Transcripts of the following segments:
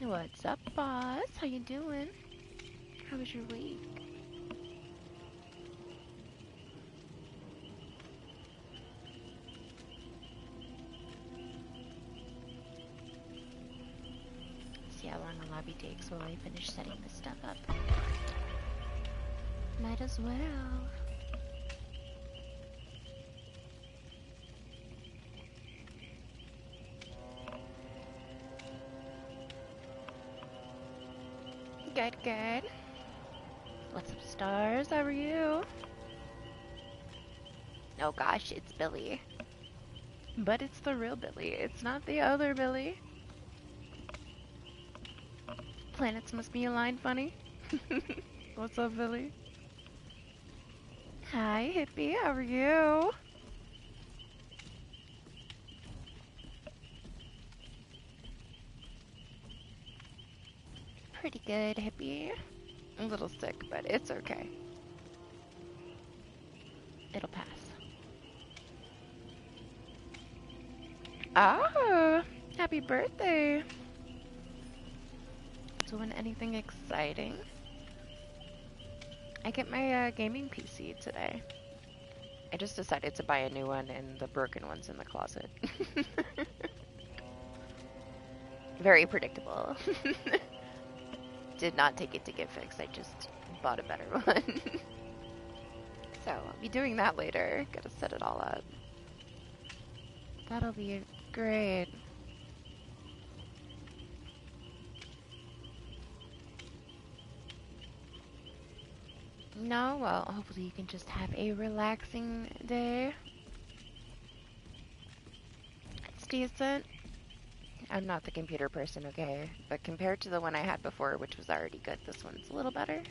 What's up, boss? How you doing? How was your week? See how long the lobby takes while I finish setting this stuff up. Might as well. Good, good. What's up, stars? How are you? Oh gosh, it's Billy. But it's the real Billy. It's not the other Billy. Planets must be aligned funny. What's up, Billy? Hi, hippie. How are you? Pretty good, hippie. A little sick, but it's okay. It'll pass. Oh, happy birthday. Doing anything exciting? I get my gaming PC today. I just decided to buy a new one and the broken one's in the closet. Very predictable. Did not take it to get fixed. I just bought a better one. So I'll be doing that later. Gotta set it all up. That'll be great. No, well, hopefully you can just have a relaxing day. It's decent. I'm not the computer person, okay? But compared to the one I had before, which was already good, this one's a little better.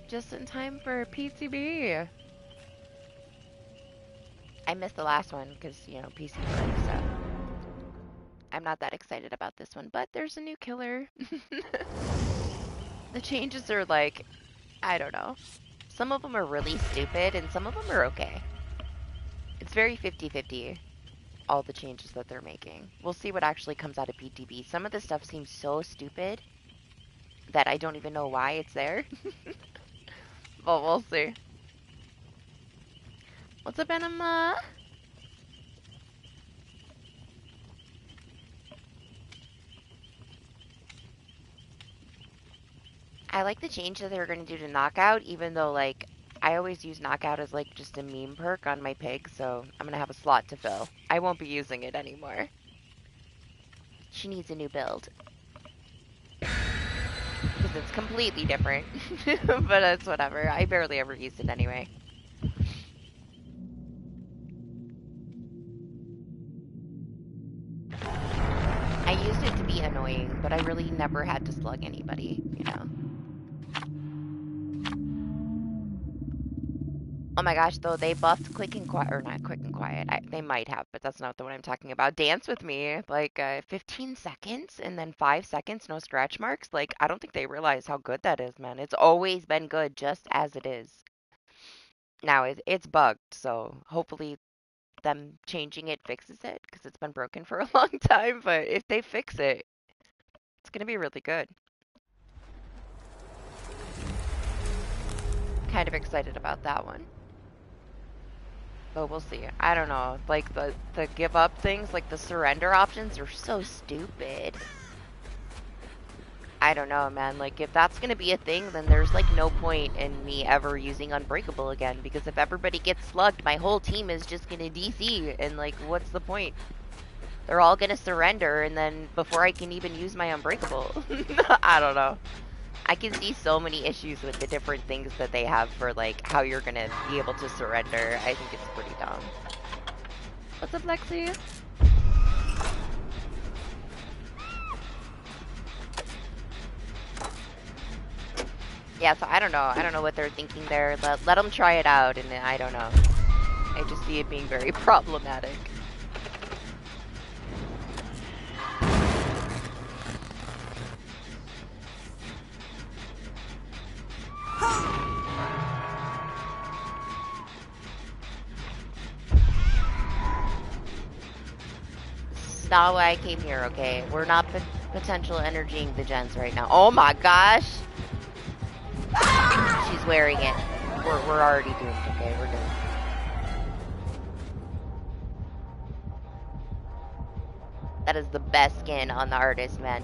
Just in time for PCB. I missed the last one because, you know, PC break, so I'm not that excited about this one, but there's a new killer. The changes are like, I don't know. Some of them are really stupid and some of them are okay. It's very 50-50, all the changes that they're making. We'll see what actually comes out of PTB. Some of the stuff seems so stupid that I don't even know why it's there. But we'll see. What's up, Enema? I like the change that they're going to do to Knockout, even though, like, I always use Knockout as, like, just a meme perk on my pig, so I'm going to have a slot to fill. I won't be using it anymore. She needs a new build. Because it's completely different. But it's whatever. I barely ever used it anyway. I used it to be annoying, but I really never had to slug anybody, you know? Oh my gosh, though, they buffed Quick and Quiet, or not Quick and Quiet. They might have, but that's not the one I'm talking about. Dance with Me, like 15 seconds and then 5 seconds, no scratch marks. Like, I don't think they realize how good that is, man. It's always been good just as it is. Now, it's bugged, so hopefully them changing it fixes it because it's been broken for a long time. But if they fix it, it's going to be really good. Kind of excited about that one. But we'll see. I don't know. Like, the give up things, like the surrender options are so stupid. I don't know, man. Like, if that's gonna be a thing, then there's, like, no point in me ever using Unbreakable again. Because if everybody gets slugged, my whole team is just gonna DC. And, like, what's the point? They're all gonna surrender, and then before I can even use my Unbreakable. I don't know. I can see so many issues with the different things that they have for, like, how you're gonna be able to surrender. I think it's pretty dumb. What's up, Lexi? Yeah, so I don't know. I don't know what they're thinking there. Let them try it out, and I don't know. I just see it being very problematic. not why I came here, okay? We're not potential energying the gens right now. Oh my gosh! She's wearing it. We're already doomed, okay? We're doomed. That is the best skin on the artist, man.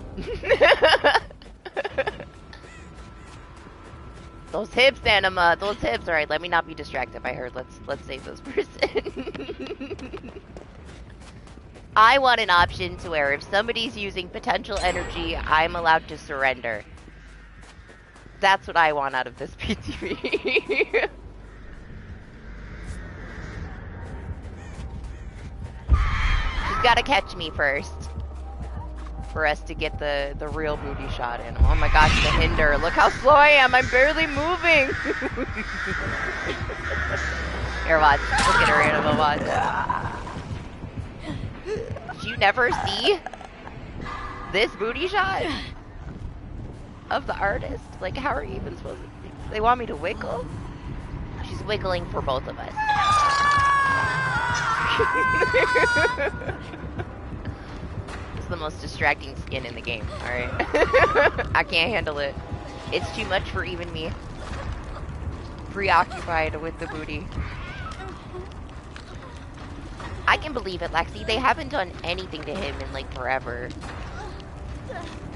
Those hips, Anima. Those hips. Alright, let me not be distracted by her. Let's save this person. I want an option to where if somebody's using potential energy, I'm allowed to surrender. That's what I want out of this PTV. She's gotta catch me first. For us to get the real booty shot in. Oh my gosh, the hinder. Look how slow I am. I'm barely moving. Here, watch. Look at her, Anima. Watch. Did you never see this booty shot of the artist? Like, how are you even supposed to... They want me to wiggle? She's wiggling for both of us. It's the most distracting skin in the game, alright? I can't handle it. It's too much for even me. Preoccupied with the booty. I can believe it, Lexi. They haven't done anything to him in, like, forever.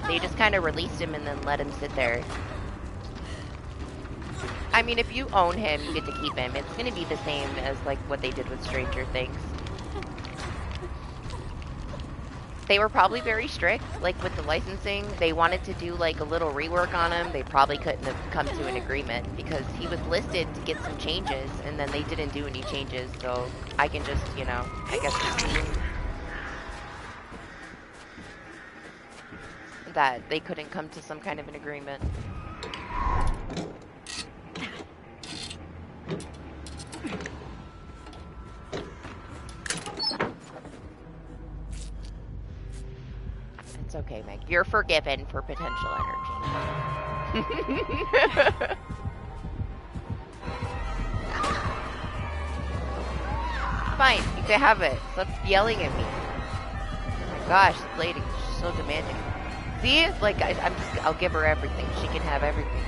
They just kind of released him and then let him sit there. I mean, if you own him, you get to keep him. It's gonna be the same as, like, what they did with Stranger Things. They were probably very strict, like, with the licensing. They wanted to do, like, a little rework on him. They probably couldn't have come to an agreement because he was listed to get some changes, and then they didn't do any changes, so I can just, you know, I guess assume that they couldn't come to some kind of an agreement. It's okay, Meg. You're forgiven for potential energy. Fine, you can have it. Stop yelling at me. Oh my gosh, this lady, she's so demanding. See? Like, I'll give her everything. She can have everything.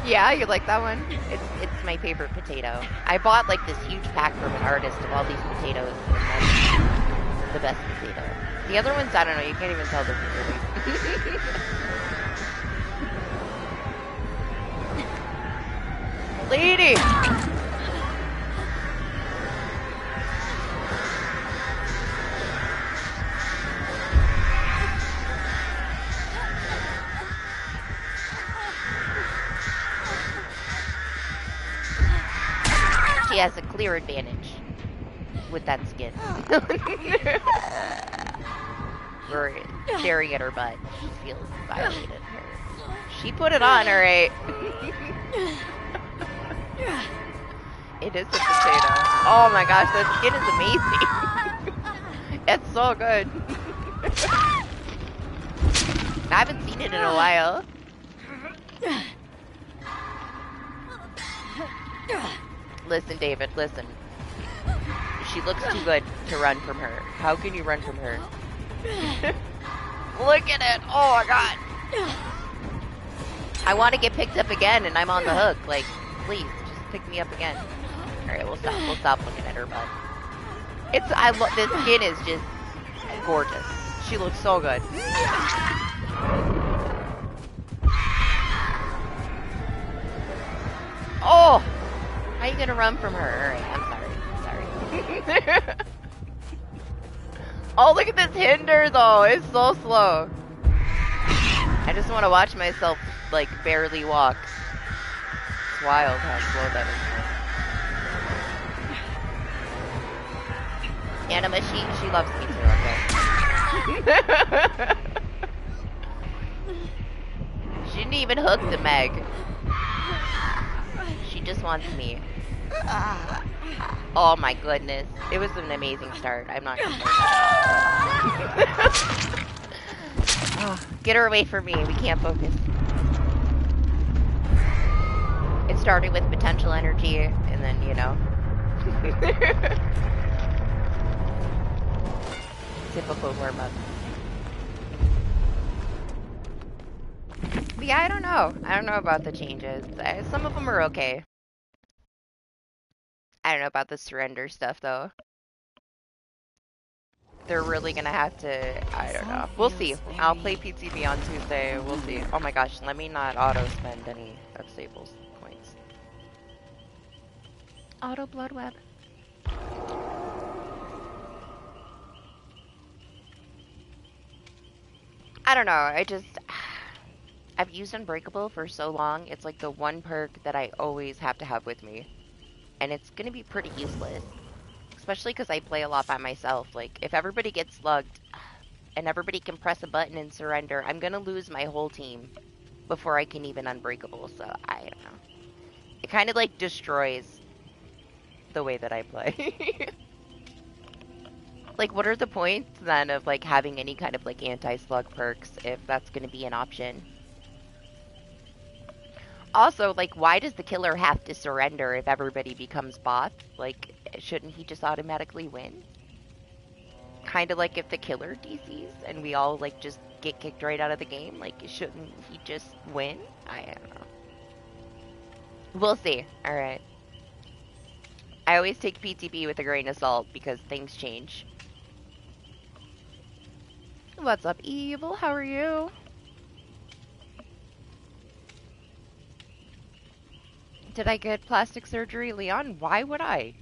Yeah, you like that one? It's my favorite potato. I bought like this huge pack from an artist of all these potatoes, and that's the best potato. The other ones, I don't know, you can't even tell the difference. Lady! She has a clear advantage with that skin. We're staring at her butt. She feels violated. She put it on, alright. It is a potato. Oh my gosh, that skin is amazing. It's so good. I haven't seen it in a while. Listen, David, listen. She looks too good to run from her. How can you run from her? Look at it! Oh my god! I want to get picked up again and I'm on the hook. Like, please, just pick me up again. Alright, we'll stop looking at her butt. This skin is just gorgeous. She looks so good. Oh! How are you gonna run from her? Alright, I'm sorry. Oh, look at this hinder though. It's so slow. I just want to watch myself, like, barely walk. It's wild how slow that is. Anima, she loves me too, okay? She didn't even hook the Meg. She just wants me. Oh my goodness. It was an amazing start. I'm not complaining at all. Oh, get her away from me. We can't focus. It started with potential energy, and then, you know. Typical warm-up. But yeah, I don't know. I don't know about the changes. Some of them are okay. I don't know about the surrender stuff, though. They're really gonna have to, I don't know. We'll see. I'll play PTB on Tuesday. We'll see. Oh my gosh, let me not auto-spend any of Sable's points. Auto Blood Web. I don't know. I've used Unbreakable for so long. It's like the one perk that I always have to have with me. And it's gonna be pretty useless. Especially because I play a lot by myself. Like, if everybody gets slugged and everybody can press a button and surrender, I'm gonna lose my whole team before I can even Unbreakable. So, I don't know. It kind of, like, destroys the way that I play. Like, what are the points, then, of, like, having any kind of, like, anti-slug perks if that's gonna be an option? Also, like, why does the killer have to surrender if everybody becomes bots? Like, shouldn't he just automatically win? Kind of like if the killer DCs and we all, like, just get kicked right out of the game? Like, shouldn't he just win? I don't know. We'll see. Alright. I always take PTB with a grain of salt because things change. What's up, Evil? How are you? Did I get plastic surgery, Leon? Why would I?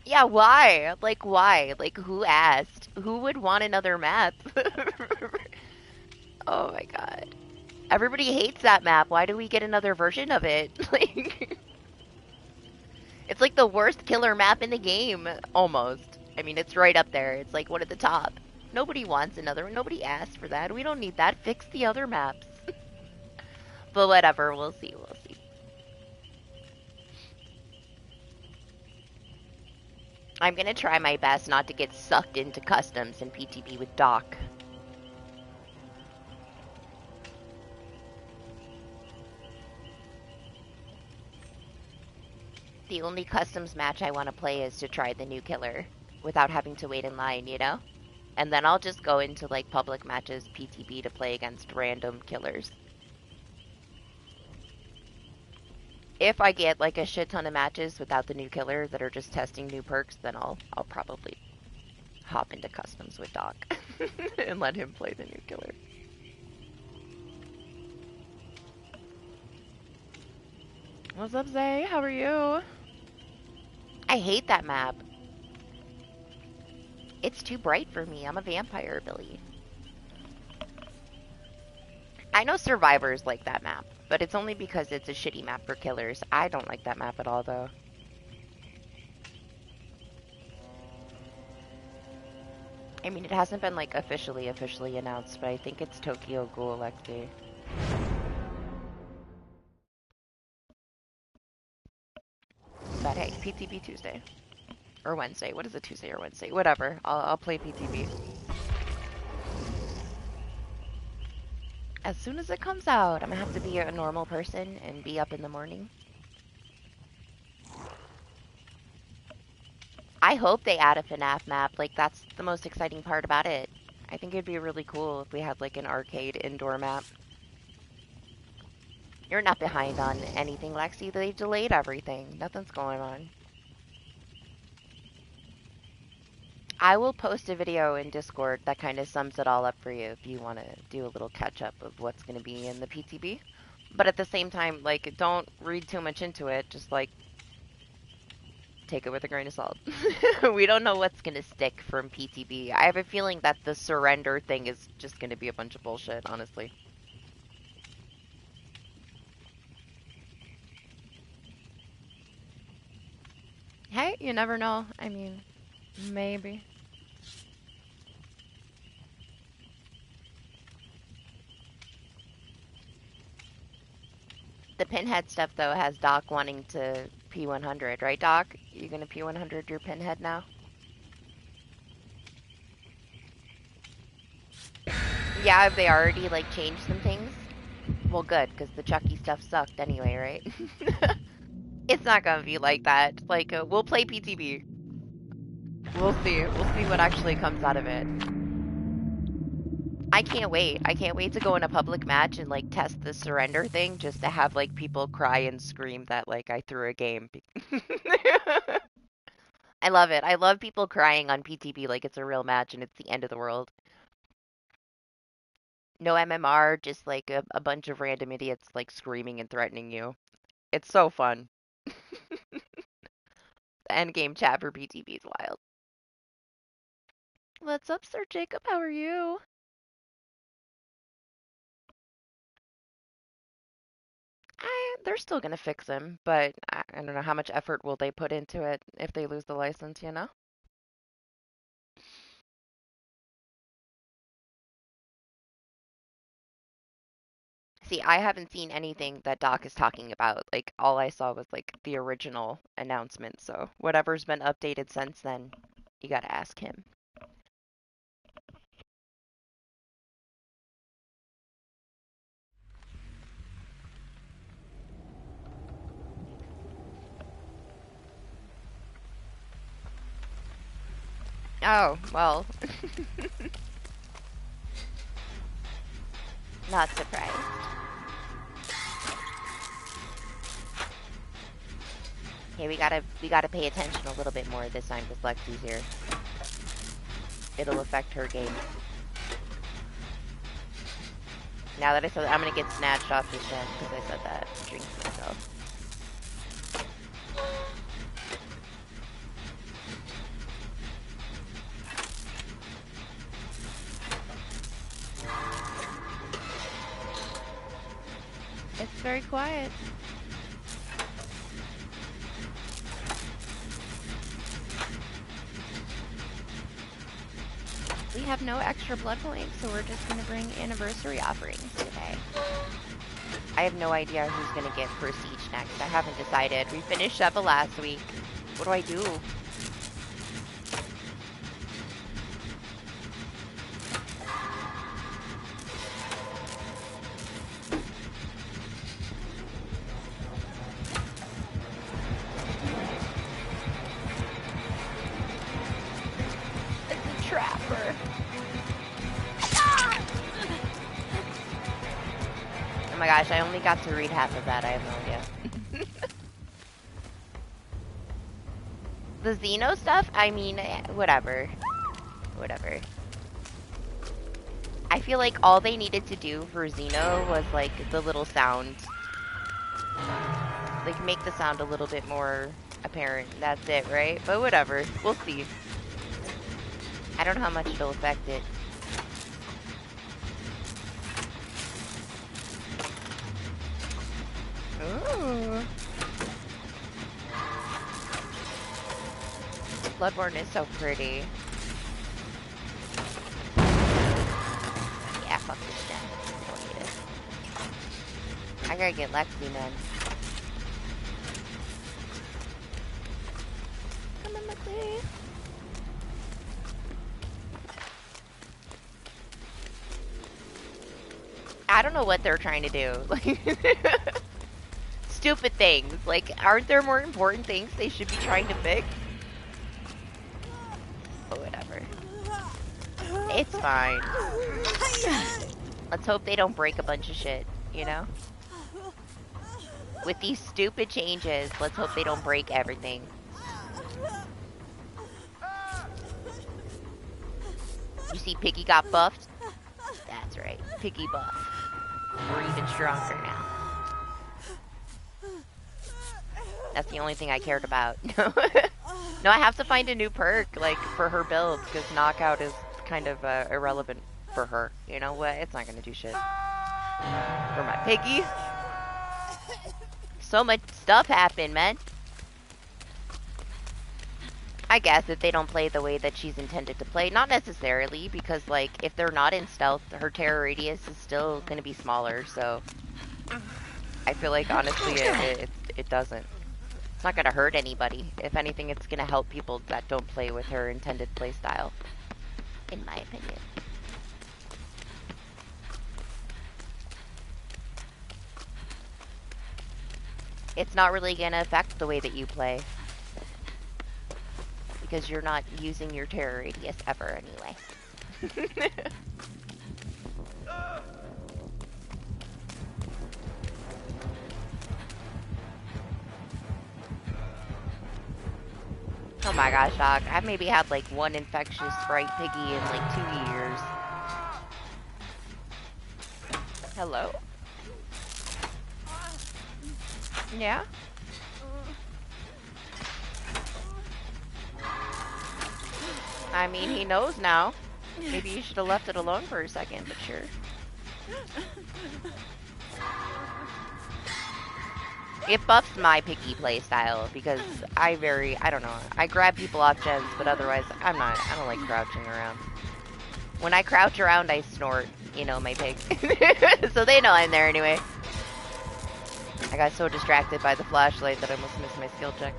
Yeah, why? Like, why? Like, who asked? Who would want another map? Oh my god. Everybody hates that map. Why do we get another version of it? Like, it's like the worst killer map in the game, almost. I mean, it's right up there. It's like one at the top. Nobody wants another one. Nobody asked for that. We don't need that. Fix the other maps. But whatever. We'll see. We'll see. I'm gonna try my best not to get sucked into customs and PTB with Doc. The only customs match I want to play is to try the new killer without having to wait in line, you know? And then I'll just go into, like, public matches, PTB, to play against random killers. If I get, like, a shit ton of matches without the new killer that are just testing new perks, then I'll probably hop into customs with Doc and let him play the new killer. What's up, Zay? How are you? I hate that map. It's too bright for me. I'm a vampire, Billy. I know survivors like that map, but it's only because it's a shitty map for killers. I don't like that map at all, though. I mean, it hasn't been, like, officially announced, but I think it's Tokyo Ghoul XD. But hey, PTB Tuesday. Or Wednesday. What is it, Tuesday or Wednesday? Whatever. I'll play PTB. As soon as it comes out, I'm gonna have to be a normal person and be up in the morning. I hope they add a FNAF map. Like, that's the most exciting part about it. I think it'd be really cool if we had, like, an arcade indoor map. You're not behind on anything, Lexi. They've delayed everything. Nothing's going on. I will post a video in Discord that kind of sums it all up for you if you want to do a little catch-up of what's going to be in the PTB. But at the same time, like, don't read too much into it. Just, like, take it with a grain of salt. We don't know what's going to stick from PTB. I have a feeling that the surrender thing is just going to be a bunch of bullshit, honestly. Hey, you never know. I mean, maybe. The pinhead stuff, though, has Doc wanting to P100, right, Doc? You gonna P100 your pinhead now? Yeah, have they already, like, changed some things? Well, good, because the Chucky stuff sucked anyway, right? It's not gonna be like that. Like, we'll play PTB. We'll see. We'll see what actually comes out of it. I can't wait. I can't wait to go in a public match and, like, test the surrender thing just to have, like, people cry and scream that, like, I threw a game. I love it. I love people crying on PTB like it's a real match and it's the end of the world. No MMR, just, like, a bunch of random idiots, like, screaming and threatening you. It's so fun. The endgame chat for PTB is wild. What's up, Sir Jacob? How are you? They're still gonna fix him, but I don't know how much effort will they put into it if they lose the license, you know? See, I haven't seen anything that Doc is talking about. Like, all I saw was, like, the original announcement, so whatever's been updated since then, you gotta ask him. Oh, well. Not surprised. Okay, we gotta pay attention a little bit more this time because Lexi's here. It'll affect her game. Now that I said that, I'm gonna get snatched off this gen because I said that. Drink myself. It's very quiet. We have no extra blood points, so we're just gonna bring anniversary offerings today. I have no idea who's gonna get Prestige next. I haven't decided. We finished Sheva last week. What do I do? It's a trapper. Oh my gosh, I only got to read half of that. I have no idea. The Xeno stuff? I mean, whatever. Whatever. I feel like all they needed to do for Xeno was, like, the little sound. Like, make the sound a little bit more apparent. That's it, right? But whatever. We'll see. I don't know how much it'll affect it. Ooh. Bloodborne is so pretty. Yeah, fuck this gen. I don't need it. I gotta get Lexi, man. Come on, Lexi. I don't know what they're trying to do. Like, stupid things. Like, aren't there more important things they should be trying to fix? But whatever. It's fine. Let's hope they don't break a bunch of shit, you know? With these stupid changes, let's hope they don't break everything. You see Piggy got buffed? That's right. Piggy buff. We're even stronger now. That's the only thing I cared about. No, I have to find a new perk, like, for her build, because knockout is kind of irrelevant for her. You know what? It's not gonna do shit. For my Piggy. So much stuff happened, man. I guess if they don't play the way that she's intended to play. Not necessarily, because, like, if they're not in stealth, her terror radius is still gonna be smaller, so... I feel like honestly it doesn't. It's not gonna hurt anybody. If anything, it's gonna help people that don't play with her intended playstyle, in my opinion. It's not really gonna affect the way that you play, because you're not using your terror radius ever anyway. Oh my gosh, Doc. I've maybe had like one infectious sprite piggy in like 2 years. Hello? Yeah? I mean, he knows now. Maybe you should have left it alone for a second, but sure. It buffs my picky playstyle because I don't know, I grab people off gens, but otherwise I don't like crouching around. When I crouch around, I snort, you know, my pig. So they know I'm there anyway. I got so distracted by the flashlight that I almost missed my skill check.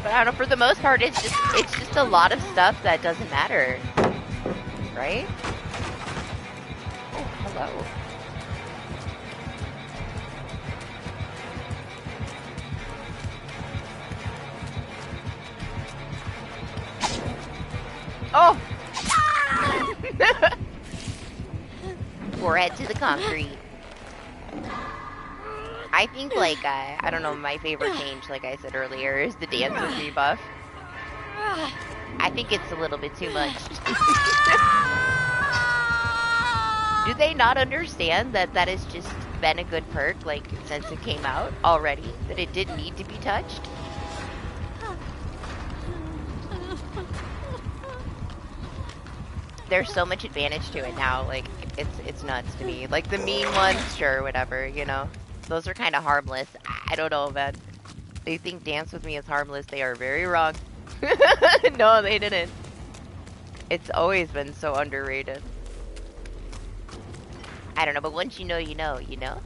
But I don't know, for the most part, it's just a lot of stuff that doesn't matter. Right? Oh, hello. Oh! Forehead to the concrete. I think, like, I don't know, my favorite change, like I said earlier, is the dance with me buff. I think it's a little bit too much. Do they not understand that that has just been a good perk, like, since it came out already? That it didn't need to be touched? There's so much advantage to it now, like, it's nuts to me. Like, the mean ones, sure, whatever, you know? Those are kind of harmless. I don't know, man. They think Dance With Me is harmless. They are very wrong. No, they didn't. It's always been so underrated. I don't know, but once you know, you know, you know?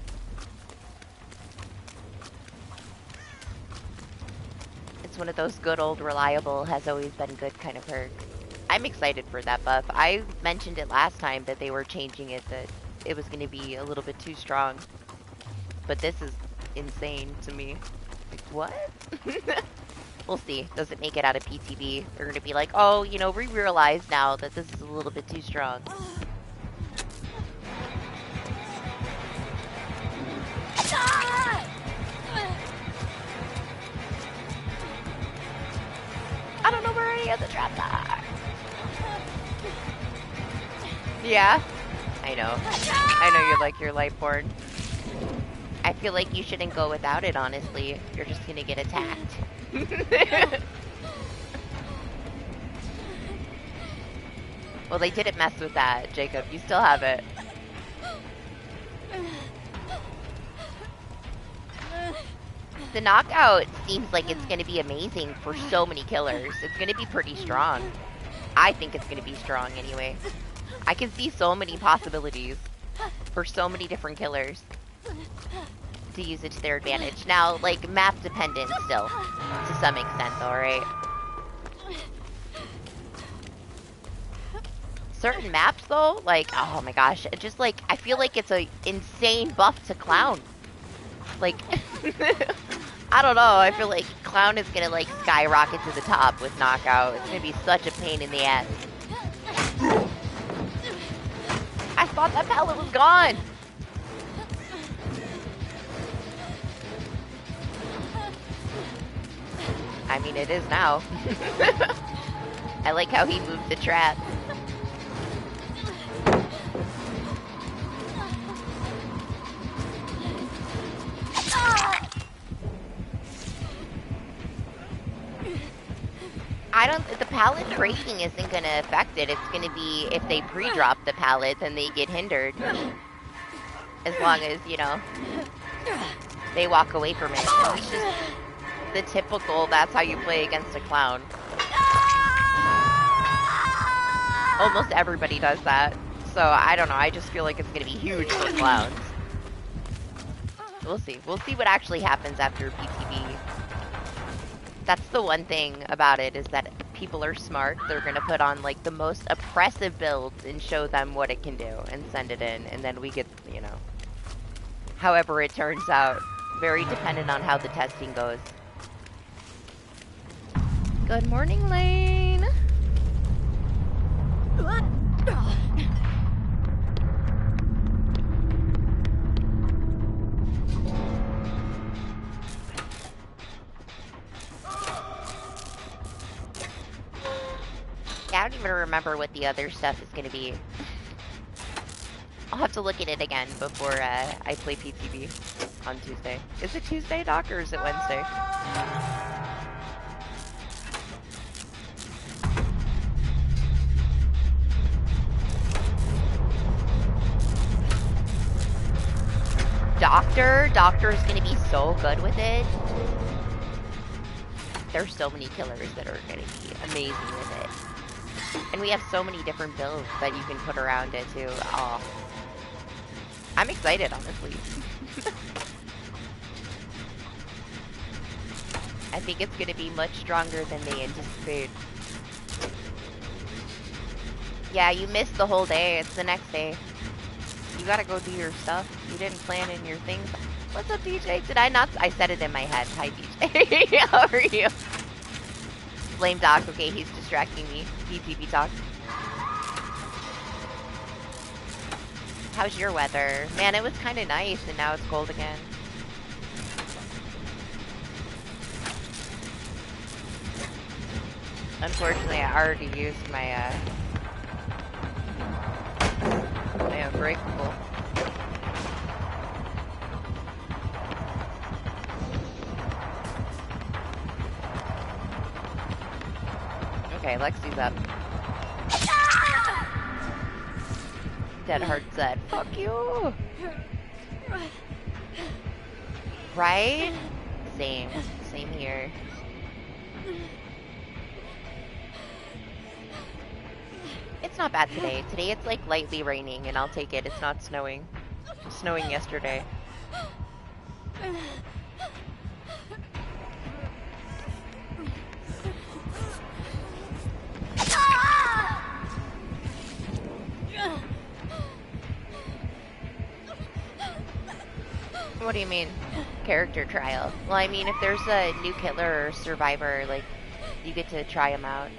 It's one of those good old reliable, has always been good kind of perks. I'm excited for that buff. I mentioned it last time that they were changing it, that it was going to be a little bit too strong. But this is insane to me. Like, what? We'll see. Does it make it out of PTB? They're going to be like, oh, you know, we realize now that this is a little bit too strong. I don't know where any of the traps are. Yeah? I know. I know you like your light porn. I feel like you shouldn't go without it, honestly. You're just gonna get attacked. Well, they didn't mess with that, Jacob. You still have it. The knockout seems like it's gonna be amazing for so many killers. It's gonna be pretty strong. I think it's gonna be strong anyway. I can see so many possibilities for so many different killers to use it to their advantage. Now, like, map dependent still, to some extent, alright? Certain maps, though, like, oh my gosh, it just, like, I feel like it's a insane buff to Clown. Like, I don't know, I feel like Clown is gonna, like, skyrocket to the top with Knockout. It's gonna be such a pain in the ass. I thought that pallet was gone! I mean, it is now. I like how he moved the trap. The pallet breaking isn't gonna affect it. It's gonna be, if they pre-drop the pallet, then they get hindered. As long as, you know, they walk away from it. And it's just the typical, that's how you play against a clown. Almost everybody does that. So, I don't know, I just feel like it's gonna be huge for clowns. We'll see. We'll see what actually happens after PTB. That's the one thing about it, is that people are smart. They're gonna put on, like, the most oppressive builds and show them what it can do and send it in. And then we get, you know, however it turns out. Very dependent on how the testing goes. Good morning, Lane. Yeah, I don't even remember what the other stuff is going to be. I'll have to look at it again before I play PTB on Tuesday. Is it Tuesday, Doc, or is it Wednesday? Doctor's going to be so good with it. There's so many killers that are going to be amazing with it. And we have so many different builds that you can put around it too. Oh. I'm excited, honestly. I think it's going to be much stronger than they anticipate. Yeah, you missed the whole day. It's the next day. You gotta go do your stuff. You didn't plan in your things. What's up, DJ? Did I not? I said it in my head. Hi, DJ. How are you? Blame Doc. Okay, he's distracting me. PTB talk. How's your weather? Man, it was kind of nice, and now it's cold again. Unfortunately, I already used my my unbreakable. Okay, Lexi's up. Dead Heart said, fuck you! Right? Same. Same here. It's not bad today. Today it's like lightly raining, and I'll take it. It's not snowing. It was snowing yesterday. What do you mean? Character trial? Well, I mean, if there's a new killer or survivor, like, you get to try them out.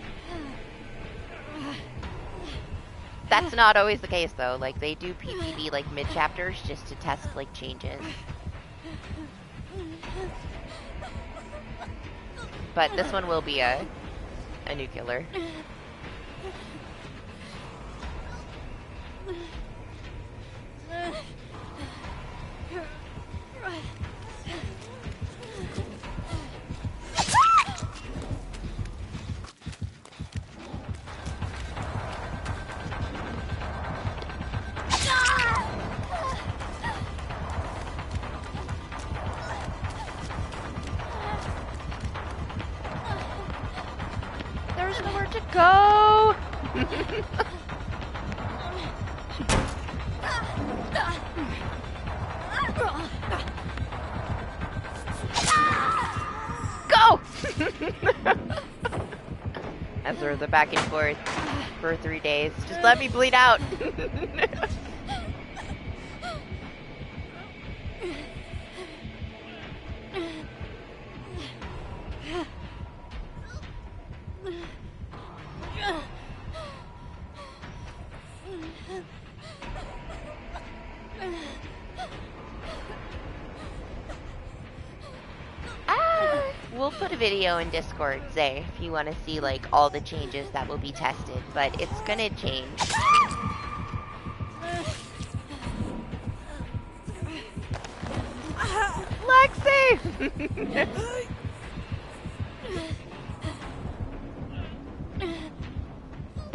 That's not always the case, though. Like, they do PPB, like, mid-chapters just to test, like, changes. But this one will be a new killer. There's nowhere to go! Go! As we're the back and forth for 3 days. Just let me bleed out. We'll put a video in Discord, Zay, if you want to see, like, all the changes that will be tested, but it's gonna change. Lexi!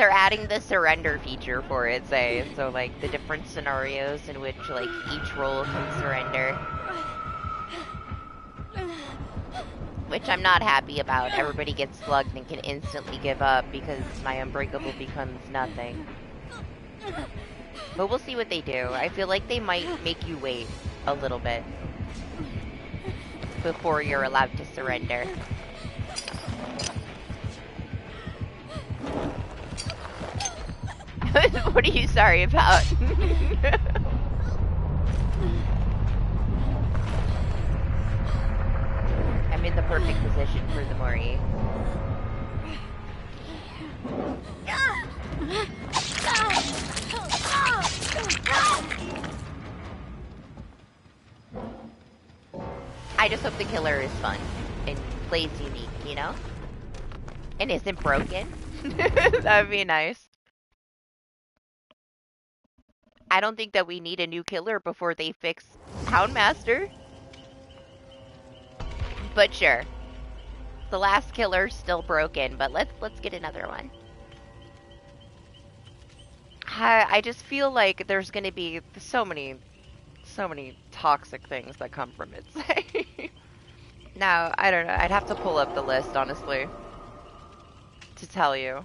They're adding the surrender feature for it, say. So, like, the different scenarios in which, like, each role can surrender. Which I'm not happy about. Everybody gets slugged and can instantly give up because my unbreakable becomes nothing. But we'll see what they do. I feel like they might make you wait a little bit before you're allowed to surrender. What are you sorry about? I'm in the perfect position for the Mori. I just hope the killer is fun and plays unique, you know? And isn't broken. That'd be nice. I don't think that we need a new killer before they fix Houndmaster. But sure. The last killer's still broken, but let's get another one. I just feel like there's gonna be so many toxic things that come from it. Now, I don't know. I'd have to pull up the list, honestly, to tell you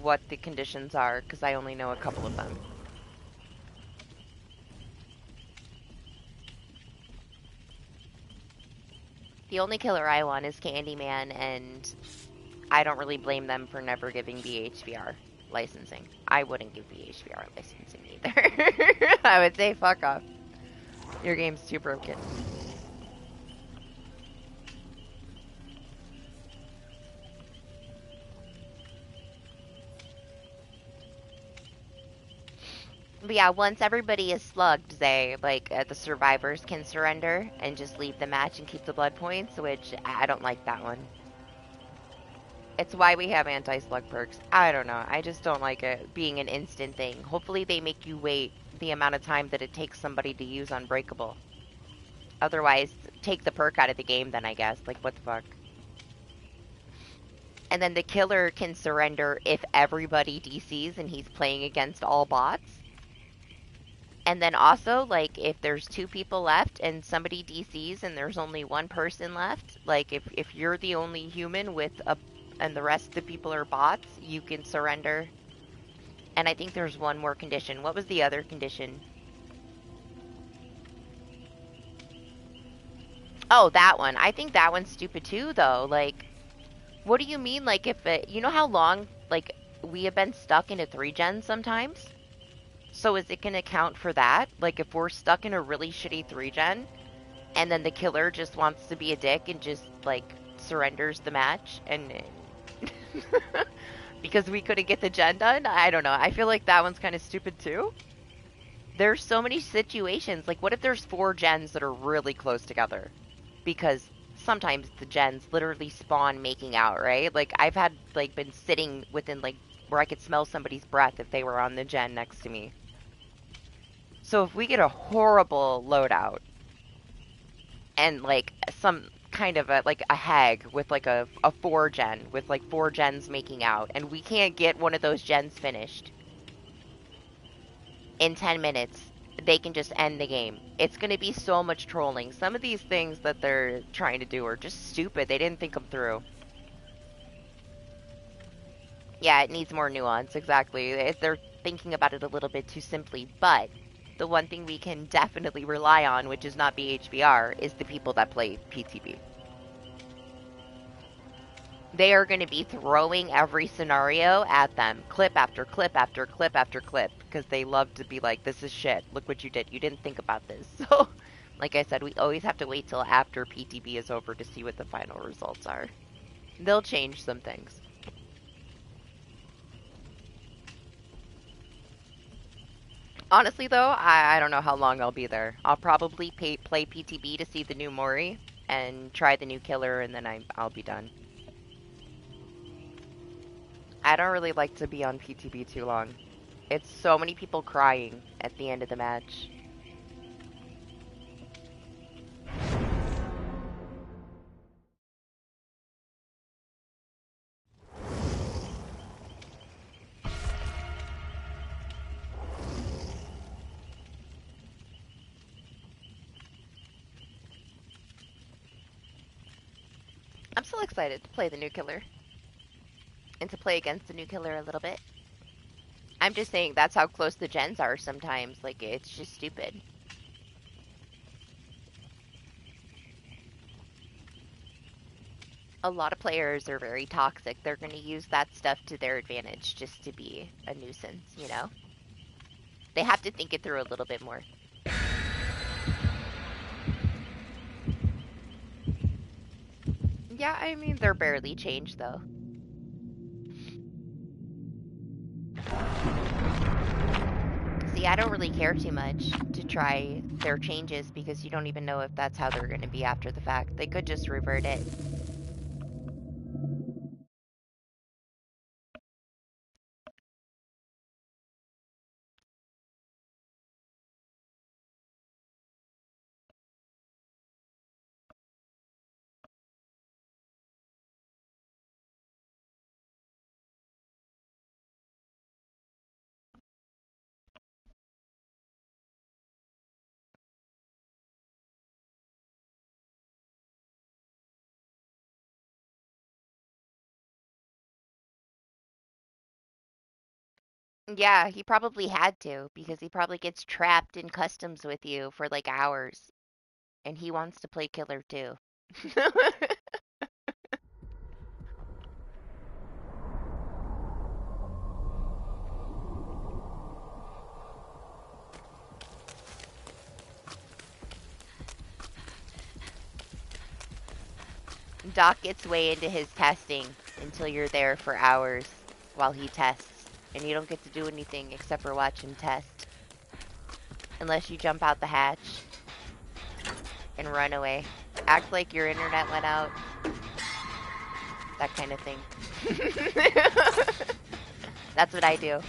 what the conditions are, because I only know a couple of them. The only killer I want is Candyman, and I don't really blame them for never giving BHVR licensing. I wouldn't give BHVR licensing either. I would say fuck off. Your game's too broken. But yeah, once everybody is slugged, the survivors can surrender and just leave the match and keep the blood points, which I don't like that one. It's why we have anti-slug perks. I don't know. I just don't like it being an instant thing. Hopefully they make you wait the amount of time that it takes somebody to use Unbreakable. Otherwise, take the perk out of the game then, I guess. Like, what the fuck? And then the killer can surrender if everybody DCs and he's playing against all bots. And then also, like, if there's 2 people left and somebody DCs and there's only 1 person left, like, if you're the only human and the rest of the people are bots, you can surrender. And I think there's one more condition. What was the other condition? Oh, that one. I think that one's stupid too, though. Like, what do you mean, like, if it... You know how long, like, we have been stuck in a 3-gen sometimes? So is it going to count for that? Like, if we're stuck in a really shitty 3-gen, and then the killer just wants to be a dick and just, like, surrenders the match, and... because we couldn't get the gen done? I don't know. I feel like that one's kind of stupid, too. There's so many situations. Like, what if there's 4 gens that are really close together? Because sometimes the gens literally spawn making out, right? Like, I've had, like, been sitting within, like, where I could smell somebody's breath if they were on the gen next to me. So if we get a horrible loadout and, like, some kind of a hag with, like, a 4-gen with, like, 4 gens making out, and we can't get one of those gens finished in 10 minutes, they can just end the game. It's going to be so much trolling. Some of these things that they're trying to do are just stupid. They didn't think them through. Yeah, it needs more nuance, exactly. They're thinking about it a little bit too simply, but the one thing we can definitely rely on, which is not BHBR, is the people that play PTB. They are going to be throwing every scenario at them, clip after clip after clip after clip, because they love to be like, this is shit, look what you did, you didn't think about this. So, like I said, we always have to wait till after PTB is over to see what the final results are. They'll change some things. Honestly, though, I don't know how long I'll be there. I'll probably play PTB to see the new Mori, and try the new killer, and then I'll be done. I don't really like to be on PTB too long. It's so many people crying at the end of the match. I'm still excited to play the new killer. And to play against the new killer a little bit. I'm just saying that's how close the gens are sometimes. Like, it's just stupid. A lot of players are very toxic. They're going to use that stuff to their advantage just to be a nuisance, you know? They have to think it through a little bit more. Yeah, I mean, they're barely changed, though. See, I don't really care too much to try their changes because you don't even know if that's how they're going to be after the fact. They could just revert it. Yeah, he probably had to because he probably gets trapped in customs with you for like hours. And he wants to play killer too. Doc gets way into his testing until you're there for hours while he tests. And you don't get to do anything except for watch him test. Unless you jump out the hatch and run away. Act like your internet went out. That kind of thing. That's what I do.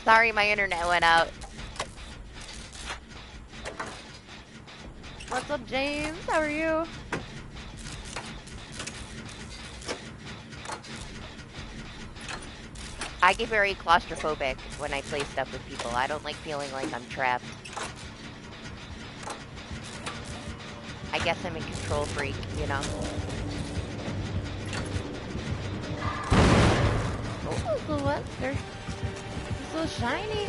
Sorry, my internet went out. What's up, James? How are you? I get very claustrophobic when I play stuff with people. I don't like feeling like I'm trapped. I guess I'm a control freak, you know? Oh, the what? They're so shiny.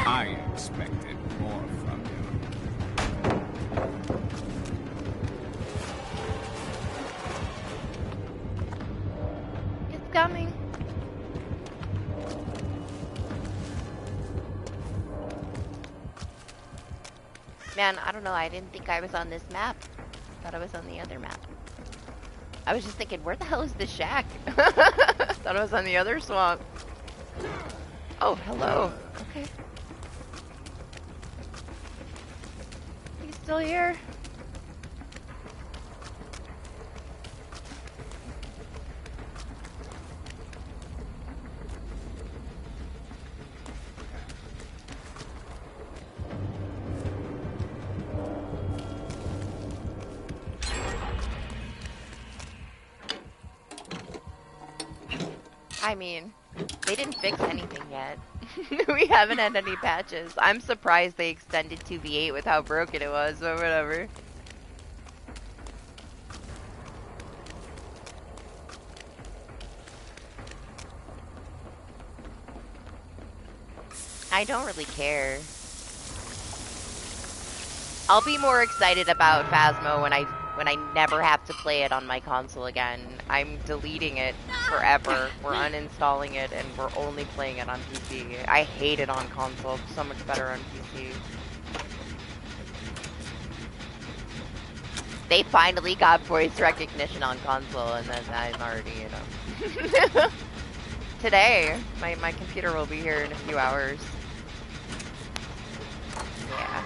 I expected more from you. It's coming. Man, I don't know. I didn't think I was on this map. I thought I was on the other map. I was just thinking, where the hell is this shack? Thought I was on the other swamp. Oh, hello. Okay. He's still here. I mean, they didn't fix anything yet. We haven't had any patches. I'm surprised they extended 2v8 with how broken it was, or whatever. I don't really care. I'll be more excited about Phasmo when I never have to play it on my console again. I'm deleting it forever. We're uninstalling it and we're only playing it on PC. I hate it on console. It's so much better on PC. They finally got voice recognition on console and then I'm already, you know. Today, my computer will be here in a few hours. Yeah.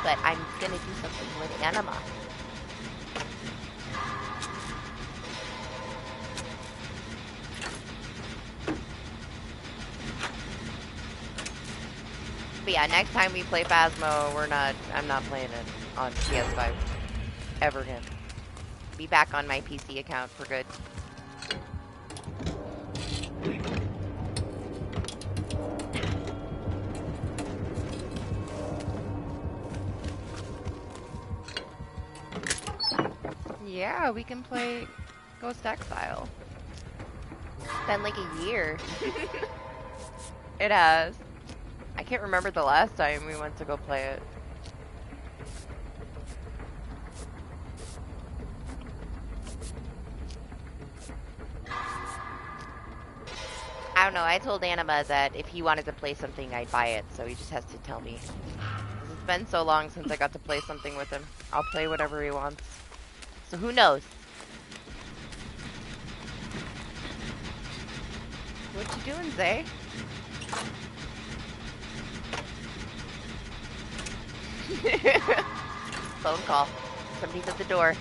But I'm gonna do something with Anima. But yeah, next time we play Phasmo, I'm not playing it on PS5 ever again. Be back on my PC account for good. Yeah, we can play Ghost Exile. It's been like a year. It has. I can't remember the last time we went to go play it. I don't know, I told Anima that if he wanted to play something, I'd buy it, so he just has to tell me. It's been so long since I got to play something with him. I'll play whatever he wants. So who knows? What you doing, Zay? Phone call. Somebody's at the door.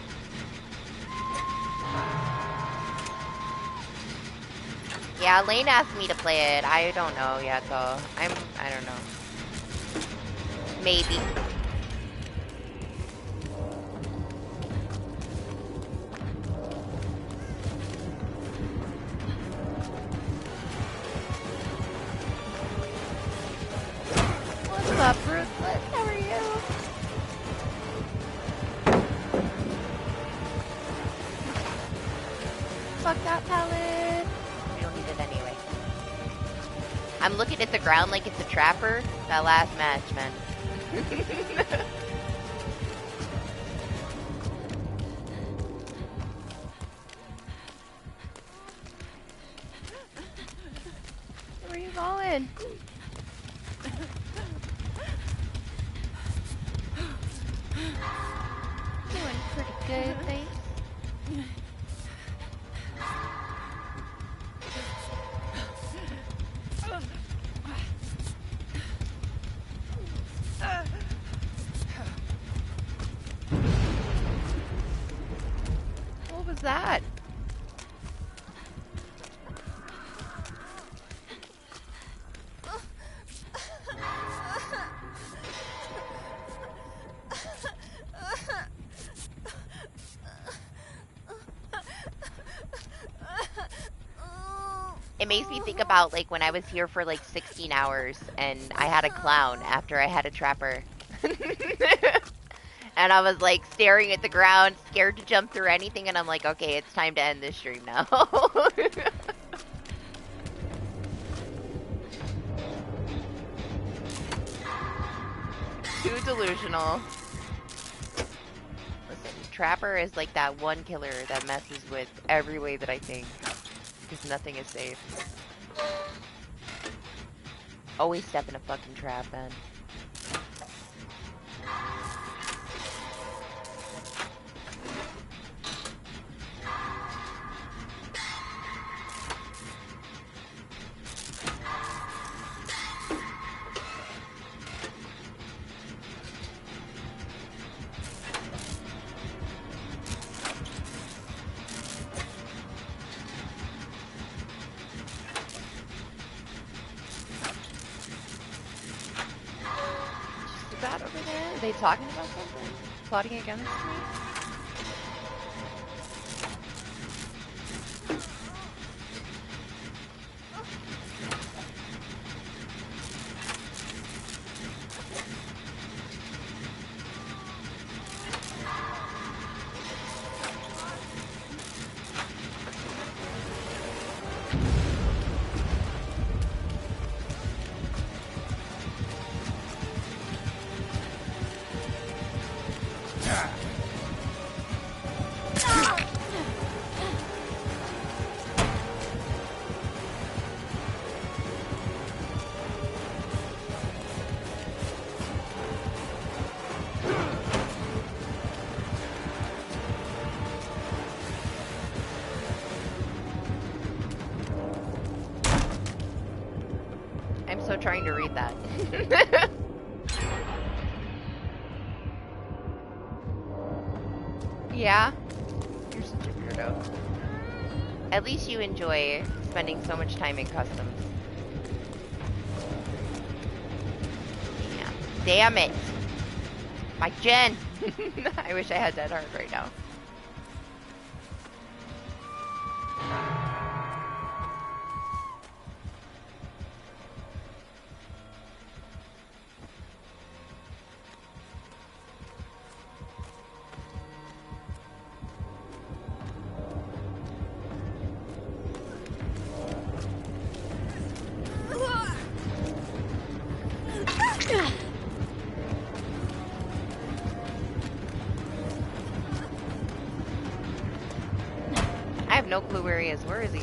Yeah, Lane asked me to play it. I don't know yet, though. I don't know. Maybe. What's up, Ruthless? How are you? Fuck that pallet. We don't need it anyway. I'm looking at the ground like it's a trapper. That last match, man. Where are you going? Doing pretty good, thanks. What was that? It makes me think about like when I was here for like 16 hours and I had a clown after I had a trapper. And I was like staring at the ground, scared to jump through anything, and I'm like, okay, it's time to end this stream now. Too delusional. Listen, Trapper is like that one killer that messes with every way that I think. Because nothing is safe. Always step in a fucking trap, man. Over there? Are they talking about something? Plotting against me? I'm so trying to read that. Yeah? You're such a weirdo. At least you enjoy spending so much time in customs. Damn it! My gen! I wish I had that heart right now. curious. Where is he?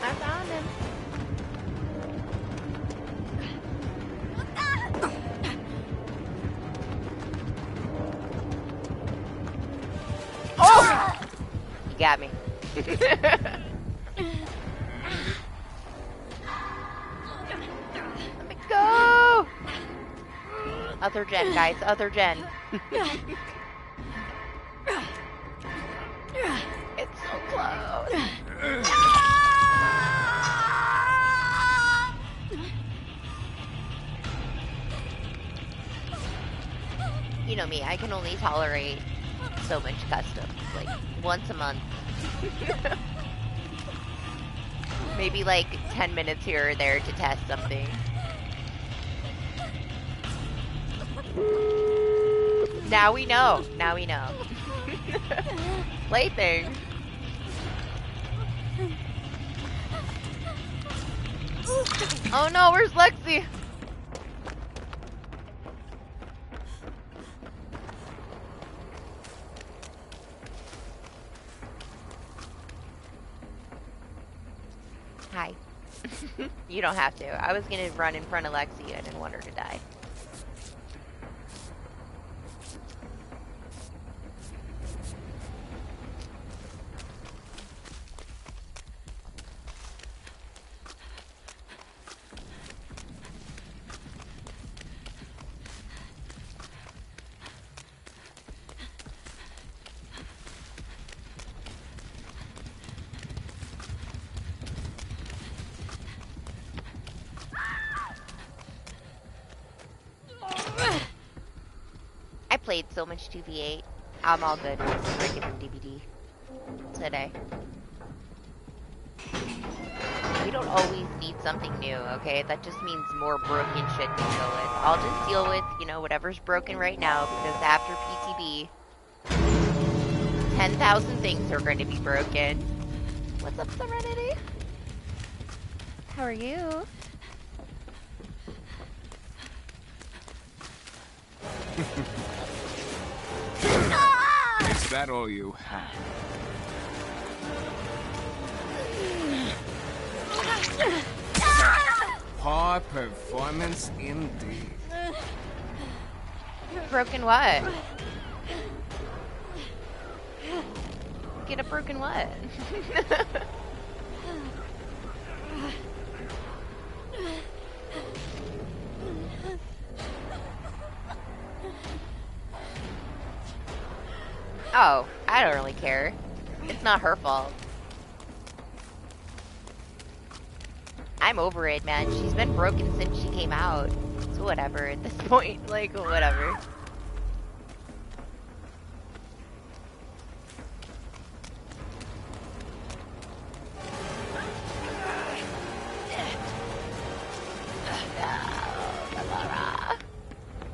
I found him. Oh! You got me. Let me go! Other gen, guys. Other gen. It's so close. You know me, I can only tolerate so much custom. Like, once a month. Maybe like 10 minutes here or there to test something. Now we know. Now we know. Plaything. Oh no, where's Lexi? Hi. You don't have to. I was gonna run in front of Lexi. I didn't want her to die. I played so much 2v8. I'm all good with breaking in DBD today. We don't always need something new, okay? That just means more broken shit to deal with. I'll just deal with, you know, whatever's broken right now, because after PTB, 10,000 things are going to be broken. What's up, Serenity? How are you? Is that all you have? Poor performance indeed. Broken what? Get a broken what? Oh, I don't really care. It's not her fault. I'm over it, man. She's been broken since she came out. So whatever at this point. Like, whatever.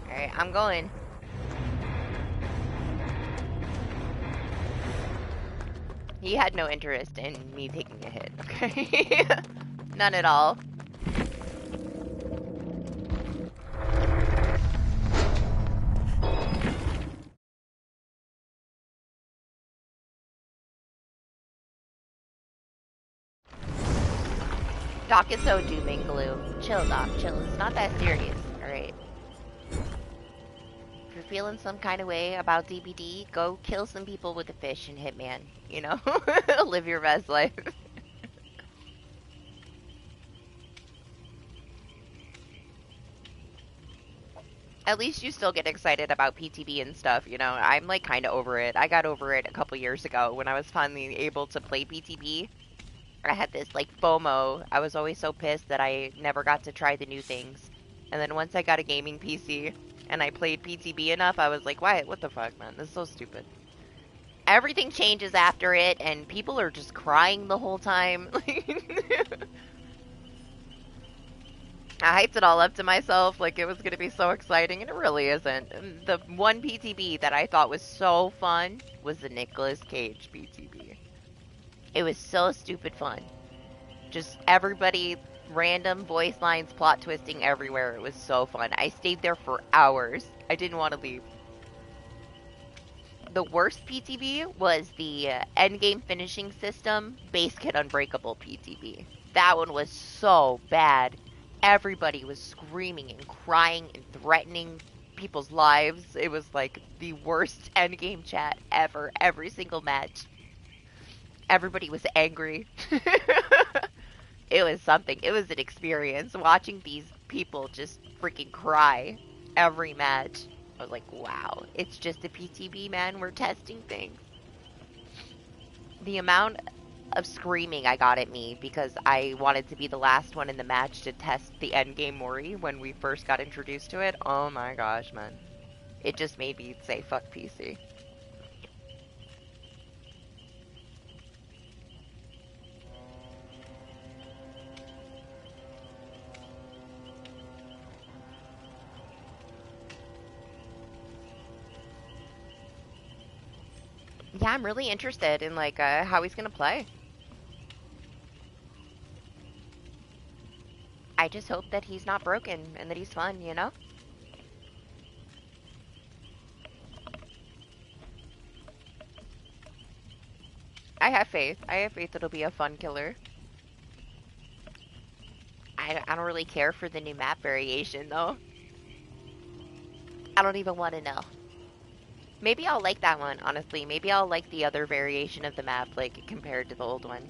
Alright, I'm going. He had no interest in me taking a hit, okay? None at all. Doc is so doom and gloom. Chill, Doc, chill. It's not that serious, alright? If you're feeling some kind of way about DBD, go kill some people with a fish and Hitman, you know? Live your best life. At least you still get excited about PTB and stuff, you know? I'm like kind of over it. I got over it a couple years ago when I was finally able to play PTB. I had this like FOMO. I was always so pissed that I never got to try the new things. And then once I got a gaming PC and I played PTB enough, I was like, why? What the fuck, man? This is so stupid. Everything changes after it, and people are just crying the whole time. I hyped it all up to myself like it was going to be so exciting, and it really isn't. The one PTB that I thought was so fun was the Nicolas Cage PTB. It was so stupid fun. Just everybody, random voice lines, plot twisting everywhere. It was so fun. I stayed there for hours. I didn't want to leave. The worst PTB was the endgame finishing system base kit unbreakable PTB. That one was so bad. Everybody was screaming and crying and threatening people's lives. It was like the worst endgame chat ever. Every single match. Everybody was angry. It was something. It was an experience watching these people just freaking cry every match. I was like, wow, it's just a PTB, man. We're testing things. The amount of screaming I got at me because I wanted to be the last one in the match to test the endgame Mori when we first got introduced to it. Oh my gosh, man. It just made me say fuck PC. Yeah, I'm really interested in like how he's gonna play. I just hope that he's not broken and that he's fun, you know? I have faith. I have faith it'll be a fun killer. I don't really care for the new map variation, though. I don't even want to know. Maybe I'll like that one, honestly. Maybe I'll like the other variation of the map, like, compared to the old one.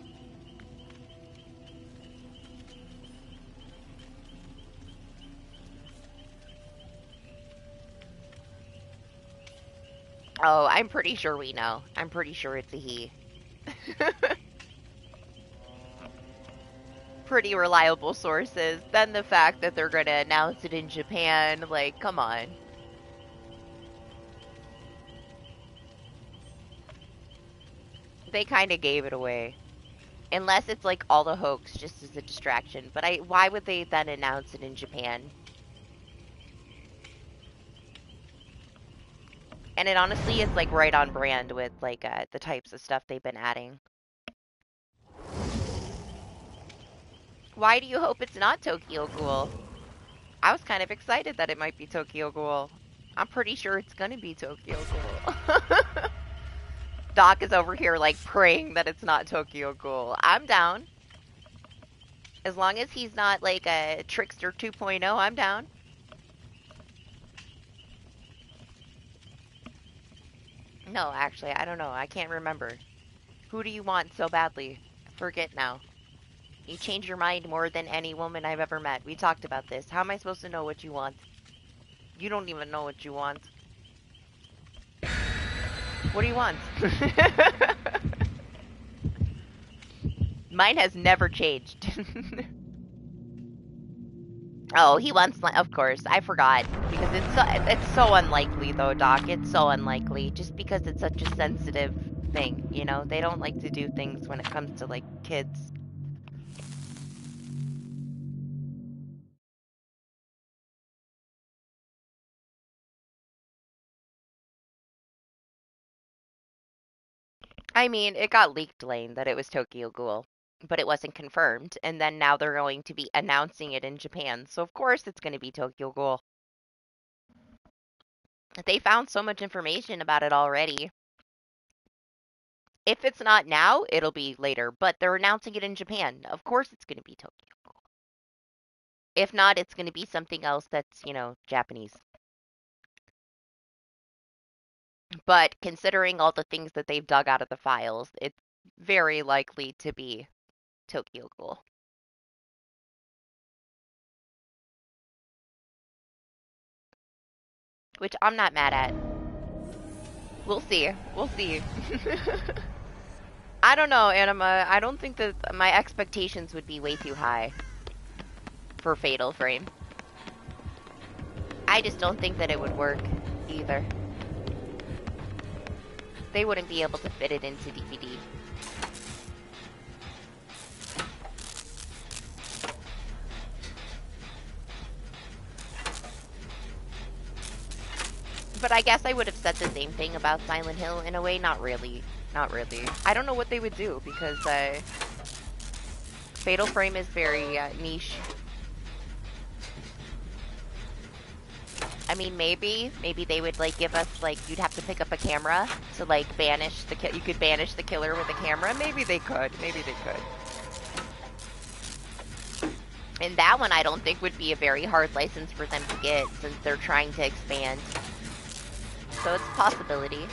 Oh, I'm pretty sure we know. I'm pretty sure it's a he. Pretty reliable sources. Then the fact that they're gonna announce it in Japan, like, come on. They kind of gave it away. Unless it's like all a hoax just as a distraction. But why would they then announce it in Japan? And it honestly is like right on brand with like the types of stuff they've been adding. Why do you hope it's not Tokyo Ghoul? I was kind of excited that it might be Tokyo Ghoul. I'm pretty sure it's gonna be Tokyo Ghoul. Doc is over here like praying that it's not Tokyo Ghoul. I'm down. As long as he's not like a Trickster 2.0, I'm down. No, actually, I don't know. I can't remember. Who do you want so badly? Forget now. You change your mind more than any woman I've ever met. We talked about this. How am I supposed to know what you want? You don't even know what you want. What do you want? Mine has never changed. Oh, he wants, of course. I forgot because it's so unlikely though, Doc. It's so unlikely just because it's such a sensitive thing, you know? They don't like to do things when it comes to like kids. I mean, it got leaked, Lane, that it was Tokyo Ghoul, but it wasn't confirmed. And then now they're going to be announcing it in Japan. So of course it's going to be Tokyo Ghoul. They found so much information about it already. If it's not now, it'll be later, but they're announcing it in Japan. Of course it's going to be Tokyo Ghoul. If not, it's going to be something else that's, you know, Japanese. But considering all the things that they've dug out of the files, it's very likely to be Tokyo Ghoul. Which I'm not mad at. We'll see. We'll see. I don't know, Anima. I don't think that my expectations would be way too high for Fatal Frame. I just don't think that it would work either. They wouldn't be able to fit it into DBD. But I guess I would have said the same thing about Silent Hill in a way. Not really. Not really. I don't know what they would do because Fatal Frame is very niche. I mean, maybe they would like give us like you'd have to pick up a camera to like banish the you could banish the killer with a camera. Maybe they could. Maybe they could. And that one I don't think would be a very hard license for them to get since they're trying to expand. So it's a possibility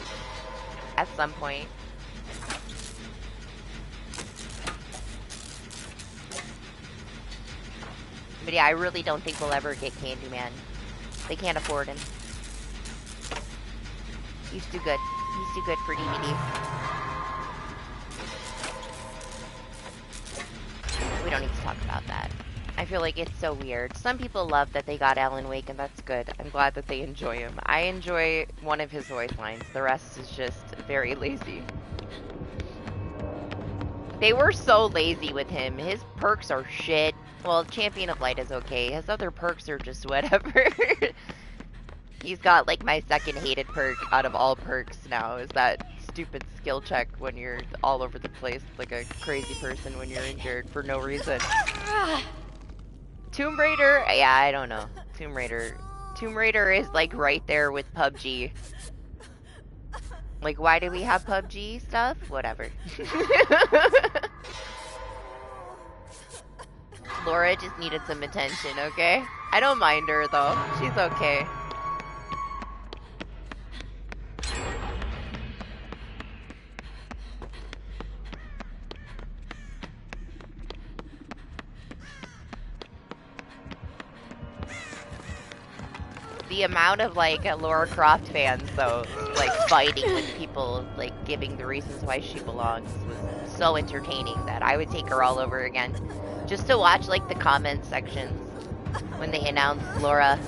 at some point. But yeah, I really don't think we'll ever get Candyman. They can't afford him. He's too good. He's too good for DVD. We don't need to talk about that. I feel like it's so weird. Some people love that they got Alan Wake, and that's good. I'm glad that they enjoy him. I enjoy one of his voice lines. The rest is just very lazy. They were so lazy with him. His perks are shit. Well, Champion of Light is okay. His other perks are just whatever. He's got, like, my second hated perk out of all perks now, is that stupid skill check when you're all over the place like a crazy person when you're injured for no reason. Tomb Raider? Yeah, I don't know. Tomb Raider. Tomb Raider is, like, right there with PUBG. Like, why do we have PUBG stuff? Whatever. Laura just needed some attention, okay? I don't mind her, though. She's okay. The amount of, like, Lara Croft fans, though, like, fighting with people, like, giving the reasons why she belongs was so entertaining that I would take her all over again. Just to watch, like, the comment sections when they announced Laura.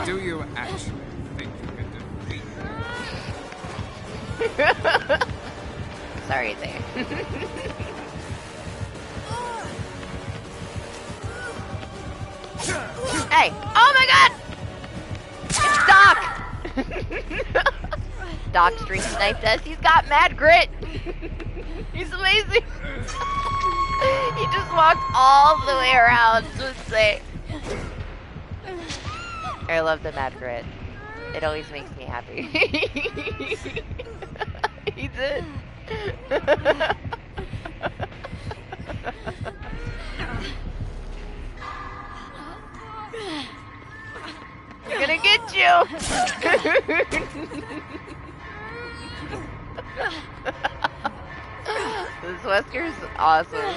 Do you actually think you can defeat me? Sorry there. Hey! Oh my god! It's Doc! Doc string sniped us. He's got mad grit. He's amazing. He just walked all the way around to say. I love the mad grit. It always makes me happy. He did. I'm gonna get you! This Wesker's awesome.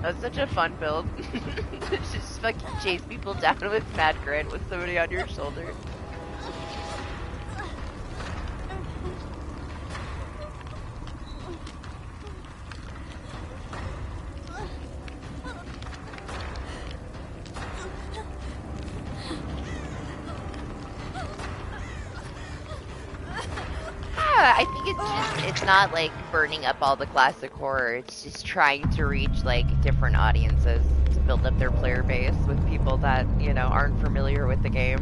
That's such a fun build. Just fucking chase people down with mad grit with somebody on your shoulder. I think it's not like burning up all the classic horror. It's just trying to reach like different audiences to build up their player base with people that, you know, aren't familiar with the game.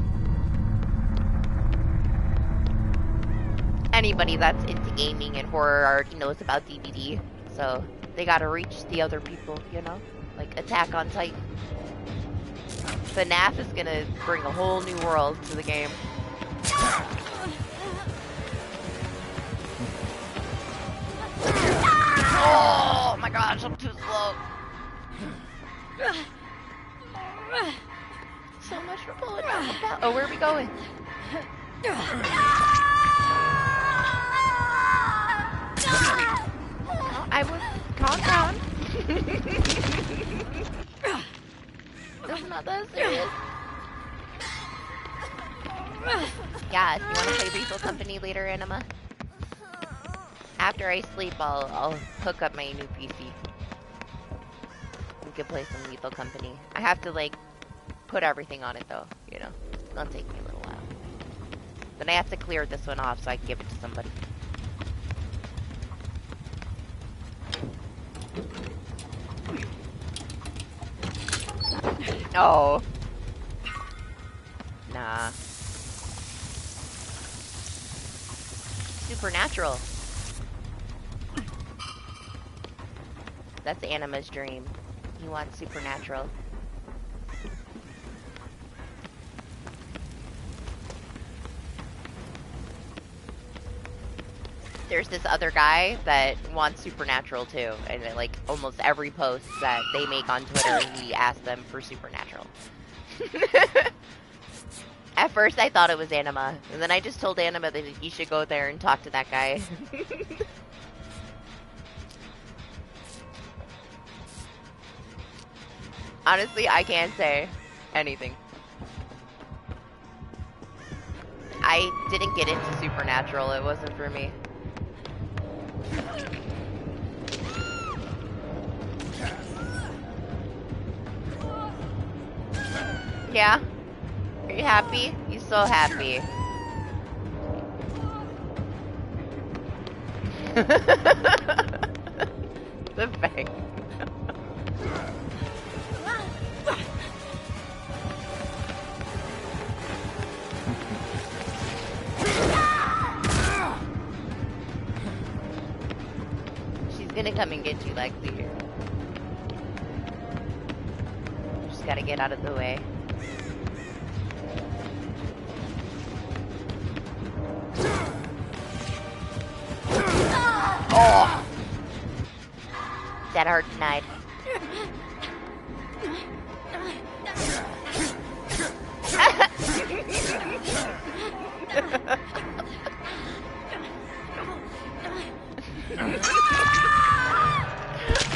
Anybody that's into gaming and horror already knows about DBD, so they gotta reach the other people, you know? Like Attack on Titan. FNAF is gonna bring a whole new world to the game. Oh my gosh, I'm too slow. So much for pulling out the bell. Oh, where are we going? Oh, I was... Calm down. It's not that serious. Yeah, if you want to play Lethal Company later, Anima. After I sleep, I'll hook up my new PC. We can play some Lethal Company. I have to, like, put everything on it, though, you know. It's gonna take me a little while. Then I have to clear this one off so I can give it to somebody. Oh. Nah. Supernatural. That's Anima's dream. He wants supernatural. There's this other guy that wants supernatural too, and like almost every post that they make on Twitter, he asks them for supernatural. At first I thought it was Anima, and then I just told Anima that he should go there and talk to that guy. Honestly, I can't say anything. I didn't get into supernatural, it wasn't for me. Yeah? Are you happy? You so happy. The fang. She's gonna come and get you, Lexi. Just gotta get out of the way. Oh! That hurt tonight.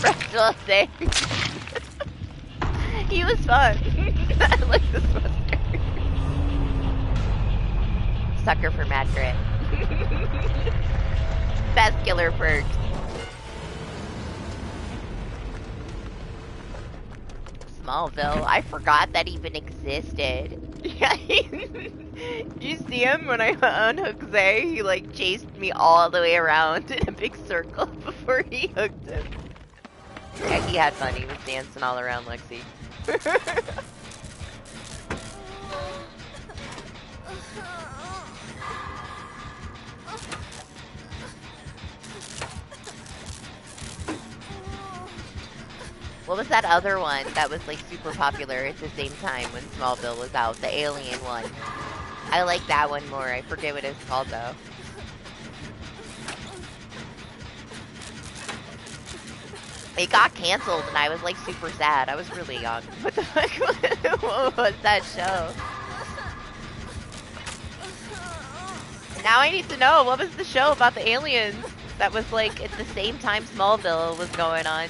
Fractal say. He was fun. I like this monster. Sucker for mad grit. Best killer perks. Smallville. I forgot that even existed. Yeah, you see him when I unhooked Zay? He like chased me all the way around in a big circle before he hooked him. Yeah, he had fun. He was dancing all around Lexi. What was that other one that was like super popular at the same time when Smallville was out? The alien one. I like that one more. I forget what it's called though. It got canceled and I was like super sad. I was really young. What the fuck? What was that show? Now I need to know, what was the show about the aliens that was like at the same time Smallville was going on?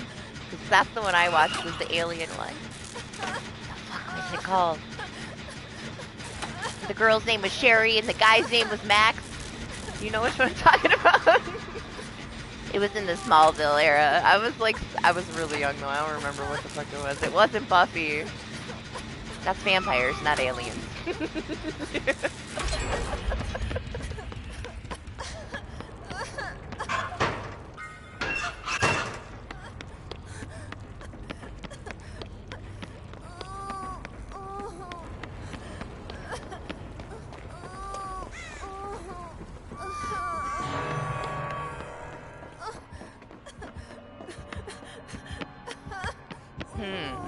Because that's the one I watched, was the alien one. What the fuck was it called? The girl's name was Sherry and the guy's name was Max. You know which one I'm talking about? It was in the Smallville era. I was really young though. I don't remember what the fuck it was. It wasn't Buffy. That's vampires, not aliens.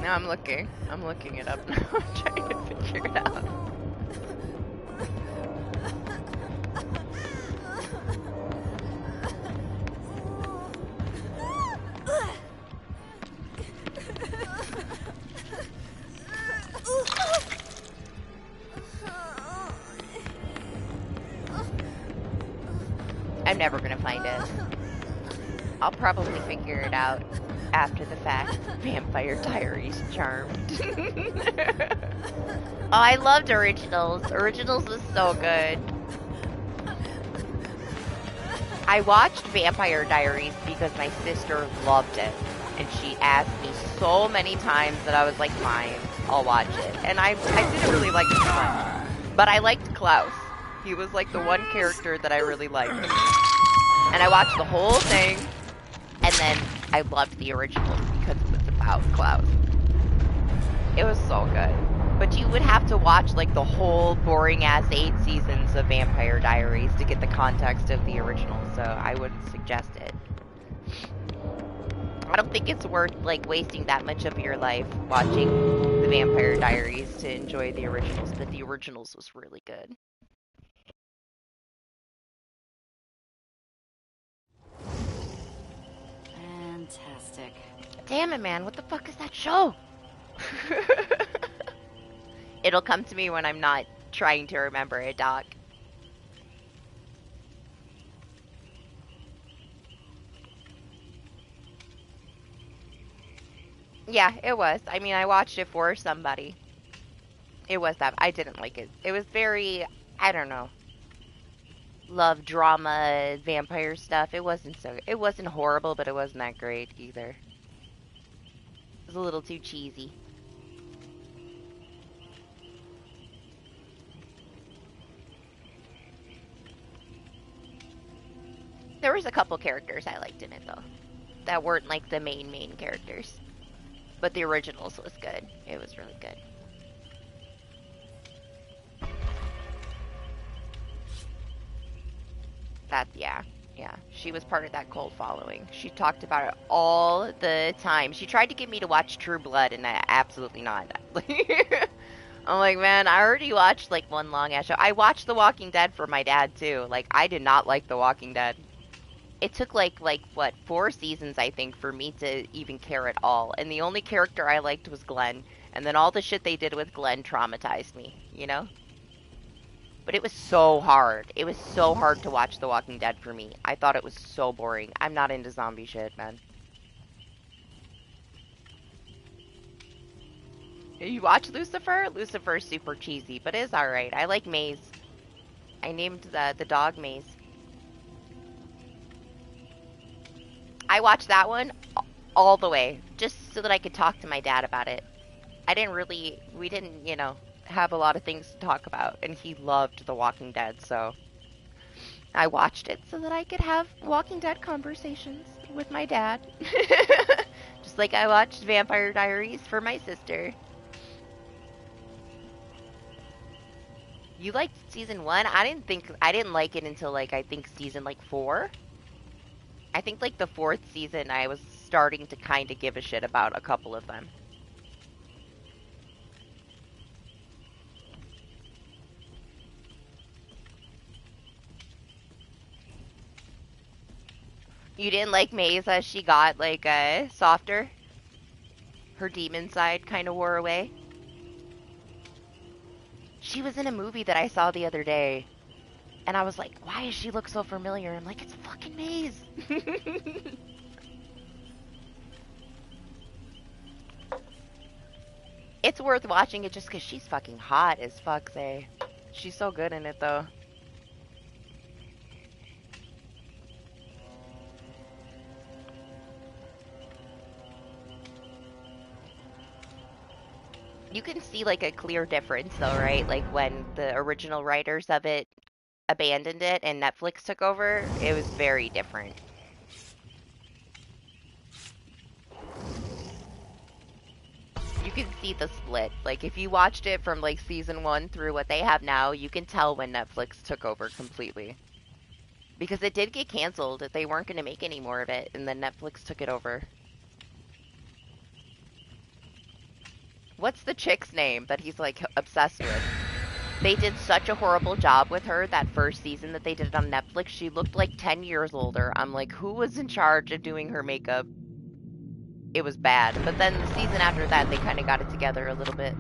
Now I'm looking. I'm looking it up now. I'm trying to figure it out. I'm never gonna find it. I'll probably figure it out after the fact. Vampire Diaries Charmed. Oh, I loved Originals. Originals was so good. I watched Vampire Diaries because my sister loved it. And she asked me so many times that I was like, fine, I'll watch it. And I didn't really like it so much. But I liked Klaus. He was like the one character that I really liked. And I watched the whole thing, and then I loved the originals because it was about Klaus. It was so good. But you would have to watch like the whole boring ass 8 seasons of Vampire Diaries to get the context of the original, so I wouldn't suggest it. I don't think it's worth like wasting that much of your life watching the Vampire Diaries to enjoy the originals, but the originals was really good. Fantastic. Damn it, man, what the fuck is that show? It'll come to me when I'm not trying to remember it, Doc. Yeah, it was. I mean, I watched it for somebody. It was that. I didn't like it. It was very, I don't know, love drama, vampire stuff. It wasn't horrible, but it wasn't that great either. It was a little too cheesy. There was a couple characters I liked in it though, that weren't like the main characters. But the originals was good. It was really good. Yeah. Yeah. She was part of that cult following. She talked about it all the time. She tried to get me to watch True Blood, and I absolutely not. I'm like, man, I already watched like one long ass show. I watched The Walking Dead for my dad too. Like, I did not like The Walking Dead. It took like what 4 seasons I think for me to even care at all. And the only character I liked was Glenn. And then all the shit they did with Glenn traumatized me, you know? But it was so hard. It was so hard to watch The Walking Dead for me. I thought it was so boring. I'm not into zombie shit, man. You watch Lucifer? Lucifer's super cheesy, but it's alright. I like Maze. I named the dog Maze. I watched that one all the way, just so that I could talk to my dad about it. We didn't, have a lot of things to talk about, and he loved The Walking Dead, so I watched it so that I could have Walking Dead conversations with my dad. Just like I watched Vampire Diaries for my sister. You liked season 1? I didn't like it until like I think season like 4. I think like the 4th season I was starting to kind of give a shit about a couple of them. You didn't like Maze as she got like softer? Her demon side kind of wore away? She was in a movie that I saw the other day, and I was like, why does she look so familiar? I'm like, it's fucking Maze. It's worth watching it just because she's fucking hot as fuck, say. She's so good in it, though. You can see, like, a clear difference, though, right? Like, when the original writers of it abandoned it and Netflix took over, it was very different. You can see the split. Like, if you watched it from, like, season 1 through what they have now, you can tell when Netflix took over completely. Because it did get canceled. They weren't going to make any more of it, and then Netflix took it over. What's the chick's name that he's, like, obsessed with? They did such a horrible job with her that first season that they did it on Netflix. She looked like 10 years older. I'm like, who was in charge of doing her makeup? It was bad. But then the season after that, they kind of got it together a little bit.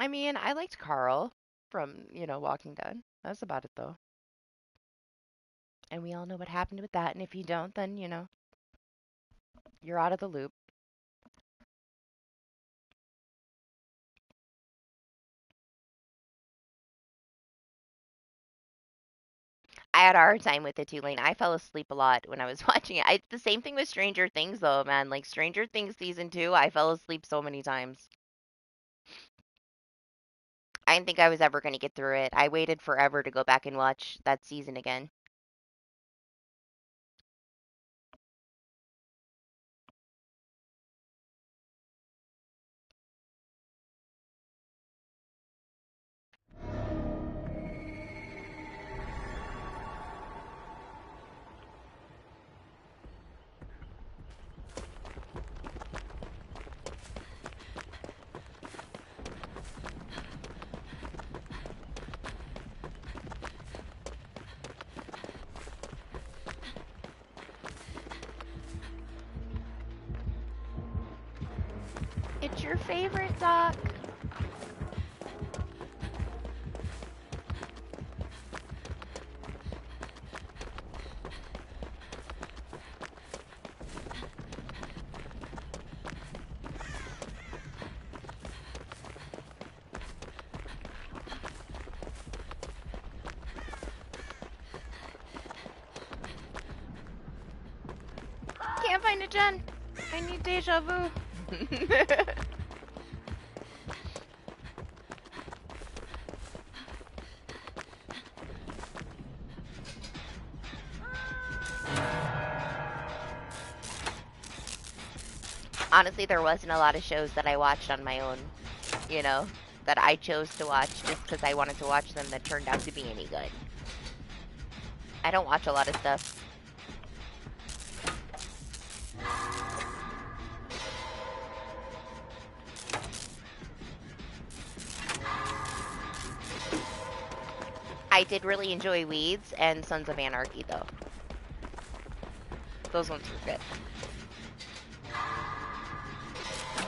I mean, I liked Carl from, Walking Dead. That's about it, though. And we all know what happened with that. And if you don't, then, you're out of the loop. I had a hard time with it too, Lane. I fell asleep a lot when I was watching it. It's the same thing with Stranger Things, though, man. Like Stranger Things season 2, I fell asleep so many times. I didn't think I was ever gonna get through it. I waited forever to go back and watch that season again. It's your favorite, Doc. Can't find a gen. I need deja vu. Honestly, there wasn't a lot of shows that I watched on my own, you know, that I chose to watch just because I wanted to watch them that turned out to be any good. I don't watch a lot of stuff. I did really enjoy Weeds and Sons of Anarchy, though. Those ones were good.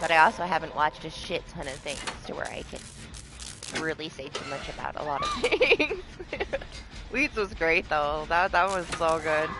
But I also haven't watched a shit ton of things to where I can really say too much about a lot of things. Weeds was great, though. That was so good.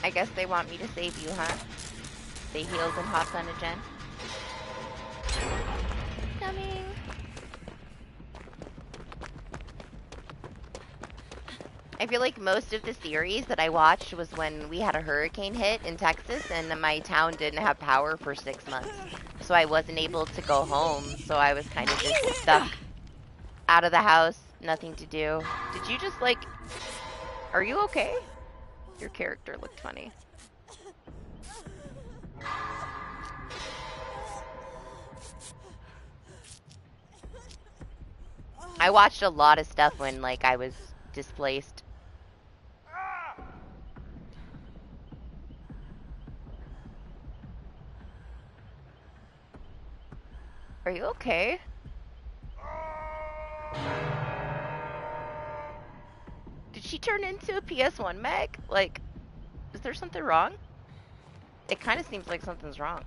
I guess they want me to save you, huh? They healed and hopped on a gen. Coming. I feel like most of the series that I watched was when we had a hurricane hit in Texas and my town didn't have power for 6 months. So I wasn't able to go home, so I was kind of just stuck out of the house, nothing to do. Did you just like... Are you okay? Your character looked funny. I watched a lot of stuff when, like, I was displaced. Are you okay? Did she turn into a PS1 Meg? Like, is there something wrong? It kind of seems like something's wrong.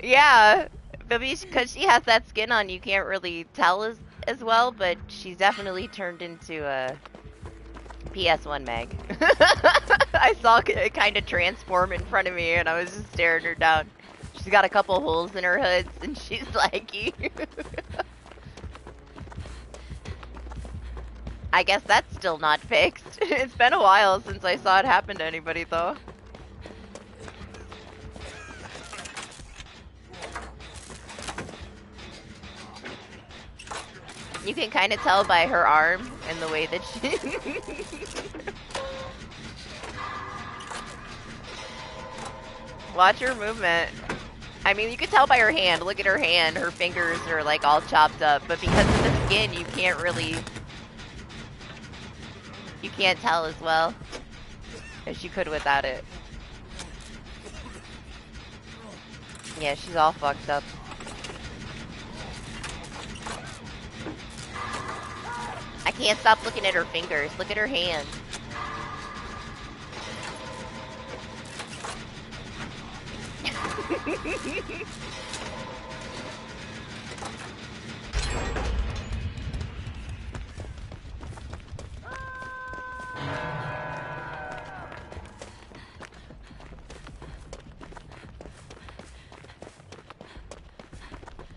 Yeah, maybe because she has that skin on, you can't really tell as well, but she's definitely turned into a PS1 Meg. I saw it kind of transform in front of me, and I was just staring her down. She's got a couple holes in her hoods, and she's like, I guess that's still not fixed. It's been a while since I saw it happen to anybody, though. You can kind of tell by her arm and the way that she... Watch her movement. I mean, you could tell by her hand. Look at her hand. Her fingers are like all chopped up. But because of the skin, you can't really... You can't tell as well as you could without it. Yeah, she's all fucked up. I can't stop looking at her fingers. Look at her hand.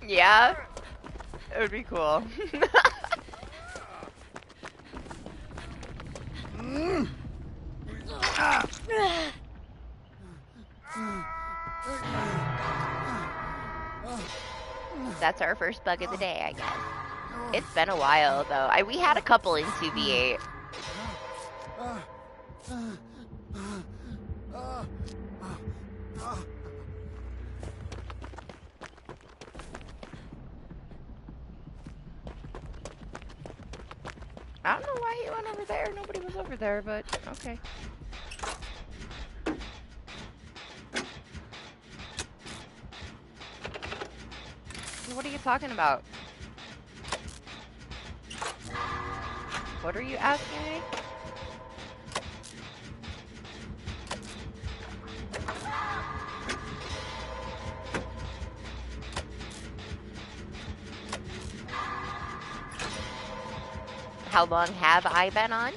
Yeah, it would be cool. That's our first bug of the day, I guess. It's been a while, though. We had a couple in 2v8. I don't know why he went over there. Nobody was over there, but okay. What are you talking about? What are you asking me? How long have I been on?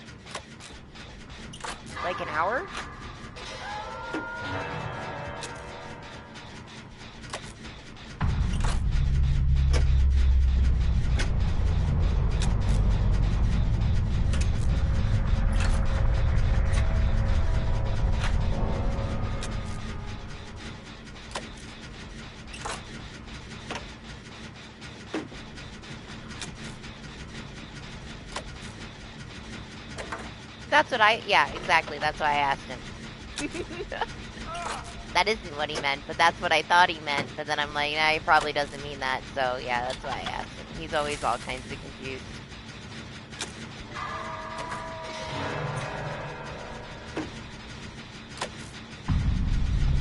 Like an hour? That's what yeah, exactly. That's why I asked him. That isn't what he meant, but that's what I thought he meant. But then I'm like, nah, he probably doesn't mean that. So yeah, that's why I asked him. He's always all kinds of confused.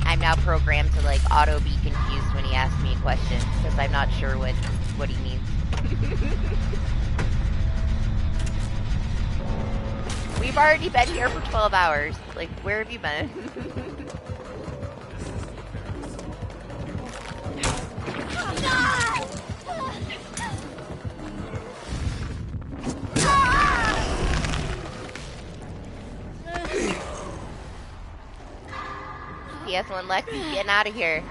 I'm now programmed to like auto be confused when he asks me a question because I'm not sure what he means. We've already been here for 12 hours. Like, where have you been? PS1 Lexi's getting out of here.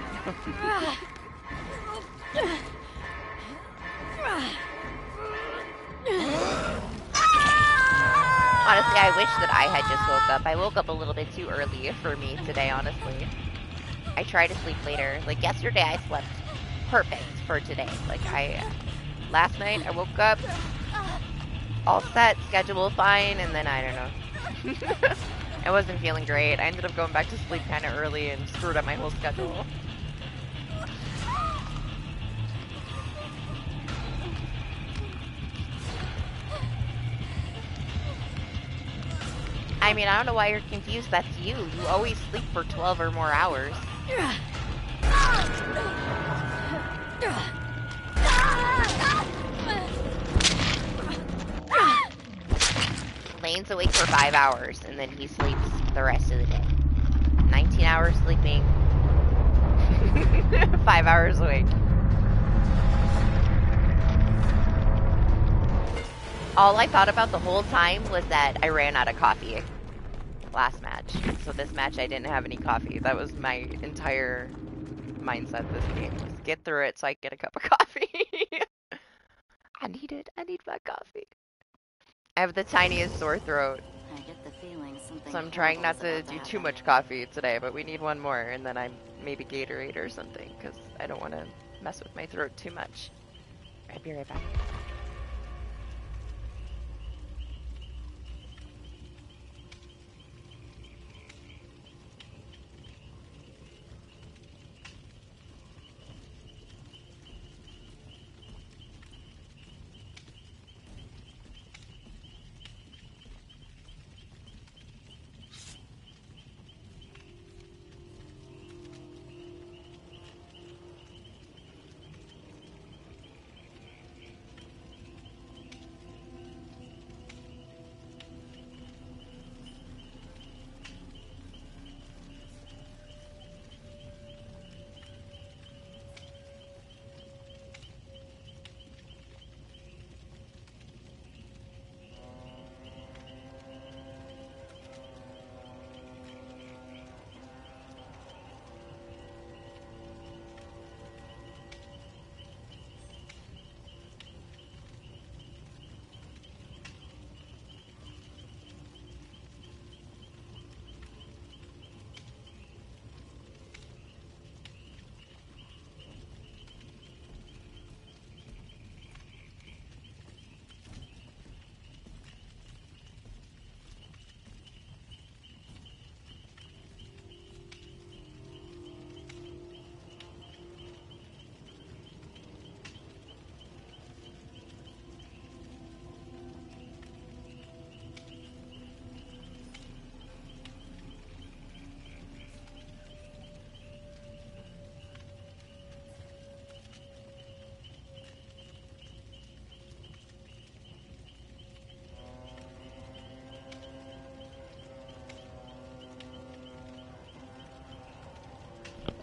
Honestly, I wish that I had just woke up. I woke up a little bit too early for me today, honestly. I try to sleep later. Like, yesterday I slept perfect for today. Like, last night I woke up all set, schedule fine, and then I don't know. I wasn't feeling great. I ended up going back to sleep kind of early and screwed up my whole schedule. I mean, I don't know why you're confused. That's you. You always sleep for 12 or more hours. Lane's awake for 5 hours, and then he sleeps the rest of the day. 19 hours sleeping. 5 hours awake. All I thought about the whole time was that I ran out of coffee last match. So this match I didn't have any coffee. That was my entire mindset this game. Was get through it so I can get a cup of coffee. I need it. I need my coffee. I have the tiniest sore throat. I get the feeling something. So I'm trying not to do too much coffee today, but we need one more, and then I'm maybe Gatorade or something, because I don't want to mess with my throat too much. I'll be right back.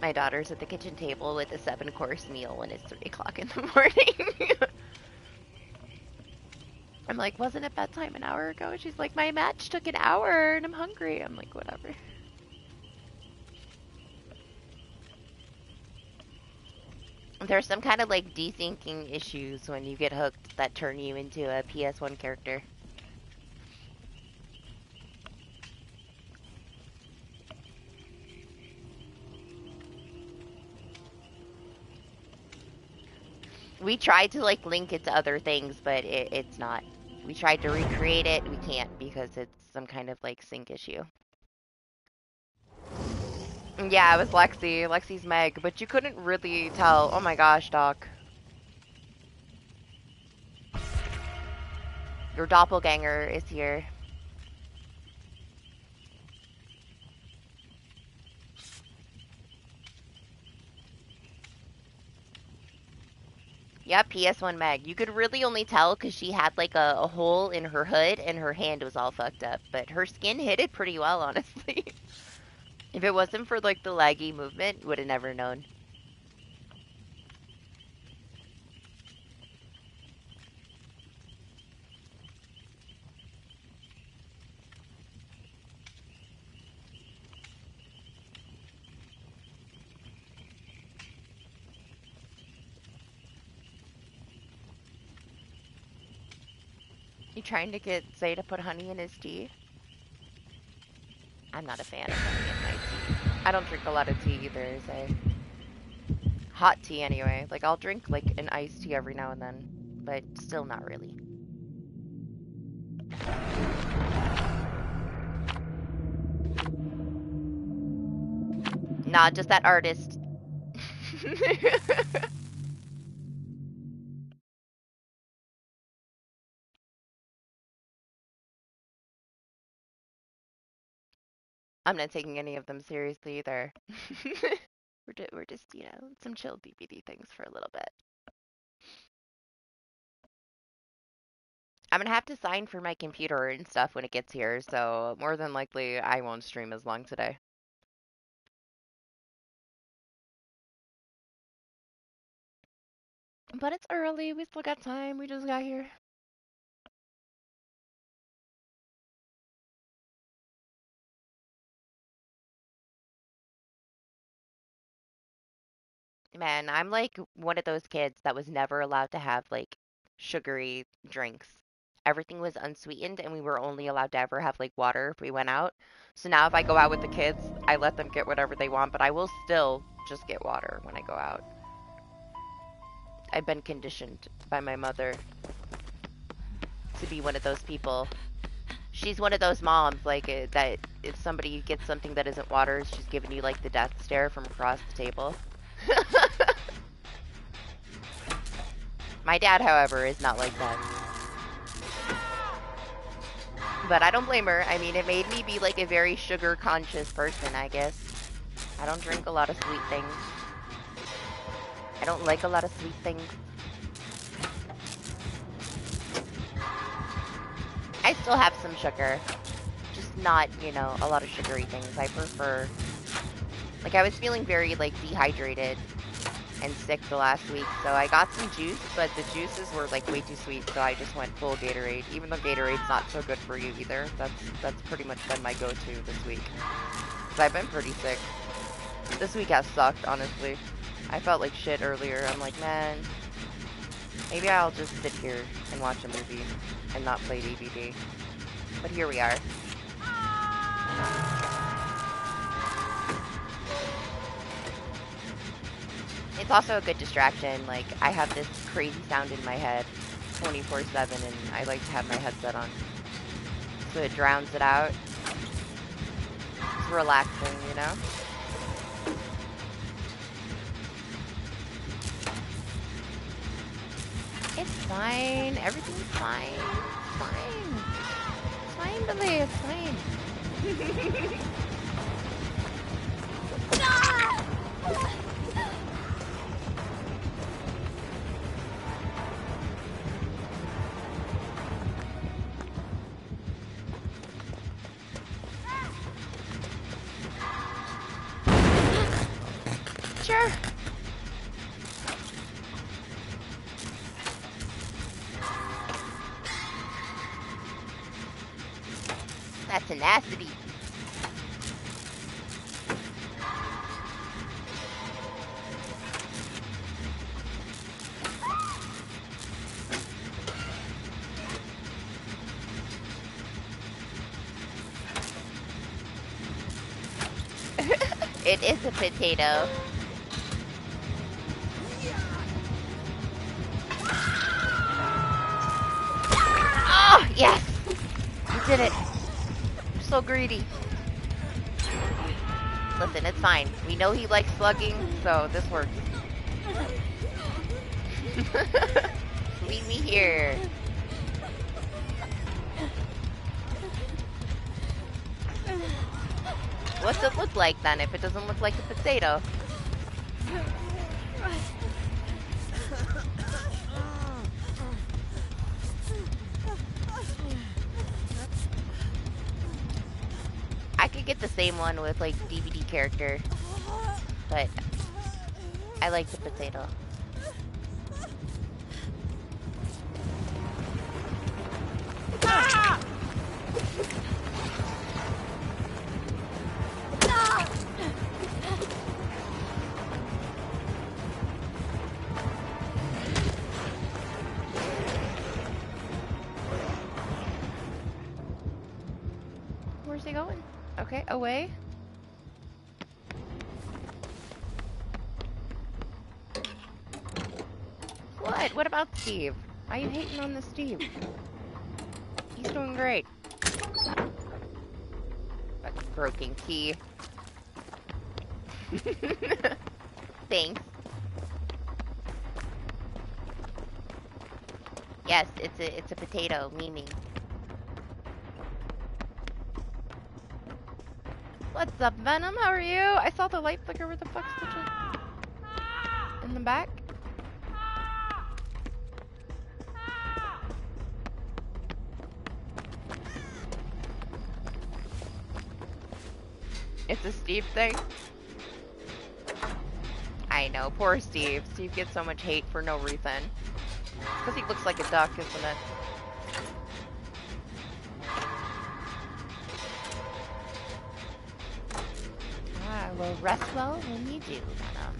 My daughter's at the kitchen table with a 7-course meal when it's 3 o'clock in the morning. I'm like, wasn't it bedtime an hour ago? She's like, my match took an hour and I'm hungry. I'm like, whatever. There's some kind of like desyncing issues when you get hooked that turn you into a PS1 character. We tried to like link it to other things, but it's not. We tried to recreate it, we can't because it's some kind of like sync issue. Yeah, it was Lexi. Lexi's Meg, but you couldn't really tell. Oh my gosh, Doc. Your doppelganger is here. Yeah, PS1 Meg. You could really only tell because she had like a hole in her hood and her hand was all fucked up. But her skin hid it pretty well, honestly. If it wasn't for like the laggy movement, would have never known. You trying to get Zay to put honey in his tea? I'm not a fan of honey in my tea. I don't drink a lot of tea either, Zay. Hot tea anyway. Like I'll drink like an iced tea every now and then, but still not really. Nah, just that artist. I'm not taking any of them seriously either. We're just, you know, some chill DBD things for a little bit. I'm gonna have to sign for my computer and stuff when it gets here, so more than likely I won't stream as long today. But it's early, we still got time, we just got here. Man, I'm like one of those kids that was never allowed to have like sugary drinks. Everything was unsweetened and we were only allowed to ever have like water if we went out. So now if I go out with the kids, I let them get whatever they want, but I will still just get water when I go out. I've been conditioned by my mother to be one of those people. She's one of those moms like that if somebody gets something that isn't water, she's giving you like the death stare from across the table. My dad, however, is not like that. But I don't blame her. I mean, it made me be like a very sugar conscious person, I guess. I don't drink a lot of sweet things. I don't like a lot of sweet things. I still have some sugar. Just not, you know, a lot of sugary things. I prefer... Like, I was feeling very, like, dehydrated and sick the last week, so I got some juice, but the juices were, like, way too sweet, so I just went full Gatorade, even though Gatorade's not so good for you either. That's pretty much been my go-to this week. Because I've been pretty sick. This week has sucked, honestly. I felt like shit earlier. I'm like, man, maybe I'll just sit here and watch a movie and not play DBD. But here we are. It's also a good distraction. Like, I have this crazy sound in my head 24/7, and I like to have my headset on. So it drowns it out. It's relaxing, you know? It's fine. Everything's fine. It's fine. It's fine, Billy. It's fine. Sure. That tenacity. It is a potato. Oh, yes! You did it. I'm so greedy. Listen, it's fine. We know he likes slugging, so this works. Leave me here. What's it look like then if it doesn't look like a potato? I could get the same one with like DBD character, but I like the potato. Where's he going? Okay, away. What? What about Steve? Why are you hating on the Steve? He's doing great. Fucking broken key. Thanks. Yes, it's a potato, meaning. What's up, Venom? How are you? I saw the light flicker. Where the fuck's the in the back? It's a Steve thing. I know, poor Steve. Steve gets so much hate for no reason. Because he looks like a duck, isn't it? Ah, well, rest well when you do, Venom.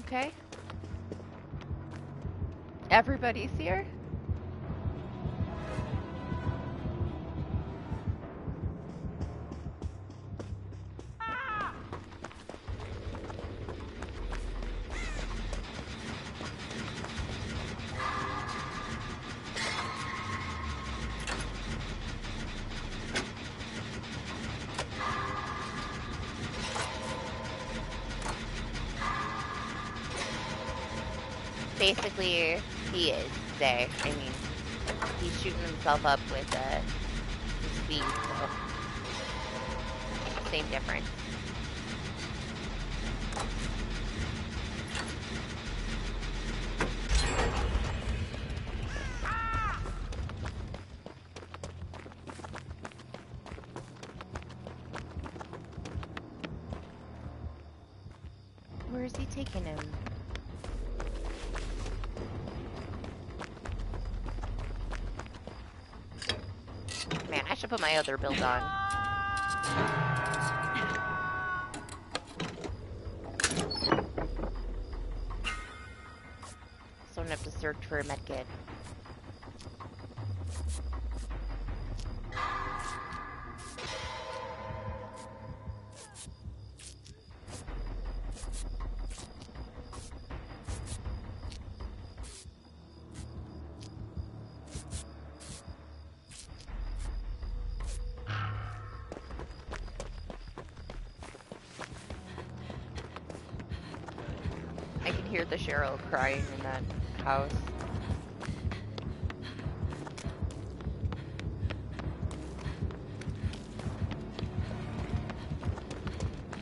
Okay. Everybody's here? Basically, he is today. I mean, he's shooting himself up with his speed, so same difference. Where is he taking him? Man, I should put my other build on. So I don't have to search for a medkit. the Cheryl crying in that house.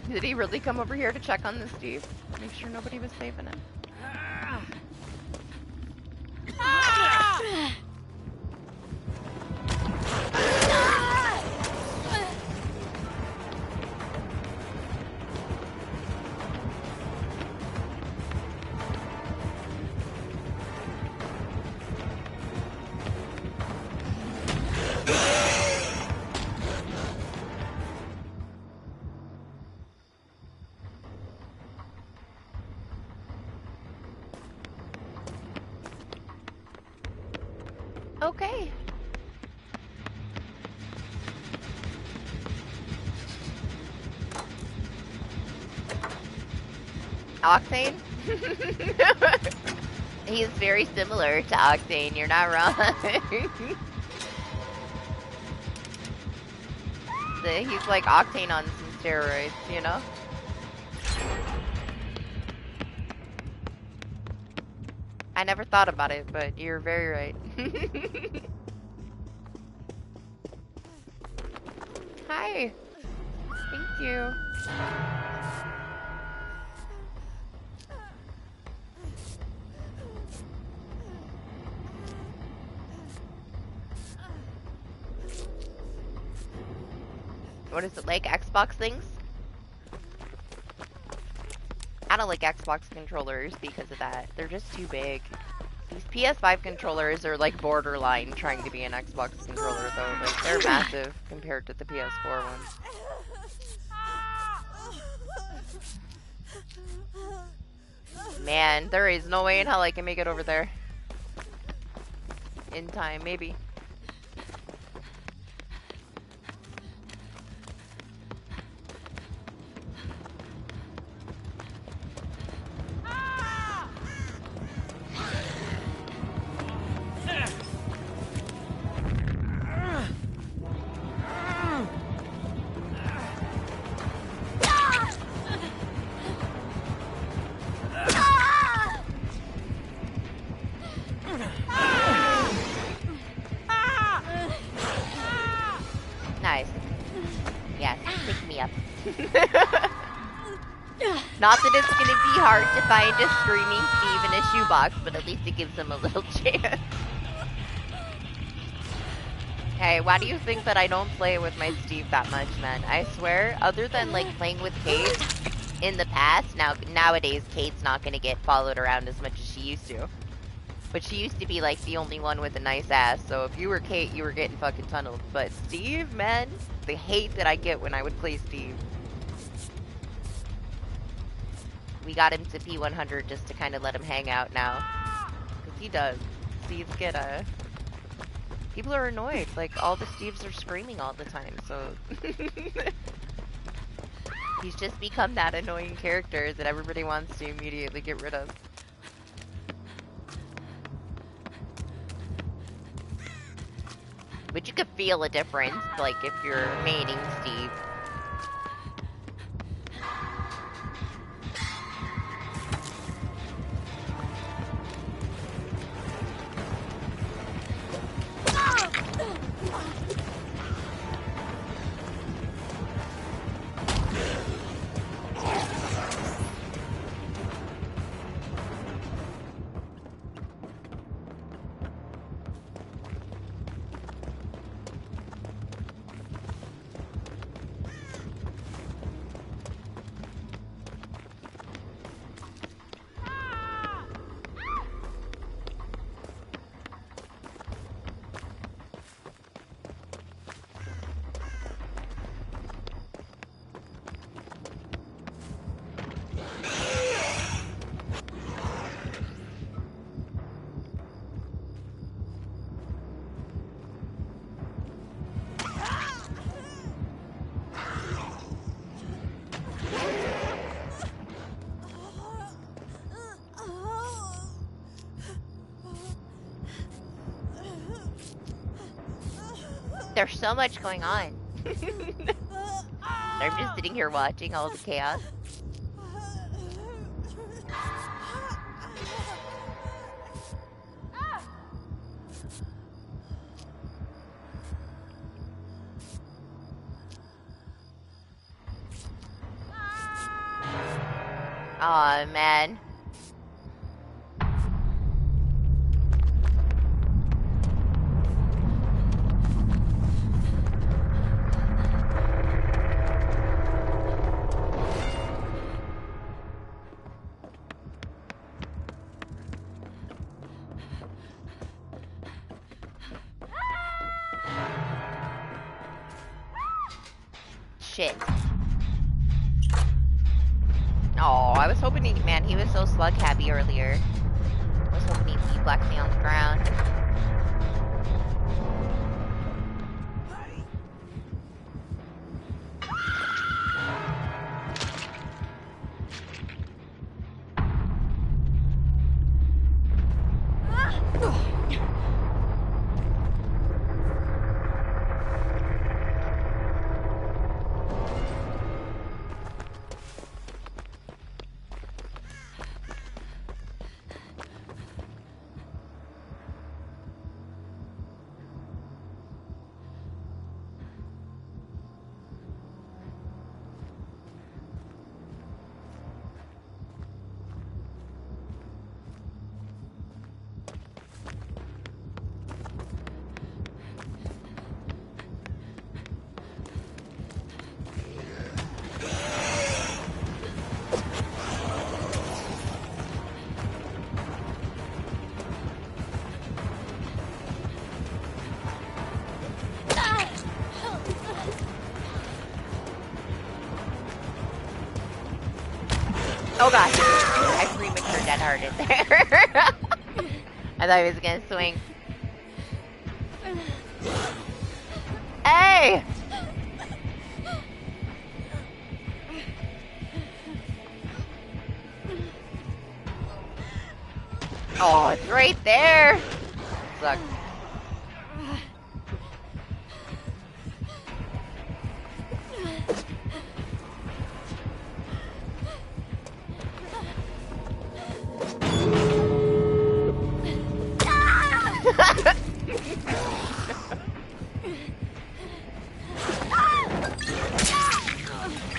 Did he really come over here to check on the Steve? Make sure nobody was saving him. Okay. Octane? He's very similar to Octane, you're not wrong. He's like Octane on some steroids, you know? I never thought about it, but you're very right. Hi. Thank you. What is it, like Xbox things? I don't like Xbox controllers because of that. They're just too big. These PS5 controllers are like borderline trying to be an Xbox controller though. Like they're massive compared to the PS4 ones. Man, there is no way in hell I can make it over there. In time, maybe. Not that it's gonna be hard to find a screaming Steve in a shoebox, but at least it gives him a little chance. Hey, why do you think that I don't play with my Steve that much, man? I swear, other than like playing with Kate in the past, nowadays Kate's not gonna get followed around as much as she used to. But she used to be like the only one with a nice ass, so if you were Kate, you were getting fucking tunneled. But Steve, man, the hate that I get when I would play Steve. We got him to P100 just to kind of let him hang out now. Because he does. Steves get, people are annoyed. Like, all the Steves are screaming all the time, so... He's just become that annoying character that everybody wants to immediately get rid of. But you could feel a difference, like, if you're maining Steve. There's so much going on. I'm just sitting here watching all the chaos. Aw, man. Shit. Oh, I was hoping man, he was so slug happy earlier. I was hoping he'd be flexing on the ground. Oh gosh, I premature dead hearted there. I thought he was gonna swing. Hey! Oh, it's right there. Sucks.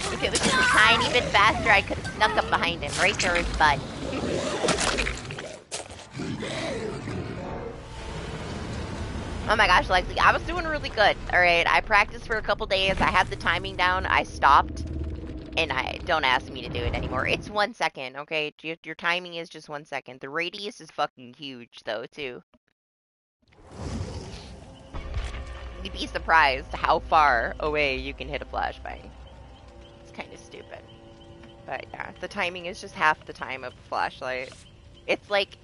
If it was just a tiny bit faster, I could have snuck up behind him, right to his butt. Oh my gosh, Lexi, I was doing really good. Alright, I practiced for a couple days. I had the timing down. I stopped. And don't ask me to do it anymore. It's 1 second, okay? Your timing is just 1 second. The radius is fucking huge, though, too. You'd be surprised how far away you can hit a flashbang. It's kind of stupid. But yeah, the timing is just half the time of a flashlight. It's like,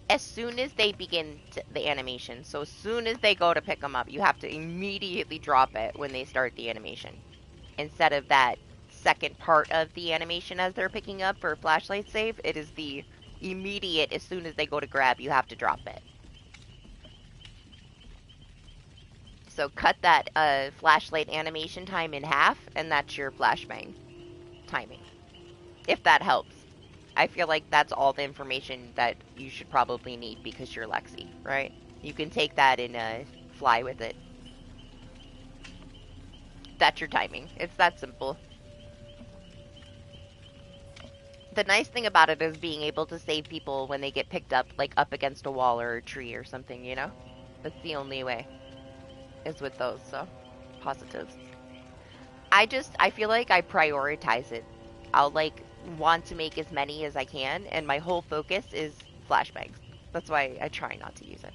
as soon as they begin the animation, so as soon as they go to pick them up, you have to immediately drop it when they start the animation. Instead of that second part of the animation as they're picking up for a flashlight save, it is the immediate, as soon as they go to grab, you have to drop it. So cut that flashlight animation time in half, and that's your flashbang timing. If that helps. I feel like that's all the information that you should probably need because you're Lexi, right? You can take that and fly with it. That's your timing. It's that simple. The nice thing about it is being able to save people when they get picked up, like up against a wall or a tree or something, you know? That's the only way, is with those, so positives. I feel like I prioritize it. I'll, like, want to make as many as I can, and my whole focus is flashbangs. That's why I try not to use it.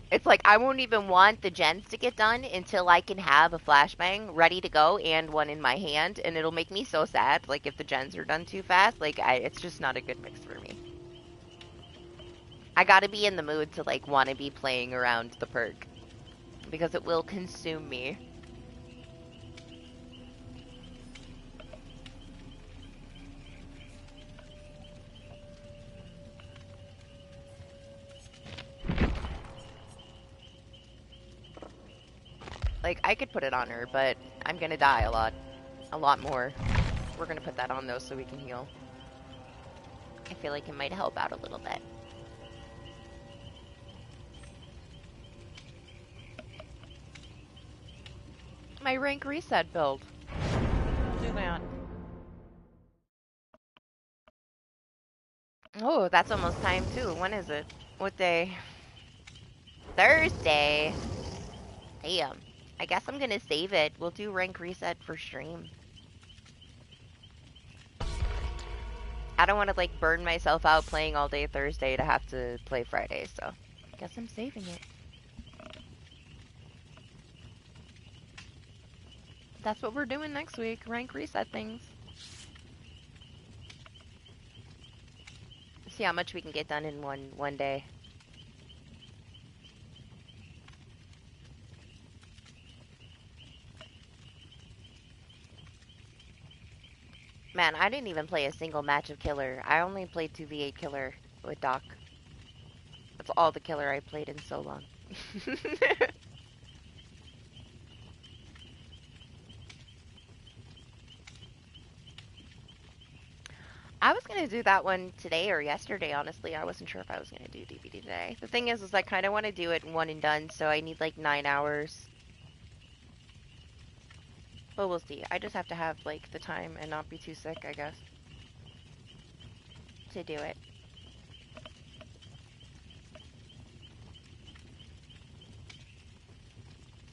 It's like I won't even want the gens to get done until I can have a flashbang ready to go and one in my hand, and it'll make me so sad. Like if the gens are done too fast, like it's just not a good mix for me. I gotta be in the mood to like want to be playing around the perk because it will consume me. Like, I could put it on her, but I'm gonna die a lot. A lot more. We're gonna put that on, though, so we can heal. I feel like it might help out a little bit. my rank reset build. I'll do that. Oh, that's almost time too. When is it? What day? Thursday. Damn. I guess I'm gonna save it. We'll do rank reset for stream. I don't want to like burn myself out playing all day Thursday to have to play Friday, so I guess I'm saving it. That's what we're doing next week. Rank reset things. See how much we can get done in one day. Man, I didn't even play a single match of Killer. I only played 2v8 Killer with Doc. That's all the Killer I played in so long. I was gonna do that one today or yesterday, honestly. I wasn't sure if I was gonna do DBD today. The thing is I kind of want to do it one and done, so I need like 9 hours. But we'll see. I just have to have like the time and not be too sick, I guess, to do it.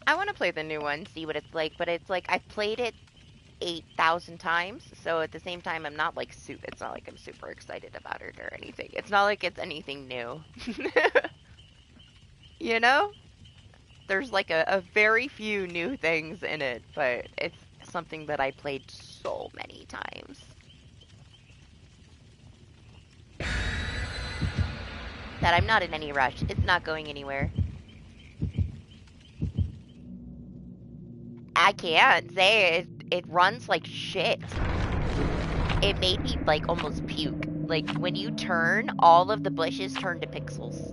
I want to play the new one, see what it's like, but it's like I've played it 8,000 times, so at the same time I'm not like it's not like I'm super excited about it or anything. It's not like it's anything new. You know? There's like a very few new things in it, but it's something that I played so many times. That I'm not in any rush. It's not going anywhere. I can't say it runs like shit. It made me like almost puke. Like when you turn, all of the bushes turn to pixels.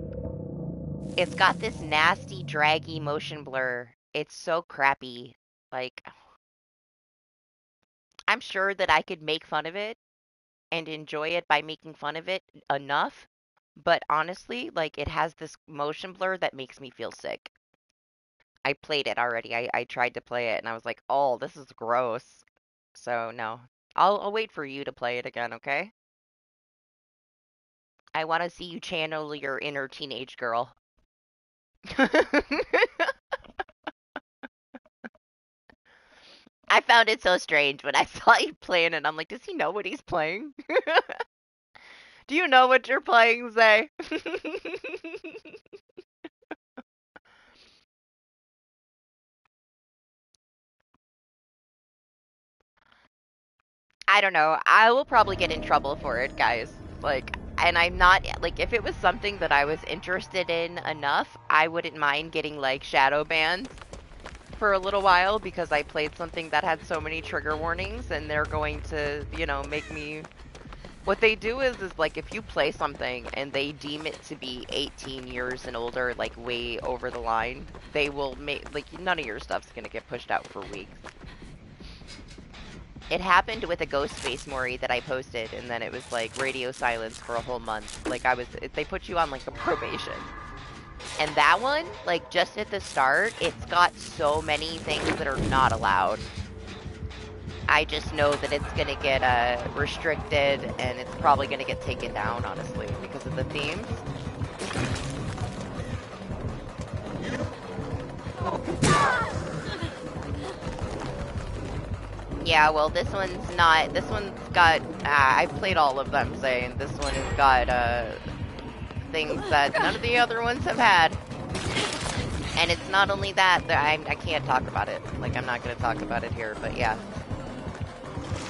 It's got this nasty draggy motion blur. It's so crappy. Like I'm sure that I could make fun of it and enjoy it by making fun of it enough, but honestly, like it has this motion blur that makes me feel sick. I played it already. I tried to play it and I was like, "Oh, this is gross." So, no. I'll wait for you to play it again, okay? I want to see you channel your inner teenage girl. I found it so strange when I saw you playing it. I'm like, does he know what he's playing? Do you know what you're playing, Zay? I don't know. I will probably get in trouble for it, guys. Like, and I'm not, like, if it was something that I was interested in enough, I wouldn't mind getting, like, shadow banned for a little while because I played something that had so many trigger warnings and they're going to, you know, make me... What they do is like, if you play something and they deem it to be 18 years and older, like, way over the line, they will make, like, none of your stuff's gonna get pushed out for weeks. It happened with a ghost face Mori that I posted, and then it was like radio silence for a whole month. Like they put you on like a probation. And that one, like just at the start, it's got so many things that are not allowed. I just know that it's gonna get restricted, and it's probably gonna get taken down, honestly, because of the themes. Yeah, well, this one's got, I've played all of them, say, and this one has got, things that none of the other ones have had. And it's not only that, I can't talk about it. Like, I'm not gonna talk about it here, but yeah.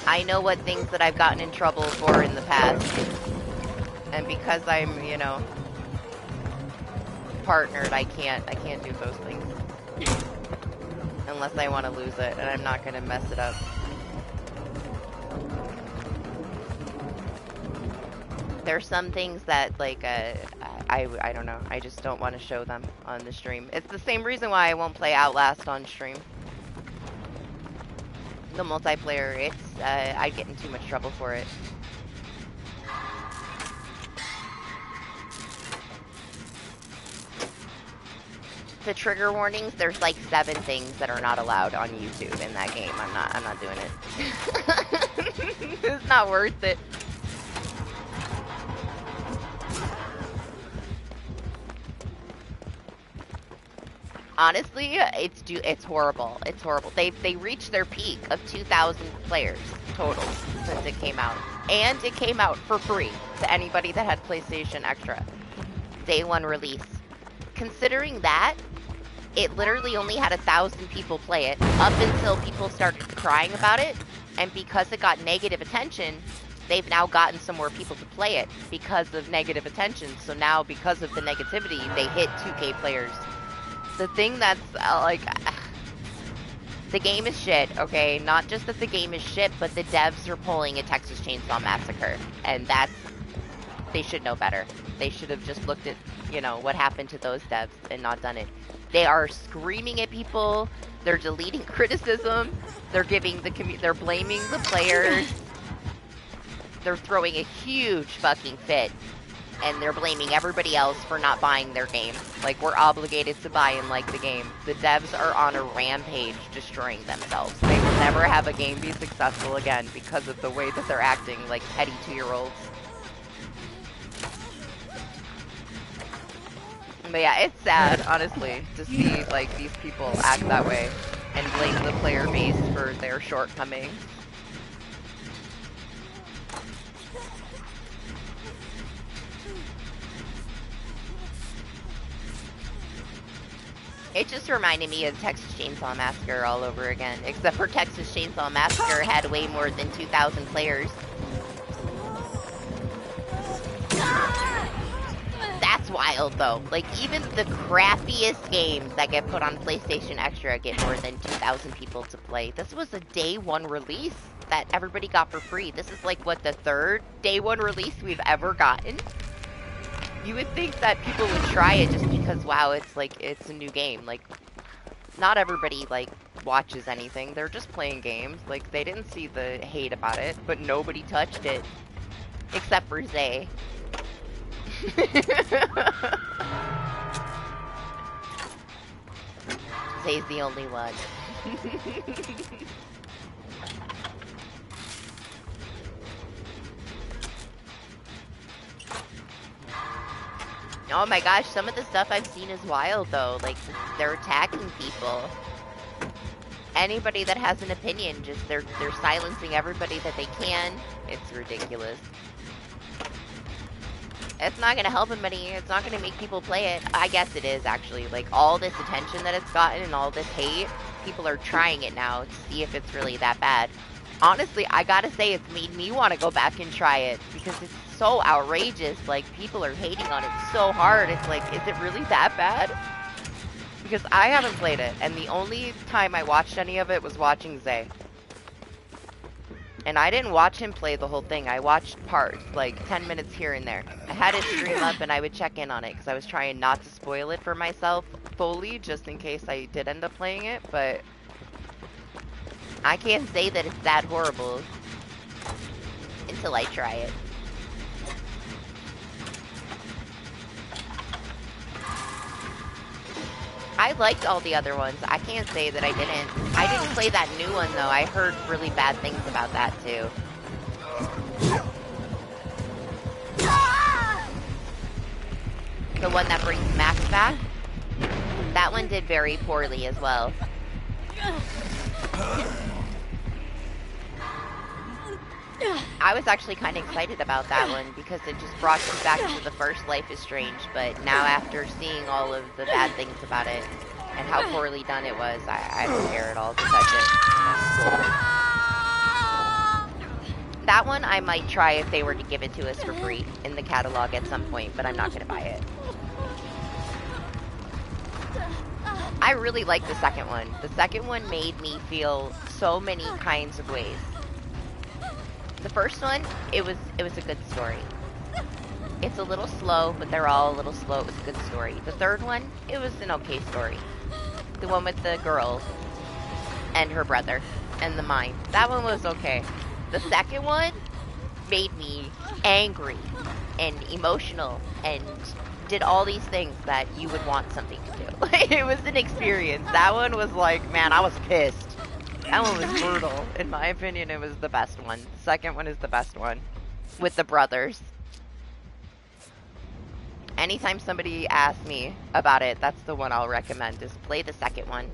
I know what things that I've gotten in trouble for in the past. And because I'm, you know, partnered, I can't do those things. Unless I want to lose it, and I'm not gonna mess it up. There's some things that, like, I don't know. I just don't want to show them on the stream. It's the same reason why I won't play Outlast on stream. The multiplayer, it's, I'd get in too much trouble for it. The trigger warnings, there's like 7 things that are not allowed on YouTube in that game. I'm not doing it. It's not worth it. Honestly, it's horrible. It's horrible. They reached their peak of 2,000 players total since it came out. And it came out for free to anybody that had PlayStation Extra. Day 1 release. Considering that, it literally only had 1,000 people play it up until people started crying about it. And because it got negative attention, they've now gotten some more people to play it because of negative attention. So now, because of the negativity, they hit 2K players. The thing that's, the game is shit, okay? Not just that the game is shit, but the devs are pulling a Texas Chainsaw Massacre. And they should know better. They should have just looked at, what happened to those devs and not done it. They are screaming at people. They're deleting criticism. They're they're blaming the players. They're throwing a huge fucking fit. And they're blaming everybody else for not buying their game. Like, we're obligated to buy and like the game. The devs are on a rampage destroying themselves. They will never have a game be successful again because of the way that they're acting like petty 2-year-olds. But yeah, it's sad, honestly, to see, like, these people act that way and blame the player base for their shortcomings. It just reminded me of Texas Chainsaw Massacre all over again. Except for Texas Chainsaw Massacre had way more than 2,000 players. That's wild, though. Like, even the crappiest games that get put on PlayStation Extra get more than 2,000 people to play. This was a day 1 release that everybody got for free. This is like, what, the 3rd day 1 release we've ever gotten? You would think that people would try it just because, wow, it's a new game. Like, not everybody, like, watches anything. They're just playing games. Like, they didn't see the hate about it, but nobody touched it. Except for Zay. Zay's the only one. Oh my gosh, some of the stuff I've seen is wild though. Like, they're attacking people. Anybody that has an opinion, just they're silencing everybody that they can. It's ridiculous. It's not gonna help anybody. It's not gonna make people play it. I guess it is, actually. Like, all this attention that it's gotten and all this hate, people are trying it now to see if it's really that bad. Honestly, I gotta say, it's made me want to go back and try it because it's so outrageous. Like, people are hating on it so hard. It's like, is it really that bad? Because I haven't played it, and the only time I watched any of it was watching Zay. And I didn't watch him play the whole thing. I watched parts, like 10 minutes here and there. I had his stream up and I would check in on it because I was trying not to spoil it for myself fully, just in case I did end up playing it, but I can't say that it's that horrible until I try it. I liked all the other ones. I can't say that I didn't. I didn't play that new one, though. I heard really bad things about that, too. The one that brings Max back? That one did very poorly as well. I was actually kind of excited about that one because it just brought you back to the first Life is Strange, but now after seeing all of the bad things about it and how poorly done it was, I don't care at all to touch it. That one I might try if they were to give it to us for free in the catalog at some point, but I'm not going to buy it. I really like the second one. The second one made me feel so many kinds of ways. The first one, it was a good story. It's a little slow, but they're all a little slow. It was a good story. The third one, it was an okay story. The one with the girl and her brother and the mine. That one was okay. The second one made me angry and emotional and did all these things that you would want something to do. Like, it was an experience. That one was like, man, I was pissed. That one was brutal. In my opinion, it was the best one. The second one is the best one. With the brothers. Anytime somebody asks me about it, that's the one I'll recommend, is play the second one.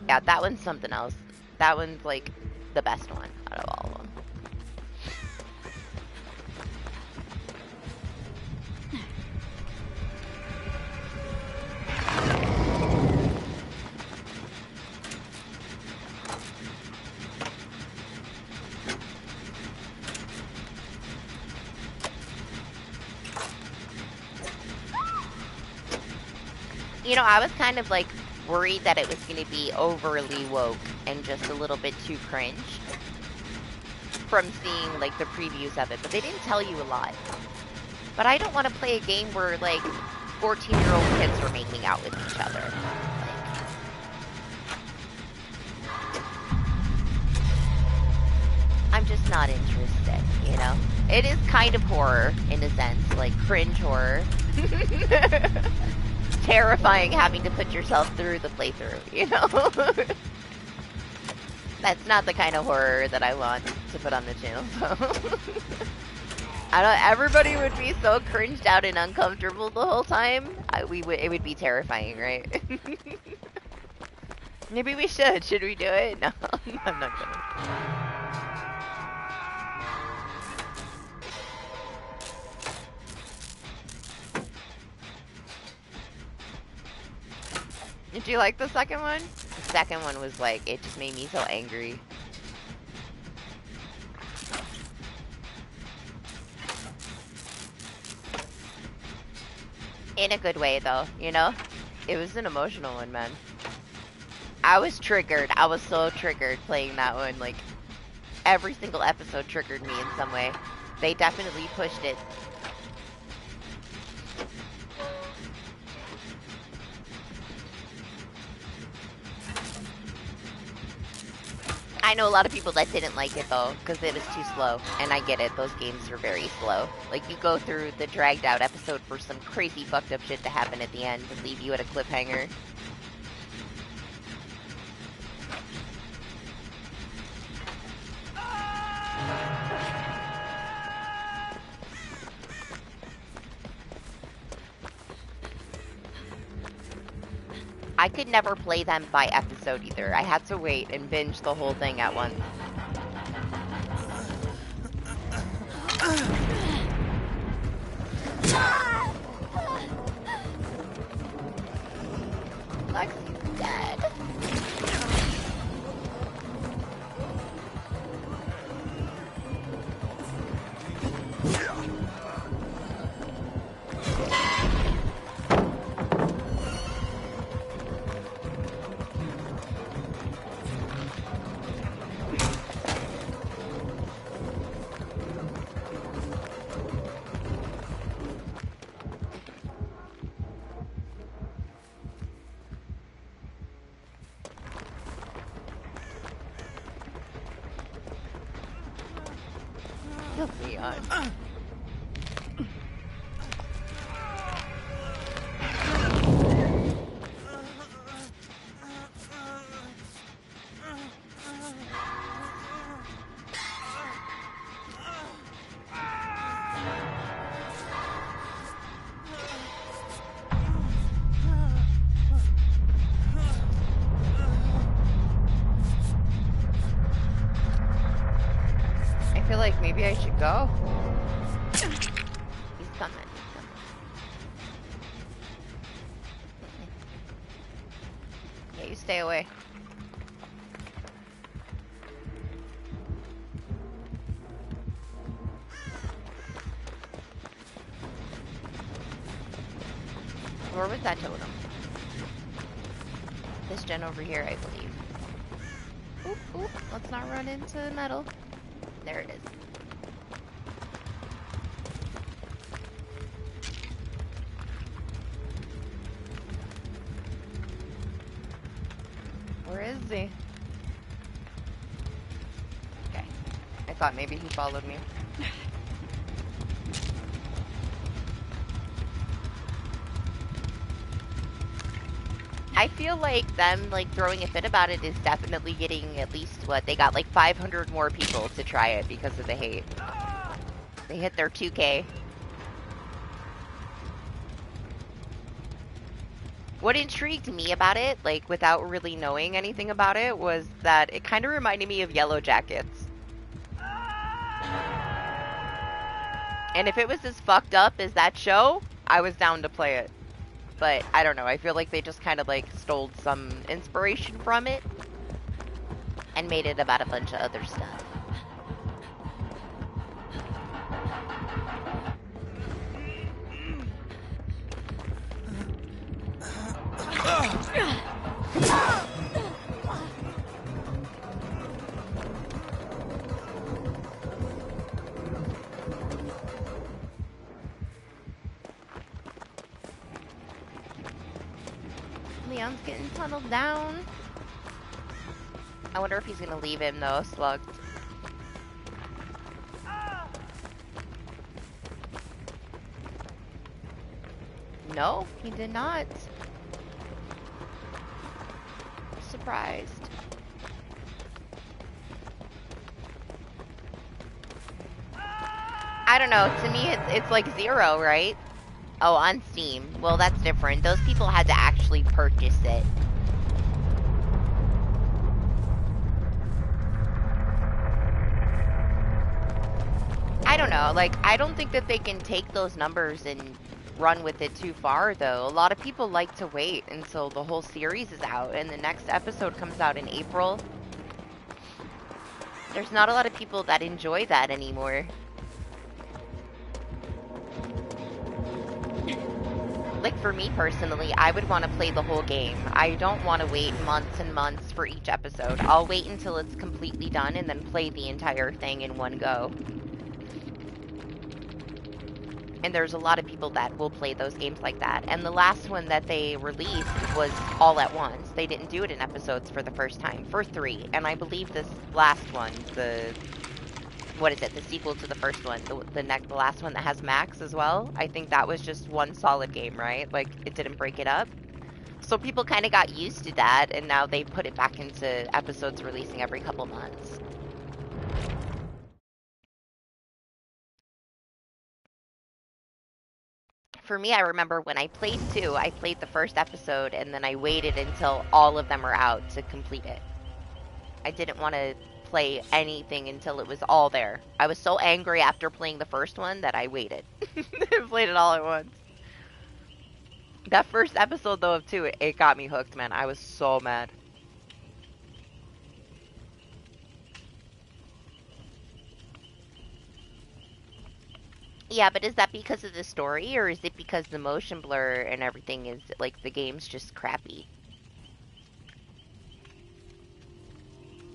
Yeah, that one's something else. That one's like the best one out of all of them. You know, I was kind of like worried that it was going to be overly woke and just a little bit too cringe from seeing like the previews of it, but they didn't tell you a lot. But I don't want to play a game where like 14-year-old kids are making out with each other. I'm just not interested, you know? It is kind of horror in a sense, like cringe horror. Terrifying having to put yourself through the playthrough, you know? That's not the kind of horror that I want to put on the channel, so. I don't, everybody would be so cringed out and uncomfortable the whole time. It would be terrifying, right? Maybe we should. Should we do it? No, I'm not gonna. Did you like the second one? The second one was like, it just made me so angry. In a good way, though, you know? It was an emotional one, man. I was triggered. I was so triggered playing that one. Like, every single episode triggered me in some way. They definitely pushed it. I know a lot of people that didn't like it though, because it was too slow. And I get it, those games are very slow. Like, you go through the dragged out episode for some crazy fucked up shit to happen at the end to leave you at a cliffhanger. I could never play them by episode either. I had to wait and binge the whole thing at once. Lexi's dead. Maybe I should go. He's coming. Yeah, you stay away. Where was that totem? This gen over here, I believe. Oop, oop. Let's not run into the metal. There it is. Where is he? thought maybe he followed me. I feel like them like throwing a fit about it is definitely getting at least what they got like 500 more people to try it because of the hate. They hit their 2K. What intrigued me about it, like without really knowing anything about it, was that it kind of reminded me of Yellow Jackets. And if it was as fucked up as that show, I was down to play it. But I don't know, I feel like they just kind of like stole some inspiration from it and made it about a bunch of other stuff. Leon's getting tunneled down. I wonder if he's gonna leave him though, slugged. No, he did not. Surprised. I don't know, to me it's like 0, right? Oh, on Steam. Well, that's different. Those people had to actually purchase it. I don't know, like, I don't think that they can take those numbers and run with it too far, though. A lot of people like to wait until the whole series is out, and the next episode comes out in April. There's not a lot of people that enjoy that anymore. Like, for me personally, I would want to play the whole game. I don't want to wait months and months for each episode. I'll wait until it's completely done and then play the entire thing in one go. And there's a lot of people that will play those games like that. And the last one that they released was all at once. They didn't do it in episodes for the first time, for 3. And I believe this last one, what is it, the sequel to the first one, the last one that has Max as well, I think that was just one solid game, right? Like, it didn't break it up. So people kind of got used to that, and now they put it back into episodes releasing every couple months. For me, I remember when I played 2, I played the first episode, and then I waited until all of them were out to complete it. I didn't want to play anything until it was all there. I was so angry after playing the first one that I waited. I played it all at once. That first episode, though, of 2, it got me hooked, man. I was so mad. Yeah, but is that because of the story, or is it because the motion blur and everything is, like, the game's just crappy?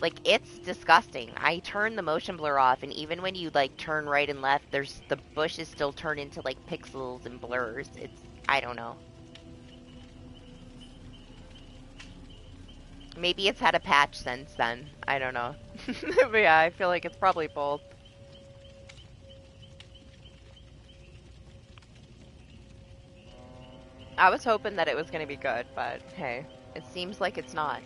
Like, it's disgusting. I turn the motion blur off, and even when you, like, turn right and left, the bushes still turn into, like, pixels and blurs. I don't know. Maybe it's had a patch since then. I don't know. But yeah, I feel like it's probably both. I was hoping that it was going to be good, but hey, it seems like it's not.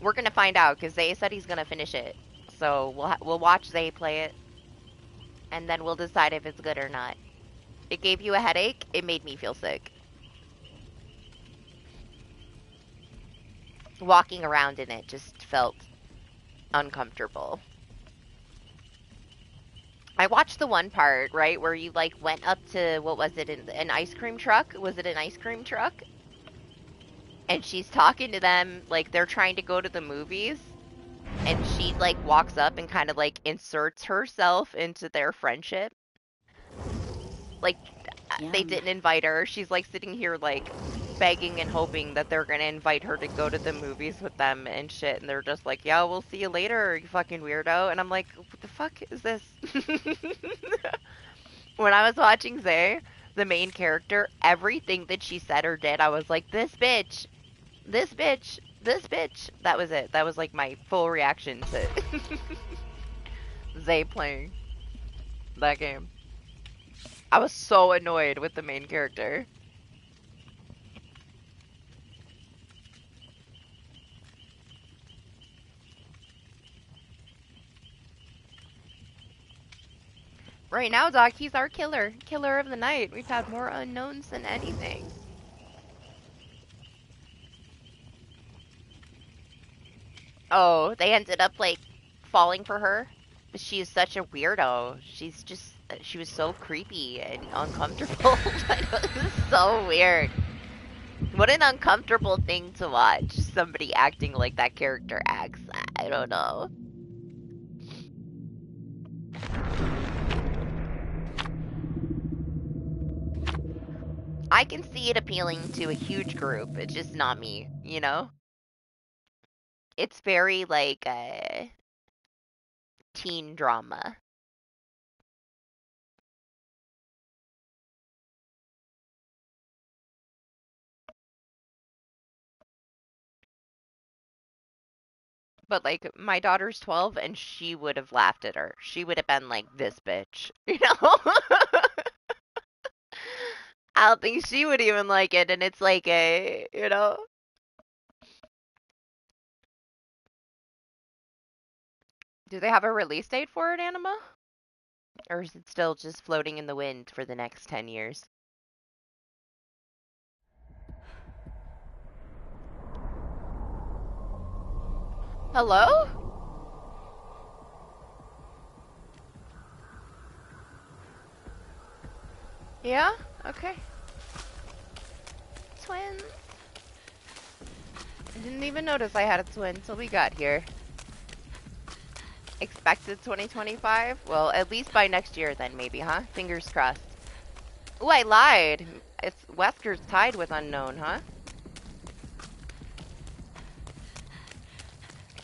We're going to find out, because Zay said he's going to finish it. So we'll watch Zay play it, and then we'll decide if it's good or not. It gave you a headache? It made me feel sick. Walking around in it just felt uncomfortable. I watched the one part, right, where you, like, went up to, what was it, an ice cream truck? Was it an ice cream truck? And she's talking to them, like, they're trying to go to the movies. And she, like, walks up and kind of, like, inserts herself into their friendship. Like, they didn't invite her. She's, like, sitting here, like, begging and hoping that they're gonna invite her to go to the movies with them and shit. And they're just like, yeah, we'll see you later, you fucking weirdo. And I'm like, what the fuck is this? When I was watching Zay, the main character, everything that she said or did, I was like, this bitch, this bitch, this bitch. That was it. That was like my full reaction to Zay playing that game. I was so annoyed with the main character. Right now, Doc, he's our killer. Killer of the night. We've had more unknowns than anything. Oh, they ended up, like, falling for her? But she is such a weirdo. She's just, she was so creepy and uncomfortable. It was so weird. What an uncomfortable thing to watch. Somebody acting like that character acts. I don't know. I can see it appealing to a huge group. It's just not me, you know? It's very like teen drama. But like my daughter's 12 and she would have laughed at her. She would have been like this bitch, you know? I don't think she would even like it and it's like a, you know? Do they have a release date for it, Anima? Or is it still just floating in the wind for the next 10 years? Hello? Yeah? Okay. Twins. I didn't even notice I had a twin until we got here. Expected 2025? Well, at least by next year then, maybe, huh? Fingers crossed. Ooh, I lied. It's Wesker's tied with Unknown, huh?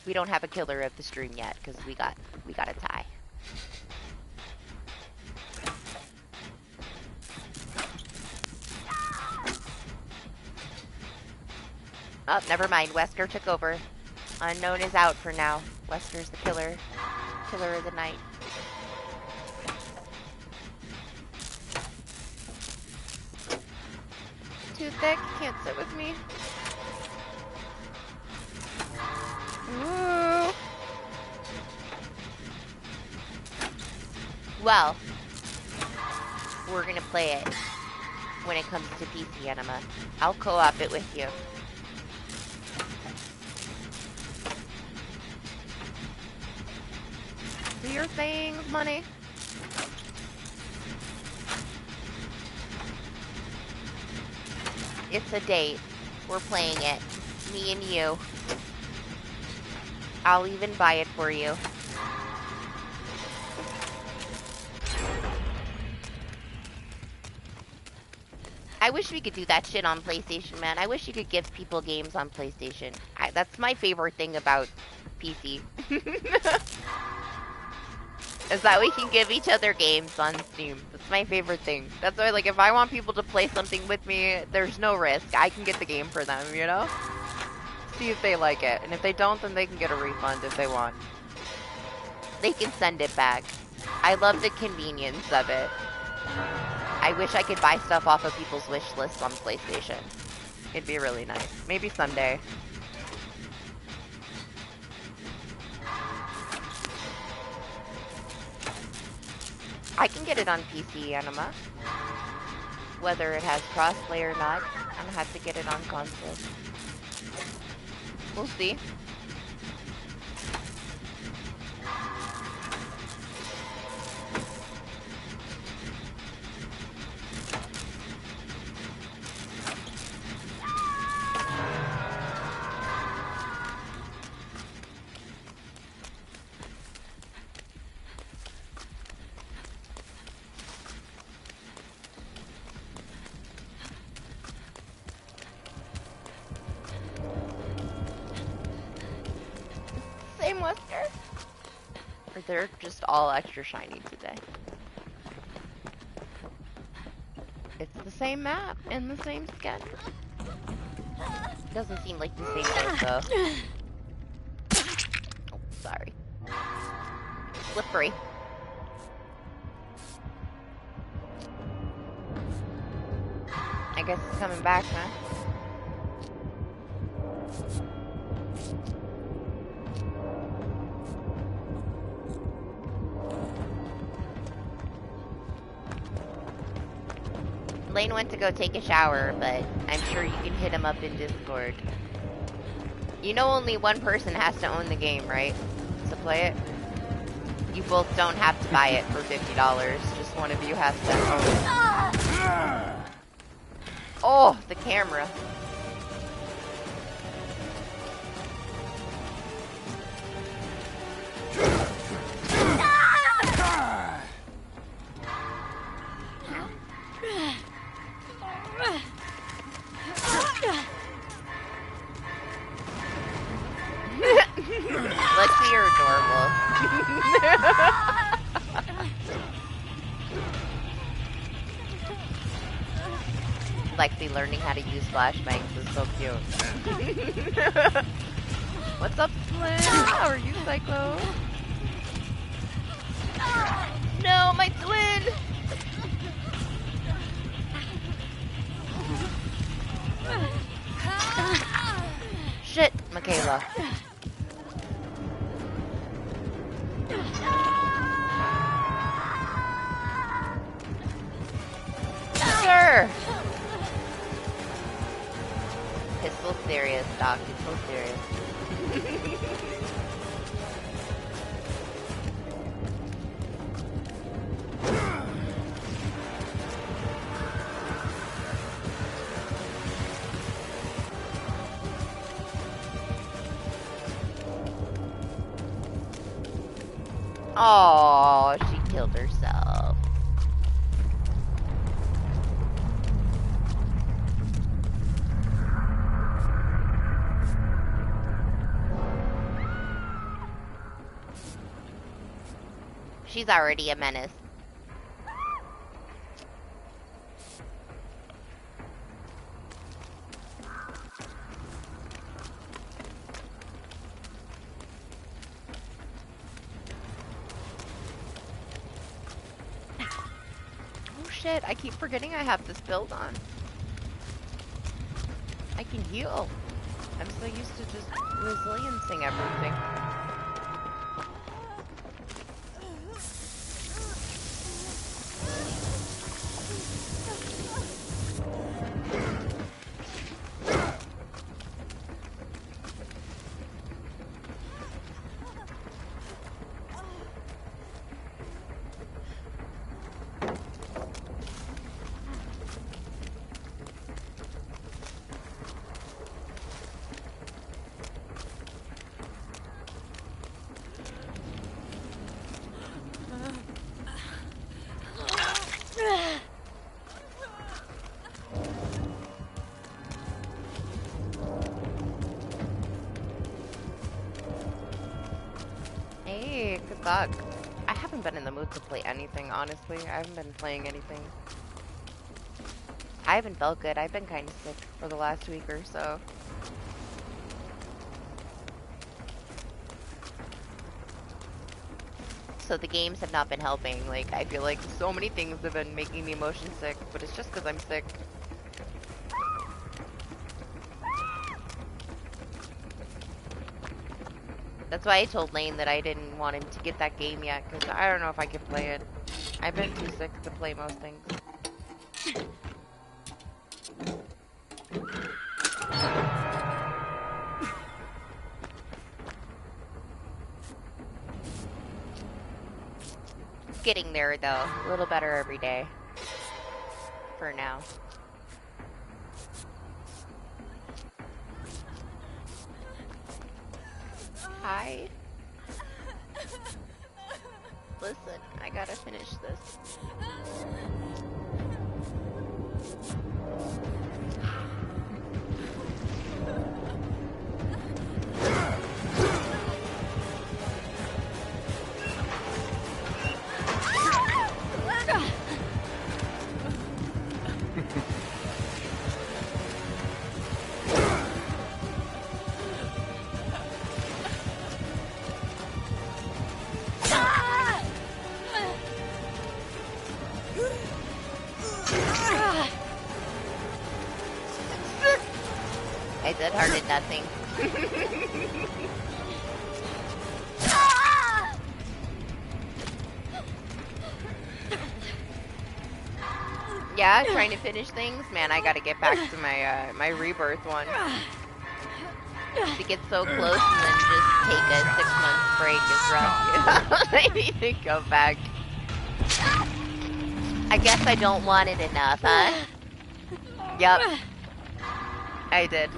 We don't have a killer of the stream yet, because we got a tie. Oh, never mind. Wesker took over. Unknown is out for now. Wesker's the killer. Killer of the night. Too thick? Can't sit with me. Ooh. Well, we're gonna play it when it comes to PC Anima. I'll co-op it with you. Do your things, money. It's a date. We're playing it. Me and you. I'll even buy it for you. I wish we could do that shit on PlayStation, man. I wish you could give people games on PlayStation. That's my favorite thing about PC. Is that we can give each other games on Steam. That's my favorite thing. That's why, like, if I want people to play something with me, there's no risk. I can get the game for them, you know? See if they like it. And if they don't, then they can get a refund if they want. They can send it back. I love the convenience of it. I wish I could buy stuff off of people's wish lists on PlayStation. It'd be really nice. Maybe someday. I can get it on PC, Anima. Whether it has crossplay or not, I'm gonna have to get it on console. We'll see. Same Wesker. Or they're just all extra shiny today. It's the same map and the same schedule. Doesn't seem like the same boat, though. Oh, sorry. Slippery. I guess it's coming back, huh? Lane went to go take a shower, but I'm sure you can hit him up in Discord. You know only one person has to own the game, right? To play it? You both don't have to buy it for $50. Just one of you has to own it. Oh, the camera. Lexi, you're adorable. Lexi learning how to use flashbangs is so cute. What's up, Slim? How are you, Psycho? No, my twin! Shit, Michaela. Sure. It's so serious, Doc. It's so serious. Oh, she killed herself. She's already a menace. Shit, I keep forgetting I have this build on. I can heal. I'm so used to just resiliencing everything. Hey, good luck. I haven't been in the mood to play anything, honestly. I haven't been playing anything. I haven't felt good. I've been kind of sick for the last week or so. So the games have not been helping. Like, I feel like so many things have been making me motion sick, but it's just because I'm sick. That's why I told Lane that I didn't want him to get that game yet, because I don't know if I could play it. I've been too sick to play most things. Getting there, though. A little better every day. For now. Hi. Listen, I gotta finish this. half-hearted nothing. Yeah, trying to finish things. Man, I gotta get back to my my rebirth one. To get so close and then just take a 6-month break is rough. I need to go back. I guess I don't want it enough, huh? Yep. I did.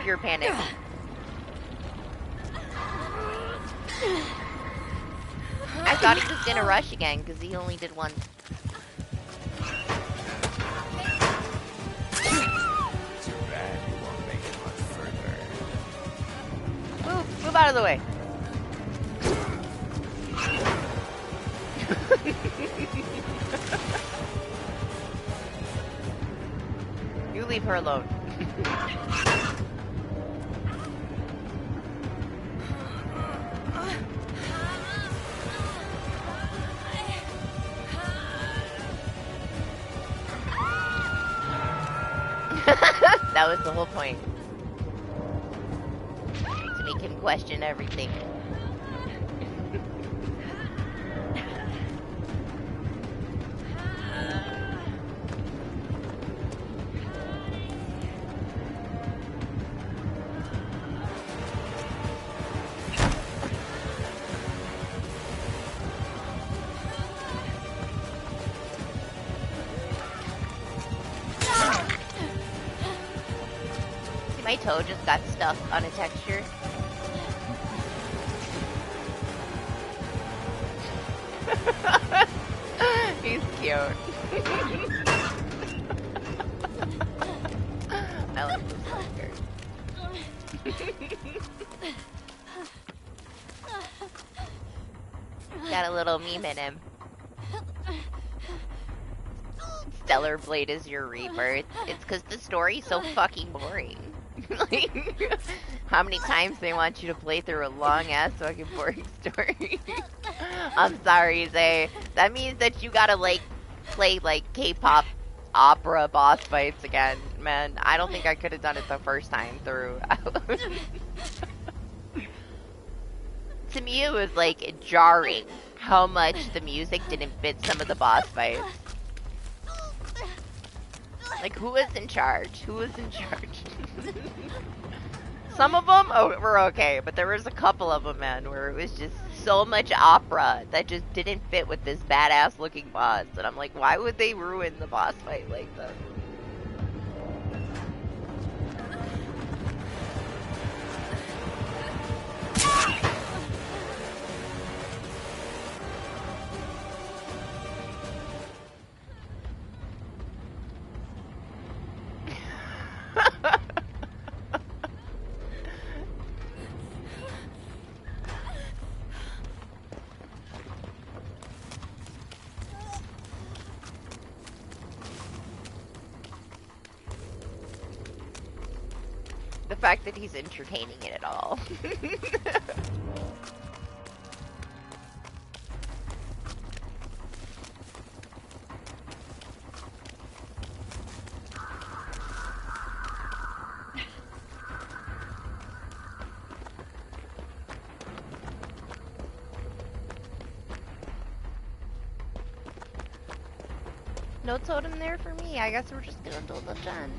Pure panic. I thought he was gonna rush again because he only did one. Too bad you won't make it much further. Move out of the way. You leave her alone. That was the whole point. To make him question everything. My toe just got stuck on a texture. He's cute. I like this character. Got a little meme in him. Stellar Blade is your rebirth. It's because the story's so fucking boring. Like, how many times they want you to play through a long-ass fucking boring story? I'm sorry, Zay. That means that you gotta, like, play, like, K-pop opera boss fights again. Man, I don't think I could have done it the first time through. To me, it was, like, jarring how much the music didn't fit some of the boss fights. Like, who was in charge? Who was in charge? Some of them were okay, but there was a couple of them, man, where it was just so much opera that just didn't fit with this badass looking boss. And I'm like, why would they ruin the boss fight like that? The fact that he's entertaining it at all. No totem there for me. I guess we're just gonna do the done.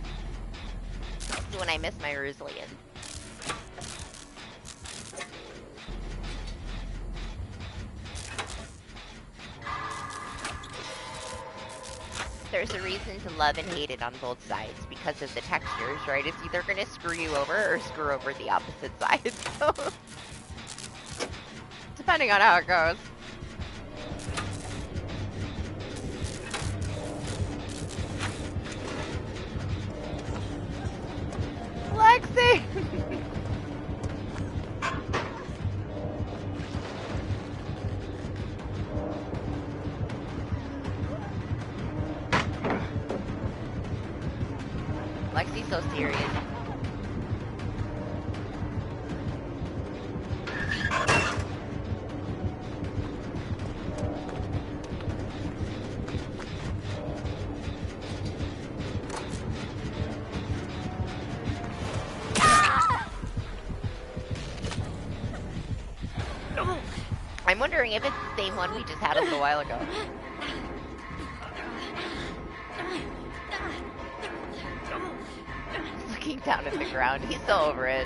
When I miss my Ruslian. There's a reason to love and hate it on both sides because of the textures, right? It's either gonna screw you over or screw over the opposite side. So, depending on how it goes. Lexi! Lexi's so serious. I'm wondering if it's the same one we just had a little while ago. He's looking down at the ground. He's still over it.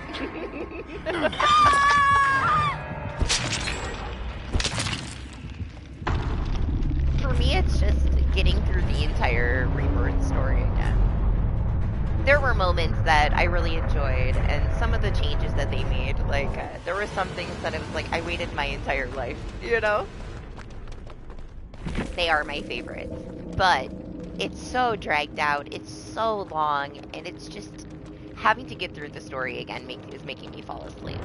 For me, it's just getting through the entire Rebirth story again. There were moments that I really enjoyed, and some of the changes that they made, like, there were some things that it was like, I waited my entire life, you know? They are my favorites. But it's so dragged out, it's so long, and it's just having to get through the story again is making me fall asleep.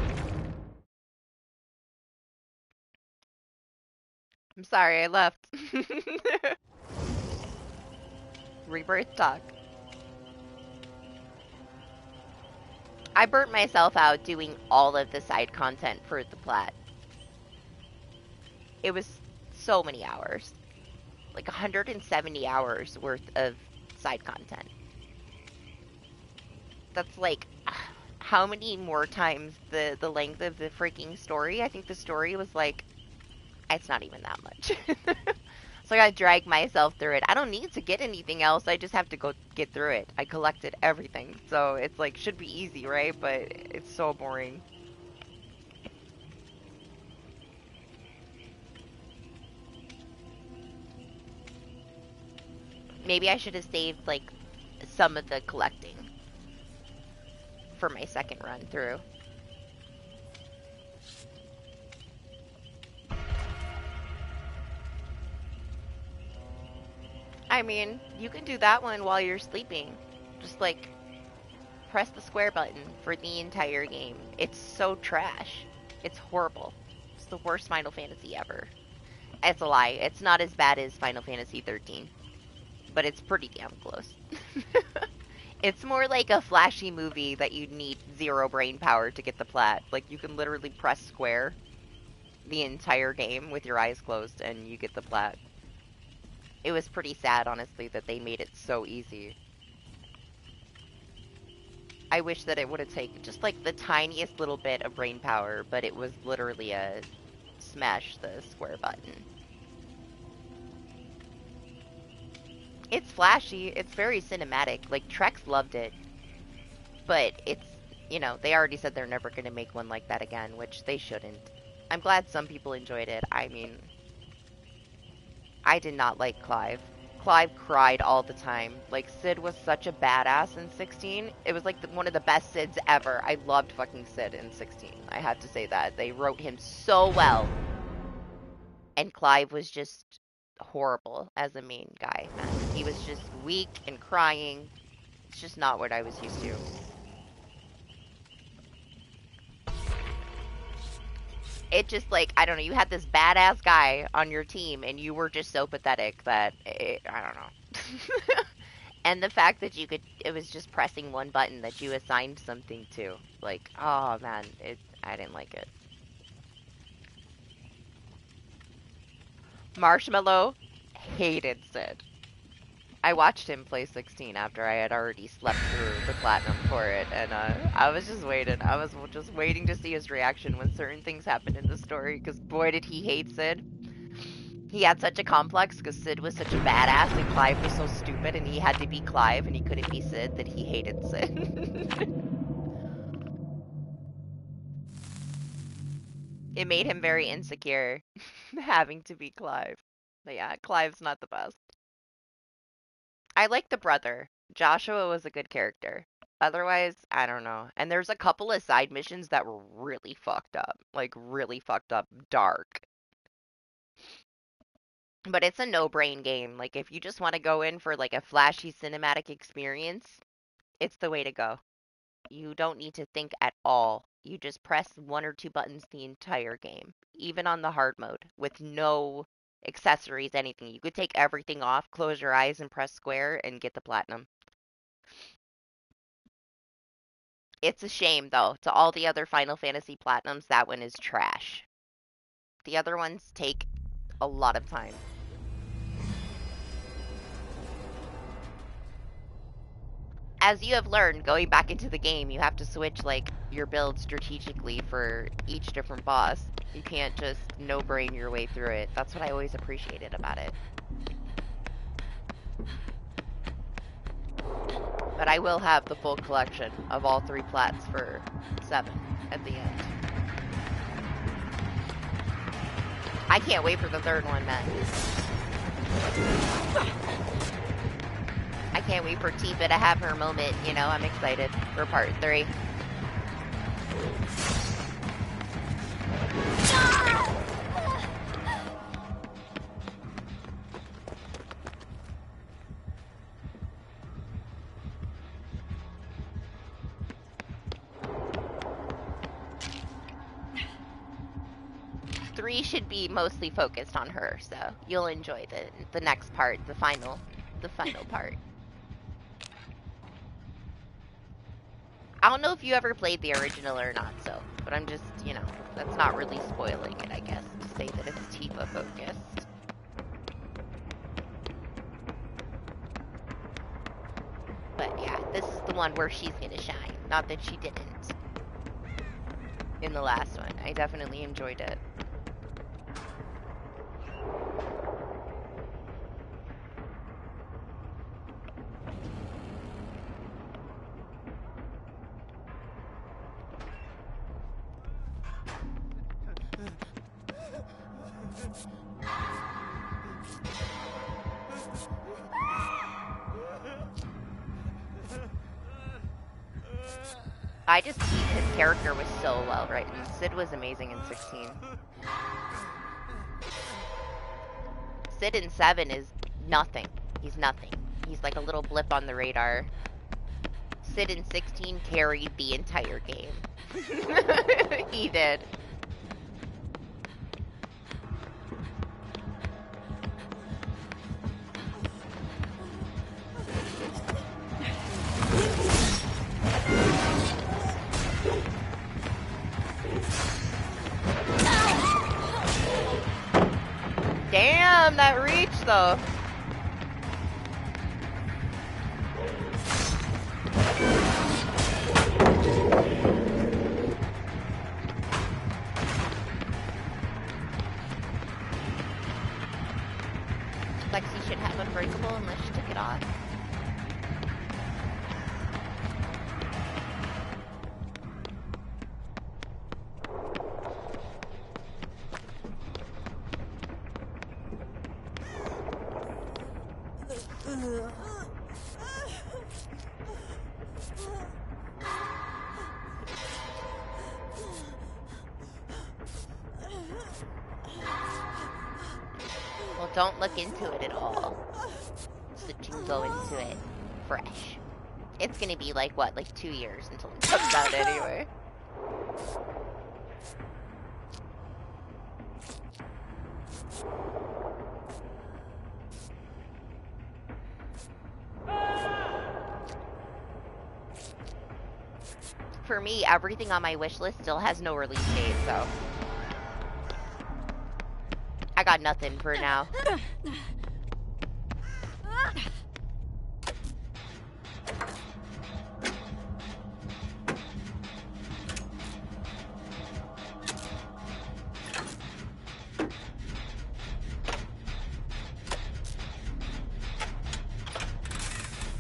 I'm sorry, I left. Rebirth talk. I burnt myself out doing all of the side content for the plat. It was so many hours. Like 170 hours worth of side content. That's like how many more times the length of the freaking story? I think the story was like it's not even that much. So I gotta drag myself through it. I don't need to get anything else. I just have to go get through it. I collected everything. So it's like should be easy, right? But it's so boring. Maybe I should have saved like some of the collecting for my second run through. I mean, you can do that one while you're sleeping. Just like press the square button for the entire game. It's so trash. It's horrible. It's the worst Final Fantasy ever. It's a lie. It's not as bad as Final Fantasy 13, but it's pretty damn close. It's more like a flashy movie that you need zero brain power to get the plat. Like you can literally press square the entire game with your eyes closed and you get the plat. It was pretty sad, honestly, that they made it so easy. I wish that it would have taken just like the tiniest little bit of brain power, but it was literally a smash the square button. It's flashy, it's very cinematic. Like Trex loved it. But it's, you know, they already said they're never going to make one like that again, which they shouldn't. I'm glad some people enjoyed it. I mean, I did not like Clive. Clive cried all the time. Like, Sid was such a badass in 16. It was like one of the best Sids ever. I loved fucking Sid in 16. I have to say that. They wrote him so well. And Clive was just horrible as a main guy, man. He was just weak and crying. It's just not what I was used to. It just like I don't know, you had this badass guy on your team and you were just so pathetic that I don't know. And the fact that it was just pressing one button that you assigned something to, like, oh man, I didn't like it. Marshmallow hated Sid. I watched him play 16 after I had already slept through the platinum for it, and I was just waiting. I was just waiting to see his reaction when certain things happened in the story, because boy did he hate Sid. He had such a complex because Sid was such a badass and Clive was so stupid and he had to be Clive and he couldn't be Sid that he hated Sid. It made him very insecure having to be Clive. But yeah, Clive's not the best. I like the brother. Joshua was a good character. Otherwise, I don't know. And there's a couple of side missions that were really fucked up. Like, really fucked up dark. But it's a no-brain game. Like, if you just want to go in for, like, a flashy cinematic experience, it's the way to go. You don't need to think at all. You just press one or two buttons the entire game, even on the hard mode, with no accessories, anything. You could take everything off, close your eyes, and press square and get the platinum. It's a shame, though. To all the other Final Fantasy Platinums, that one is trash. The other ones take a lot of time. as you have learned, going back into the game, you have to switch, like, your build strategically for each different boss. You can't just no-brain your way through it. That's what I always appreciated about it. But I will have the full collection of all 3 plats for 7 at the end. I can't wait for the 3rd one, man. I can't wait for Tifa to have her moment, you know, I'm excited for part 3. Three should be mostly focused on her, so you'll enjoy the next part, the final part. I don't know if you ever played the original or not, so, but I'm just, you know, that's not really spoiling it, I guess, to say that it's Tifa focused. But yeah, this is the one where she's gonna shine. Not that she didn't in the last one. I definitely enjoyed it. I just think his character was so well written. Sid was amazing in 16. Sid in 7 is nothing. He's nothing. He's like a little blip on the radar. Sid in 16 carried the entire game. He did. Damn, that reach though. Lexi should have Unbreakable unless she took it off. Well, don't look into it at all. So that you can go into it fresh. It's gonna be like, what, like 2 years until it comes out anyway. For me, everything on my wish list still has no release date, so I got nothing for now.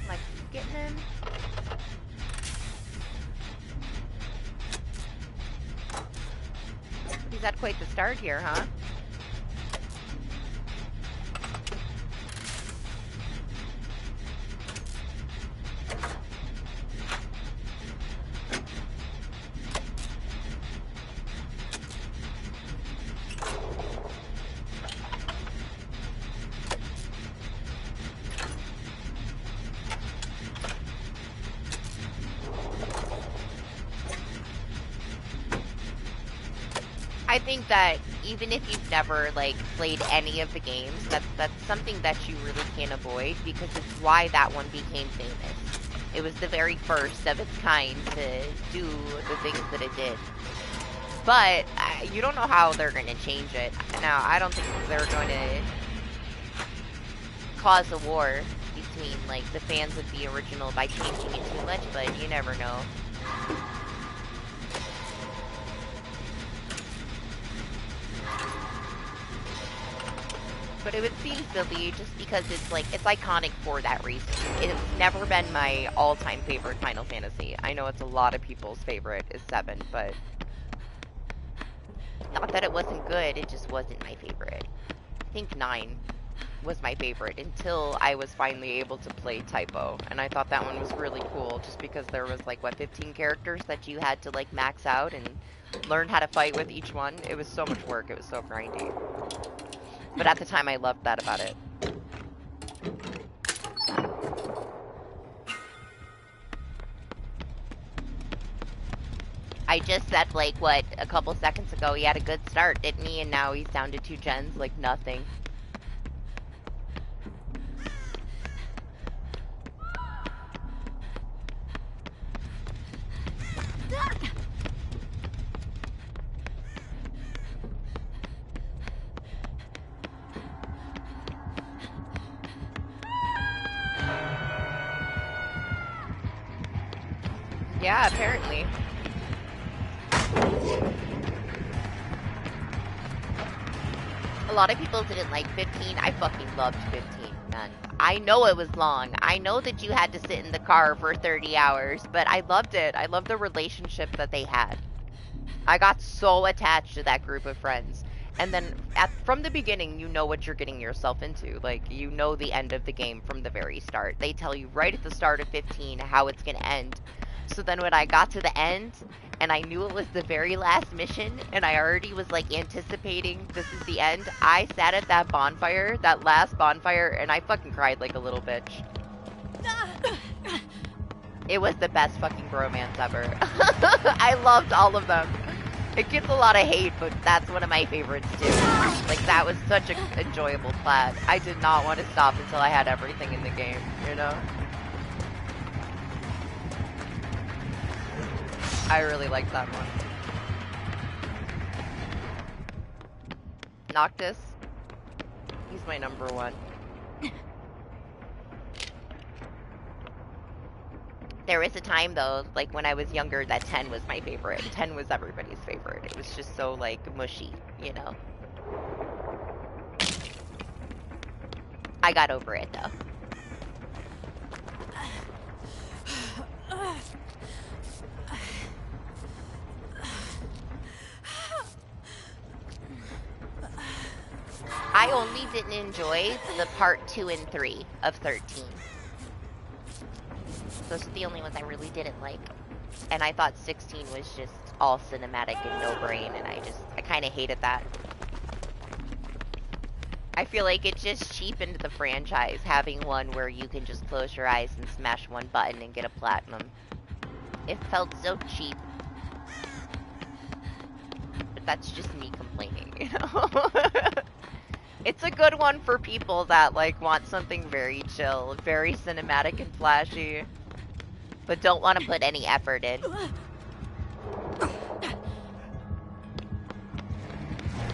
Like, getting him. He's had quite the start here, huh? I think that even if you've never like played any of the games, that's something that you really can't avoid because it's why that one became famous. It was the very first of its kind to do the things that it did. But you don't know how they're going to change it. Now, I don't think they're going to cause a war between, like, the fans of the original by changing it too much, but you never know. But it would seem silly just because it's, like, it's iconic for that reason. It's never been my all-time favorite Final Fantasy. I know it's a lot of people's favorite is 7, but... Not that it wasn't good, it just wasn't my favorite. I think 9 was my favorite until I was finally able to play Typo, and I thought that one was really cool just because there was like what 15 characters that you had to like max out and learn how to fight with each one. It was so much work, it was so grindy. But at the time I loved that about it. I just said like what a couple seconds ago he had a good start, didn't he? And now he's down to 2 gens like nothing. Yeah, apparently. A lot of people didn't like 15. I fucking loved 15, man. I know it was long. I know that you had to sit in the car for 30 hours, but I loved it. I loved the relationship that they had. I got so attached to that group of friends. And then from the beginning, you know what you're getting yourself into. Like, you know the end of the game from the very start. They tell you right at the start of 15 how it's going to end. So then when I got to the end, and I knew it was the very last mission, and I already was, like, anticipating this is the end, I sat at that bonfire, that last bonfire, and I fucking cried like a little bitch. It was the best fucking bromance ever. I loved all of them. It gets a lot of hate, but that's one of my favorites too. Like, that was such an enjoyable plat. I did not want to stop until I had everything in the game, you know? I really liked that one. Noctis. He's my number 1. There was a time, though, like, when I was younger, that 10 was my favorite. 10 was everybody's favorite. It was just so, like, mushy, you know? I got over it, though. I only didn't enjoy the part 2 and 3 of 13. Those are the only ones I really didn't like. And I thought 16 was just all cinematic and no brain, and I kind of hated that. I feel like it just cheapened the franchise, having one where you can just close your eyes and smash one button and get a platinum. It felt so cheap. But that's just me complaining, you know? It's a good one for people that, like, want something very chill, very cinematic and flashy, but don't want to put any effort in.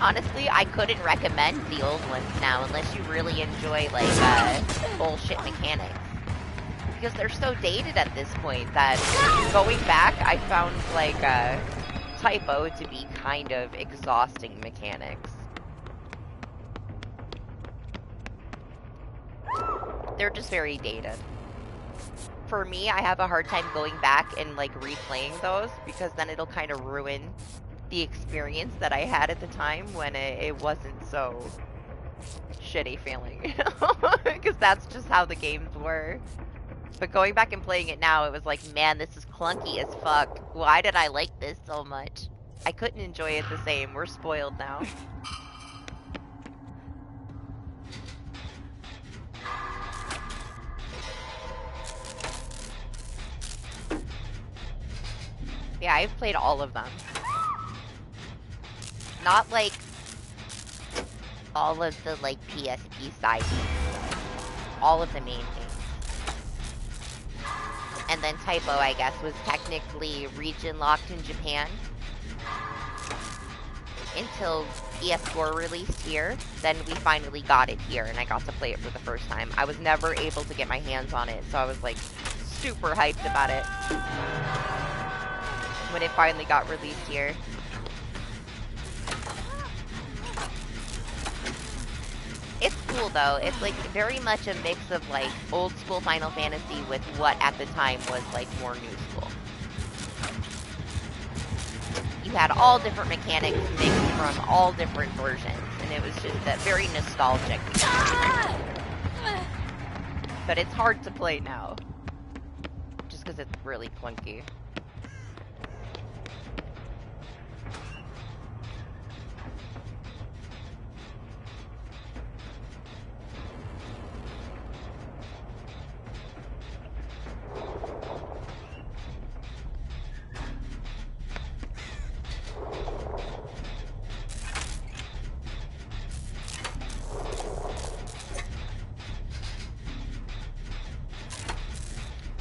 Honestly, I couldn't recommend the old ones now unless you really enjoy, like, bullshit mechanics. Because they're so dated at this point that going back, I found, like, Typo to be kind of exhausting mechanics. They're just very dated. For me, I have a hard time going back and, like, replaying those because then it'll kind of ruin the experience that I had at the time when it wasn't so shitty feeling, you know? Because that's just how the games were. But going back and playing it now, it was like, man, this is clunky as fuck. Why did I like this so much? I couldn't enjoy it the same. We're spoiled now. Yeah, I've played all of them. Not, like, all of the, like, PSP side games. All of the main games. And then Typo, I guess, was technically region locked in Japan. until ES4 released here. Then we finally got it here, and I got to play it for the first time. I was never able to get my hands on it, so I was like super hyped about it when it finally got released here. It's cool though. It's like very much a mix of like old school Final Fantasy with what at the time was like more new school. You had all different mechanics mixed from all different versions, and it was just that very nostalgic. But it's hard to play now, just because it's really clunky.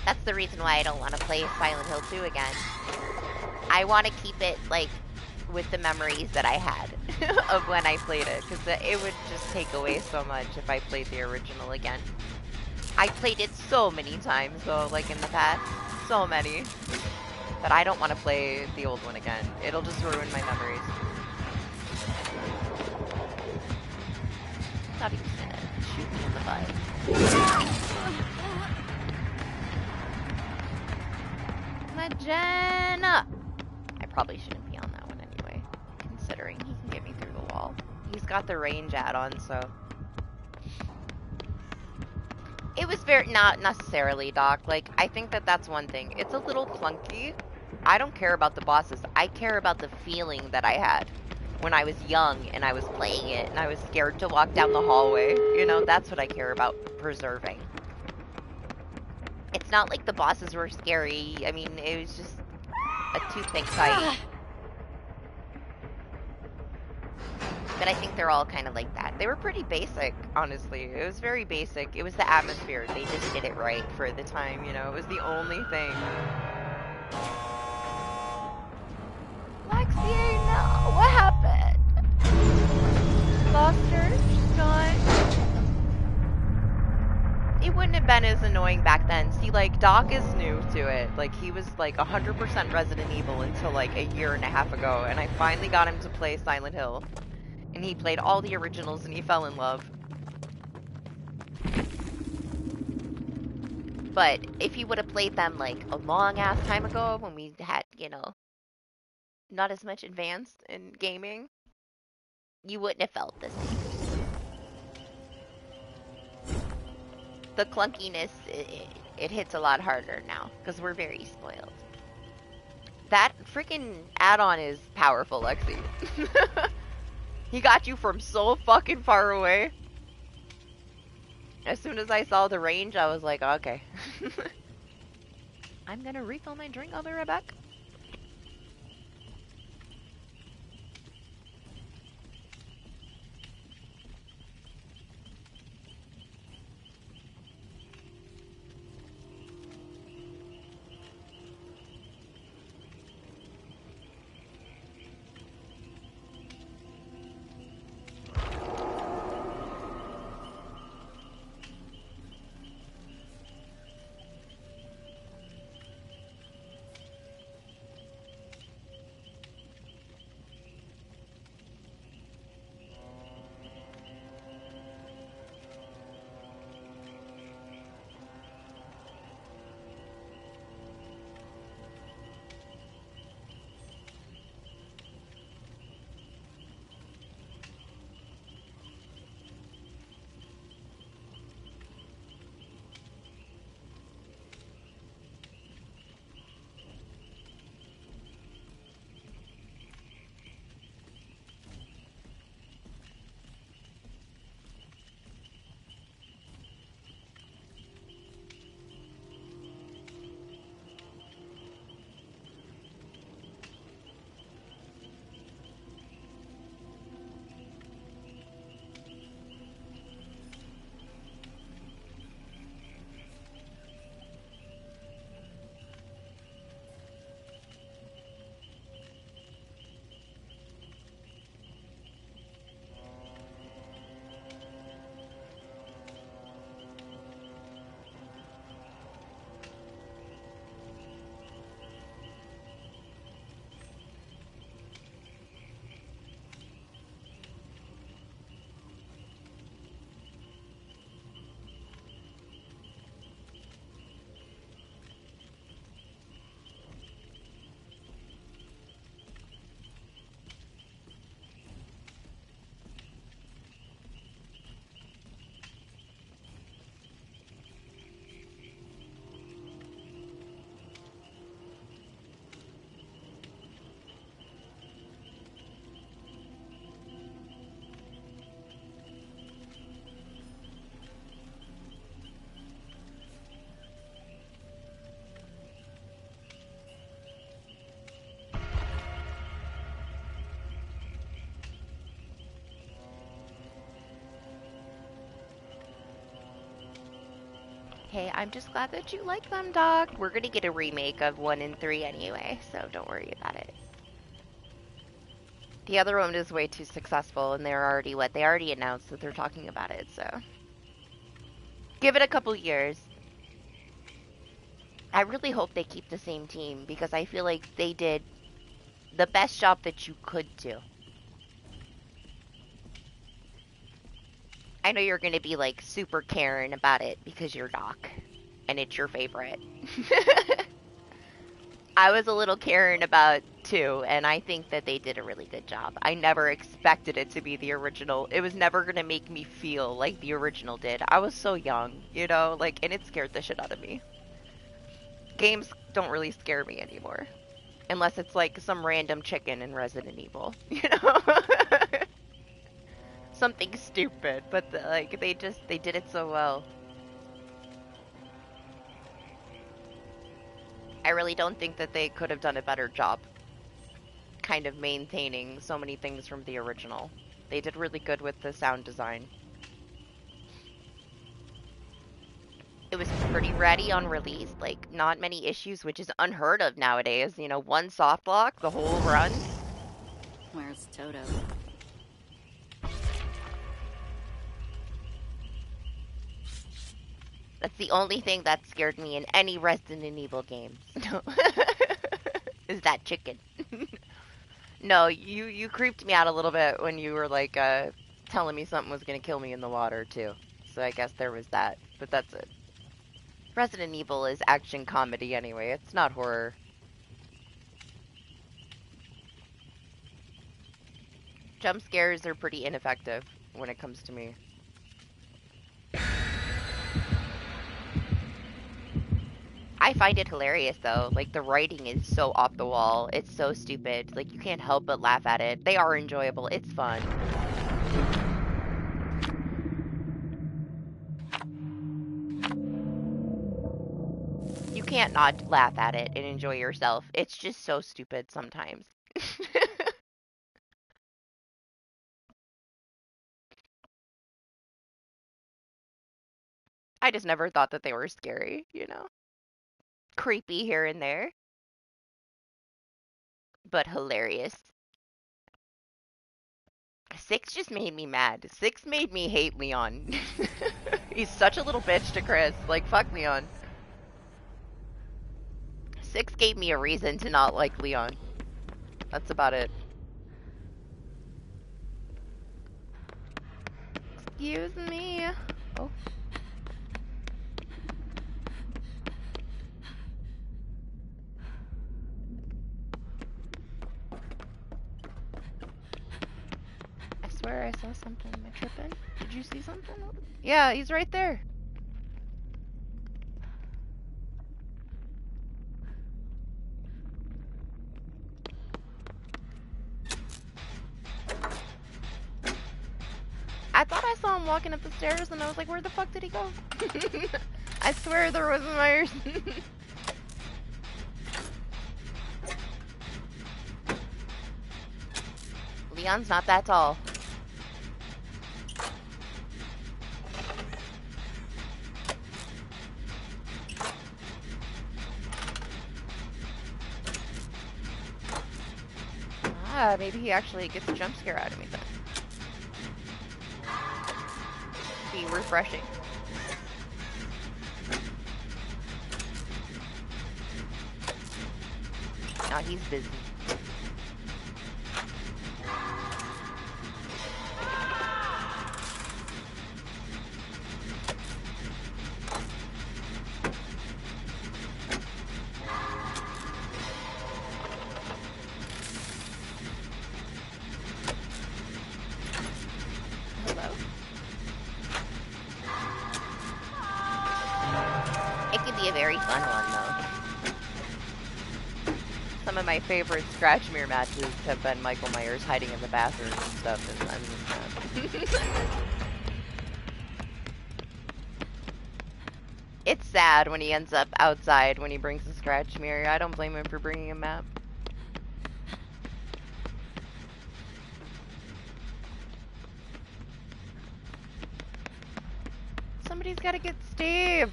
That's the reason why I don't want to play Silent Hill 2 again. I want to keep it, like, with the memories that I had of when I played it, because it would just take away so much if I played the original again. I played it so many times, though, like, in the past. So many. But I don't want to play the old one again. It'll just ruin my memories. I thought he was gonna shoot me in the butt. Magena! I probably shouldn't be on that one anyway, considering he can get me through the wall. He's got the range add-on, so... It was very... not necessarily, Doc. Like, I think that that's one thing. It's a little clunky. I don't care about the bosses. I care about the feeling that I had when I was young and I was playing it and I was scared to walk down the hallway. You know, that's what I care about preserving. It's not like the bosses were scary. I mean, it was just a toothpick fight. But I think they're all kind of like that. They were pretty basic, honestly. It was very basic. It was the atmosphere. They just did it right for the time, you know. It was the only thing. Lexi, no. What happened? Lost her? She's gone? It wouldn't have been as annoying back then. See, like, Doc is new to it. Like, he was, like, 100% Resident Evil until, like, a year and a half ago. And I finally got him to play Silent Hill. And he played all the originals and he fell in love. But if he would have played them, like, a long-ass time ago when we had, you know, not as much advanced in gaming, you wouldn't have felt the same. The clunkiness, it hits a lot harder now, because we're very spoiled. That freaking add-on is powerful, Lexi. He got you from so fucking far away. As soon as I saw the range, I was like, okay. I'm gonna refill my drink, I'll be right back. Hey, I'm just glad that you like them, Doc. We're gonna get a remake of 1 and 3 anyway, so don't worry about it. The other one is way too successful, and they're already what? They already announced that they're talking about it, so. Give it a couple years. I really hope they keep the same team, because I feel like they did the best job that you could do. I know you're gonna be like super Karen about it because you're Doc, and it's your favorite. I was a little Karen about too, and I think that they did a really good job. I never expected it to be the original. It was never gonna make me feel like the original did. I was so young, you know, like, and it scared the shit out of me. Games don't really scare me anymore, unless it's like some random chicken in Resident Evil, you know, something stupid. But like they did it so well. I really don't think that they could have done a better job kind of maintaining so many things from the original. They did really good with the sound design. It was pretty ready on release, like not many issues, which is unheard of nowadays. You know, one soft lock, the whole run. Where's Toto? That's the only thing that scared me in any Resident Evil games. Is that chicken. No, you creeped me out a little bit when you were like telling me something was gonna kill me in the water too. So I guess there was that, but that's it. Resident Evil is action comedy anyway. It's not horror. Jump scares are pretty ineffective when it comes to me. I find it hilarious though. Like the writing is so off the wall. It's so stupid. Like you can't help but laugh at it. They are enjoyable. It's fun. You can't not laugh at it and enjoy yourself. It's just so stupid sometimes. I just never thought that they were scary, you know? Creepy here and there, but hilarious. Six just made me mad. Six made me hate Leon. He's such a little bitch to Chris. Like, fuck Leon. Six gave me a reason to not like Leon. That's about it. Excuse me. Oh. I swear I saw something. Am I tripping? Did you see something? Yeah, he's right there. I thought I saw him walking up the stairs and I was like, where the fuck did he go? I swear there was Myers. Leon's not that tall. Ah, maybe he actually gets a jump scare out of me then. Be refreshing. Now he's busy. Hello? It could be a very fun one, though. Some of my favorite Scratch Mirror matches have been Michael Myers hiding in the bathroom and stuff, and I'm just It's sad when he ends up outside when he brings the Scratch Mirror. I don't blame him for bringing a map. Somebody's gotta get Steve!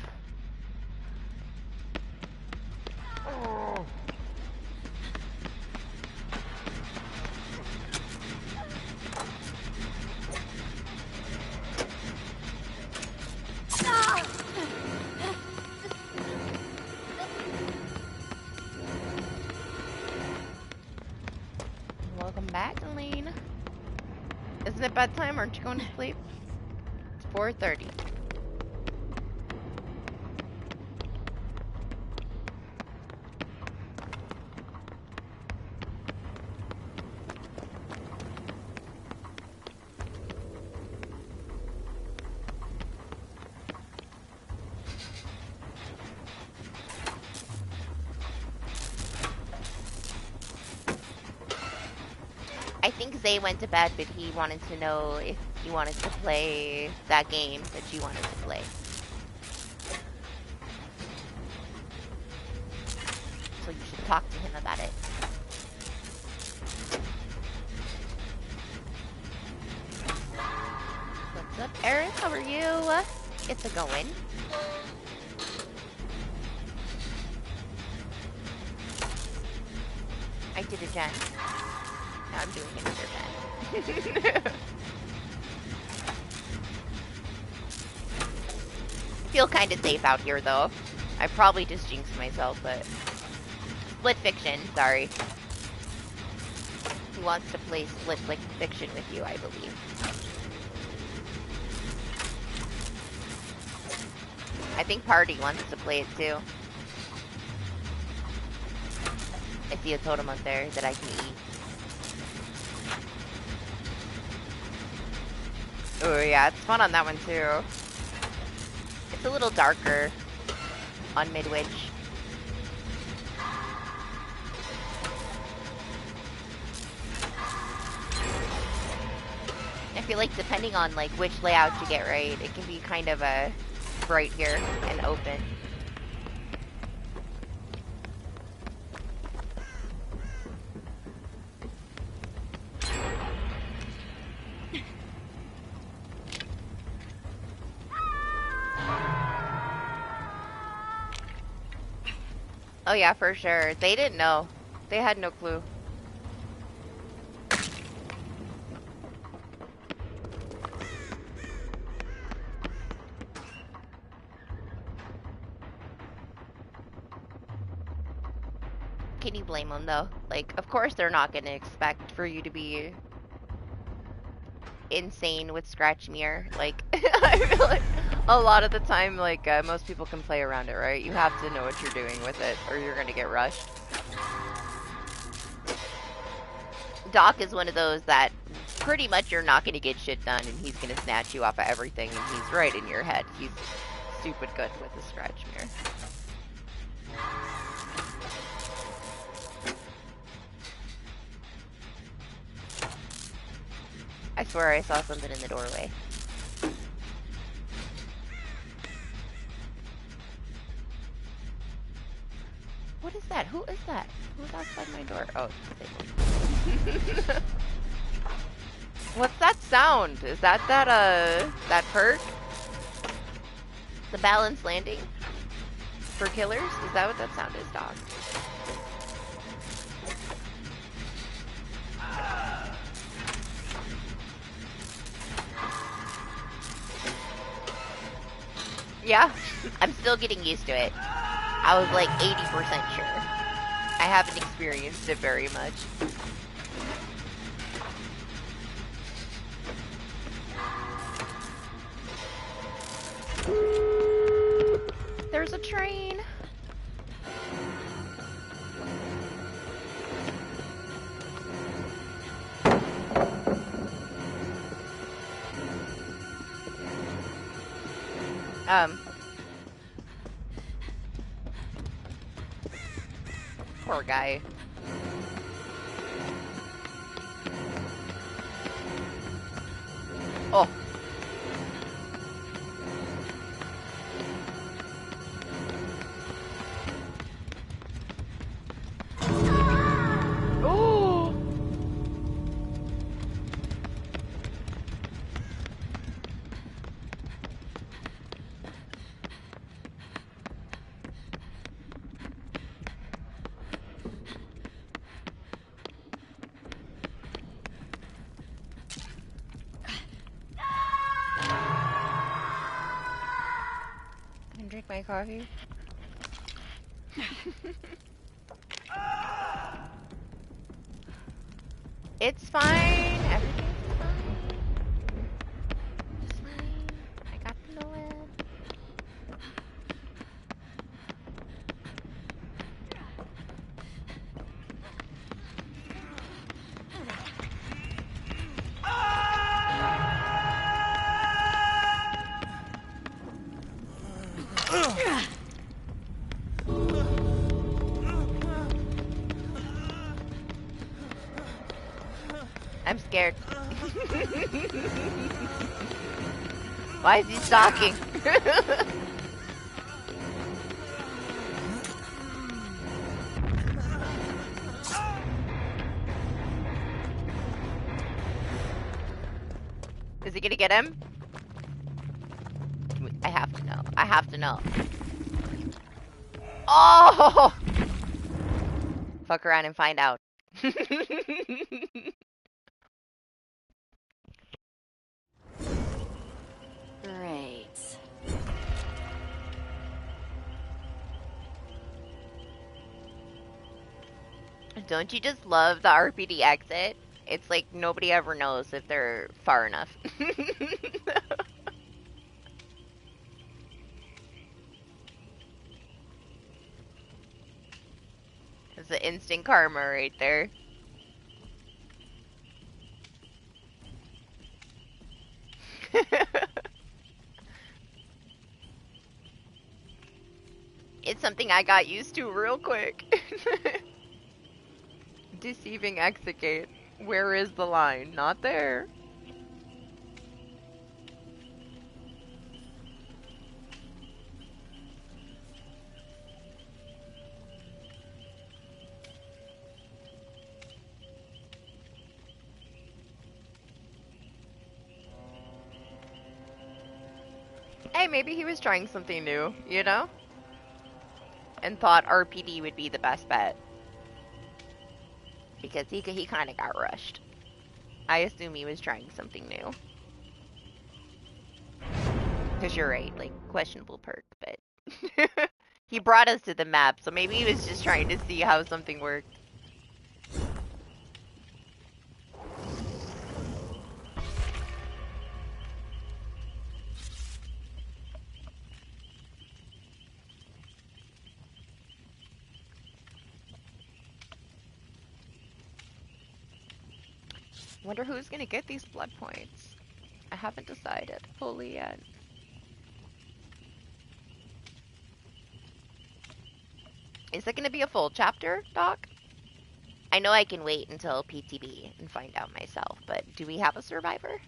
it bedtime? Aren't you going to sleep? It's 4:30. I think Zay went to bed, but he wanted to know if you wanted to play that game that you wanted to play. So you should talk to him about it. What's up, Eric? How are you? It's a going. I did a gen. Now I'm doing another gen. I feel kind of safe out here, though. I probably just jinxed myself, but... Split Fiction, sorry. He wants to play Split Fiction with you, I believe. I think Party wants to play it, too. I see a totem up there that I can eat. Oh yeah, it's fun on that one too. It's a little darker on Midwich. I feel like depending on like which layout you get right, it can be kind of a bright here and open. Oh yeah, for sure. They didn't know. They had no clue. Can you blame them though? Like, of course they're not gonna expect for you to be insane with Scratch Mirror. Like, I feel like a lot of the time, like, most people can play around it, right? You have to know what you're doing with it, or you're gonna get rushed. Doc is one of those that pretty much you're not gonna get shit done, and he's gonna snatch you off of everything, and he's right in your head. He's stupid good with the Scratch Mirror. I swear I saw something in the doorway. What is that? Who is that? Who's outside my door? Oh, it's disabled. What's that sound? Is that that perk? The balance landing? For killers? Is that what that sound is, dog? Yeah, I'm still getting used to it. I was like 80% sure. I haven't experienced it very much. There's a train. Poor guy. Oh. Oh. Drink my coffee. It's fine. Everything's fine. I'm scared. Why is he stalking? Is he gonna get him? I have to know. I have to know. Oh! Fuck around and find out. Great. Don't you just love the RPD exit? It's like nobody ever knows if they're far enough. It's the instant karma right there. It's something I got used to real quick. Deceiving exit gate. Where is the line? Not there. Hey, maybe he was trying something new, you know? And thought RPD would be the best bet. Because he kind of got rushed. I assume he was trying something new. Because you're right, like, questionable perk, but... He brought us to the map, so maybe he was just trying to see how something worked. Wonder who's gonna get these blood points. I haven't decided fully yet. Is it gonna be a full chapter, Doc? I know I can wait until PTB and find out myself, but do we have a survivor?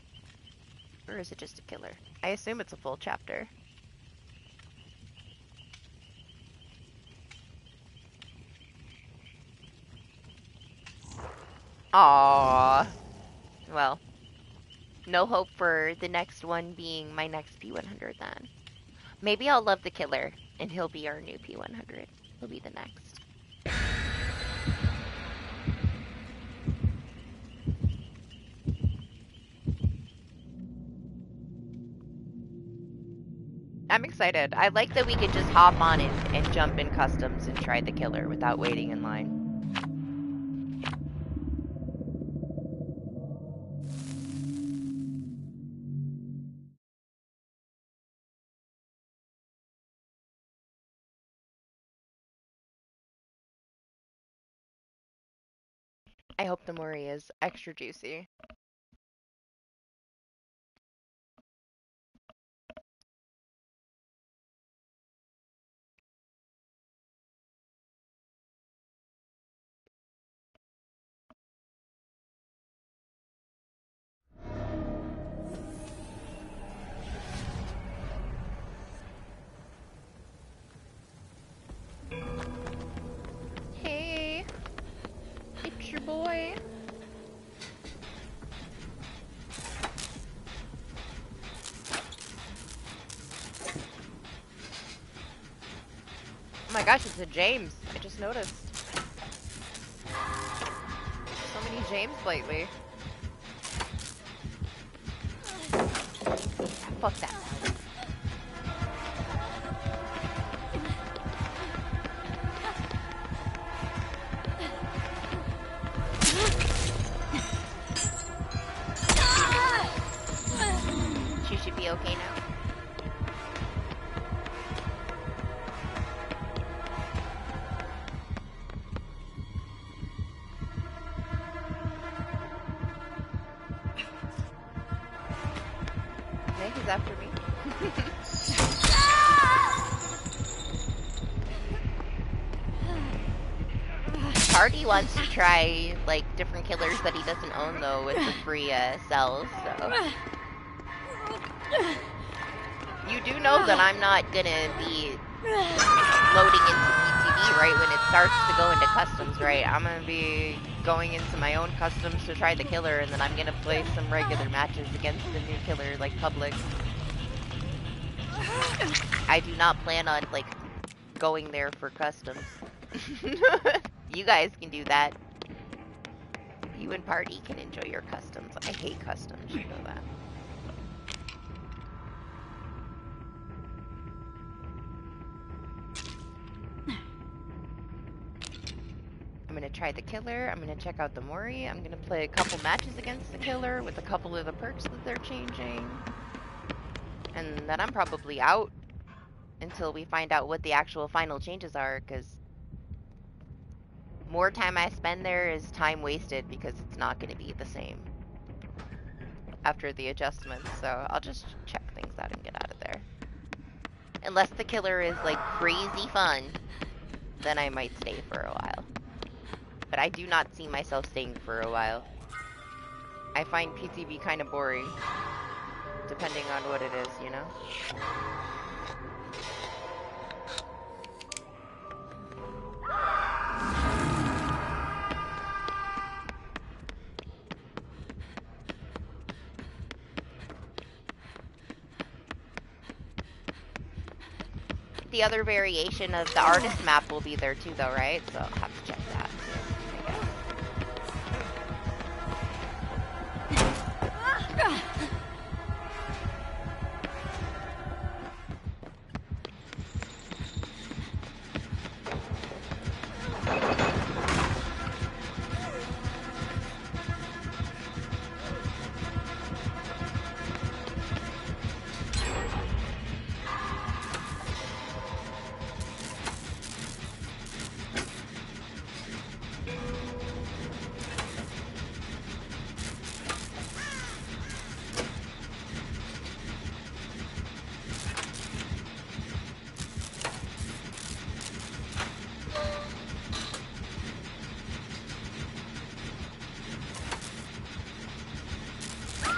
Or is it just a killer? I assume it's a full chapter. Aww. Well, no hope for the next one being my next P100 then. Maybe I'll love the killer, and he'll be our new P100. He'll be the next. I'm excited. I like that we can just hop on and jump in customs and try the killer without waiting in line. I hope the Mori is extra juicy. Hey, it's your boy. Oh my gosh, it's a James. I just noticed. So many James lately. Fuck that. She should be okay now. Yeah, he's after me. Party wants to try, like, different killers that he doesn't own, though, with the free cells, so... You do know that I'm not gonna be loading into PTV right when it starts to go into customs, right? I'm gonna be going into my own customs to try the killer, and then I'm gonna play some regular matches against the new killer, like, public. I do not plan on, like, going there for customs. You guys can do that. You and Party can enjoy your customs. I hate customs, you know that. I'm gonna try the killer, I'm gonna check out the Mori, I'm gonna play a couple matches against the killer with a couple of the perks that they're changing. And then I'm probably out until we find out what the actual final changes are, because more time I spend there is time wasted because it's not gonna be the same after the adjustments, so I'll just check things out and get out of there. Unless the killer is like crazy fun, then I might stay for a while. But I do not see myself staying for a while. I find PTB kind of boring, depending on what it is, you know? The other variation of the artist map will be there too, though, right? So I'll have to check that.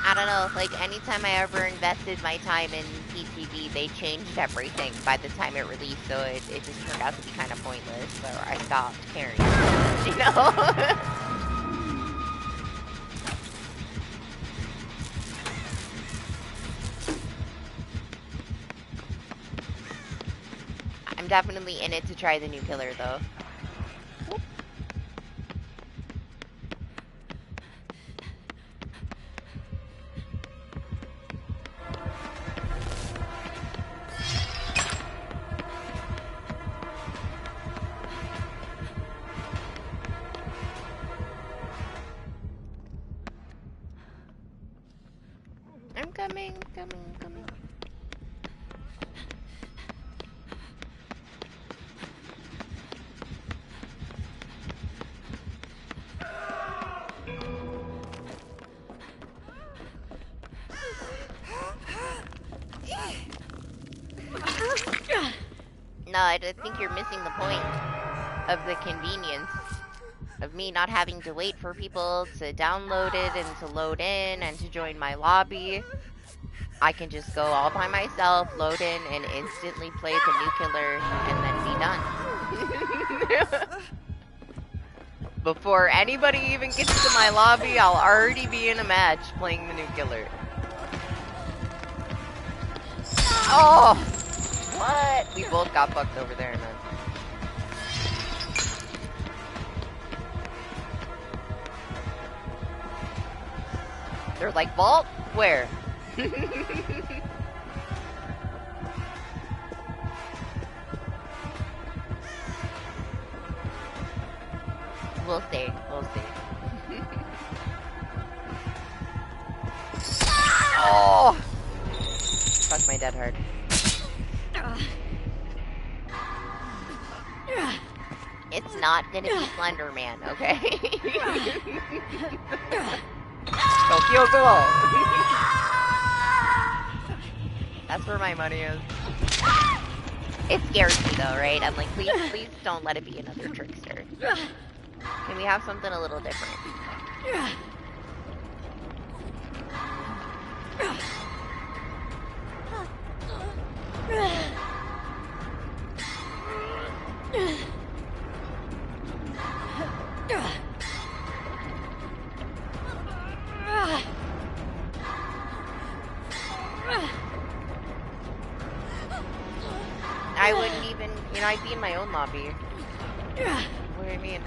I don't know, like, anytime I ever invested my time in PTV, they changed everything by the time it released, so it just turned out to be kind of pointless, so I stopped caring, you know? I'm definitely in it to try the new killer, though. I'm coming. No, I think you're missing the point of the convenience of me not having to wait for people to download it and to load in and to join my lobby. I can just go all by myself, load in, and instantly play the new killer and then be done. Before anybody even gets to my lobby, I'll already be in a match playing the new killer. Oh! What? We both got fucked over there, man. They're like, vault? Where? We'll see. We'll see. Oh! Fuck my dead hard. It's not gonna be Slender Man, okay? Tokyo Ghoul! That's where my money is. It scares me though, right? I'm like, please don't let it be another trickster. Can we have something a little different? I wouldn't even, you know, I'd be in my own lobby. What do you mean?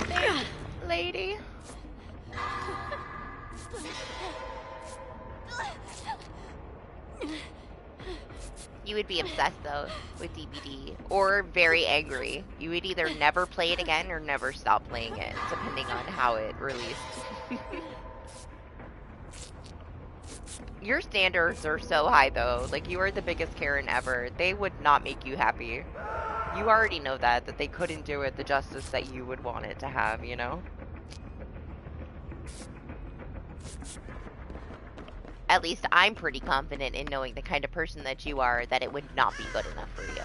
Thanks, lady. You would be obsessed, though, with DBD. Or very angry. You would either never play it again or never stop playing it, depending on how it released. Your standards are so high, though. Like, you are the biggest Karen ever. They would not make you happy. You already know that they couldn't do it the justice that you would want it to have, you know? At least I'm pretty confident in knowing the kind of person that you are, that it would not be good enough for you.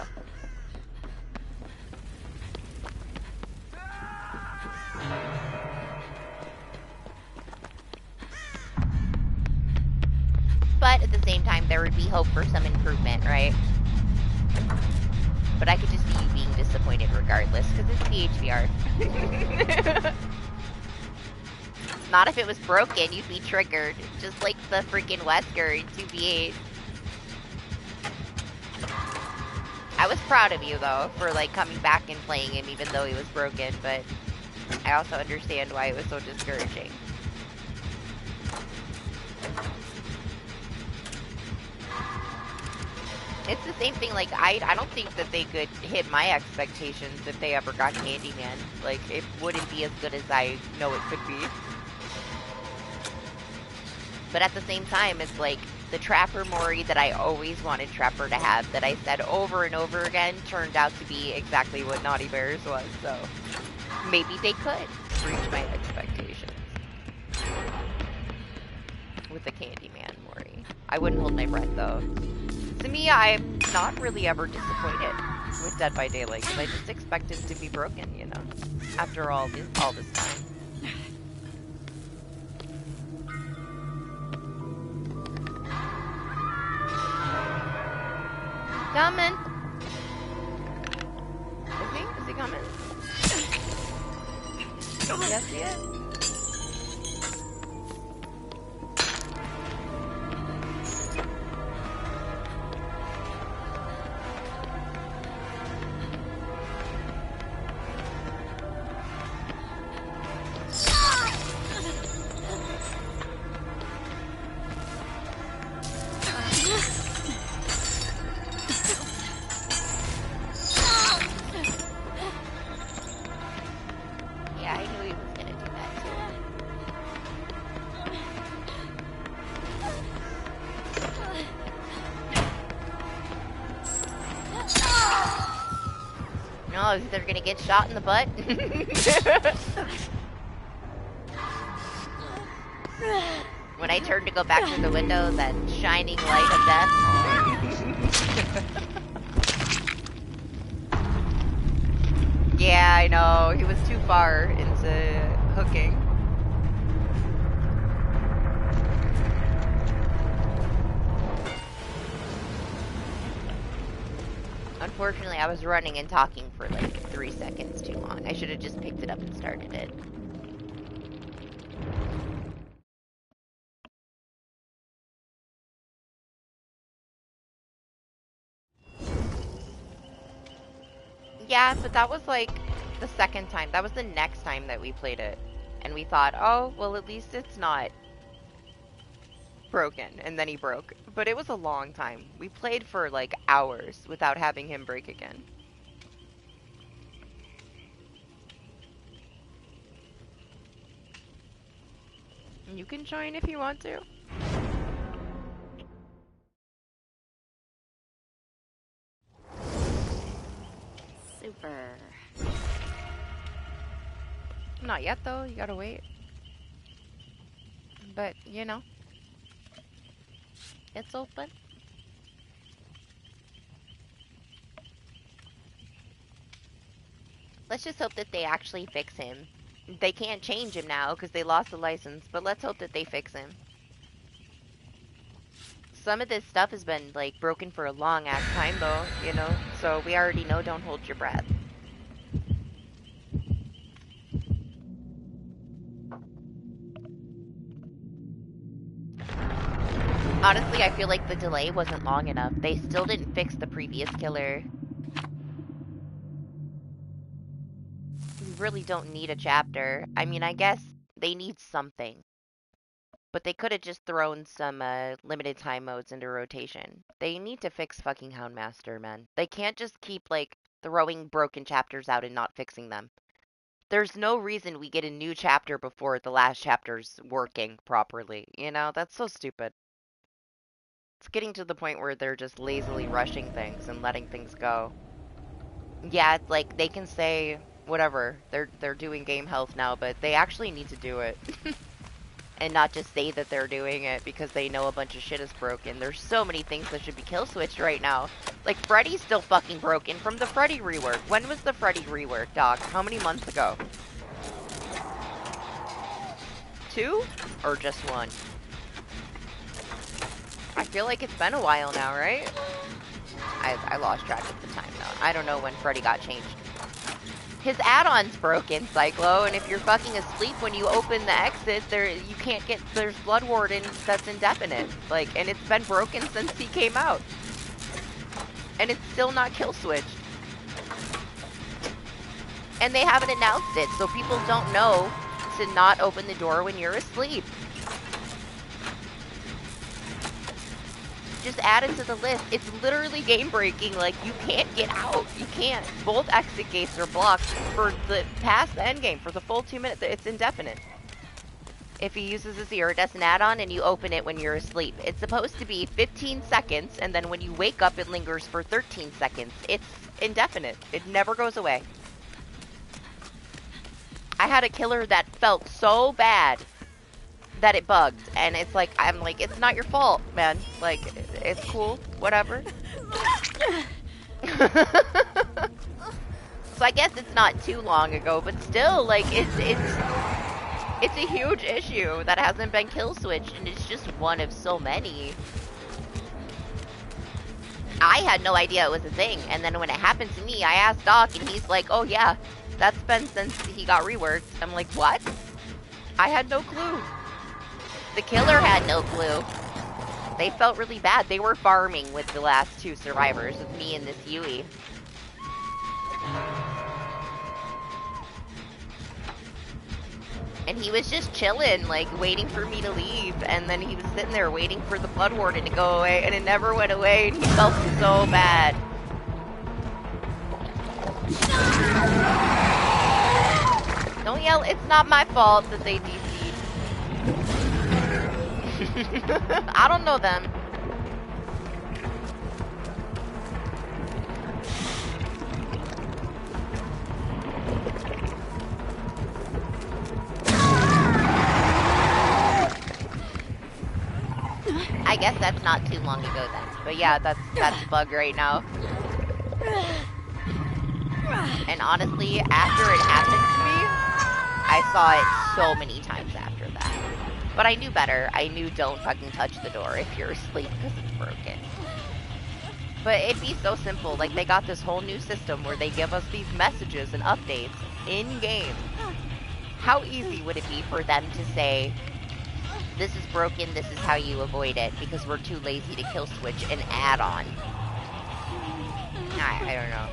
But at the same time, there would be hope for some improvement, right? But I could just see you being disappointed regardless, because it's the HVR. Not if it was broken, you'd be triggered. Just like the freaking Wesker in 2v8. I was proud of you, though, for, like, coming back and playing him even though he was broken, but I also understand why it was so discouraging. It's the same thing, like, I don't think that they could hit my expectations if they ever got Candyman. Like, it wouldn't be as good as I know it could be. But at the same time, it's like, the Trapper Mori that I always wanted Trapper to have, that I said over and over again, turned out to be exactly what Naughty Bears was, so maybe they could reach my expectations with the Candyman Mori. I wouldn't hold my breath, though. To me, I'm not really ever disappointed with Dead by Daylight, because I just expect it to be broken, you know, after all this time. Coming! Is he? Is he coming? Yes, he is. They're gonna get shot in the butt. When I turned to go back through the window, that shining light of death. Yeah, I know. He was too far into hooking. Unfortunately, I was running and talking for like 3 seconds too long. I should have just picked it up and started it. Yeah, but that was like the second time. That was the next time that we played it. And we thought, oh, well, at least it's not broken. And then he broke. But it was a long time. We played for like hours without having him break again. You can join if you want to. Super. Not yet, though. You gotta wait. But, you know, it's open. Let's just hope that they actually fix him. They can't change him now because they lost the license, but let's hope that they fix him. Some of this stuff has been, like, broken for a long ass time, though, you know? So we already know don't hold your breath. Honestly, I feel like the delay wasn't long enough. They still didn't fix the previous killer. You really don't need a chapter. I mean, I guess they need something. But they could have just thrown some limited time modes into rotation. They need to fix fucking Houndmaster, man. They can't just keep, like, throwing broken chapters out and not fixing them. There's no reason we get a new chapter before the last chapter's working properly. You know, that's so stupid. It's getting to the point where they're just lazily rushing things and letting things go. Yeah, it's like they can say whatever, they're doing game health now, but they actually need to do it. And not just say that they're doing it because they know a bunch of shit is broken. There's so many things that should be kill switched right now. Like, Freddy's still fucking broken from the Freddy rework. When was the Freddy rework, Doc? How many months ago? 2? Or just 1? I feel like it's been a while now, right? I lost track of the time, though. I don't know when Freddy got changed. His add-on's broken, Cyclo, and if you're fucking asleep when you open the exit, you can't get, there's Blood Warden that's indefinite. Like, and it's been broken since he came out. And it's still not kill switched. And they haven't announced it, so people don't know to not open the door when you're asleep. Just add it to the list. It's literally game breaking. Like, you can't get out. You can't. Both exit gates are blocked for the past the end game for the full 2 minutes. It's indefinite. If he uses his iridescent add-on and you open it when you're asleep, it's supposed to be 15 seconds, and then when you wake up, it lingers for 13 seconds. It's indefinite. It never goes away. I had a killer that felt so bad that it bugged, and it's like, I'm like, it's not your fault, man. Like, it's cool, whatever. So I guess it's not too long ago, but still, like, it's a huge issue that hasn't been kill switched, and it's just one of so many. I had no idea it was a thing, and then when it happened to me, I asked Doc, and he's like, oh yeah, that's been since he got reworked. I'm like, what? I had no clue. The killer had no clue. They felt really bad. They were farming with the last 2 survivors, with me and this Yui. And he was just chilling, like, waiting for me to leave. And then he was sitting there waiting for the Blood Warden to go away, and it never went away, and he felt so bad. Don't yell, it's not my fault that they DC'd. I don't know them. I guess that's not too long ago then. But yeah, that's a bug right now. And honestly, after it happened to me, I saw it so many times after that. But I knew better. I knew don't fucking touch the door if you're asleep because it's broken. But it'd be so simple. Like, they got this whole new system where they give us these messages and updates in-game. How easy would it be for them to say, this is broken, this is how you avoid it, because we're too lazy to kill switch an add-on? I don't know.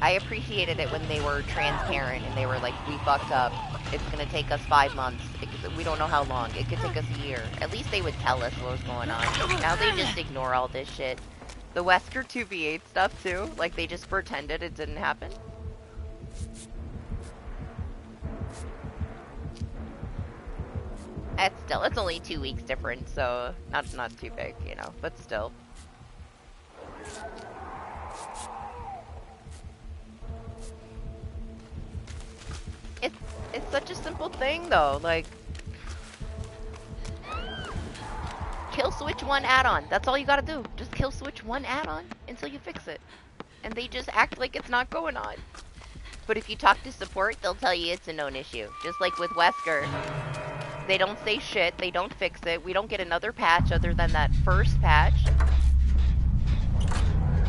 I appreciated it when they were transparent and they were like, we fucked up. It's gonna take us 5 months. We don't know how long. It could take us a year. At least they would tell us what was going on. Now they just ignore all this shit. The Wesker 2v8 stuff too. Like, they just pretended it didn't happen. It's only 2 weeks difference, so not too big, you know, but still. It's such a simple thing though, like, kill switch one add-on. That's all you gotta do. Just kill switch one add-on until you fix it. And they just act like it's not going on. But if you talk to support, they'll tell you it's a known issue. Just like with Wesker. They don't say shit, they don't fix it. We don't get another patch other than that first patch.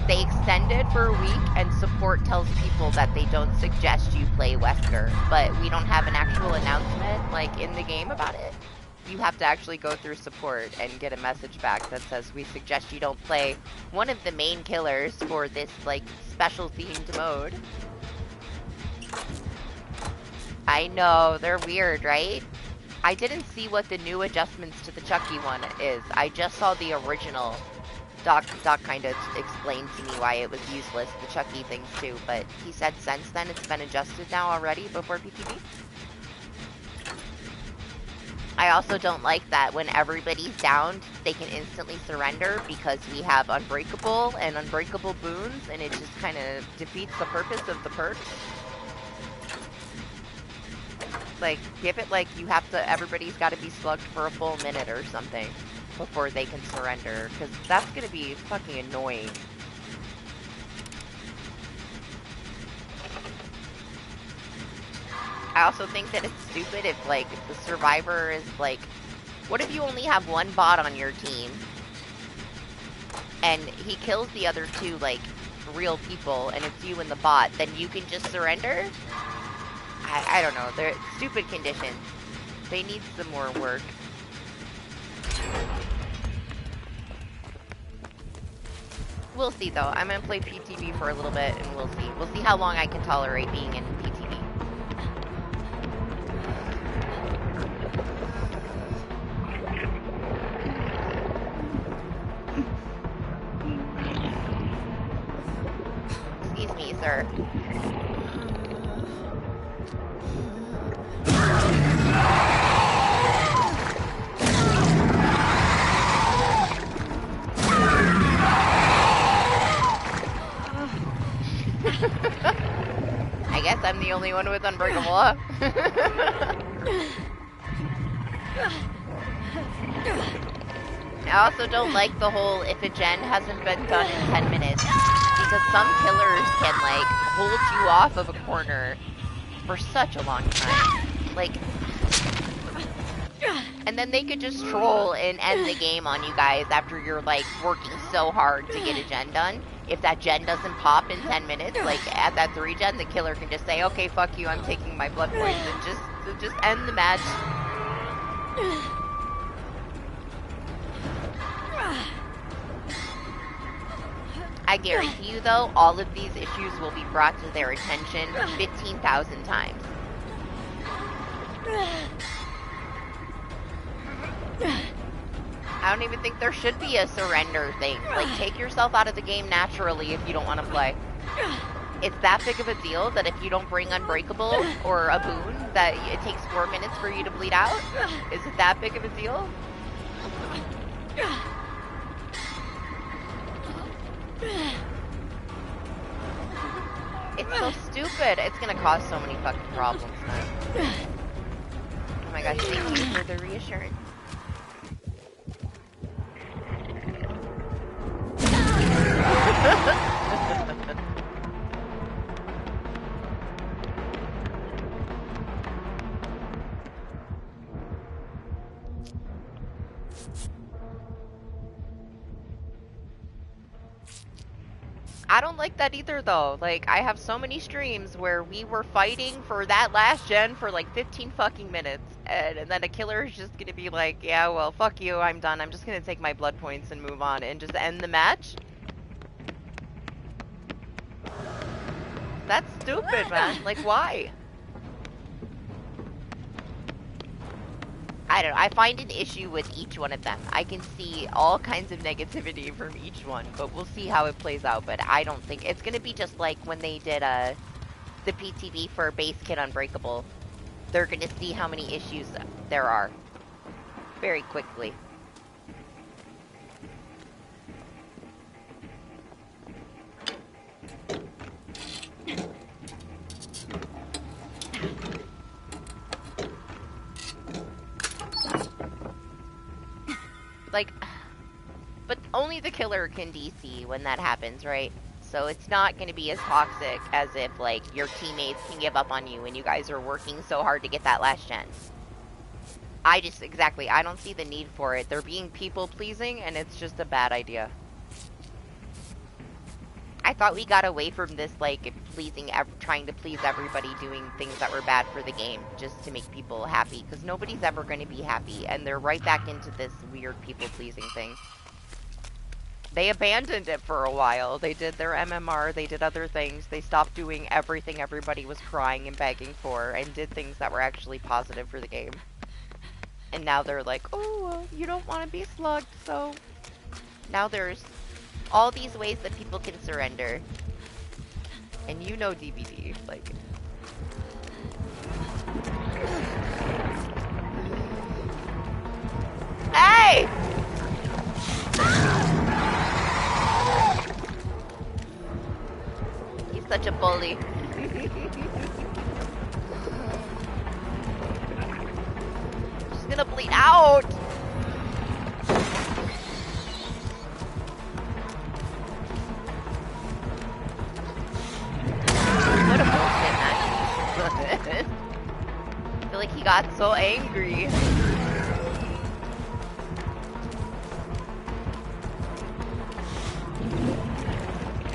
They extend it for a week, and support tells people that they don't suggest you play Wesker. But we don't have an actual announcement, like, in the game about it. You have to actually go through support and get a message back that says, we suggest you don't play one of the main killers for this, like, special themed mode. I know, they're weird, right? I didn't see what the new adjustments to the Chucky one is. I just saw the original. Doc kind of explained to me why it was useless, the Chucky things too, but he said since then it's been adjusted now already before PTB. I also don't like that when everybody's downed, they can instantly surrender because we have Unbreakable and Unbreakable boons, and it just kind of defeats the purpose of the perks. Like, give it like you have to, everybody's got to be slugged for a full minute or something before they can surrender, because that's going to be fucking annoying. I also think that it's stupid if, like, the survivor is, like, what if you only have one bot on your team, and he kills the other two, like, real people, and it's you and the bot, then you can just surrender? I don't know, they're stupid conditions. They need some more work. We'll see though. I'm gonna play PTB for a little bit and we'll see. We'll see how long I can tolerate being in PTB. Excuse me, sir. I guess I'm the only one with Unbreakable, huh? I also don't like the whole if a gen hasn't been done in 10 minutes, because some killers can, like, hold you off of a corner for such a long time. Like, and then they could just troll and end the game on you guys after you're, like, working so hard to get a gen done. If that gen doesn't pop in 10 minutes, like, at that 3 gen, the killer can just say, okay, fuck you, I'm taking my blood points, and just end the match. I guarantee you, though, all of these issues will be brought to their attention 15,000 times. I don't even think there should be a surrender thing. Like, take yourself out of the game naturally if you don't want to play. It's that big of a deal that if you don't bring Unbreakable or a boon, that it takes 4 minutes for you to bleed out? Is it that big of a deal? It's so stupid. It's gonna cause so many fucking problems, man. Oh my gosh, thank you for the reassurance. I don't like that either, though. Like, I have so many streams where we were fighting for that last gen for like 15 fucking minutes, and then a killer is just gonna be like, yeah, well, fuck you, I'm done. I'm just gonna take my blood points and move on and just end the match. That's stupid, man. Like, why? I don't know. I find an issue with each one of them. I can see all kinds of negativity from each one, but we'll see how it plays out. But I don't think it's gonna be just like when they did the PTB for Base Kit Unbreakable. They're gonna see how many issues there are very quickly. Like, but only the killer can DC when that happens, right? So it's not going to be as toxic as if, like, your teammates can give up on you and you guys are working so hard to get that last gen. Exactly, I don't see the need for it. They're being people-pleasing, and it's just a bad idea. I thought we got away from this, like, trying to please everybody, doing things that were bad for the game, just to make people happy, because nobody's ever going to be happy, and they're right back into this weird people-pleasing thing. They abandoned it for a while. They did their MMR, they did other things, they stopped doing everything everybody was crying and begging for, and did things that were actually positive for the game. And now they're like, oh, well, you don't want to be slugged, so... Now there's all these ways that people can surrender. And you know DBD, like... Hey! He's such a bully. She's gonna bleed out! What a bullshit match. I feel like he got so angry.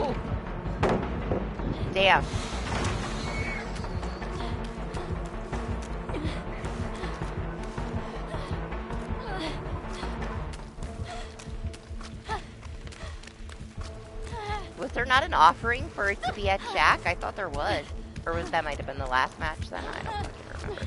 Ooh. Damn. Was there not an offering for it to be at Shack? I thought there was. Or that might have been the last match then? I don't fucking remember.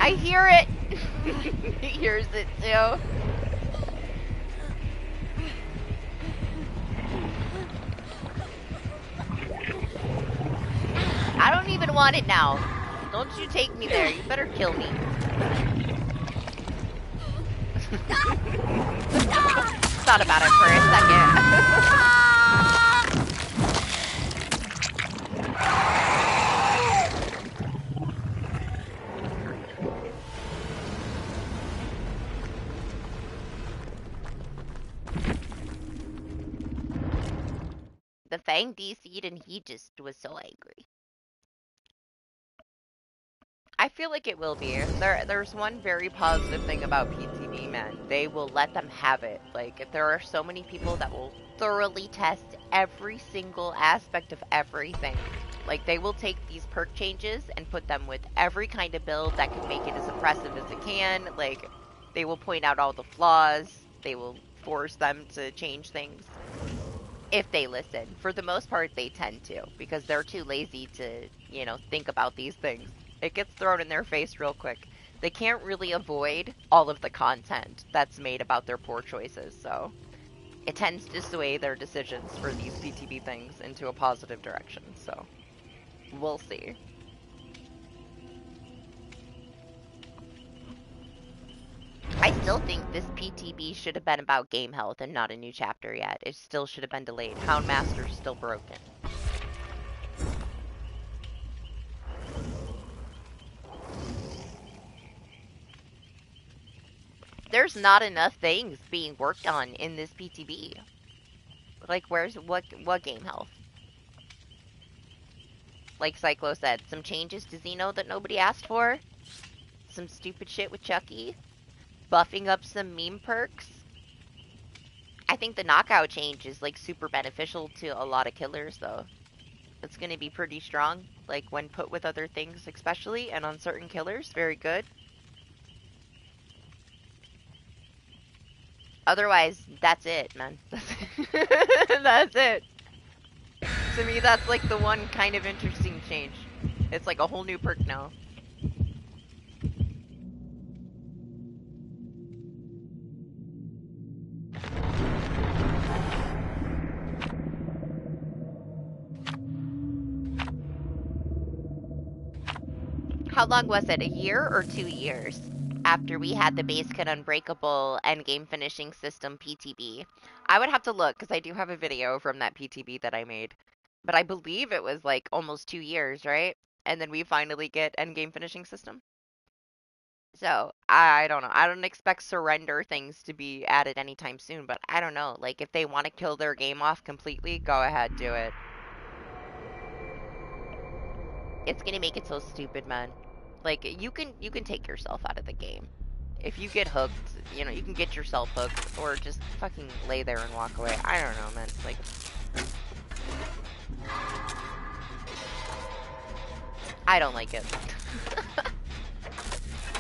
I hear it! He hears it too. I don't even want it now. Don't you take me there. You better kill me. Thought about it for a second. The Fang DC'd and he just was so angry. I feel like it will be. There's one very positive thing about PTB, man. They will let them have it. Like, there are so many people that will thoroughly test every single aspect of everything. Like, they will take these perk changes and put them with every kind of build that can make it as oppressive as it can. Like, they will point out all the flaws. They will force them to change things. If they listen. For the most part, they tend to. Because they're too lazy to, you know, think about these things. It gets thrown in their face real quick. They can't really avoid all of the content that's made about their poor choices, so it tends to sway their decisions for these PTB things into a positive direction, so we'll see. I still think this PTB should have been about game health and not a new chapter yet. It still should have been delayed. Houndmaster's still broken. There's not enough things being worked on in this PTB. Like, what game health? Like Cyclo said, some changes to Xeno that nobody asked for. Some stupid shit with Chucky. Buffing up some meme perks. I think the knockout change is, like, super beneficial to a lot of killers, though. It's gonna be pretty strong, like, when put with other things especially, and on certain killers, very good. Otherwise, that's it, man. That's it. To me, that's like the one kind of interesting change. It's like a whole new perk now. How long was it? A year or 2 years? after we had the base kit unbreakable endgame finishing system PTB. I would have to look because I do have a video from that PTB that I made. But I believe it was like almost 2 years, right? And then we finally get endgame finishing system. So I don't know. I don't expect surrender things to be added anytime soon, but I don't know. Like if they want to kill their game off completely, go ahead, do it. It's gonna make it so stupid, man. Like you can take yourself out of the game. If you get hooked, you know, you can get yourself hooked or just fucking lay there and walk away. I don't know, man. Like I don't like it.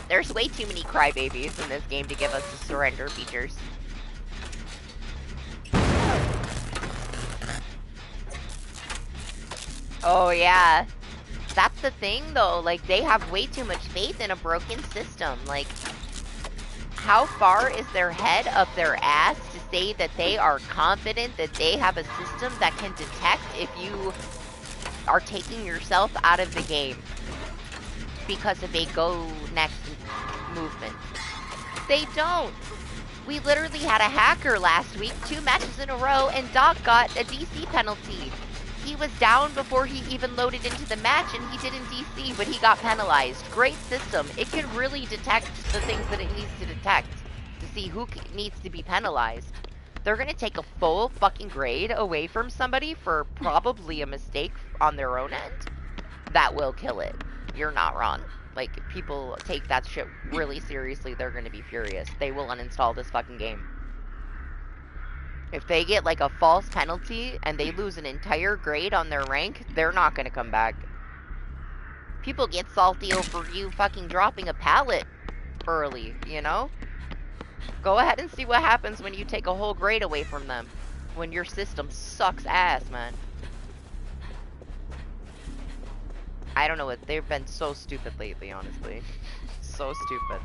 There's way too many crybabies in this game to give us the surrender features. Oh yeah. That's the thing though, like they have way too much faith in a broken system. Like how far is their head up their ass to say that they are confident that they have a system that can detect if you are taking yourself out of the game because of a go next movement? They don't. We literally had a hacker last week, 2 matches in a row, and Doc got a DC penalty. He was down before he even loaded into the match, and he didn't DC, but he got penalized. Great system. It can really detect the things that it needs to detect to see who needs to be penalized. They're gonna take a full fucking grade away from somebody for probably a mistake on their own end. That will kill it. You're not wrong. Like, people take that shit really seriously, they're gonna be furious. They will uninstall this fucking game. If they get, like, a false penalty and they lose an entire grade on their rank, they're not gonna come back. People get salty over you fucking dropping a pallet early, you know? Go ahead and see what happens when you take a whole grade away from them. When your system sucks ass, man. I don't know what, they've been so stupid lately, honestly. So stupid.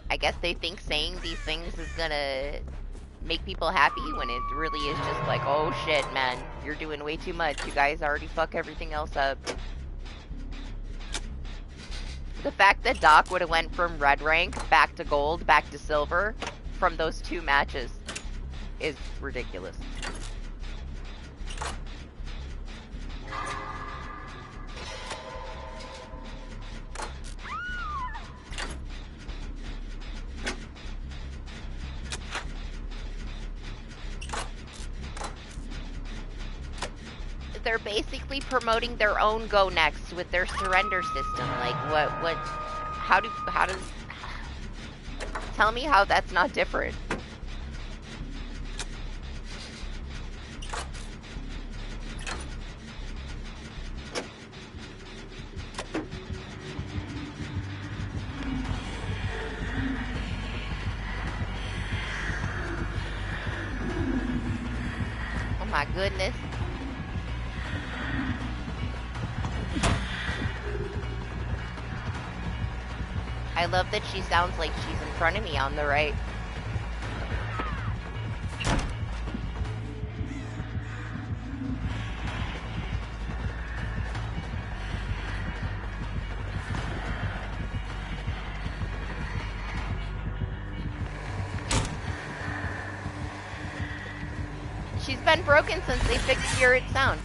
I guess they think saying these things is gonna make people happy when it really is just like, oh shit, man, you're doing way too much. You guys already fuck everything else up. The fact that Doc would have went from red rank back to gold, back to silver from those 2 matches is ridiculous. They're basically promoting their own go next with their surrender system. Like how does tell me how that's not different. Oh my goodness. I love that she sounds like she's in front of me on the right. She's been broken since they fixed Spirit sound.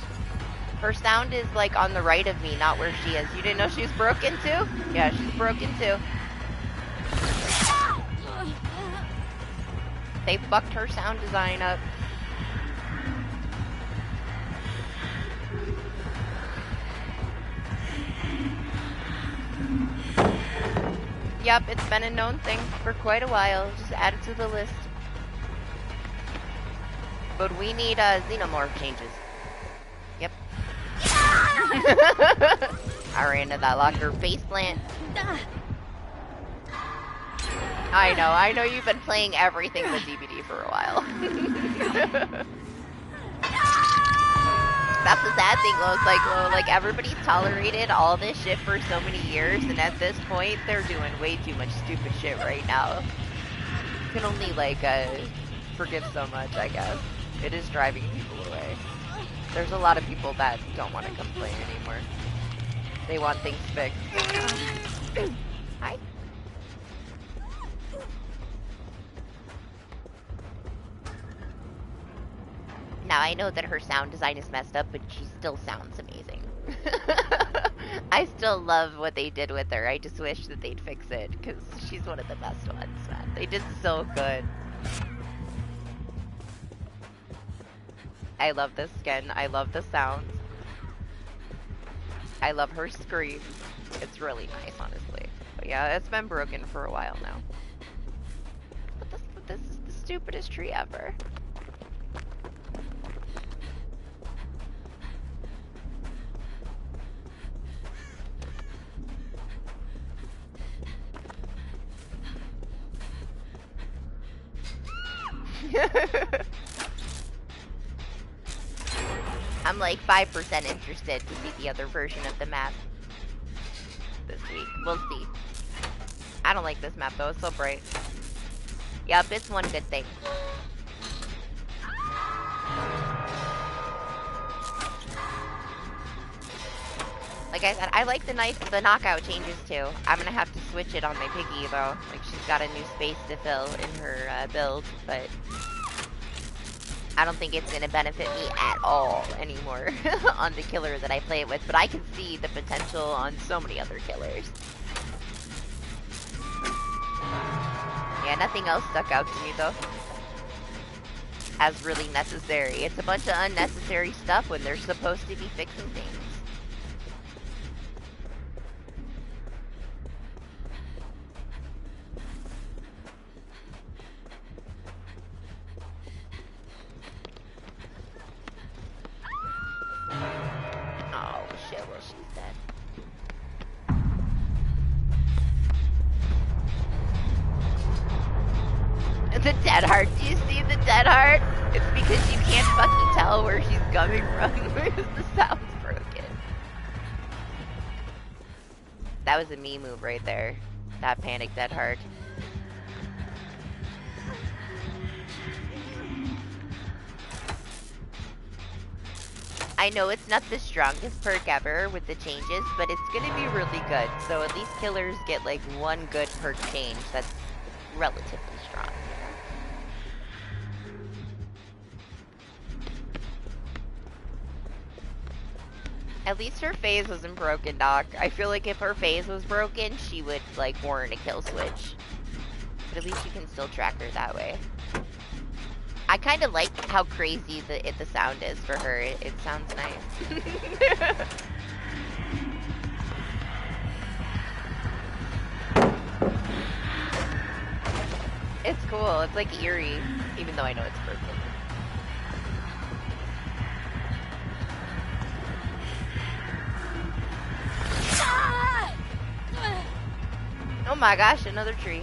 Her sound is like on the right of me, not where she is. You didn't know she's broken too? Yeah, she's broken too. They fucked her sound design up. Yep, it's been a known thing for quite a while. Just add it to the list. But we need xenomorph changes. Yep. I ran into that locker face plant. I know you've been playing everything with DBD for a while. That's the sad thing, though. It's like, well, like, everybody's tolerated all this shit for so many years, and at this point, they're doing way too much stupid shit right now. You can only, like, forgive so much, I guess. It is driving people away. There's a lot of people that don't want to come play anymore. They want things fixed. Hi. Now, I know that her sound design is messed up, but she still sounds amazing. I still love what they did with her. I just wish that they'd fix it, because she's one of the best ones, man. They did so good. I love this skin. I love the sounds. I love her screams. It's really nice, honestly. But yeah, it's been broken for a while now. But this is the stupidest tree ever. I'm like 5% interested to see the other version of the map this week. We'll see. I don't like this map though, it's so bright. Yep, it's one good thing. Like I said, I like the knockout changes too. I'm gonna have to switch it on my piggy though. Like she's got a new space to fill in her build, but I don't think it's gonna benefit me at all anymore on the killer that I play it with. But I can see the potential on so many other killers. Yeah, nothing else stuck out to me though as really necessary. It's a bunch of unnecessary stuff when they're supposed to be fixing things. Oh shit, well she's dead. The dead heart, do you see the dead heart? It's because you can't fucking tell where she's coming from because the sound's broken. That was a me move right there. That panic dead heart. I know it's not the strongest perk ever with the changes, but it's gonna be really good. So at least killers get like one good perk change that's relatively strong. At least her phase wasn't broken, Doc. I feel like if her phase was broken, she would like warrant a kill switch. But at least you can still track her that way. I kind of like how crazy the sound is for her. It sounds nice. It's cool. It's like eerie, even though I know it's broken. Oh my gosh, another tree.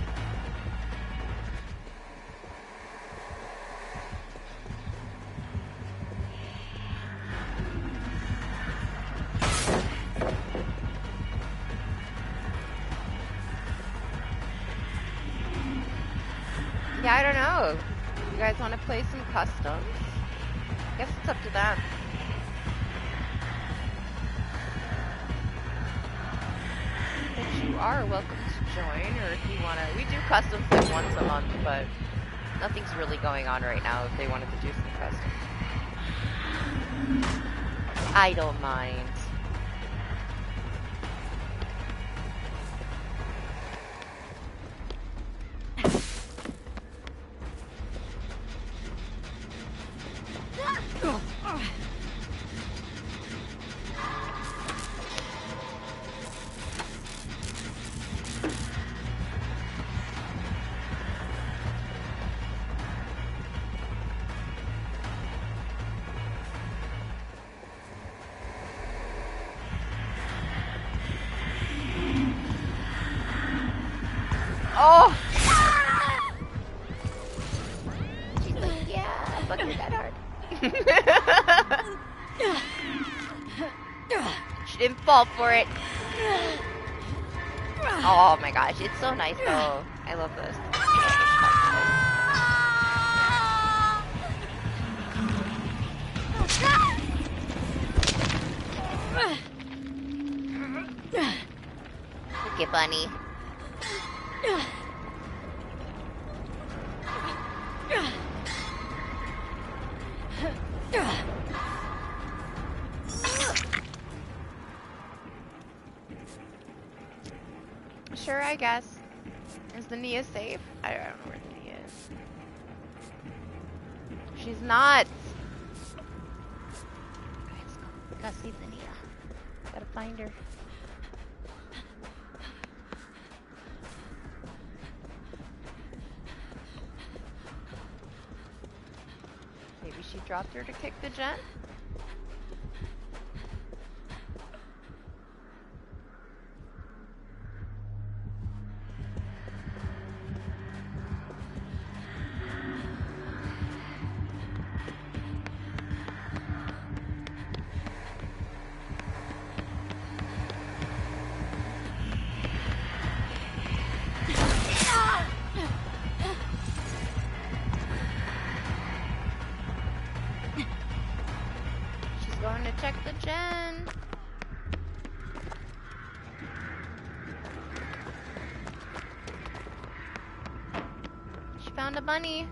Yeah, I don't know. You guys want to play some customs? I guess it's up to them. But you are welcome to join, or if you want to... We do customs like once a month, but nothing's really going on right now if they wanted to do some customs. I don't mind. Oh! She's like, yeah, fuck you that hard. She didn't fall for it. Oh my gosh, it's so nice though. I love this. it, bunny. Sure, I guess. Is the Nia safe? I don't know where the Nia is. She's not. Okay, let's go. We gotta save the Nia. Gotta find her. Maybe she dropped her to kick the gen? She's going to check the gen. She found a bunny.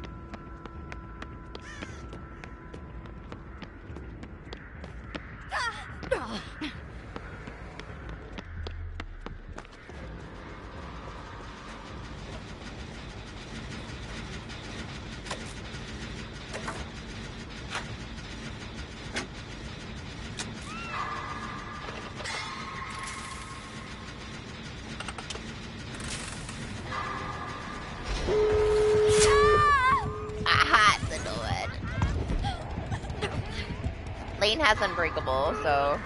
Lane has Unbreakable, so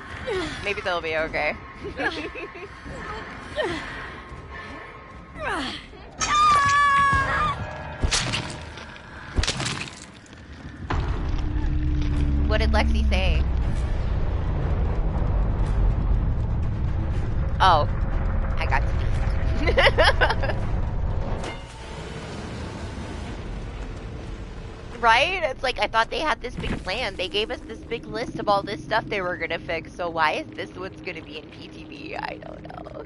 maybe they'll be okay. What did Lexi say? Oh, I got to be. Right? It's like, I thought they had this big plan. They gave us this big list of all this stuff they were gonna fix, so why is this what's gonna be in PTV? I don't know.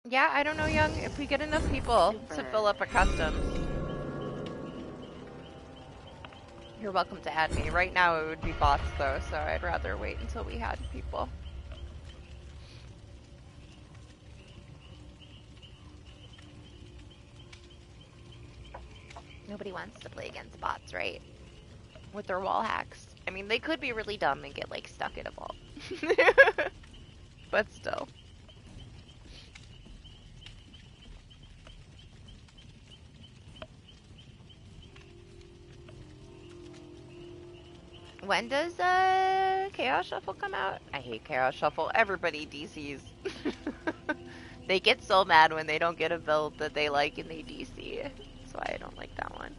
Yeah, I don't know, Young, if we get enough people to fill up a customs. You're welcome to add me. Right now it would be bots though, so I'd rather wait until we had people. Nobody wants to play against bots, right? With their wall hacks. I mean, they could be really dumb and get, like, stuck in a vault. But still. When does, Chaos Shuffle come out? I hate Chaos Shuffle. Everybody DCs. They get so mad when they don't get a build that they like and they DC. That's why I don't like that one.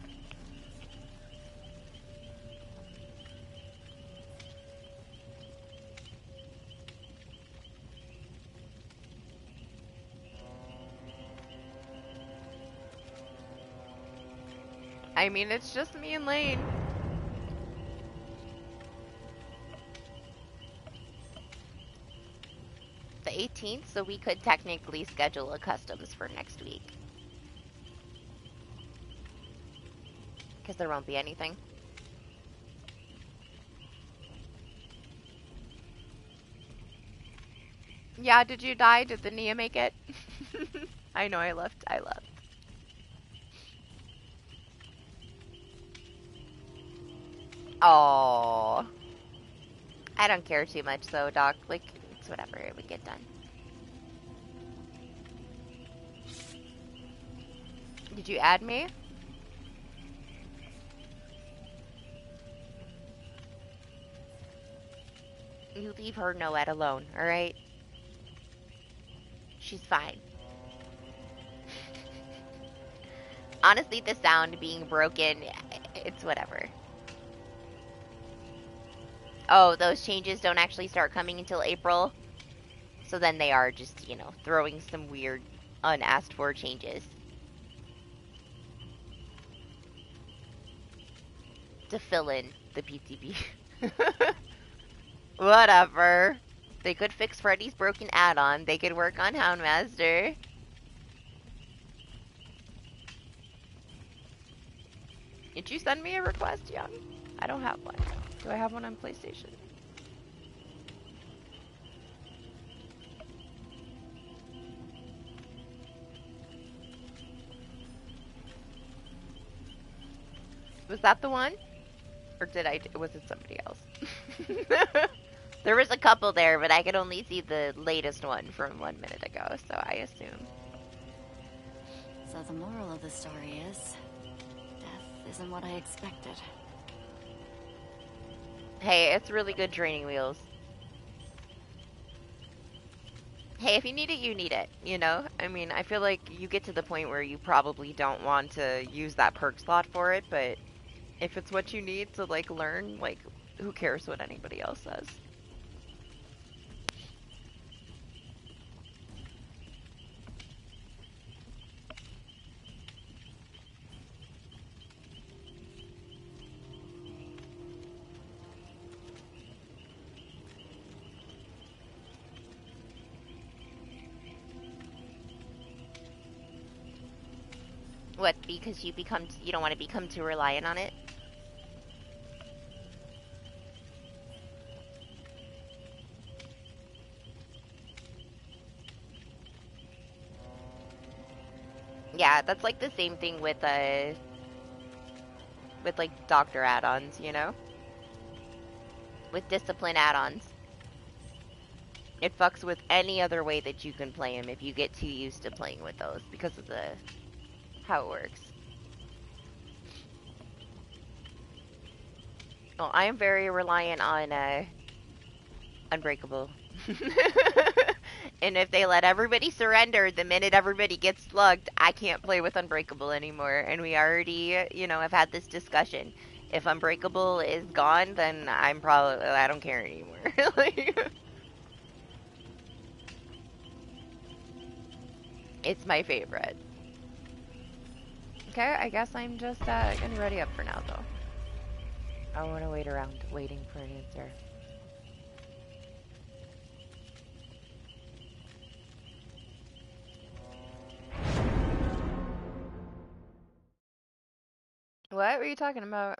I mean, it's just me and Lane. The 18th, so we could technically schedule a customs for next week. Because there won't be anything. Yeah, did you die? Did the Nia make it? I know I left. Oh, I don't care too much though, Doc. Like, it's whatever. It would get done. Did you add me? You leave her Noette alone, alright? She's fine. Honestly, the sound being broken, it's whatever. Oh, those changes don't actually start coming until April. So then they are just, you know, throwing some weird, unasked for changes. To fill in the PTB. Whatever. They could fix Freddy's broken add-on. They could work on Houndmaster. Did you send me a request, Young? I don't have one. Do I have one on PlayStation? Was that the one? Or was it somebody else? There was a couple there, but I could only see the latest one from 1 minute ago, so I assume. So the moral of the story is, death isn't what I expected. Hey, it's really good training wheels. Hey, if you need it, you need it, you know? I mean, I feel like you get to the point where you probably don't want to use that perk slot for it, but if it's what you need to, like, learn, like, who cares what anybody else says? What, because you don't want to become too reliant on it? Yeah, that's like the same thing with like doctor add-ons, you know? With discipline add-ons. It fucks with any other way that you can play them if you get too used to playing with those because of how it works. Well, I am very reliant on Unbreakable. And if they let everybody surrender the minute everybody gets slugged, I can't play with Unbreakable anymore. And we already, have had this discussion. If Unbreakable is gone, then I don't care anymore. It's my favorite. Okay, I guess I'm just getting ready up for now, though. I want to wait around, waiting for an answer. What were you talking about?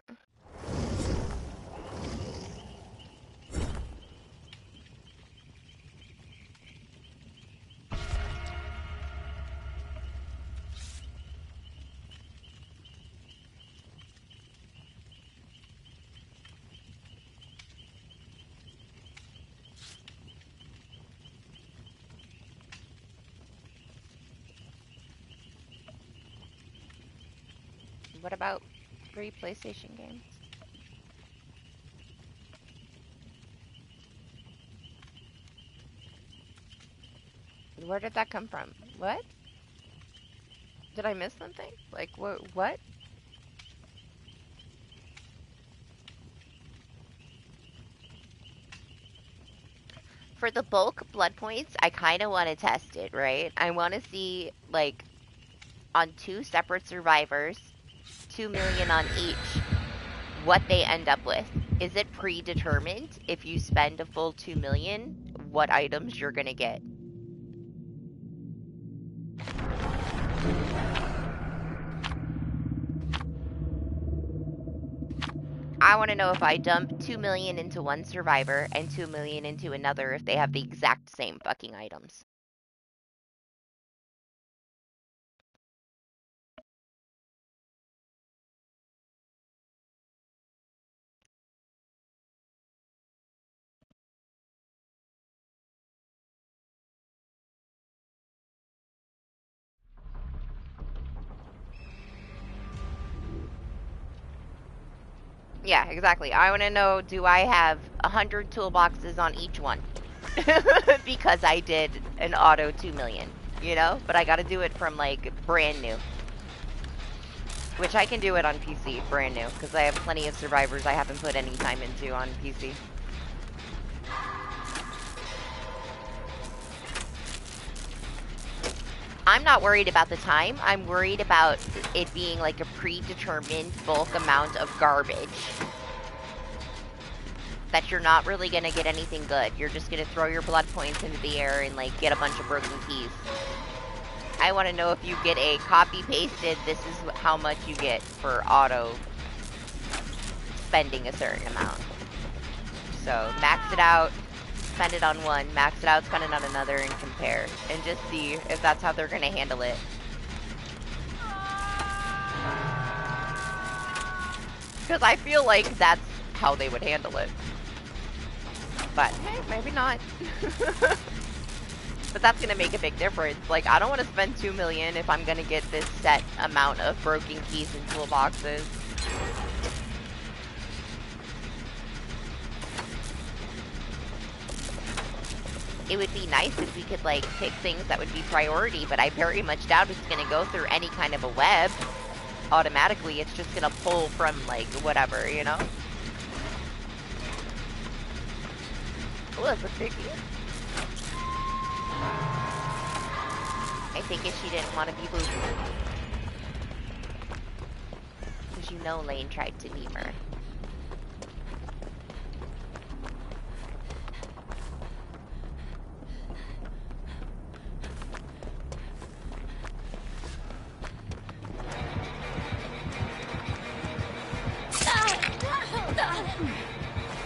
What about free PlayStation games? Where did that come from? What? Did I miss something? Like, what? For the bulk blood points, I kind of want to test it, right? I want to see, like, on 2 separate survivors, 2 million on each, what they end up with. Is it predetermined if you spend a full 2 million, what items you're gonna get? I want to know if I dump 2 million into one survivor and 2 million into another if they have the exact same fucking items. Yeah, exactly. I want to know, do I have 100 toolboxes on each one? Because I did an auto 2 million, But I gotta do it from, like, brand new. Which I can do it on PC, brand new, because I have plenty of survivors I haven't put any time into on PC. I'm not worried about the time. I'm worried about it being like a predetermined bulk amount of garbage. that you're not really gonna get anything good. You're just gonna throw your blood points into the air and, like, get a bunch of broken keys. I want to know if you get a copy-pasted, this is how much you get for auto spending a certain amount. So, max it out, spend it on one, max it out, spend it on another, and compare. And just see if that's how they're gonna handle it. Because I feel like that's how they would handle it. But, hey, maybe not. But that's gonna make a big difference. Like, I don't want to spend $2 million if I'm gonna get this set amount of broken keys and toolboxes. It would be nice if we could, like, pick things that would be priority, but I very much doubt it's gonna go through any kind of a web. Automatically, it's just gonna pull from, like, whatever, you know? Oh, that's a piggy. I think if she didn't want to be booed. Because you know Lane tried to meme her.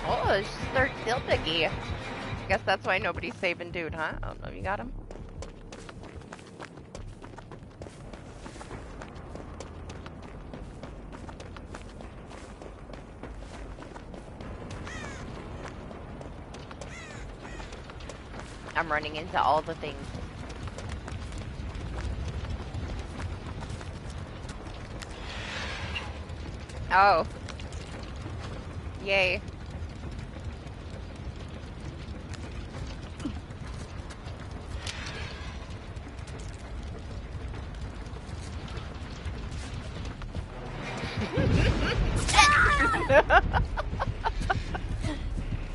Oh, she's third still piggy. I guess that's why nobody's saving dude, huh? I don't know if you got him. I'm running into all the things. Oh. Yay.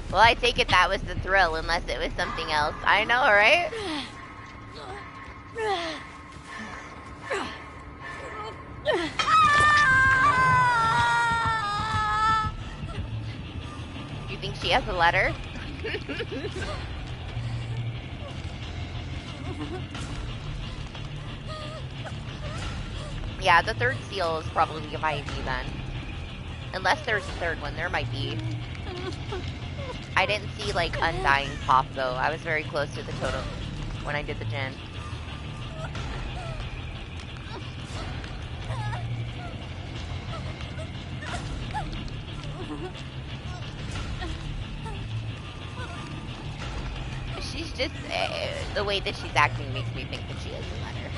Well, I take it that was the thrill, unless it was something else. I know, right? You think she has a letter? Yeah, the third seal is probably a IV then. Unless there's a third one, there might be. I didn't see, like, Undying pop, though. I was very close to the totem when I did the gen. She's just... the way that she's acting makes me think that she has a letter.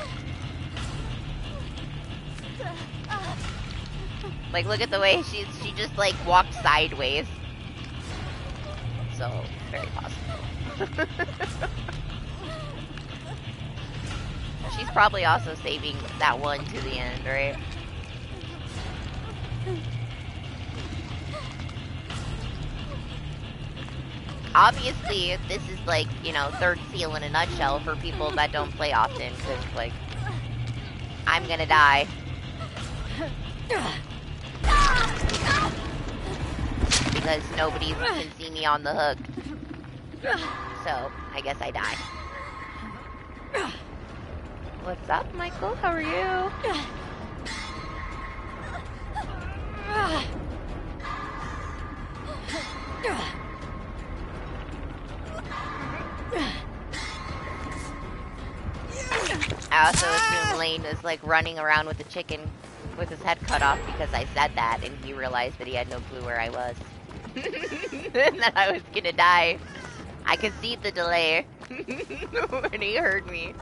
Like, look at the way she just, like, walked sideways. So, very possible. She's probably also saving that one to the end, right? Obviously, this is like, you know, third seal in a nutshell for people that don't play often, because, like, I'm gonna die. Because nobody can see me on the hook. So, I guess I die. What's up, Michael? How are you? I also assume Lane is, like, running around with the chicken with his head cut off because I said that, and he realized that he had no clue where I was. And that I was gonna die. I could see the delay when he heard me.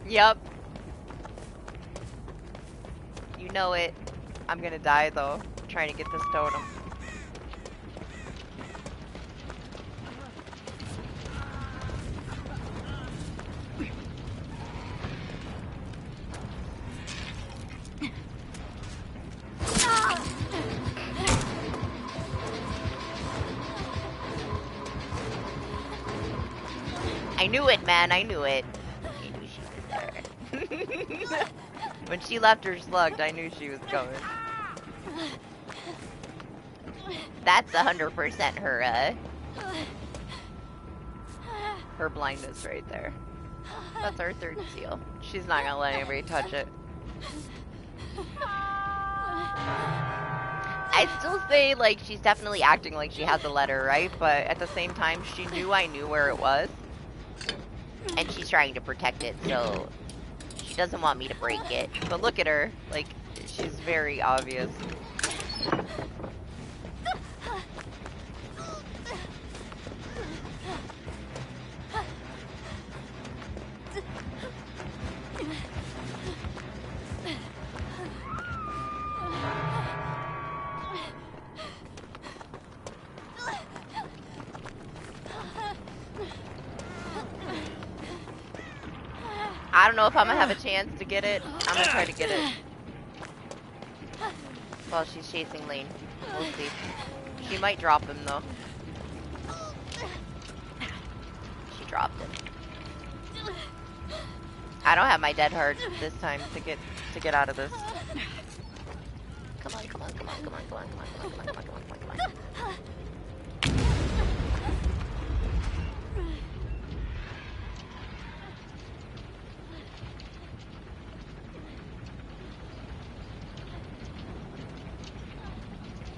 Yep. You know it. I'm gonna die though, trying to get this totem. I knew it, man. I knew it. I knew she was there. When she left her slugged, I knew she was coming. That's 100% her blindness right there. That's our third seal. She's not gonna let anybody touch it. I'd still say, like, she's definitely acting like she has a letter, right? But at the same time, she knew I knew where it was. And she's trying to protect it, so she doesn't want me to break it. But look at her. Like, she's very obvious. I don't know if I'm gonna have a chance to get it. I'm gonna try to get it. While she's chasing Lane. We'll see. She might drop him though. She dropped him. I don't have my dead hard this time to get out of this. Come on, come on, come on, come on, come on, come on, come on, come on, come on, come on, come on.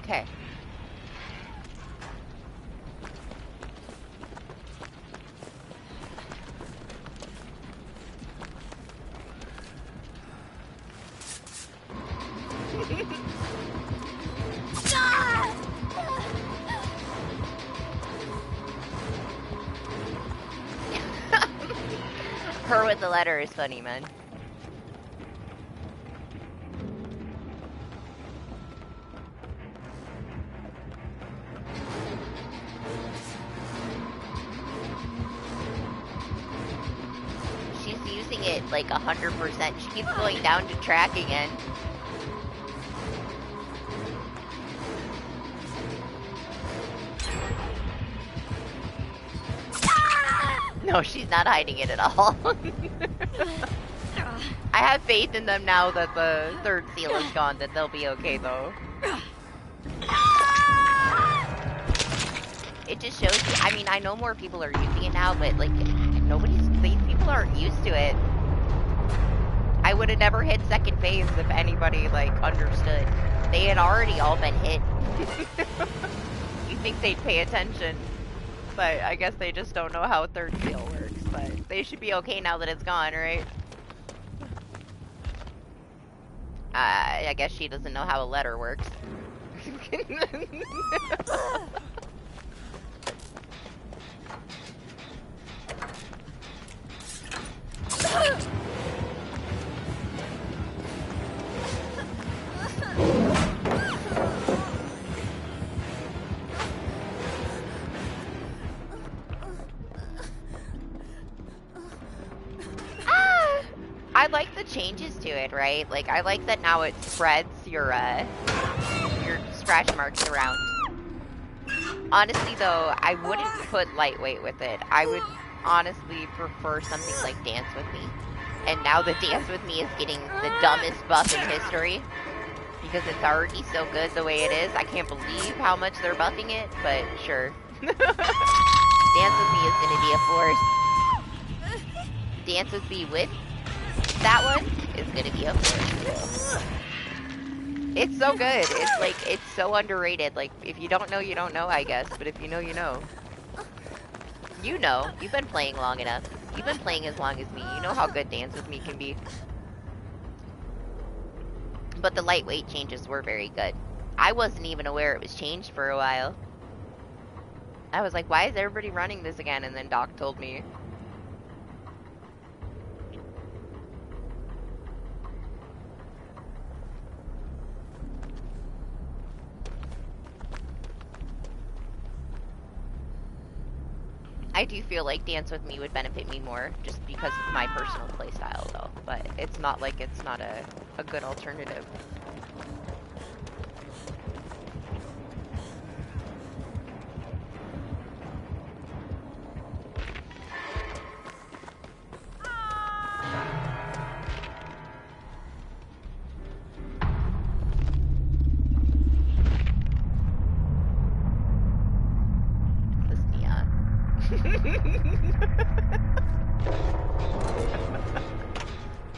Okay. Her with the letter is funny, man. She's using it like 100%. She keeps going down to track again. No, she's not hiding it at all. I have faith in them now that the third seal is gone, that they'll be okay though. It just shows you, I mean, I know more people are using it now, but like, these people aren't used to it. I would have never hit second phase if anybody like understood. They had already all been hit. You think they'd pay attention. But I guess they just don't know how third seal works. But they should be okay now that it's gone, right? I guess she doesn't know how a letter works. I like the changes to it, right? Like, I like that now it spreads your scratch marks around. Honestly, though, I wouldn't put lightweight with it. I would honestly prefer something like Dance With Me. And now the Dance With Me is getting the dumbest buff in history. Because it's already so good the way it is. I can't believe how much they're buffing it, but sure. Dance With Me is going to be a force. Dance With Me with that one is gonna be a force. It's so good. It's like, it's so underrated. Like, if you don't know, you don't know, I guess. But if you know, you know. You know. You've been playing long enough. You've been playing as long as me. You know how good Dance With Me can be. But the lightweight changes were very good. I wasn't even aware it was changed for a while. I was like, why is everybody running this again? And then Doc told me. I do feel like Dance With Me would benefit me more just because of my personal playstyle though, but it's not like it's not a good alternative.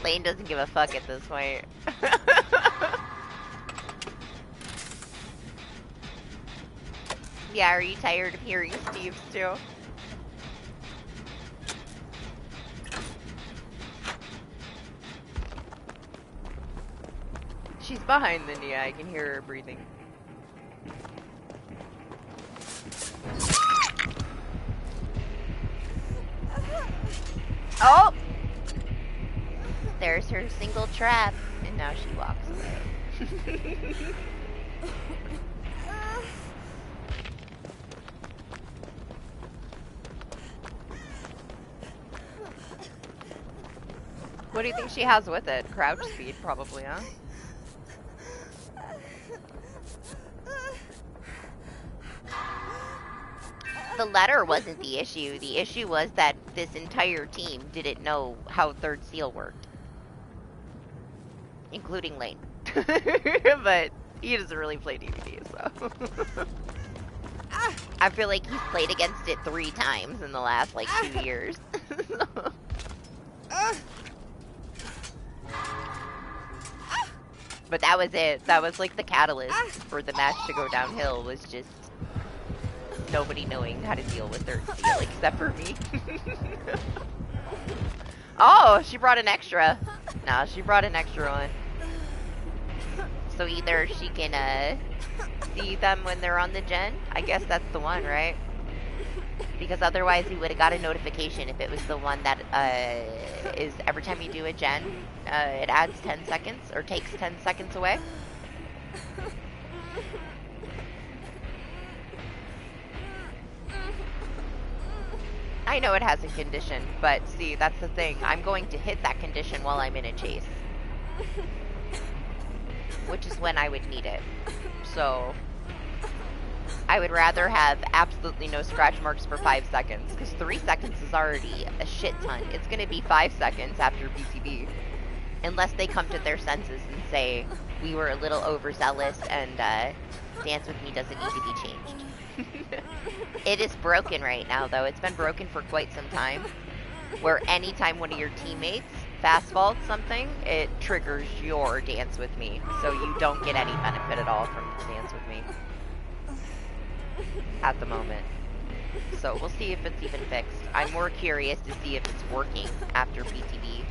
Lane doesn't give a fuck at this point. Yeah, are you tired of hearing Steve's too? She's behind the Nia, I can hear her breathing. Oh! There's her single trap, and now she walks away. What do you think she has with it? Crouch speed, probably, huh? The letter wasn't the issue. The issue was that this entire team didn't know how third seal worked. Including Lane. But he doesn't really play DBD, so... I feel like he's played against it 3 times in the last, like, 2 years. But that was it. That was, like, the catalyst for the match to go downhill, was just nobody knowing how to deal with third seal, except for me. Oh, she brought an extra. No, she brought an extra one. So either she can, see them when they're on the gen. I guess that's the one, right? Because otherwise we would have got a notification if it was the one that, is every time you do a gen, it adds 10 seconds, or takes 10 seconds away. I know it has a condition, but see, that's the thing. I'm going to hit that condition while I'm in a chase. Which is when I would need it. So, I would rather have absolutely no scratch marks for 5 seconds, because 3 seconds is already a shit ton. It's going to be 5 seconds after BTB. Unless they come to their senses and say, we were a little overzealous and Dance With Me doesn't need to be changed. It is broken right now, though. It's been broken for quite some time. Where anytime one of your teammates fast faults something, it triggers your Dance With Me. So you don't get any benefit at all from Dance With Me. At the moment. So we'll see if it's even fixed. I'm more curious to see if it's working after BTB.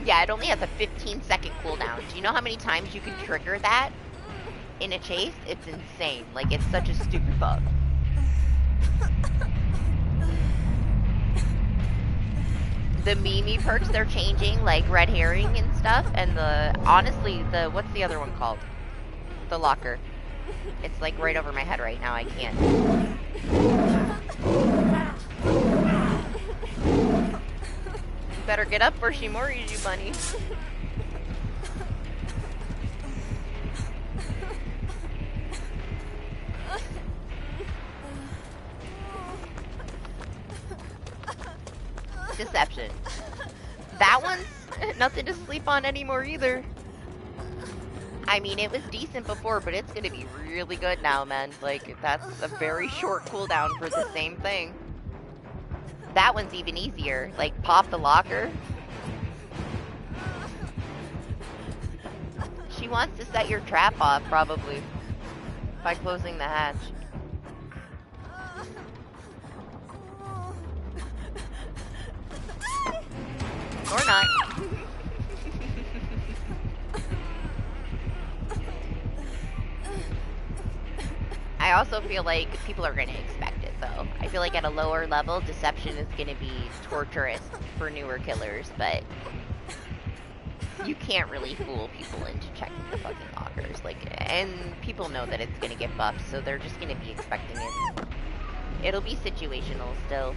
Yeah, it only has a 15-second cooldown. Do you know how many times you can trigger that in a chase? It's insane. Like, it's such a stupid bug. The Mimi perks they're changing, like red herring and stuff, and honestly, what's the other one called? The locker. It's like right over my head right now, I can't. You better get up or she mori's you, bunny. Deception. That one's nothing to sleep on anymore either. I mean, it was decent before, but it's gonna be really good now, man. Like, that's a very short cooldown for the same thing. That one's even easier. Like, pop the locker. She wants to set your trap off, probably, by closing the hatch. Or not. I also feel like people are going to expect it, though. I feel like at a lower level, deception is going to be torturous for newer killers, but you can't really fool people into checking the fucking lockers. Like, and people know that it's going to get buffed, so they're just going to be expecting it. It'll be situational still.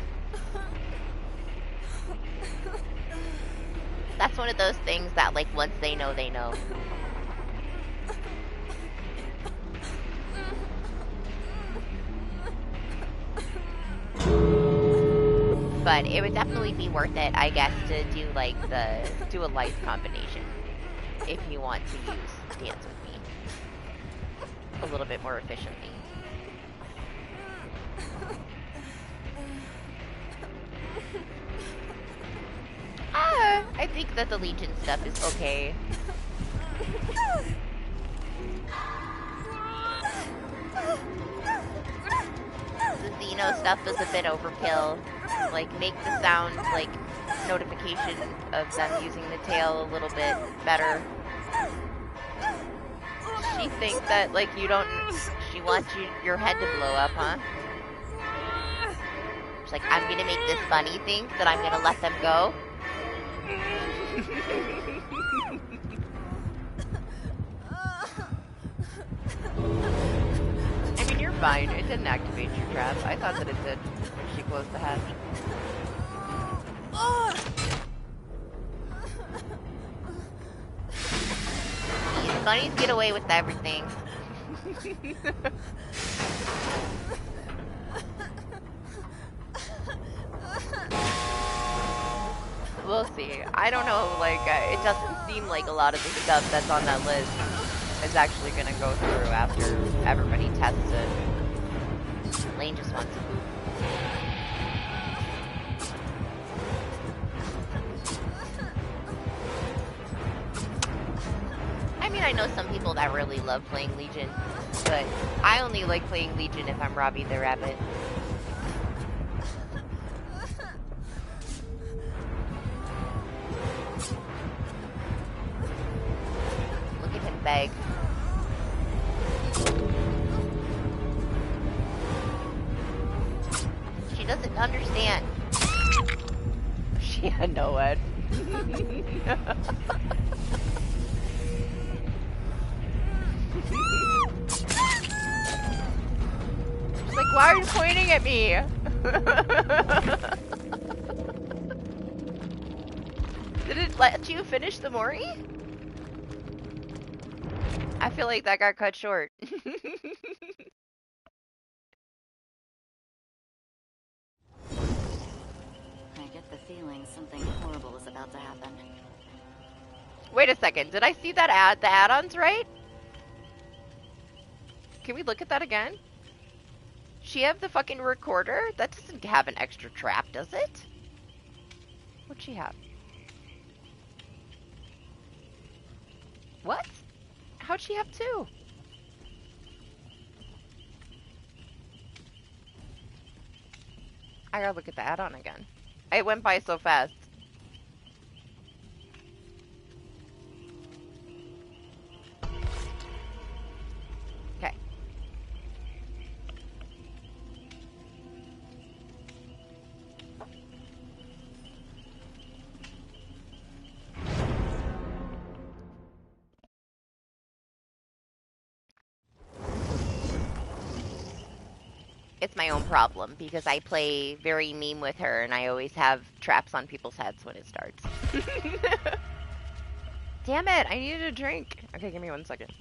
That's one of those things that, like, once they know, they know. But it would definitely be worth it, I guess, to do, like, do a life combination. if you want to use Dance With Me a little bit more efficiently. I think that the Legion stuff is okay. The Xeno stuff is a bit overkill. Like, make the sound, like, notification of them using the tail a little bit better. She thinks that, like, you don't... She wants your head to blow up, huh? She's like, I'm gonna make this bunny think that I'm gonna let them go. I mean, you're fine. It didn't activate your trap. I thought that it did when she closed the hatch. These bunnies get away with everything. We'll see. I don't know, like, it doesn't seem like a lot of the stuff that's on that list is actually gonna go through after everybody tests it. Lane just wants to poop. I mean, I know some people that really love playing Legion, but I only like playing Legion if I'm Robbie the Rabbit. Look at him beg. She doesn't understand. She had no head. She's like, why are you pointing at me? Did it let you finish the Mori? I feel like that got cut short. I get the feeling something horrible is about to happen. Wait a second, did I see that ad? The add-ons right? Can we look at that again? She have the fucking recorder? That doesn't have an extra trap, does it? What'd she have? What? How'd she have two? I gotta look at the add-on again. It went by so fast. Okay. It's my own problem because I play very meme with her and I always have traps on people's heads when it starts. Damn it, I needed a drink. Okay, give me 1 second.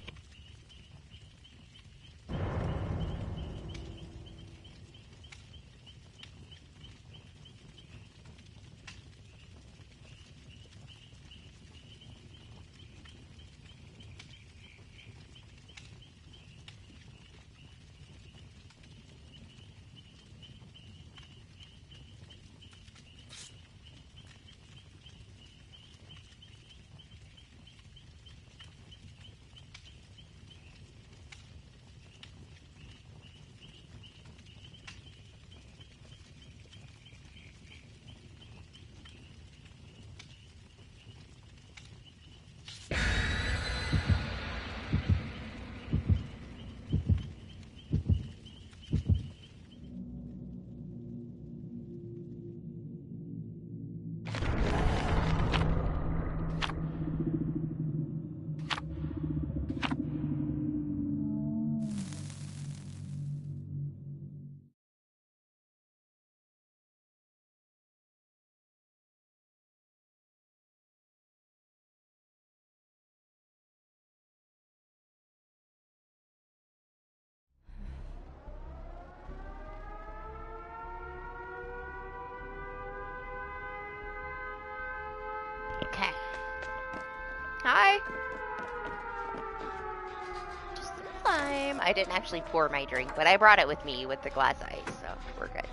Just in time. I didn't actually pour my drink, but I brought it with me with the glass ice, so we're good.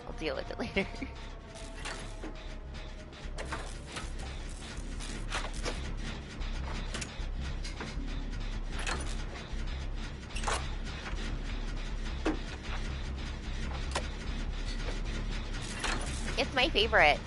I'll deal with it later. It's my favorite.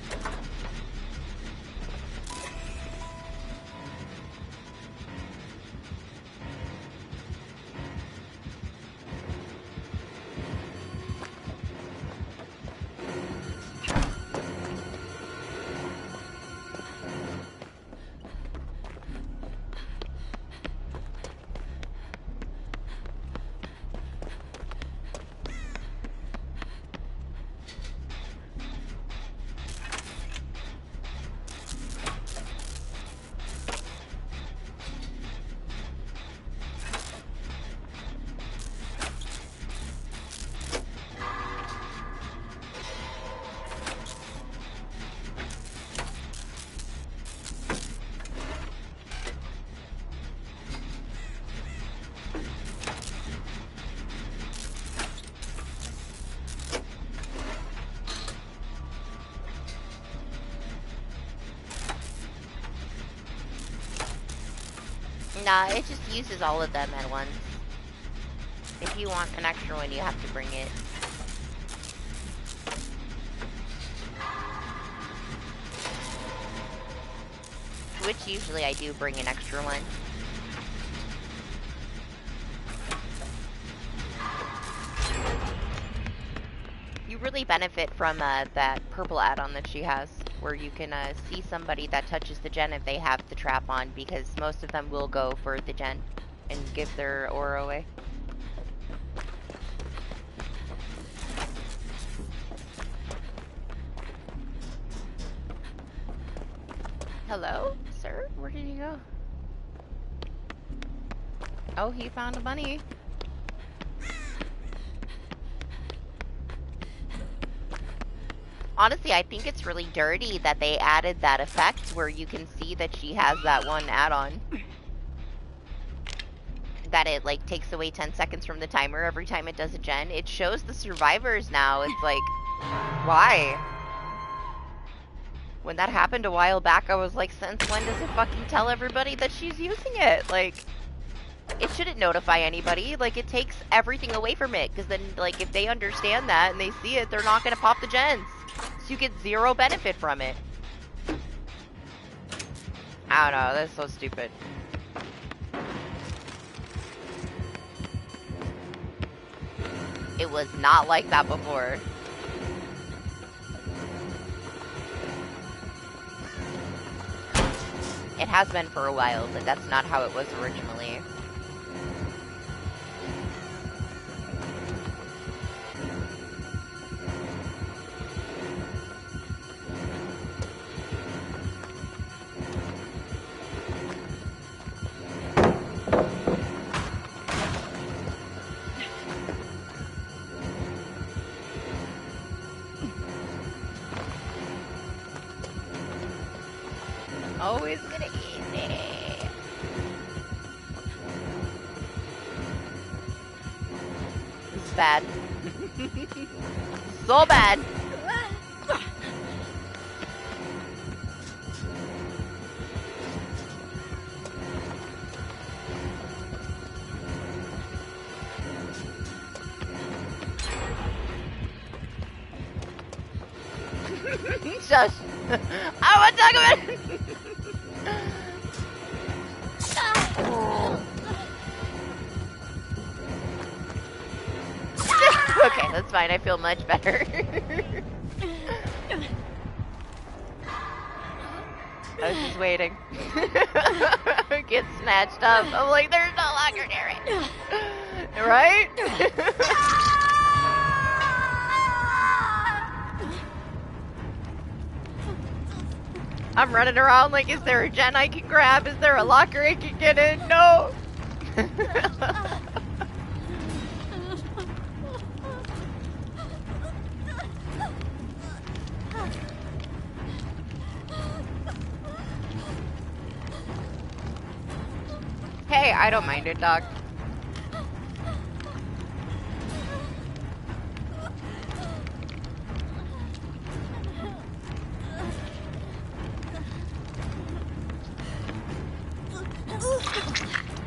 Nah, it just uses all of them at once. If you want an extra one, you have to bring it. Which usually I do bring an extra one. You really benefit from that purple add-on that she has, where you can see somebody that touches the gen if they have the trap on, because most of them will go for the gen and give their aura away. Hello, sir? Where did he go? Oh, he found a bunny. Honestly, I think it's really dirty that they added that effect where you can see that she has that one add-on. That it, like, takes away 10 seconds from the timer every time it does a gen. It shows the survivors now. It's like, why? When that happened a while back, I was like, since when does it fucking tell everybody that she's using it? Like, it shouldn't notify anybody. Like, it takes everything away from it. Because then, like, if they understand that and they see it, they're not going to pop the gens. So you get zero benefit from it. I don't know. That's so stupid. It was not like that before. It has been for a while, but that's not how it was originally. Oh, he's gonna eat me. It's bad. So bad. Shush. I want to talk about it. Okay, that's fine. I feel much better. I was just waiting. Get snatched up. I'm like, there's no longer near it. Right? I'm running around like, is there a gen I can grab? Is there a locker I can get in? No! Hey, I don't mind it, dog.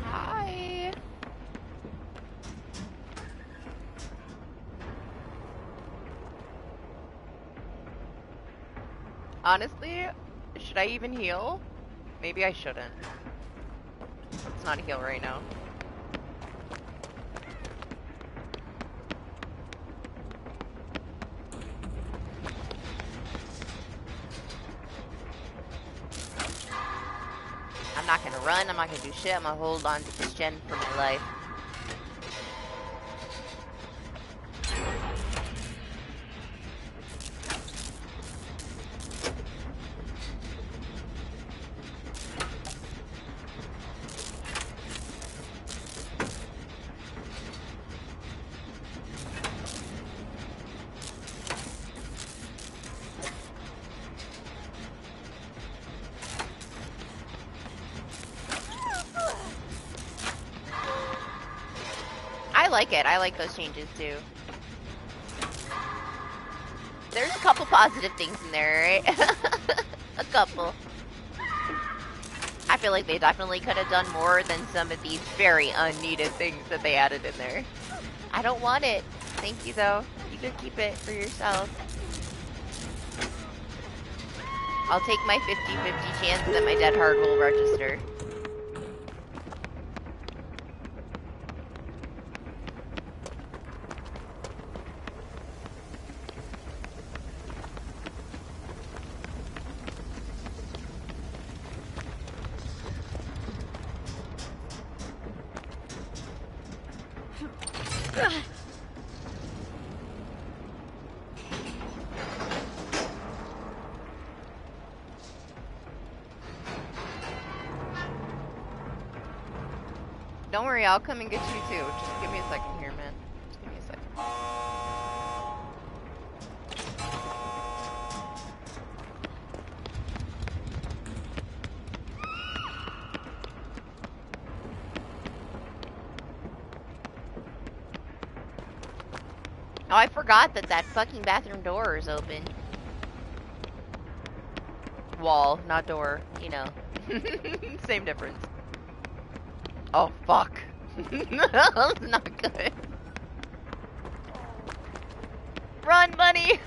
Hi. Honestly, should I even heal? Maybe I shouldn't. Let's not heal right now. I'm not gonna run, I'm not gonna do shit, I'm gonna hold on to this gen for my life. I like it, I like those changes too. There's a couple positive things in there, right? A couple. I feel like they definitely could have done more than some of these very unneeded things that they added in there. I don't want it. Thank you, though. You can keep it for yourself. I'll take my 50-50 chance that my dead hard will register. Don't worry, I'll come and get you too. Just give me a second here, man. Just give me a second. Oh, I forgot that that fucking bathroom door is open. Wall, not door. You know. Same difference. Oh, fuck. That's not good. Run, bunny!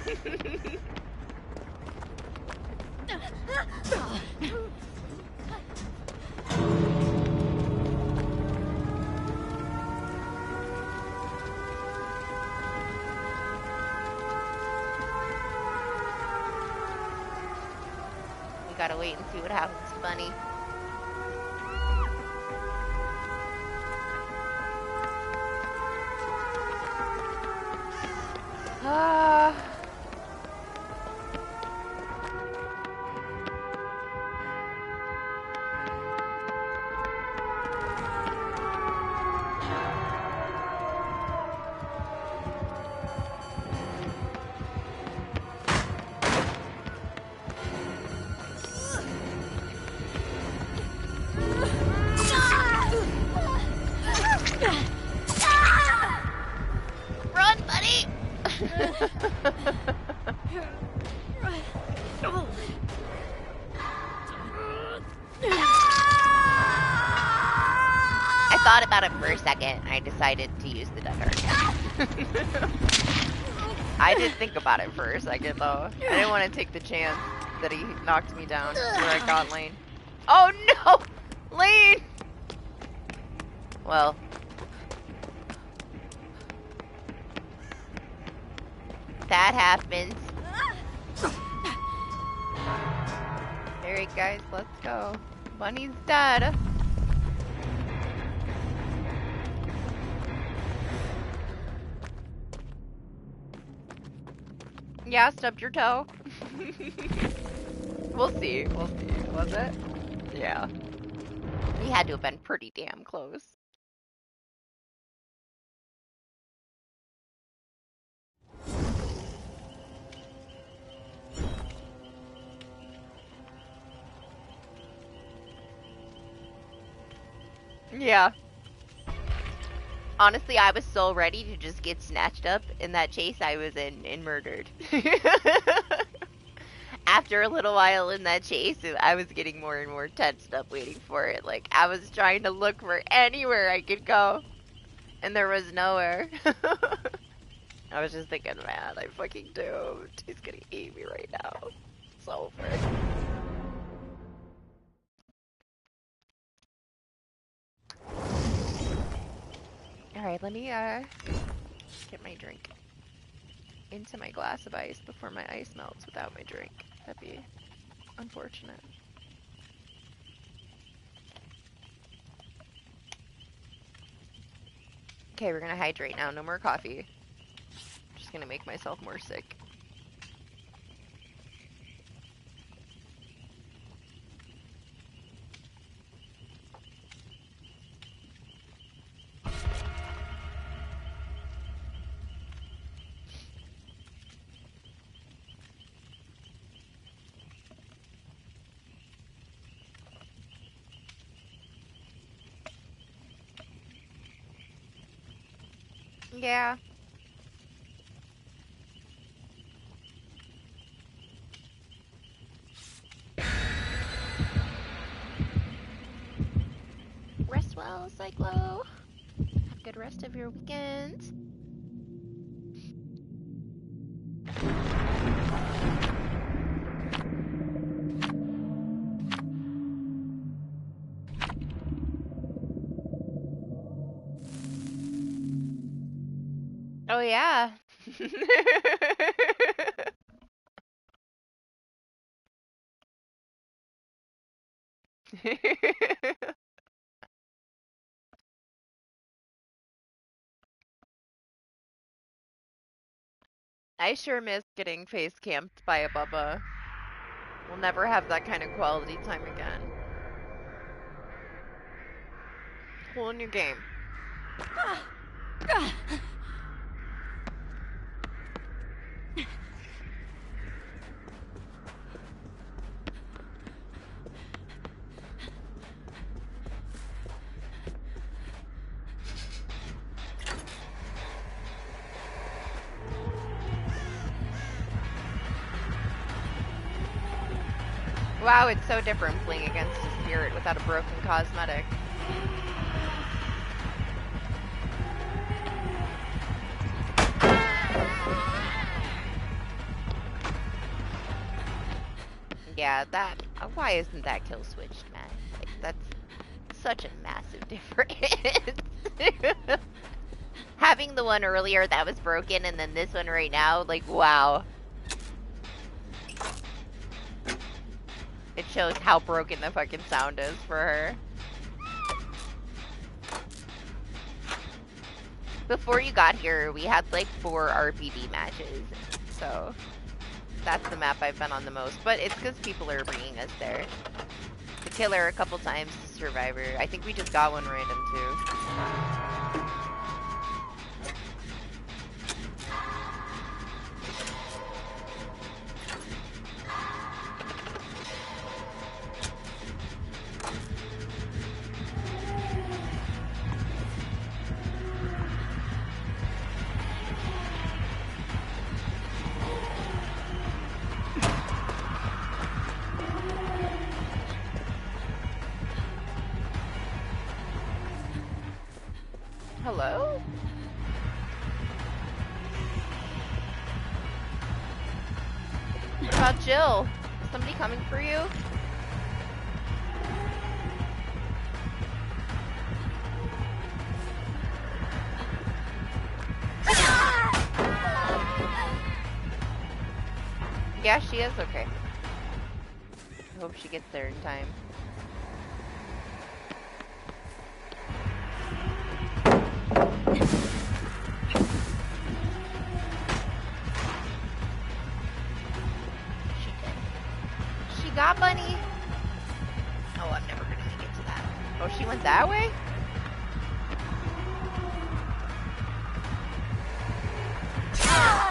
We gotta wait and see what happens to Bunny. Ah. Run, buddy! I thought about it for a second. I decided to use the Death Arc. I did think about it for a second, though. I didn't want to take the chance that he knocked me down where I got Lane. Oh no! Lane! Well. That happens. Alright guys, let's go. Bunny's dead. Yeah, stubbed your toe. We'll see. We'll see. Was it? Yeah. We had to have been pretty damn close. Yeah. Honestly, I was so ready to just get snatched up in that chase I was in and murdered. After a little while in that chase, I was getting more and more tensed up waiting for it. Like, I was trying to look for anywhere I could go, and there was nowhere. I was just thinking, man, I'm fucking doomed. He's gonna eat me right now. It's over. Alright, let me, get my drink into my glass of ice before my ice melts without my drink. That'd be unfortunate. Okay, we're gonna hydrate now. No more coffee. Just gonna make myself more sick. Yeah. Rest well, Cyclo. Have a good rest of your weekend. Oh, yeah. I sure miss getting face camped by a Bubba. We'll never have that kind of quality time again. Whole new game. Wow, it's so different playing against a spirit without a broken cosmetic. Yeah, that. Why isn't that kill switched, man? Like, that's such a massive difference. Having the one earlier that was broken and then this one right now, like, wow. It shows how broken the fucking sound is for her. Before you got here, we had like 4 RPD matches, so that's the map I've been on the most. But it's because people are bringing us there. The killer a couple times, the survivor. I think we just got one random too. Hello? What about Jill? Is somebody coming for you? Yeah, she is? Okay. I hope she gets there in time. She got Bunny? Oh, I'm never gonna make it to that. Oh, she went that way?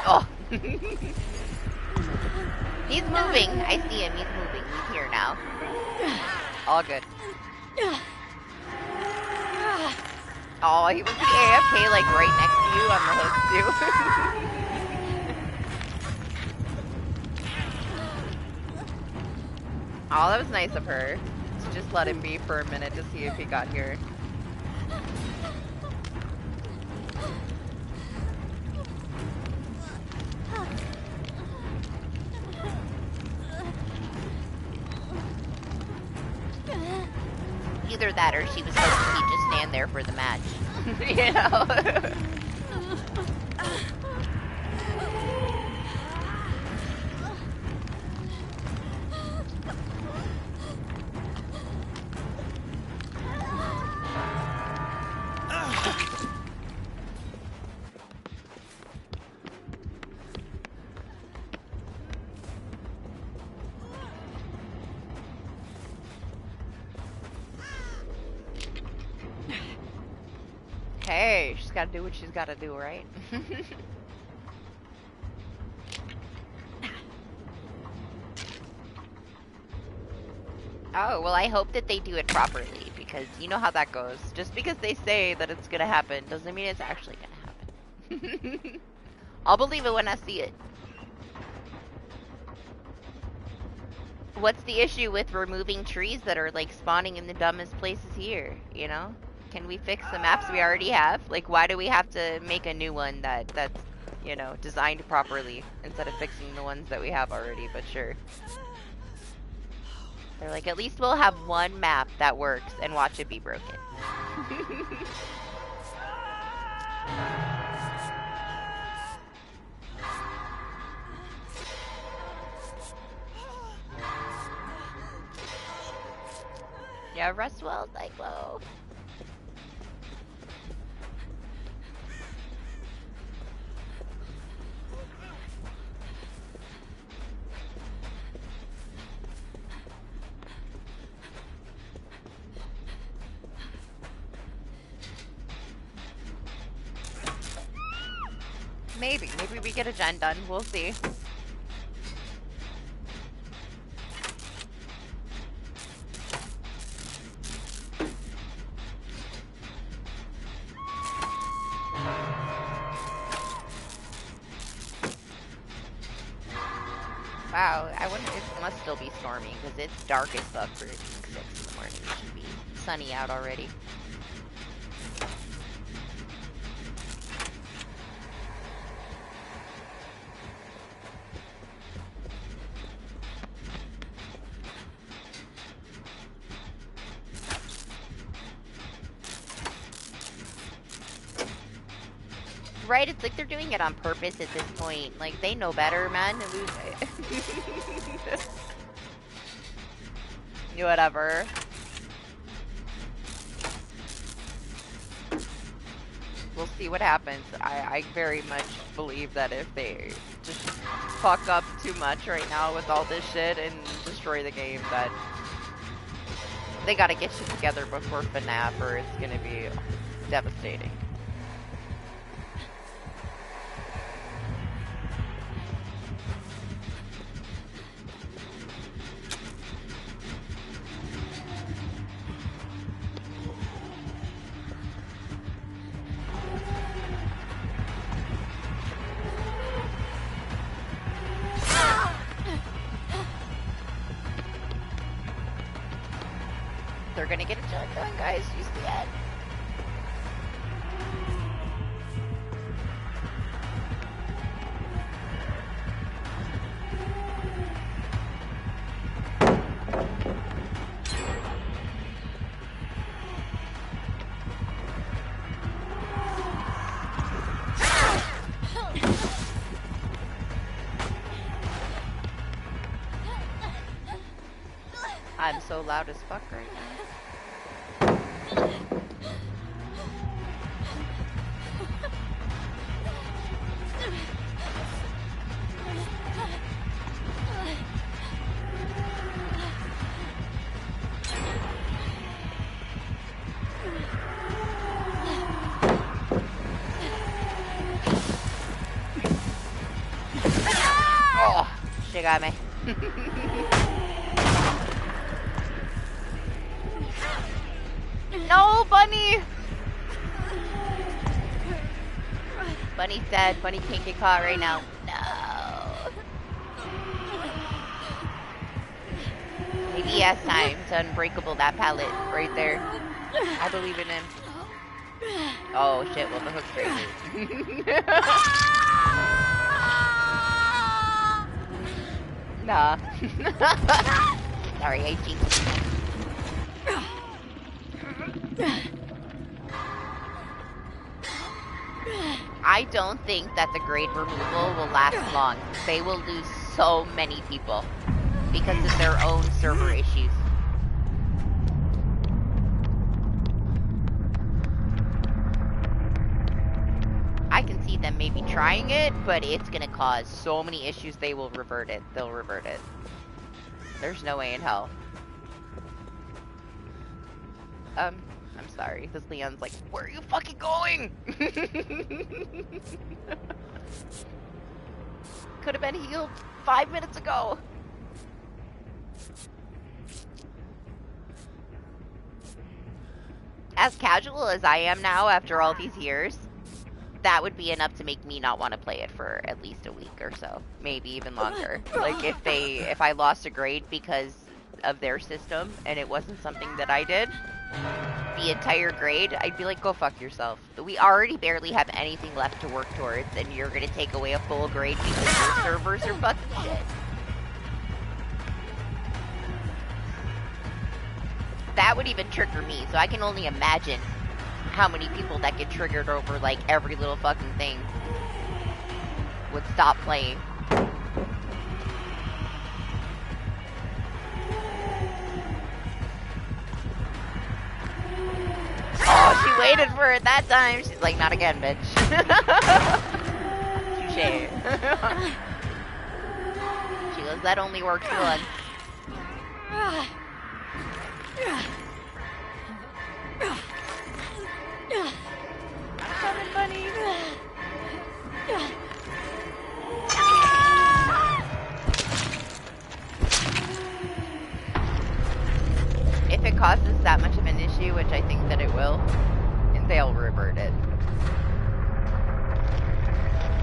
Oh. He's moving. I see him. He's moving. He's here now. All good. Oh, he was the AFK like right next to you on the hook too. Oh, that was nice of her to just let him be for a minute to see if he got here. Either that or she was hoping he'd just stand there for the match. You know? Hey, she's gotta do what she's gotta do, right? Oh, well, I hope that they do it properly, because you know how that goes. Just because they say that it's gonna happen doesn't mean it's actually gonna happen. I'll believe it when I see it. What's the issue with removing trees that are, like, spawning in the dumbest places here, you know? Can we fix the maps we already have? Like, why do we have to make a new one that's, you know, designed properly instead of fixing the ones that we have already? But sure. They're like, at least we'll have one map that works and watch it be broken. Yeah, Rustwell's like, whoa. Maybe we get a gen done. We'll see. Wow, I wonder, it must still be storming, because it's dark as fuck for it being 6 in the morning. It should be sunny out already. Right, it's like they're doing it on purpose at this point. Like, they know better, man. Whatever. We'll see what happens. I very much believe that if they just fuck up too much right now with all this shit and destroy the game, that they gotta get shit together before FNAF or it's gonna be devastating. They're gonna get a jump done, guys. Use the end. I'm so loud as fuck right now. Oh, she got me. No, bunny! Bunny's dead. Bunny can't get caught right now. No. Maybe he has time to unbreakable that pallet right there. I believe in him. Oh shit, well the hook's right here. Nah. Sorry, I jinxed you. I don't think that the grade removal will last long. They will lose so many people because of their own server issues. I can see them maybe trying it, but it's gonna cause so many issues they will revert it. They'll revert it. There's no way in hell. I'm sorry. This Leon's like, where are you fucking going? Could have been healed 5 minutes ago. As casual as I am now after all these years, that would be enough to make me not want to play it for at least a week or so, maybe even longer. Like if I lost a grade because of their system and it wasn't something that I did, the entire grade, I'd be like, go fuck yourself. We already barely have anything left to work towards, and you're gonna take away a full grade because your servers are fucking shit. That would even trigger me, so I can only imagine how many people that get triggered over, like, every little fucking thing would stop playing. Oh, she waited for it that time. She's like, not again, bitch. Touché. She goes, that only works once. I'm coming, bunny. If it causes that much of an issue, which I think that it will, they'll revert it.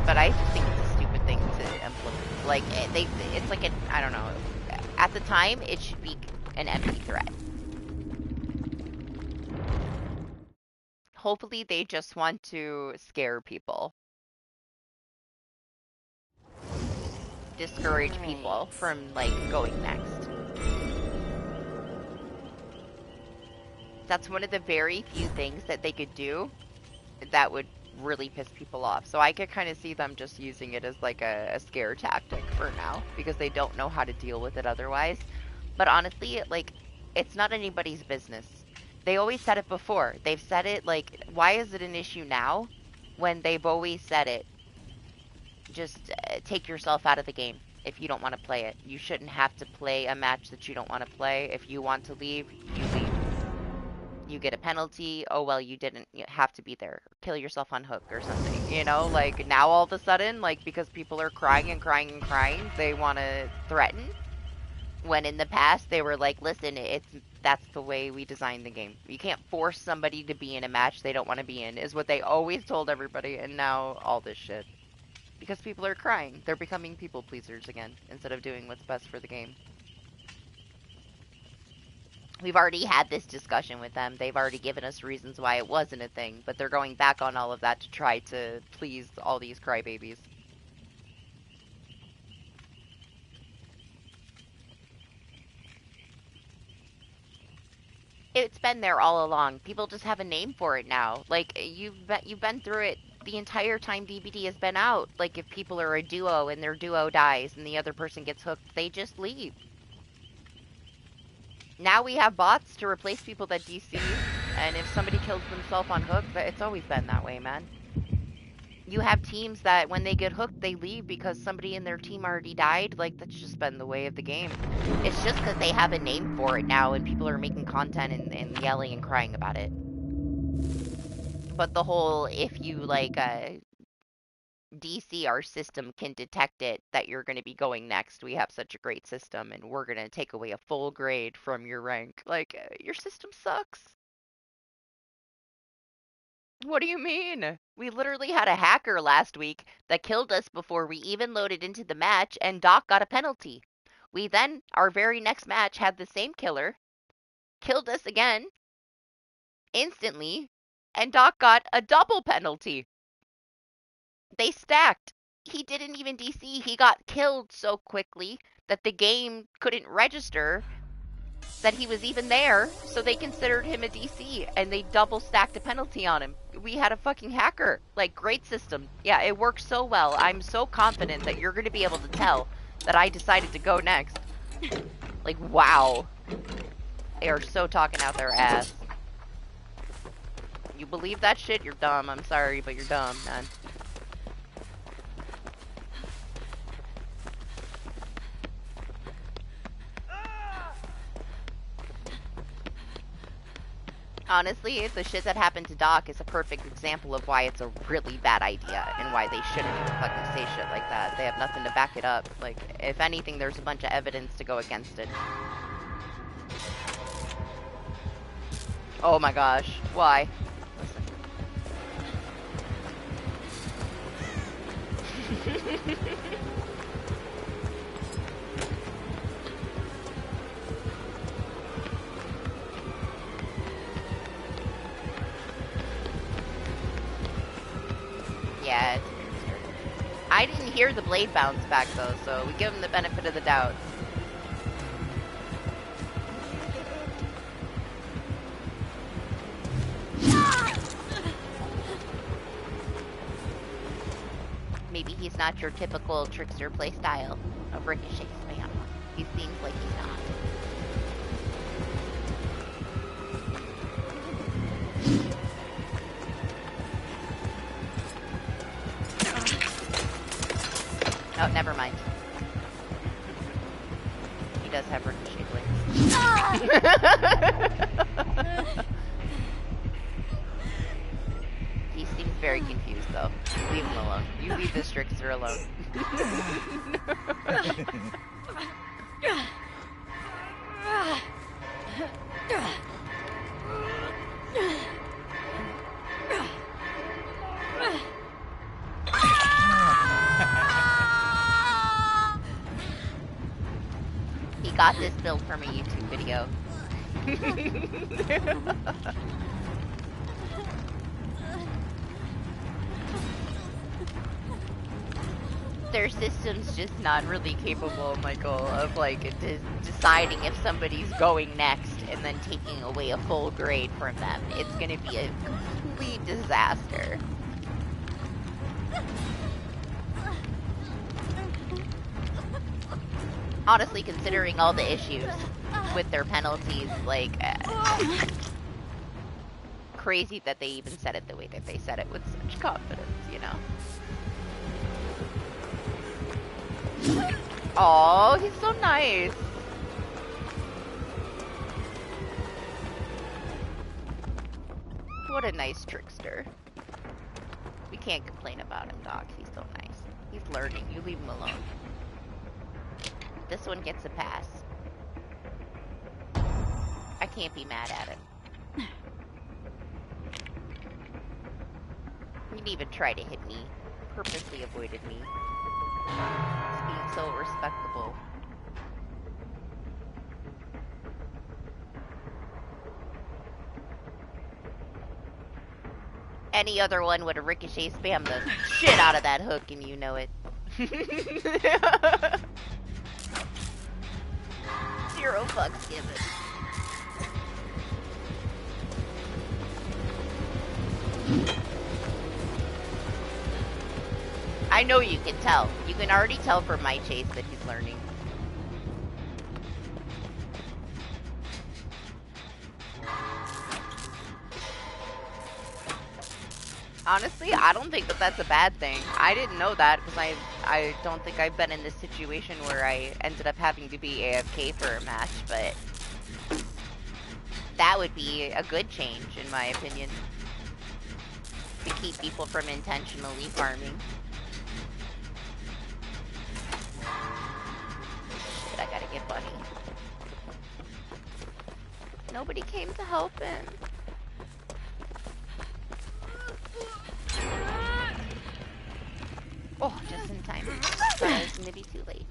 But I just think it's a stupid thing to implement. Like, it's like I don't know. At the time, it should be an empty threat. Hopefully, they just want to scare people. Discourage people from, like, going next. That's one of the very few things that they could do that would really piss people off. So I could kind of see them just using it as like a scare tactic for now because they don't know how to deal with it otherwise. But honestly, like, it's not anybody's business. They always said it before. They've said it, like, why is it an issue now when they've always said it? Just take yourself out of the game if you don't want to play it. You shouldn't have to play a match that you don't want to play. If you want to leave, you leave. You get a penalty. Oh, well, you didn't have to be there. Kill yourself on hook or something, you know? Like, now all of a sudden, like, because people are crying and crying and crying, they want to threaten. When in the past, they were like, listen, that's the way we designed the game. You can't force somebody to be in a match they don't want to be in, is what they always told everybody, and now all this shit. Because people are crying. They're becoming people pleasers again, instead of doing what's best for the game. We've already had this discussion with them. They've already given us reasons why it wasn't a thing, but they're going back on all of that to try to please all these crybabies. It's been there all along. People just have a name for it now. Like, you've been through it the entire time DBD has been out. Like, if people are a duo and their duo dies and the other person gets hooked, they just leave. Now we have bots to replace people that DC, and if somebody kills themselves on hook, it's always been that way, man. You have teams that when they get hooked, they leave because somebody in their team already died. Like, that's just been the way of the game. It's just that they have a name for it now, and people are making content and yelling and crying about it. But the whole, if you, like, DC, our system can detect it that you're going to be going next. We have such a great system, and we're going to take away a full grade from your rank. Like, your system sucks. What do you mean? We literally had a hacker last week that killed us before we even loaded into the match, and Doc got a penalty. We then, our very next match, had the same killer, killed us again, instantly, and Doc got a double penalty. They stacked. He didn't even DC. He got killed so quickly that the game couldn't register that he was even there, so they considered him a DC, and they double stacked a penalty on him. We had a fucking hacker. Like, great system. Yeah, it worked so well. I'm so confident that you're going to be able to tell that I decided to go next. Like, wow. They are so talking out their ass. You believe that shit? You're dumb. I'm sorry, but you're dumb, man. Honestly, the shit that happened to Doc is a perfect example of why it's a really bad idea and why they shouldn't even fucking say shit like that. They have nothing to back it up. Like, if anything, there's a bunch of evidence to go against it. Oh my gosh. Why? Listen. Yeah, I didn't hear the blade bounce back though, so we give him the benefit of the doubt. Maybe he's not your typical trickster playstyle of ricochet spam. He seems like he's not. Oh, never mind. He does have ricochet blades. He seems very confused, though. Leave him alone. You leave this trickster alone. He got this build from a YouTube video. Their system's just not really capable, Michael, of like deciding if somebody's going next and then taking away a full grade from them. It's gonna be a complete disaster. Honestly, considering all the issues with their penalties, like, crazy that they even said it the way that they said it with such confidence, you know? Oh, he's so nice. What a nice trickster. We can't complain about him, Doc. He's so nice. He's learning. You leave him alone. This one gets a pass. I can't be mad at him. He didn't even try to hit me. Purposely avoided me. He's being so respectable. Any other one would have ricochet spammed the shit out of that hook, and you know it. 0 fucks given. I know you can tell. You can already tell from my chase that he's learning. Honestly, I don't think that that's a bad thing. I didn't know that because I don't think I've been in this situation where I ended up having to be AFK for a match, but that would be a good change in my opinion. To keep people from intentionally farming. Shit, I gotta get Bunny. Nobody came to help him. just in time. Thought I was gonna be too late.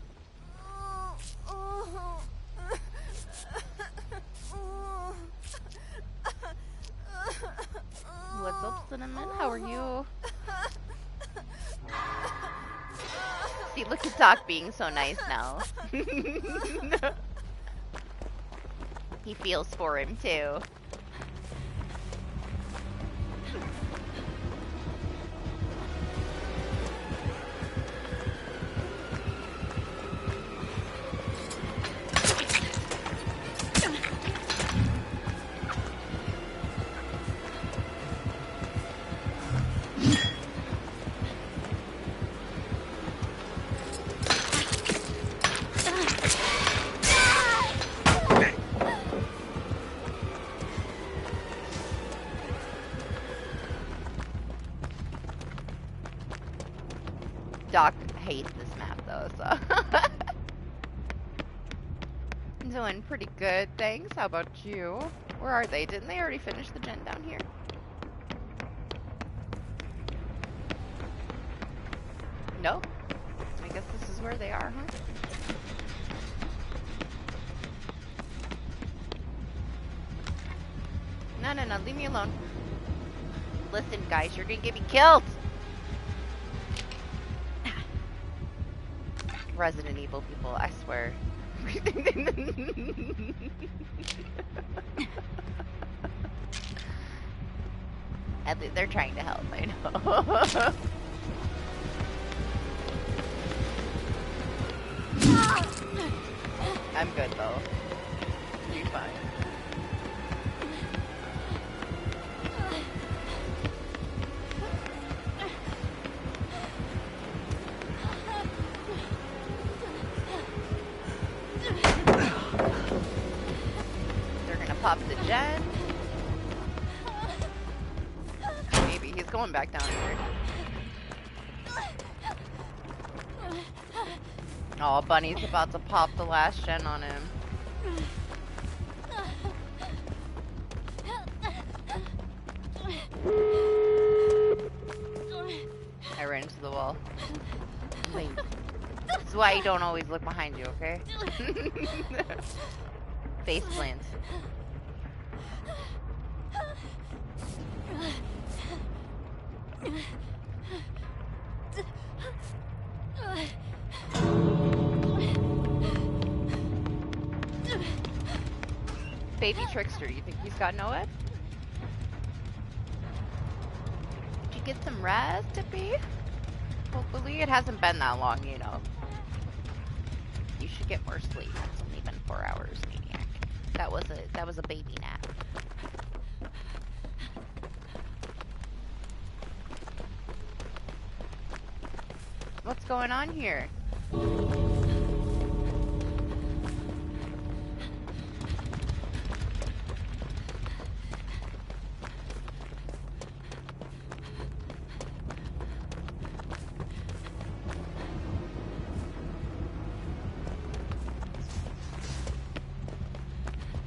What's up, Cinnamon? How are you? See, look at Doc being so nice now. He feels for him, too. Doc hates this map though, so. I'm doing pretty good, thanks. How about you? Where are they? Didn't they already finish the gen down here? No? I guess this is where they are, huh? No, no, no, leave me alone. Listen, guys, you're gonna get me killed! Resident Evil people, I swear. At least they're trying to help, I know. I'm good though. You're fine. Pop the gen. Maybe he's going back down here. Oh, Bunny's about to pop the last gen on him. I ran into the wall. Wait. This is why you don't always look behind you, okay? Face plants. Baby Trickster, you think he's got Noed? Did you get some rest, Tippy? Hopefully it hasn't been that long, you know. You should get more sleep. It's only been 4 hours, maniac. That was a baby nap. What's going on here?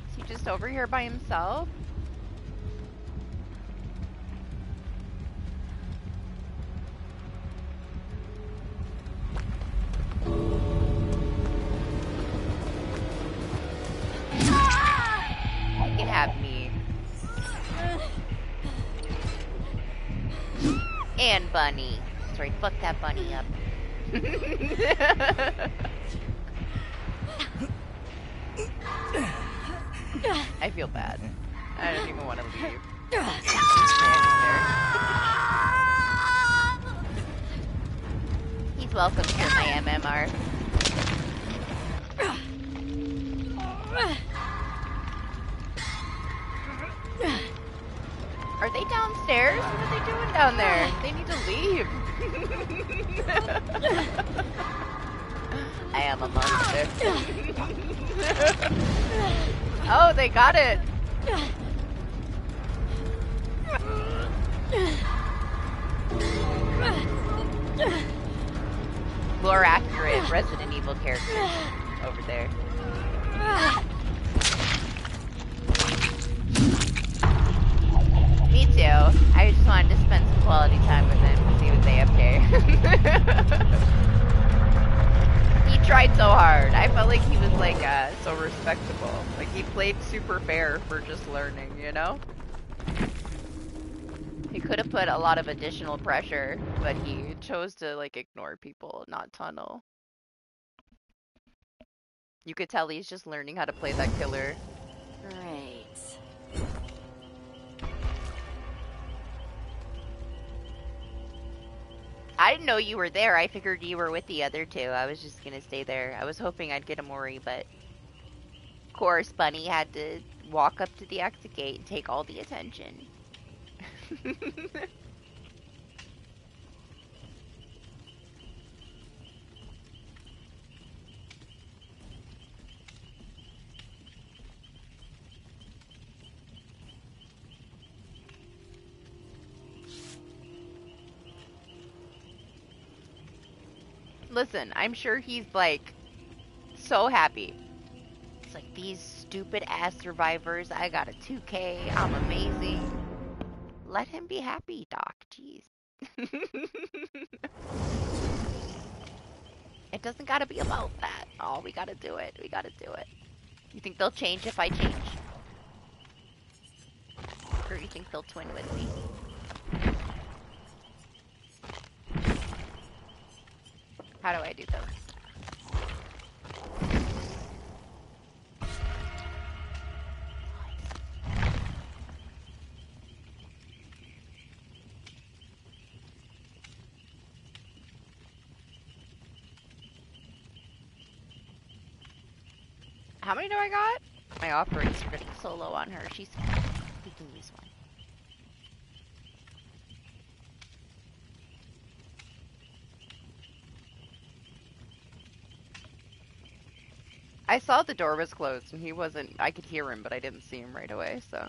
Is he just over here by himself? And Bunny. Sorry, fuck that bunny up. I feel bad. I don't even want to leave. He's welcome to my MMR. Are they downstairs? What are they doing down there? They need to leave. I am a monster. Oh, they got it. More accurate Resident Evil characters over there. Me too. I just wanted to spend some quality time with him because he was AFK. He tried so hard. I felt like he was like so respectable. Like he played super fair for just learning, you know? He could have put a lot of additional pressure, but he chose to like ignore people, not tunnel. You could tell he's just learning how to play that killer. Great. I didn't know you were there. I figured you were with the other two. I was just gonna stay there. I was hoping I'd get a Mori, but of course Bunny had to walk up to the exit gate and take all the attention. Listen, I'm sure he's like so happy. It's like these stupid ass survivors. I got a 2K. I'm amazing. Let him be happy, Doc. Jeez. It doesn't gotta be about that. Oh, we gotta do it. We gotta do it. You think they'll change if I change? Or you think they'll twin with me? How do I do this? How many do I got? My offerings are getting so low on her. She's fine. We can use one. I saw the door was closed and he wasn't. I could hear him, but I didn't see him right away, so.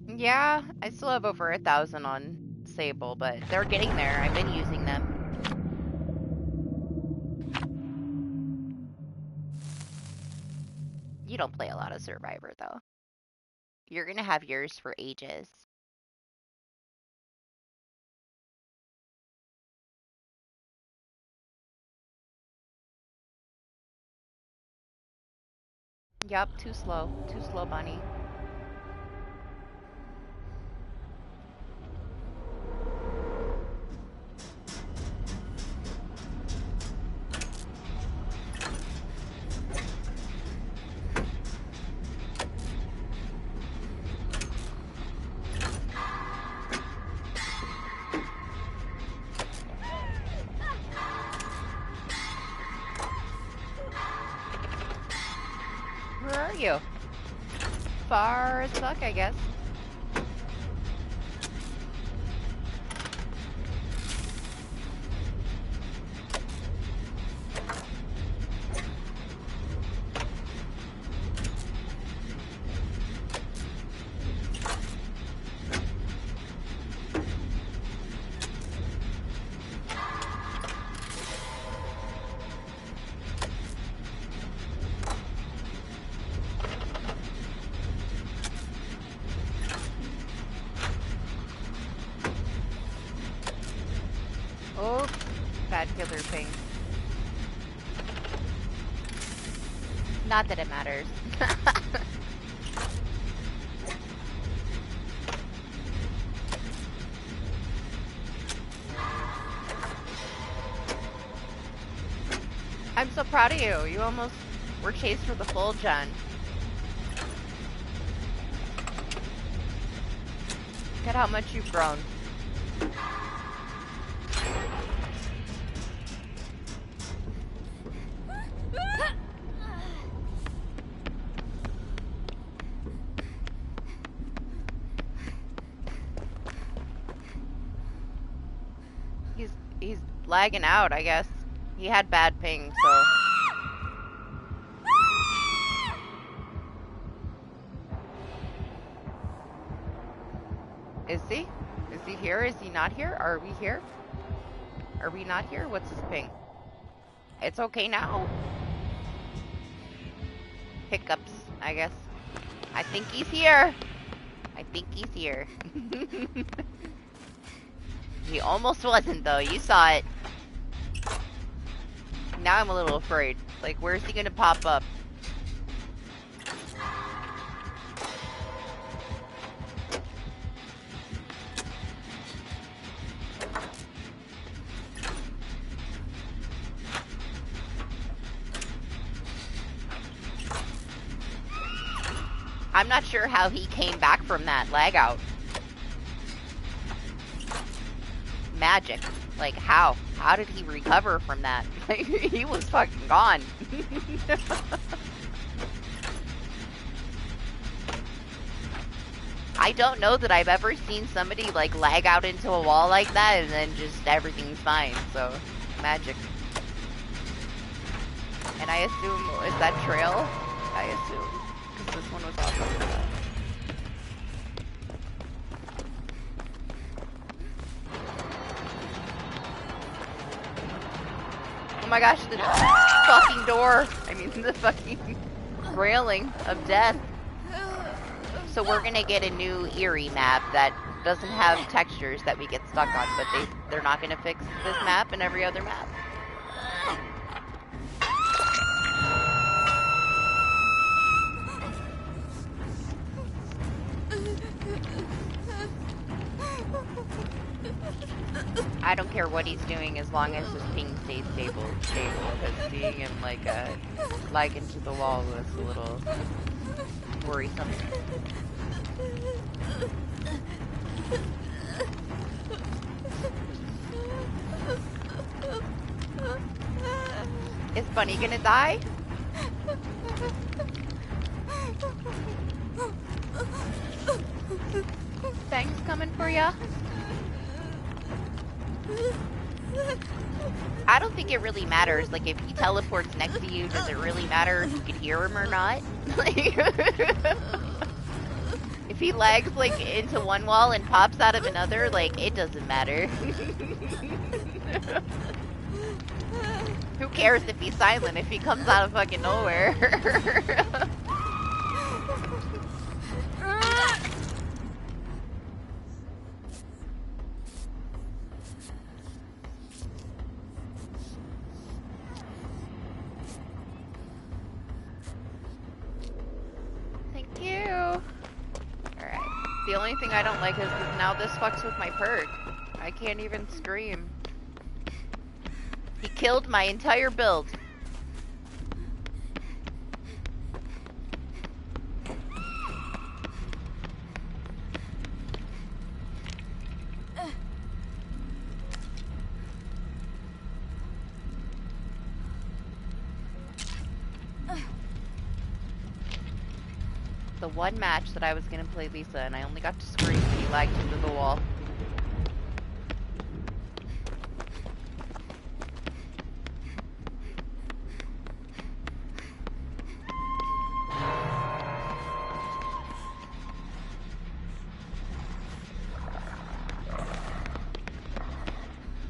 Yeah, I still have over 1,000 on Sable, but they're getting there. I've been using them. You don't play a lot of Survivor, though. You're gonna have yours for ages. Yup, too slow. Too slow, Bunny. Where are you? Far as fuck, I guess. Oh, bad killer ping. Not that it matters. I'm so proud of you. You almost were chased for the full gen. Look at how much you've grown. He's lagging out, I guess. He had bad ping, so. Is he? Is he here? Is he not here? Are we here? Are we not here? What's his ping? It's okay now. Hiccups, I guess. I think he's here. I think he's here. He almost wasn't, though. You saw it. Now I'm a little afraid. Like, where's he gonna pop up? I'm not sure how he came back from that lag out. Magic. Like, how? How did he recover from that? Like, he was fucking gone. I don't know that I've ever seen somebody, like, lag out into a wall like that and then just everything's fine, so, magic. And I assume, is that trail? I assume. Because this one was awesome. Oh my gosh, the fucking door. I mean, the fucking railing of death. So we're gonna get a new eerie map that doesn't have textures that we get stuck on, but they're not gonna fix this map and every other map. I don't care what he's doing as long as his ping stays stable, because seeing him like into the wall was a little worrisome. Is Bunny gonna die? Fang's coming for ya. I don't think it really matters. Like, if he teleports next to you, does it really matter if you can hear him or not? Like, if he lags, like, into one wall and pops out of another, like, it doesn't matter. Who cares if he's silent if he comes out of fucking nowhere? The only thing I don't like is that now this fucks with my perk. I can't even scream. He killed my entire build. The one match that I was gonna play Lisa and I only got to scream and he lagged into the wall.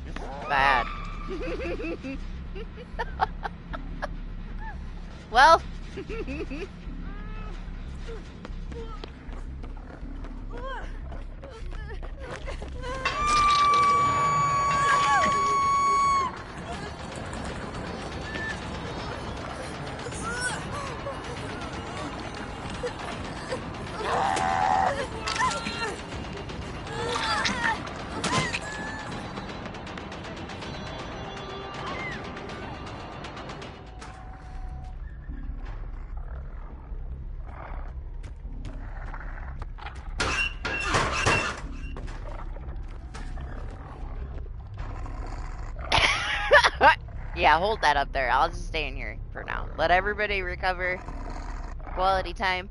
This is bad. Well. Yeah, hold that up there. I'll just stay in here for now. Let everybody recover. Quality time.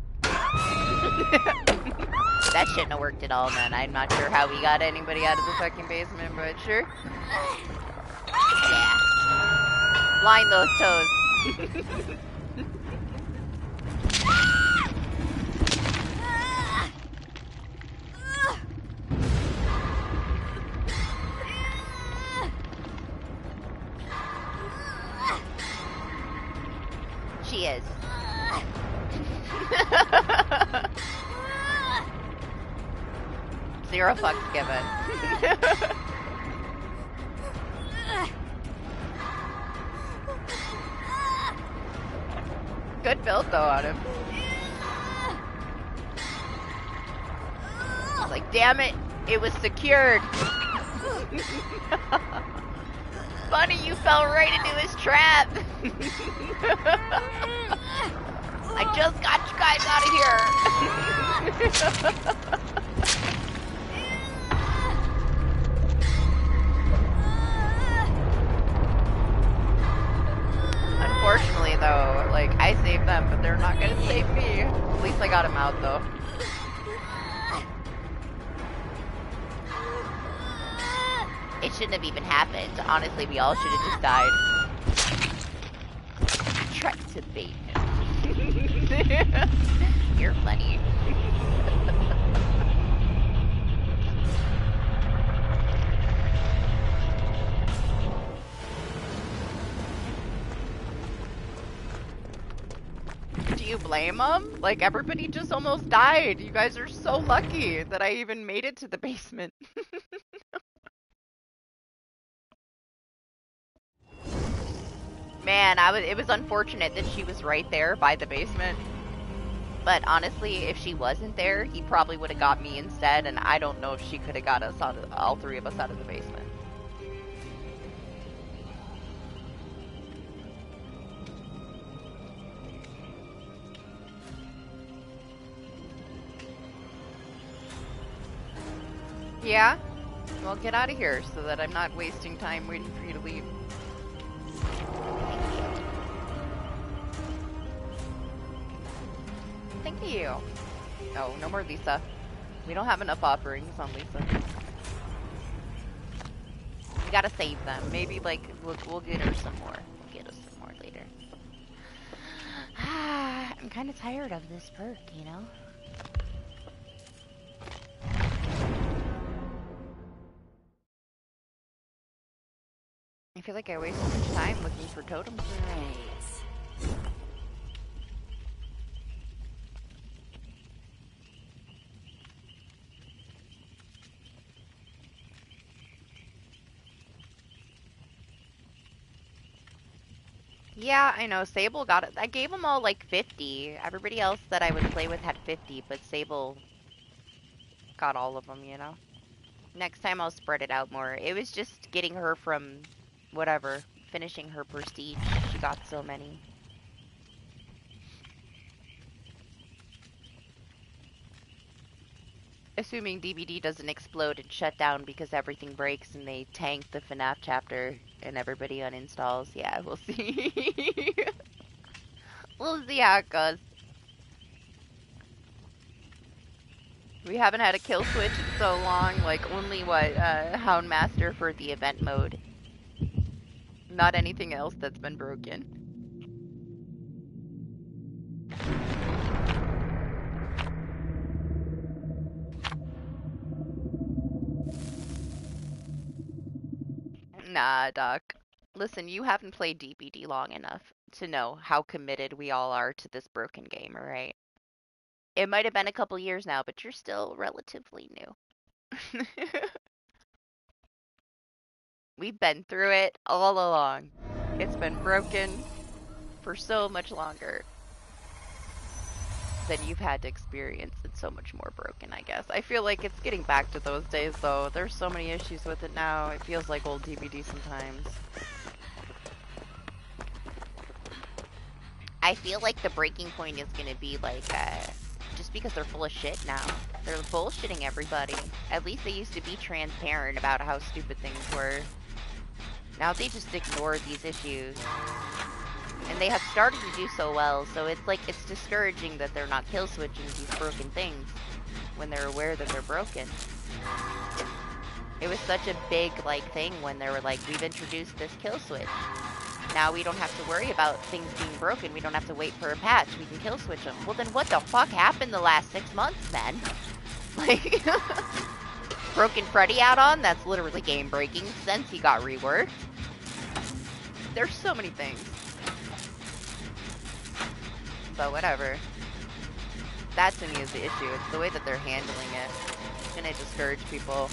That shouldn't have worked at all, man. I'm not sure how we got anybody out of the fucking basement, but sure. Yeah. Line those toes. She is. Zero fucks given. Good build though on him. Like, damn it, it was secured. Funny, you fell right into his trap. I just got you guys out of here. Unfortunately, though, like, I saved them, but they're not gonna save me. At least I got him out, though. It shouldn't have even happened. Honestly, we all should have just died. Tried to bait him. You're funny. Do you blame him? Like, everybody just almost died. You guys are so lucky that I even made it to the basement. Man, it was unfortunate that she was right there by the basement. But honestly, if she wasn't there, he probably would have got me instead, and I don't know if she could have got us out of, all three of us out of the basement. Yeah? Well, get out of here so that I'm not wasting time waiting for you to leave. Thank you. No, no more Lisa. We don't have enough offerings on Lisa. We gotta save them. Maybe, like, we'll get her some more. We'll get us some more later. I'm kind of tired of this perk, you know? I feel like I waste so much time looking for totems. Right. Yeah, I know. Sable got it. I gave them all like 50. Everybody else that I would play with had 50, but Sable got all of them, you know? Next time I'll spread it out more. It was just getting her from whatever, finishing her prestige. She got so many. Assuming DBD doesn't explode and shut down because everything breaks and they tank the FNAF chapter and everybody uninstalls. Yeah, we'll see. We'll see how it goes. We haven't had a kill switch in so long, like only what, Houndmaster for the event mode. Not anything else that's been broken. Nah, Doc. Listen, you haven't played DBD long enough to know how committed we all are to this broken game, alright? It might have been a couple years now, but you're still relatively new. We've been through it all along. It's been broken for so much longer than you've had to experience. It's so much more broken, I guess. I feel like it's getting back to those days, though. There's so many issues with it now. It feels like old DVD sometimes. I feel like the breaking point is gonna be like, just because they're full of shit now. They're bullshitting everybody. At least they used to be transparent about how stupid things were. Now they just ignore these issues. And they have started to do so well, so it's like, it's discouraging that they're not kill switching these broken things when they're aware that they're broken. It was such a big, like, thing when they were like, we've introduced this kill switch. Now we don't have to worry about things being broken. We don't have to wait for a patch. We can kill switch them. Well, then what the fuck happened the last 6 months, then? Like, Broken Freddy add-on? That's literally game-breaking since he got reworked. There's so many things. but whatever. That to me is the issue. It's the way that they're handling it. It's gonna discourage people.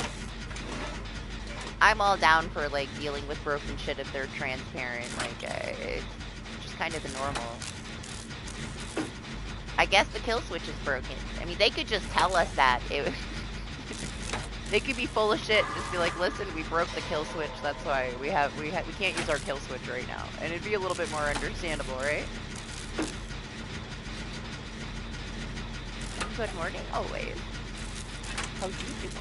I'm all down for, like, dealing with broken shit if they're transparent. Like, it's just kind of the normal. I guess the kill switch is broken. I mean, they could just tell us that. They could be full of shit and just be like, listen, we broke the kill switch. That's why we can't use our kill switch right now. And it'd be a little bit more understandable, right? Good morning, always. How you doing?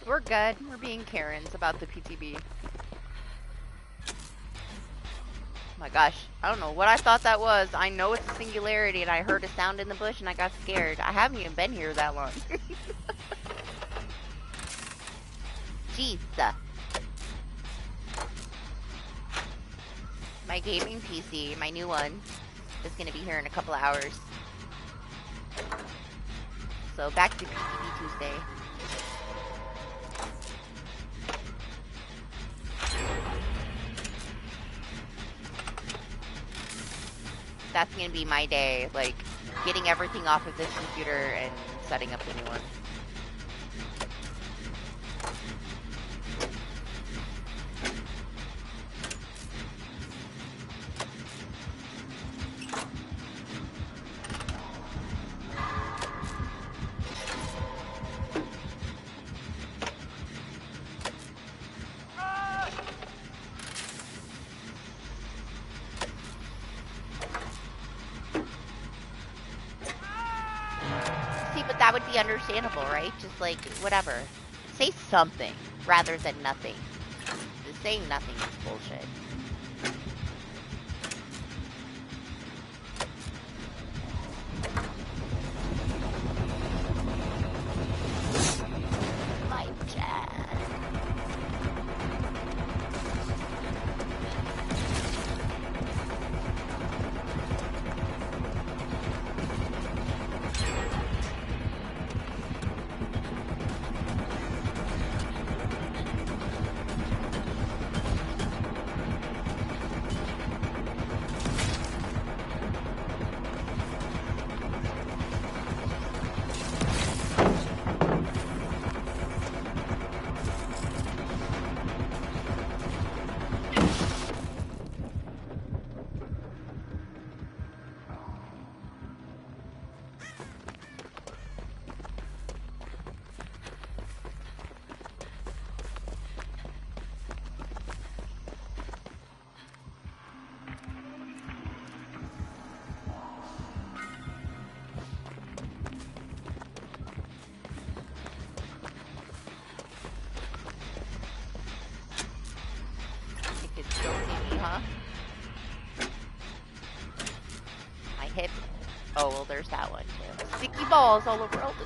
We're good. We're being Karens about the PTB. Oh my gosh. I don't know what I thought that was. I know it's a singularity and I heard a sound in the bush and I got scared. I haven't even been here that long. Jeez. My gaming PC, my new one, is going to be here in a couple of hours. So back to PTB Tuesday. That's gonna be my day, like, getting everything off of this computer and setting up the new one. That would be understandable, right? Just like, whatever. Say something rather than nothing. Just saying nothing is bullshit. My dad. Oh, well, there's that one, too. Sticky balls all over all the...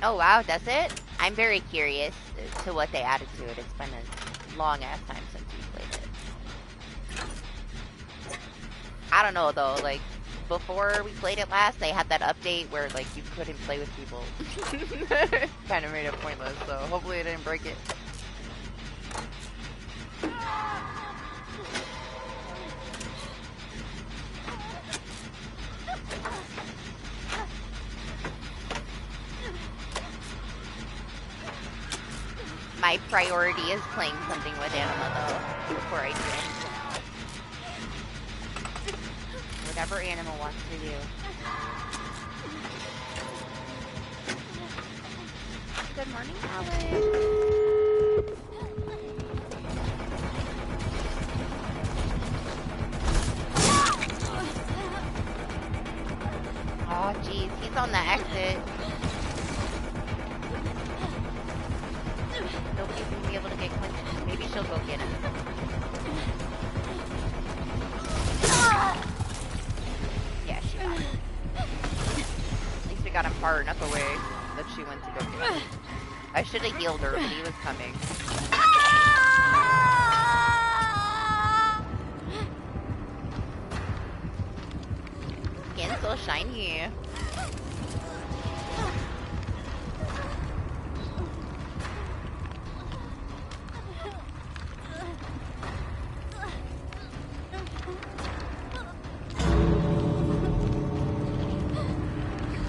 Oh, wow, does it? I'm very curious to what they added to it. It's been a long-ass time since we played it. I don't know, though. Like, before we played it last, they had that update where, like, you couldn't play with people. Kind of made it pointless, so hopefully it didn't break it. My priority is playing something with Anima, though, before I do anything else. Whatever Anima wants to do. Good morning, Alex. Oh, jeez, he's on the exit. Nobody's gonna be able to get clinched. Maybe she'll go get him. Yeah, she got him. At least we got him far enough away that she went to go get him. I should have healed her, but he was coming. so shiny.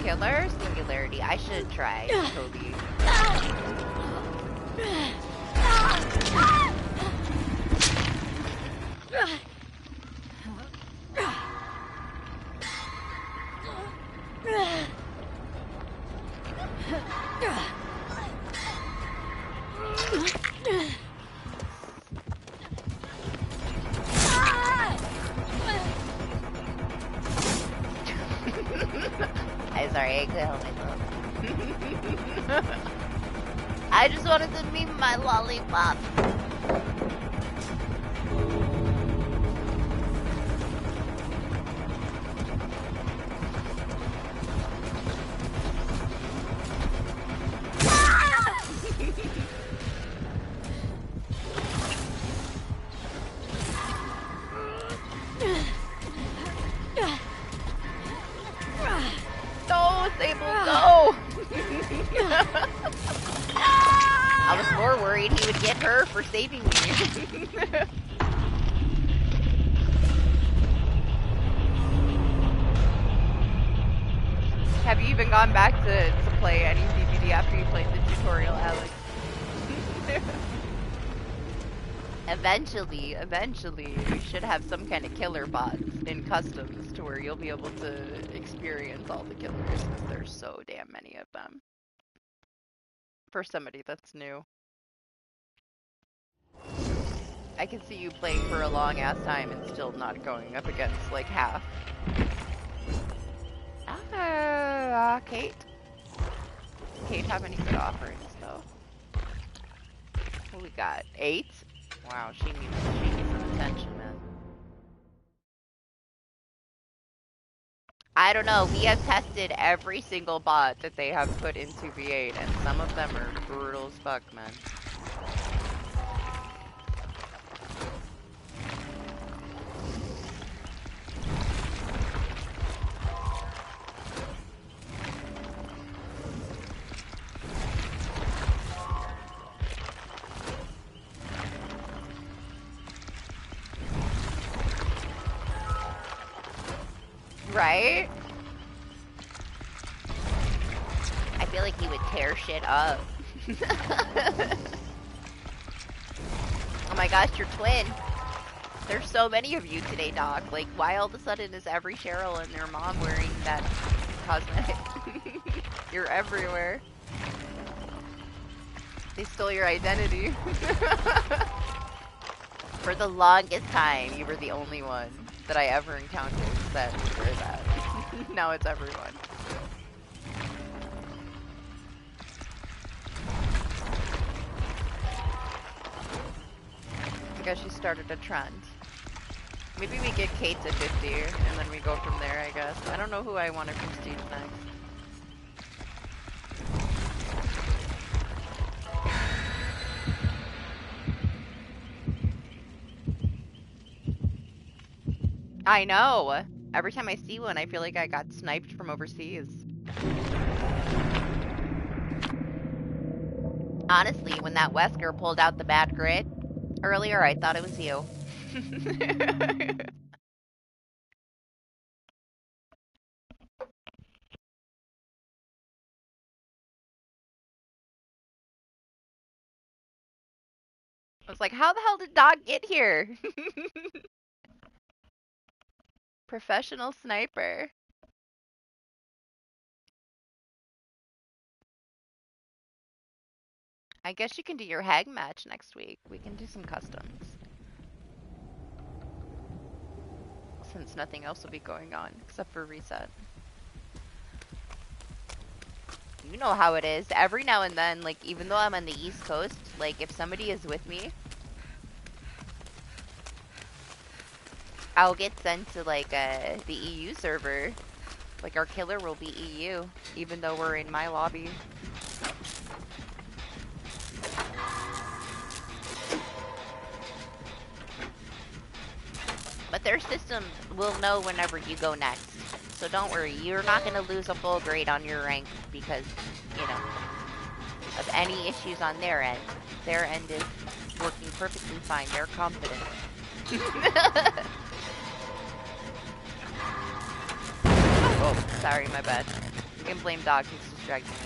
Killer Singularity. I should try, Toby. I'm sorry, I couldn't help myself. I just wanted to meme my lollipop. No, Sable, go! I was more worried he would get her for saving me. Have you even gone back to play any DBD after you played the tutorial, Alex? Eventually, we should have some kind of killer bots in customs to where you'll be able to experience all the killers, because there's so damn many of them. For somebody that's new. I can see you playing for a long ass time and still not going up against like half. Kate. Does Kate have any good offerings though? What we got? 8? Wow, she needs some attention, man. I don't know. We have tested every single bot that they have put into V8, and some of them are brutal as fuck, man. Right? I feel like he would tear shit up. Oh my gosh, your twin. There's so many of you today, Doc. Like, why all of a sudden is every Cheryl and their mom wearing that cosmetic? You're everywhere. They stole your identity. For the longest time, you were the only one that I ever encountered that would wear that. Now it's everyone. I guess she started a trend. Maybe we get Kate to 50, and then we go from there, I guess. I don't know who I want to prestige next. I know! Every time I see one, I feel like I got sniped from overseas. Honestly, when that Wesker pulled out the bad grit earlier, I thought it was you. I was like, how the hell did Doc get here? Professional sniper. I guess you can do your hag match next week. We can do some customs. Since nothing else will be going on except for reset. You know how it is. Every now and then, like, even though I'm on the East Coast, like, if somebody is with me, I'll get sent to, like, the EU server. Like, our killer will be EU, even though we're in my lobby. But their system will know whenever you go next. so don't worry. You're not going to lose a full grade on your rank because, you know, of any issues on their end. Their end is working perfectly fine. They're confident. Oh, sorry, my bad. You can blame Dog, he's distracting me.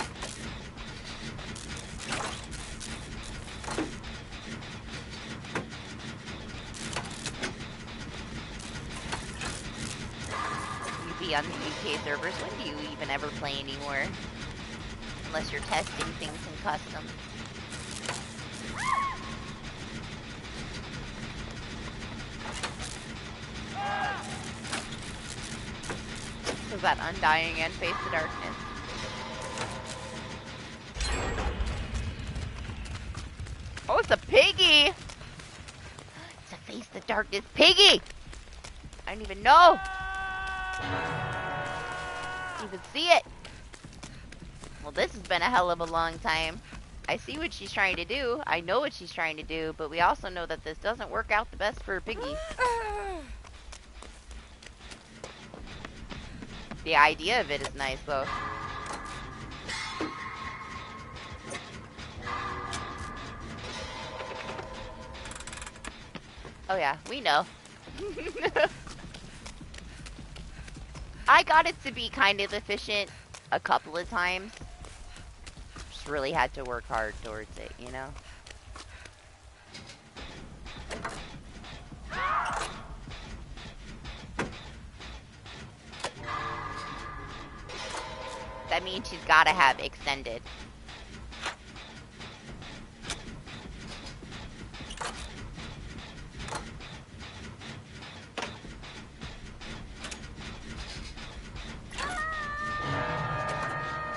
You be on the UK servers, when do you even ever play anymore? Unless you're testing things in custom. So that Undying and Face the Darkness. Oh, it's a piggy! It's a Face the Darkness piggy! I didn't even know! Didn't even see it! Well, this has been a hell of a long time. I see what she's trying to do. I know what she's trying to do, but we also know that this doesn't work out the best for a piggy. The idea of it is nice, though. Oh yeah, we know. I got it to be kind of efficient a couple of times. Just really had to work hard towards it, you know? That means she's gotta have extended.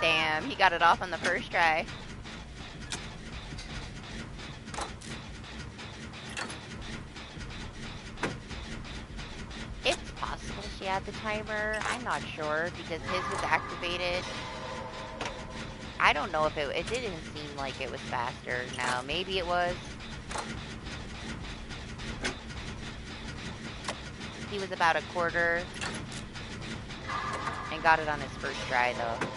Damn, he got it off on the first try. It's possible she had the timer. I'm not sure because his was activated. I don't know if it didn't seem like it was faster. Now, maybe it was. He was about a quarter and got it on his first try though.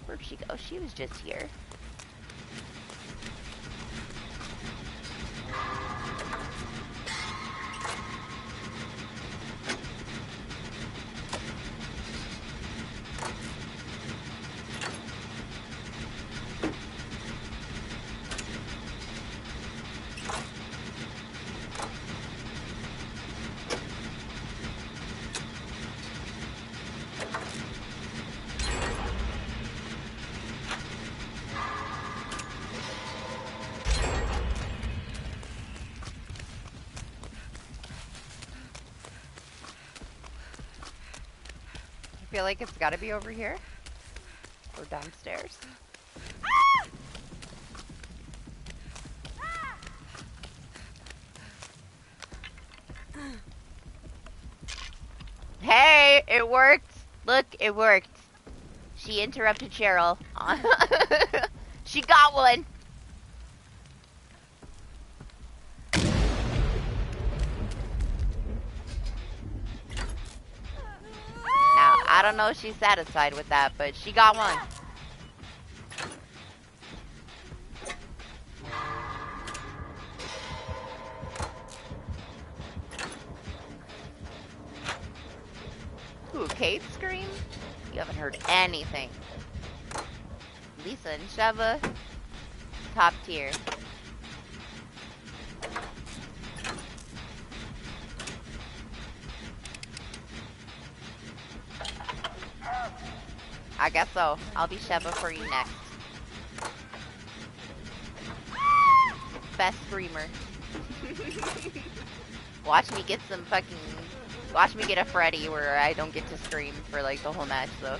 Where'd she go? She was just here. I feel like it's gotta be over here or downstairs. Hey, it worked. Look, it worked. She interrupted Cheryl. She got one. I don't know if she's satisfied with that, but she got one. Ooh, Kate scream? You haven't heard anything. Lisa and Sheva, top tier. I guess so. I'll be Sheva for you next. Best screamer. Watch me get some fucking... Watch me get a Freddy where I don't get to scream for like the whole match though.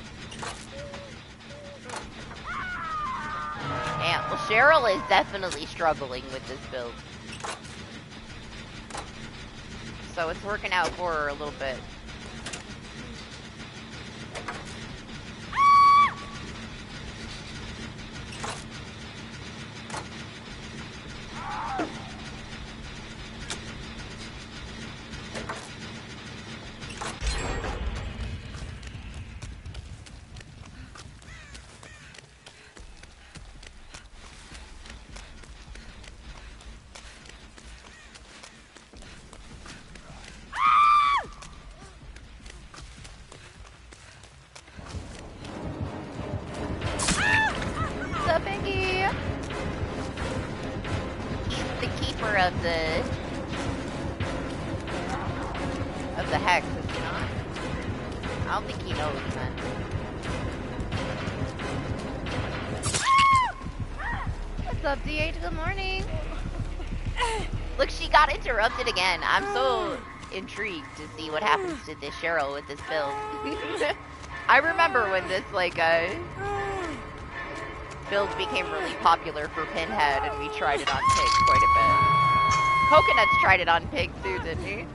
Damn, well Cheryl is definitely struggling with this build. So it's working out for her a little bit. of the hex, is he not? I don't think he knows, man. What's up, D8? Good morning. Look, she got interrupted again. I'm so intrigued to see what happens to this Cheryl with this build. I remember when this, like, build became really popular for Pinhead, and we tried it on Pig quite a bit. Coconuts tried it on Pig too, didn't he?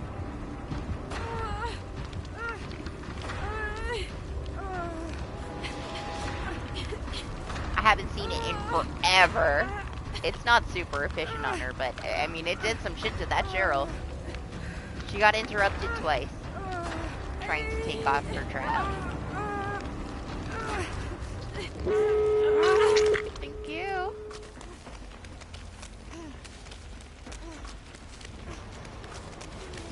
I haven't seen it in forever. It's not super efficient on her, but I mean, it did some shit to that Cheryl. She got interrupted twice, trying to take off her trap. Thank you.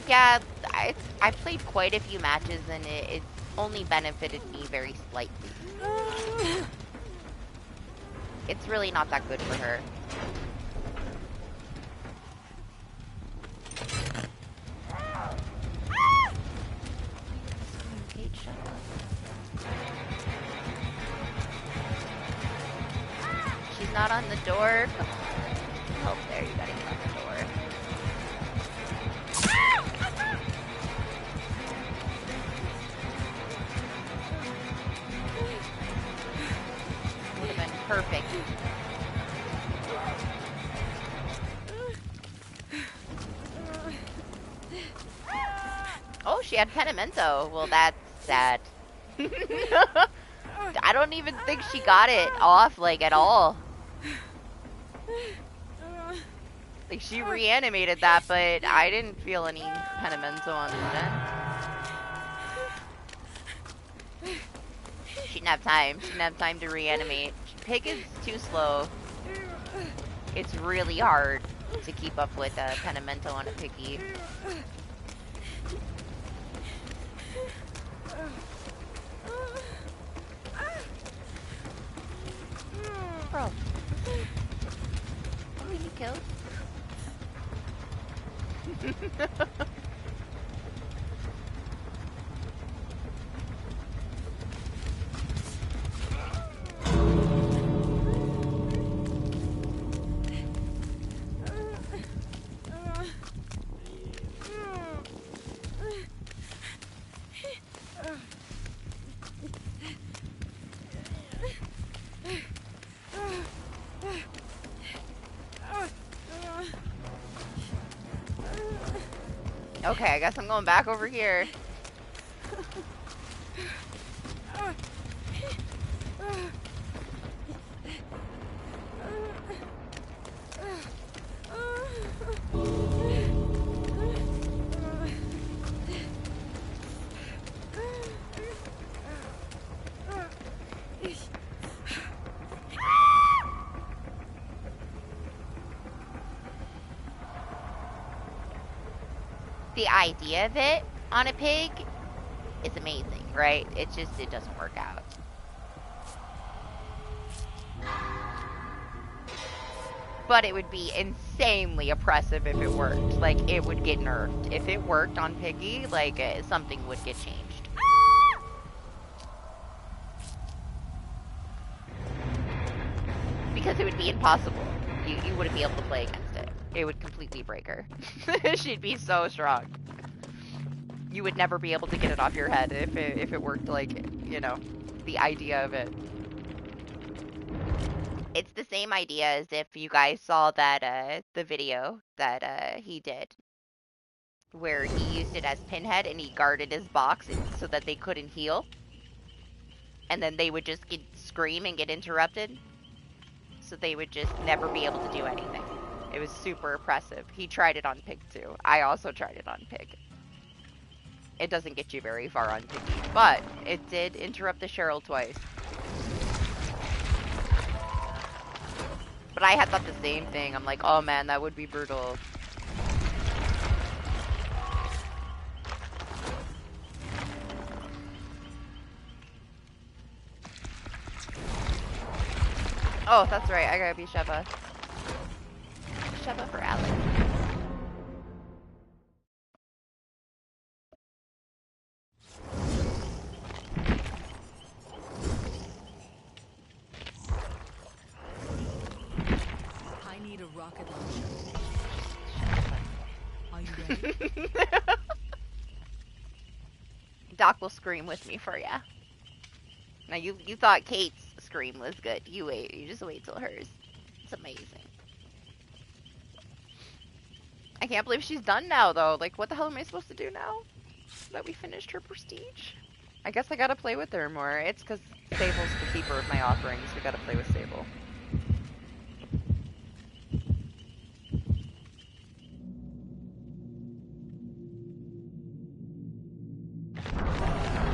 Yeah, I played quite a few matches, and it only benefited me very slightly. It's really not that good for her. Kate, shut up. She's not on the door. Come on. Oh, there, you gotta get on the door. Would have been perfect. Oh, she had Penimento. Well, that's sad. I don't even think she got it off, like, at all. Like, she reanimated that, but I didn't feel any Penimento on that. She didn't have time. She didn't have time to reanimate. Pig is too slow. It's really hard to keep up with Penimento on a piggy. Bro. Who you killed? Okay, I guess I'm going back over here. The idea of it on a pig is amazing, right? It's just, it doesn't work out. But it would be insanely oppressive if it worked. Like, it would get nerfed. If it worked on Piggy, like, something would get changed. Because it would be impossible. You wouldn't be able to play against it. It would completely break her. She'd be so strong. You would never be able to get it off your head if it worked, like, you know, the idea of it. It's the same idea as if you guys saw that, the video that, he did. Where he used it as Pinhead and he guarded his box so that they couldn't heal. And then they would just scream and get interrupted. So they would just never be able to do anything. It was super oppressive. He tried it on Pig too. I also tried it on Pig. It doesn't get you very far on Piggy, but it did interrupt the Cheryl twice. But I had thought the same thing. I'm like, oh man, that would be brutal. Oh, that's right. I gotta be Sheva. Sheva for Alex. rocket launcher. Are you ready? Doc will scream with me for ya. Now you thought Kate's scream was good. You wait. You just wait till hers. It's amazing. I can't believe she's done now though. Like what the hell am I supposed to do now? That we finished her prestige? I guess I gotta play with her more. It's because Sable's the keeper of my offerings. We gotta play with Sable.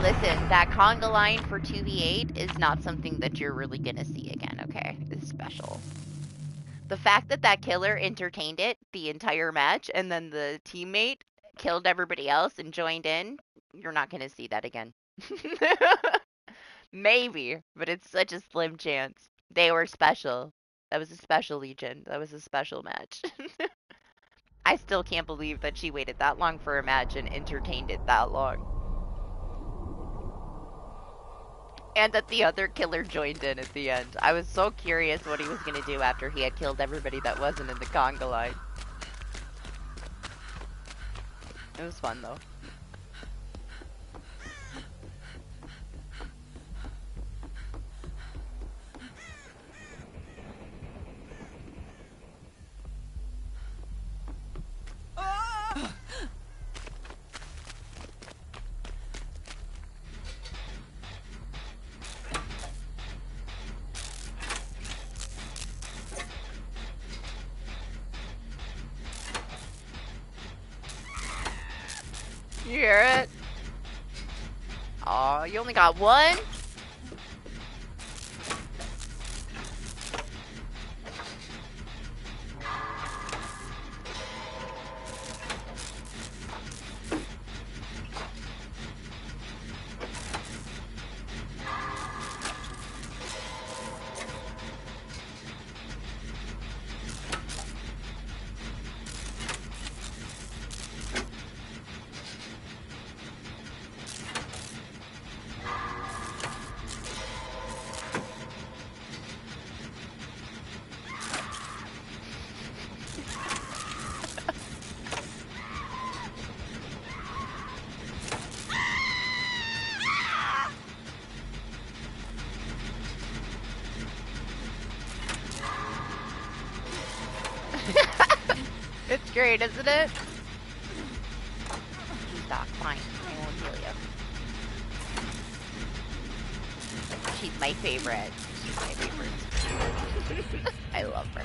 Listen, that conga line for 2v8 is not something that you're really gonna see again, okay? It's special. The fact that that killer entertained it the entire match and then the teammate killed everybody else and joined in, you're not gonna see that again. Maybe, but it's such a slim chance. They were special. That was a special Legion. That was a special match. I still can't believe that she waited that long for a match and entertained it that long. And that the other killer joined in at the end. I was so curious what he was going to do after he had killed everybody that wasn't in the conga line. It was fun though. You hear it? Aw, you only got one? It's great, isn't it? She's Doc, fine. I won't heal you. She's my favorite. She's my favorite. I love her.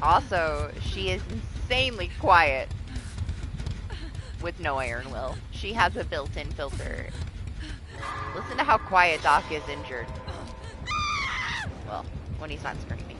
Also, she is insanely quiet with no iron will. She has a built-in filter. Listen to how quiet Doc is injured. Well, when he's not screaming.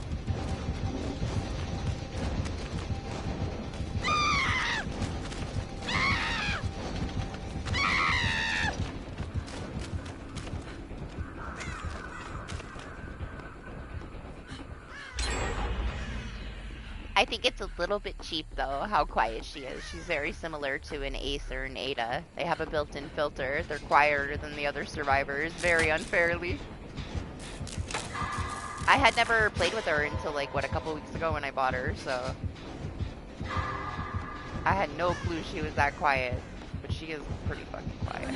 I think it's a little bit cheap though, how quiet she is. She's very similar to an Ace or an Ada. They have a built-in filter. They're quieter than the other survivors, very unfairly. I had never played with her until like, what, a couple weeks ago when I bought her, so... I had no clue she was that quiet, but she is pretty fucking quiet.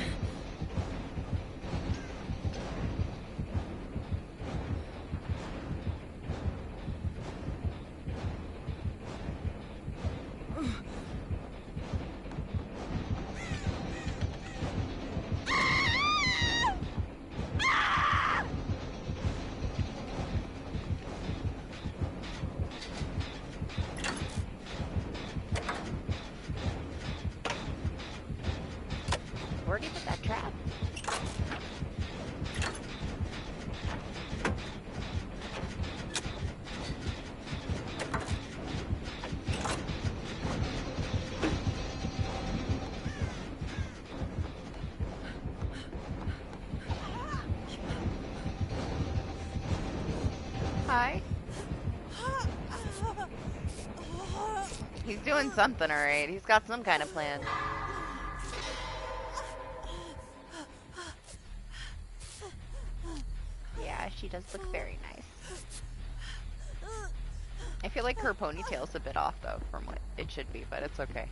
Where'd he put that trap? Hi. He's doing something alright. He's got some kind of plan. Yeah, she does look very nice. I feel like her ponytail's a bit off, though, from what it should be, but it's okay.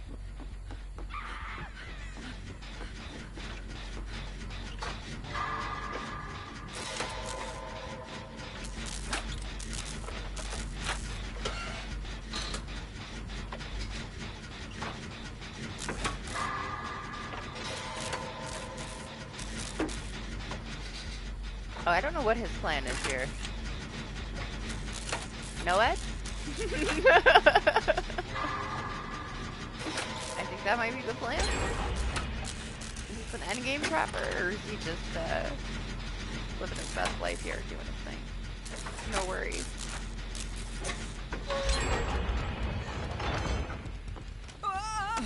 Oh, I don't know what his plan is here. No, Ed? I think that might be the plan. Is this an endgame trapper, or is he just living his best life here, doing his thing? No worries. Ah!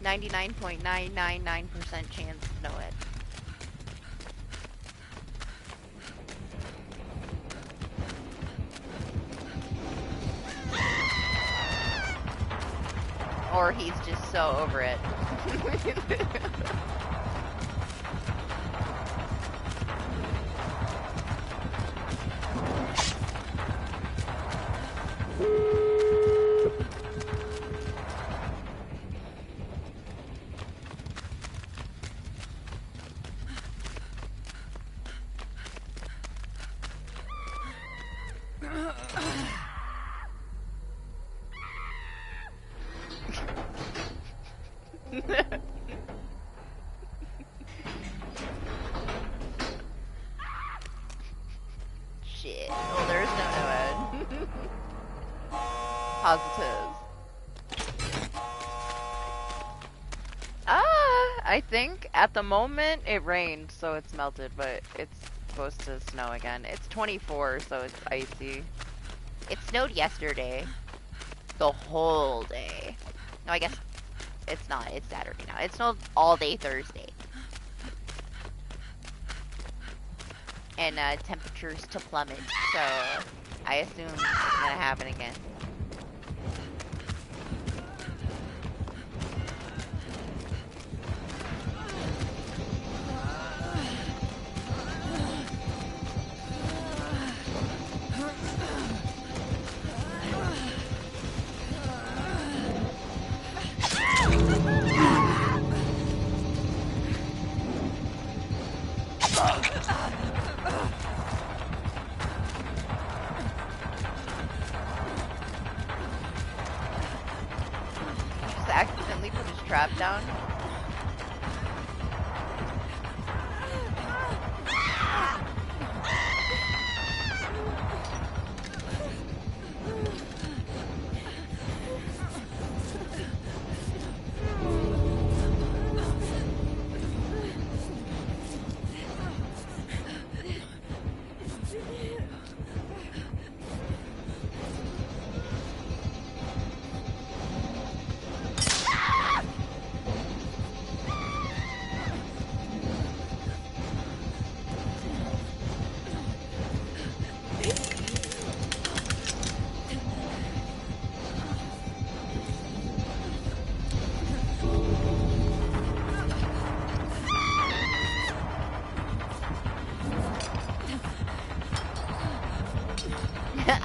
99.999% chance to know it. Or he's just so over it. Shit. Well, there's no Ed. Positives. I think at the moment it rained, so it's melted, but it's supposed to snow again. It's 24, so it's icy. It snowed yesterday. The whole day. No, I guess it's not. It's Saturday now. It snowed all day Thursday. And temperatures to plummet, so I assume it's gonna happen again. Just accidentally put his trap down.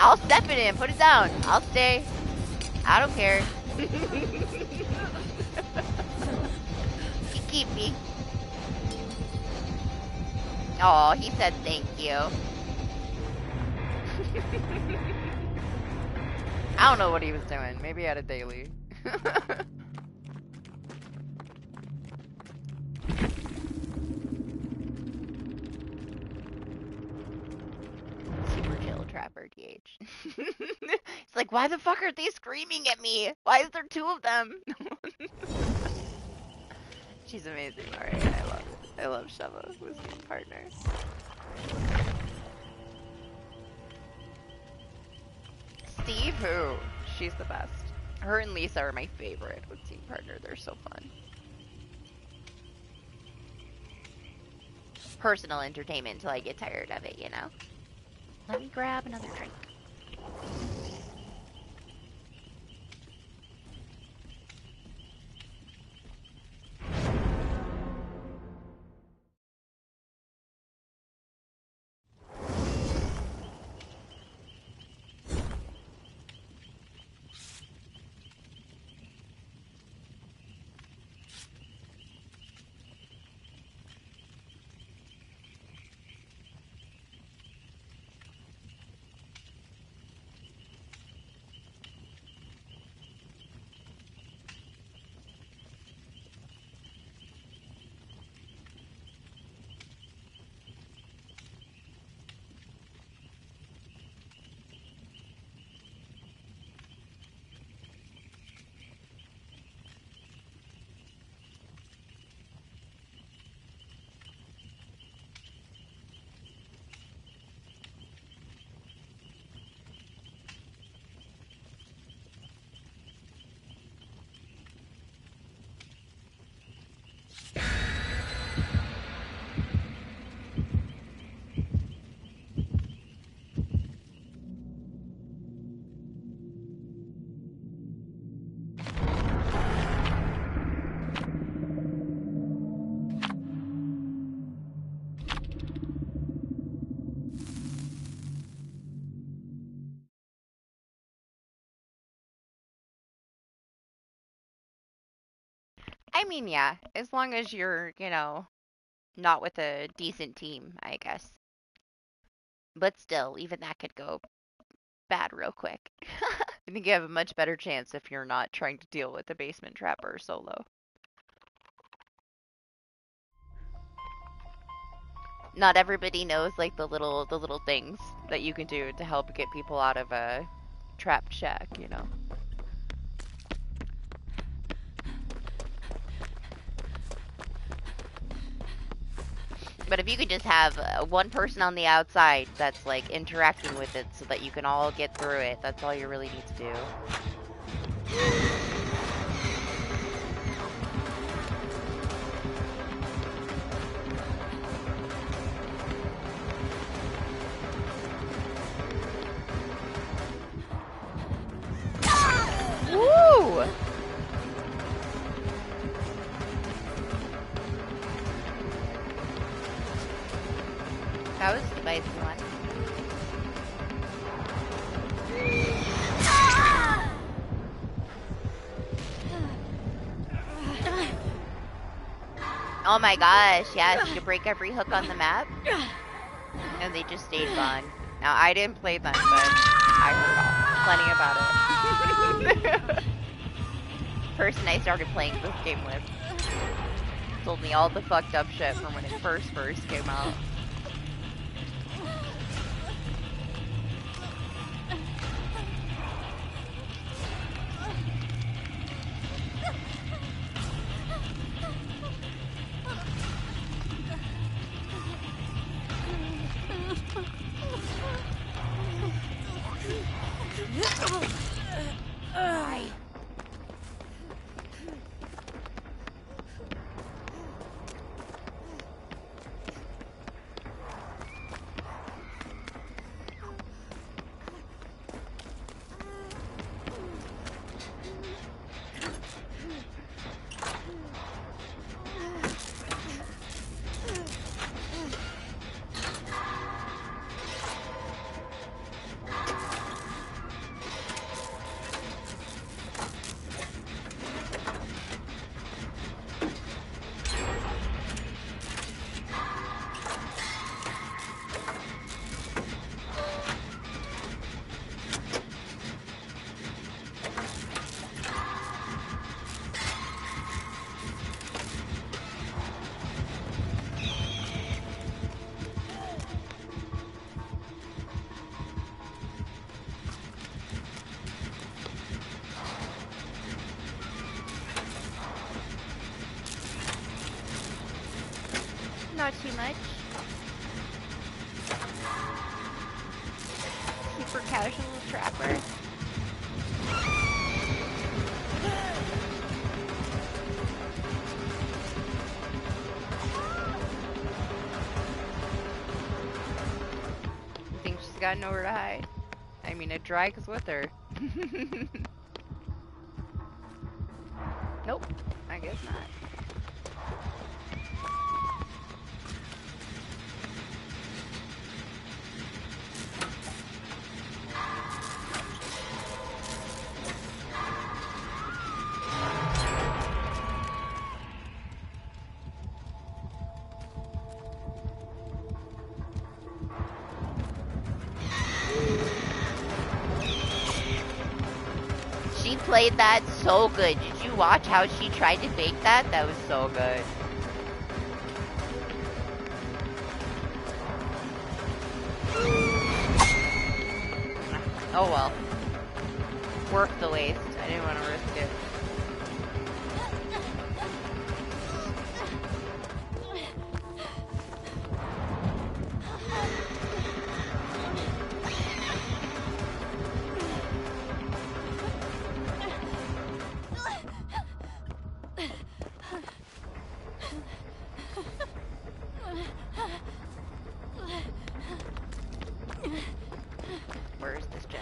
I'll step it in. Put it down. I'll stay. I don't care. You keep me. Oh, he said thank you. I don't know what he was doing. Maybe he had a daily. Super chill trapper, TH. It's like, why the fuck are they screaming at me? Why is there two of them? She's amazing. Alright, I love it. I love Sheva, who's team partner. Steve, who? She's the best. Her and Lisa are my favorite with team partner. They're so fun. Personal entertainment until I get tired of it, you know? Let me grab another drink. I mean, yeah, as long as you're, you know, not with a decent team, I guess. But still, even that could go bad real quick. I think you have a much better chance if you're not trying to deal with a basement trapper solo. Not everybody knows like the little things that you can do to help get people out of a trapped shack, you know. But if you could just have one person on the outside that's like interacting with it so that you can all get through it, that's all you really need to do. Woo! That was a spicy one. Oh my gosh, yes, you could break every hook on the map. And they just stayed gone. Now, I didn't play them, but I heard plenty about it. Person I started playing this game with told me all the fucked up shit from when it first came out. Right. Not too much. Super casual trapper. I think she's got nowhere to hide. I mean, a drag's with her. Nope, I guess not. She played that so good. Did you watch how she tried to fake that? That was so good. Oh well. Worth the waste. I didn't want to risk it. Where is this gen?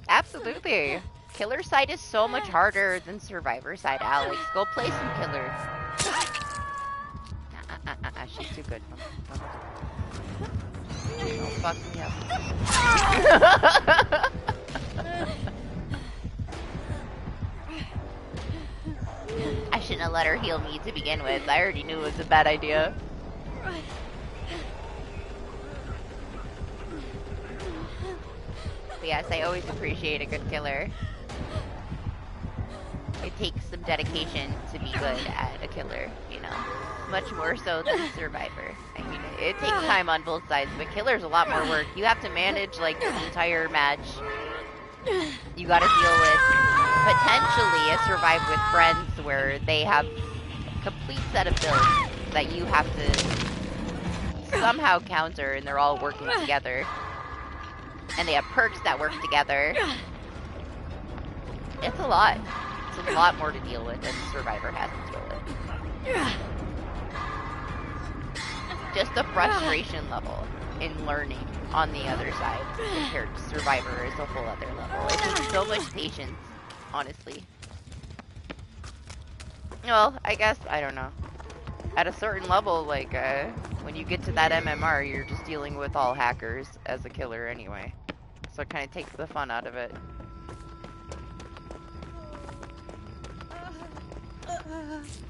Absolutely. Killer side is so much harder than survivor side, Alex. Go play some killer. She's too You're good. Don't fuck me up. I shouldn't have let her heal me to begin with. I already knew it was a bad idea. But yes, I always appreciate a good killer. It takes some dedication to be good at a killer, you know. Much more so than a survivor. I mean, it takes time on both sides, but killer's a lot more work. You have to manage, like, the entire match. You gotta deal with, potentially, a survive with friends where they have a complete set of builds that you have to somehow counter, and they're all working together. And they have perks that work together. It's a lot. It's a lot more to deal with than the survivor has to deal with. Just the frustration level in learning on the other side compared to survivor is a whole other level. It takes so much patience, honestly. Well, I guess, I don't know. At a certain level, like, when you get to that MMR, you're just dealing with all hackers as a killer anyway. So it kind of takes the fun out of it.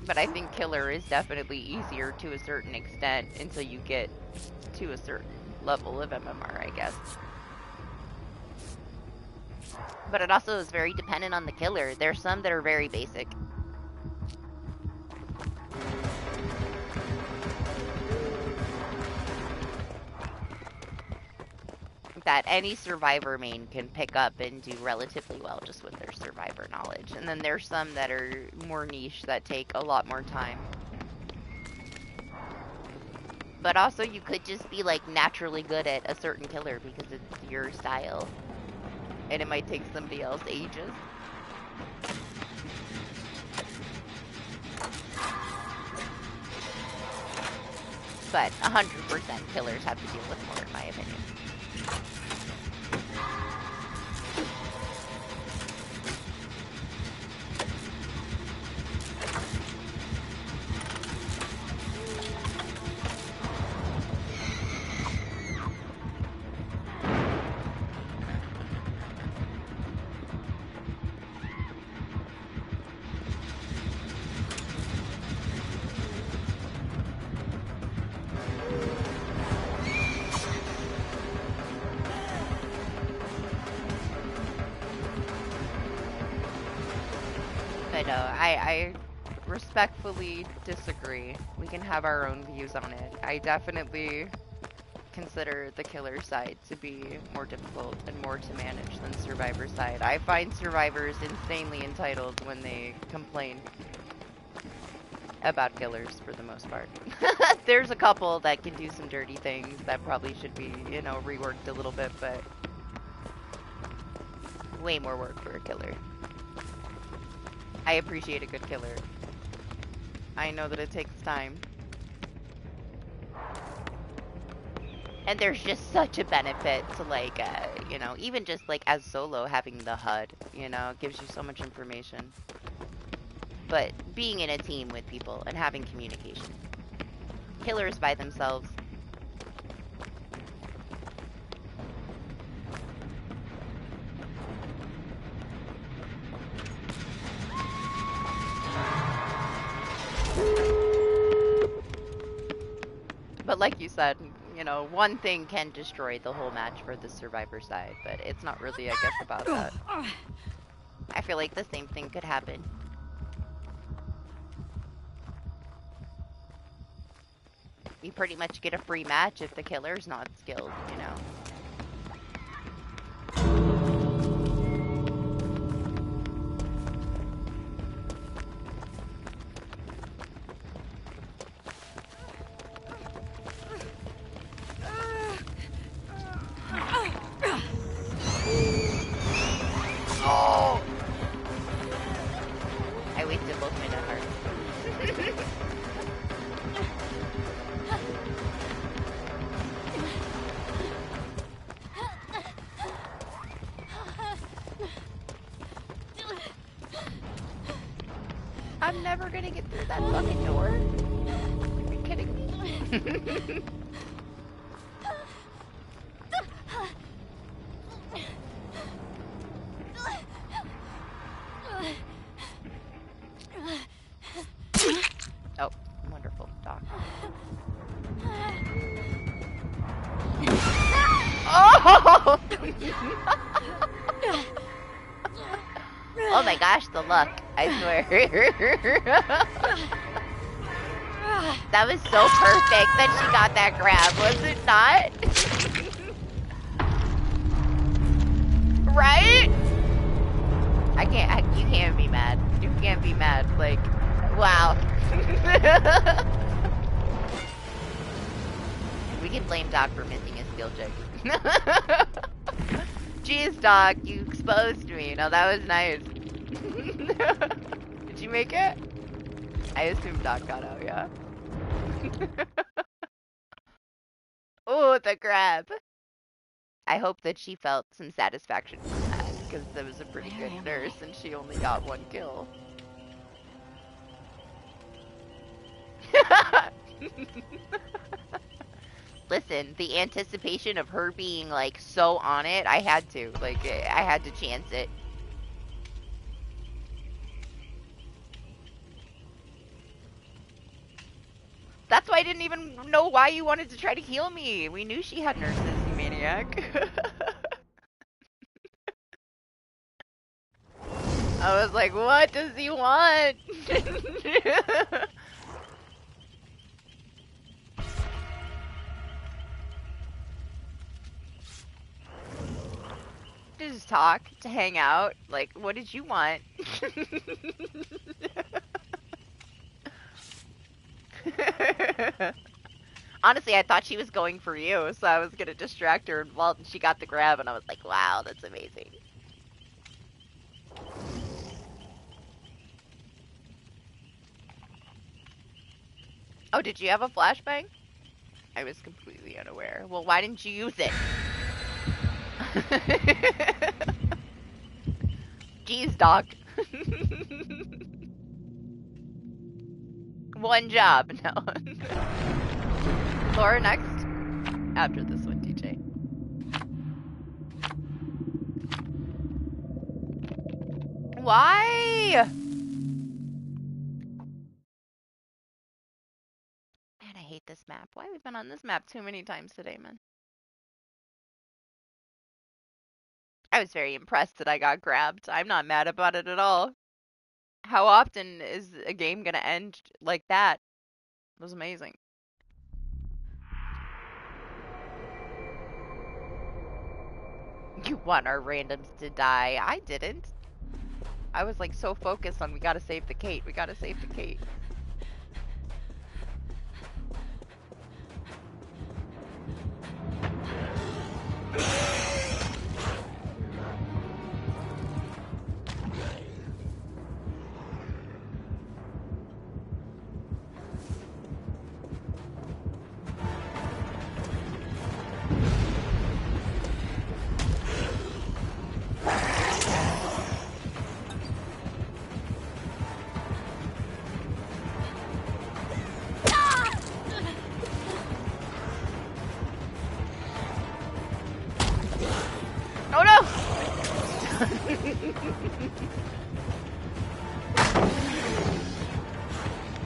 But I think killer is definitely easier to a certain extent until you get to a certain level of MMR, I guess. But it also is very dependent on the killer. There's some that are very basic. That any survivor main can pick up and do relatively well just with their survivor knowledge. And then there's some that are more niche that take a lot more time. But also you could just be like naturally good at a certain killer because it's your style. And it might take somebody else ages. But 100% killers have to deal with more, in my opinion. I respectfully disagree. We can have our own views on it. I definitely consider the killer side to be more difficult and more to manage than survivor side. I find survivors insanely entitled when they complain about killers for the most part. There's a couple that can do some dirty things that probably should be, you know, reworked a little bit, but way more work for a killer. I appreciate a good killer. I know that it takes time. And there's just such a benefit to, like, you know, even just, like, as solo, having the HUD, you know, it gives you so much information. But being in a team with people and having communication. Killers by themselves. But like you said, you know, one thing can destroy the whole match for the survivor side, but it's not really, I guess, about that. I feel like the same thing could happen. You pretty much get a free match if the killer's not skilled, you know. Oh! I wasted both my net hearts. I'm never gonna get through that fucking door. Are you kidding me? Oh, wonderful, Doc. Oh! Oh my gosh, the luck. I swear. That was so perfect that she got that grab, was it not? Right? You can't be mad. You can't be mad. Like, wow. We can blame Doc for missing a skill check. Jeez, Doc, you exposed me. No, that was nice. Did you make it? I assume Doc got out, yeah? Oh, the grab. I hope that she felt some satisfaction from that, because that was a pretty good nurse and she only got 1 kill. Listen, the anticipation of her being, like, so on it, I had to. Like, I had to chance it. That's why I didn't even know why you wanted to try to heal me. We knew she had nurses, you maniac. I was like, what does he want? To just talk, to hang out. Like, what did you want? Honestly, I thought she was going for you, so I was gonna distract her while she got the grab, and I was like, wow, that's amazing. Oh, did you have a flashbang? I was completely unaware. Well, why didn't you use it? Jeez, Doc. One job, no. Laura next. After this one, DJ. Why? Man, I hate this map. Why have we been on this map too many times today, man? I was very impressed that I got grabbed. I'm not mad about it at all. How often is a game gonna end like that? It was amazing. You want our randoms to die. I didn't. I was like so focused on we gotta save the Kate. We gotta save the Kate. Oh no!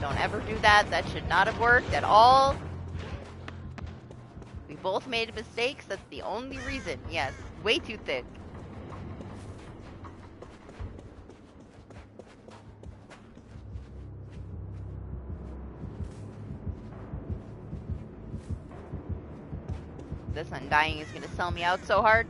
Don't ever do that. That should not have worked at all. We both made mistakes. That's the only reason. Yes. Way too thick. This undying is gonna sell me out so hard.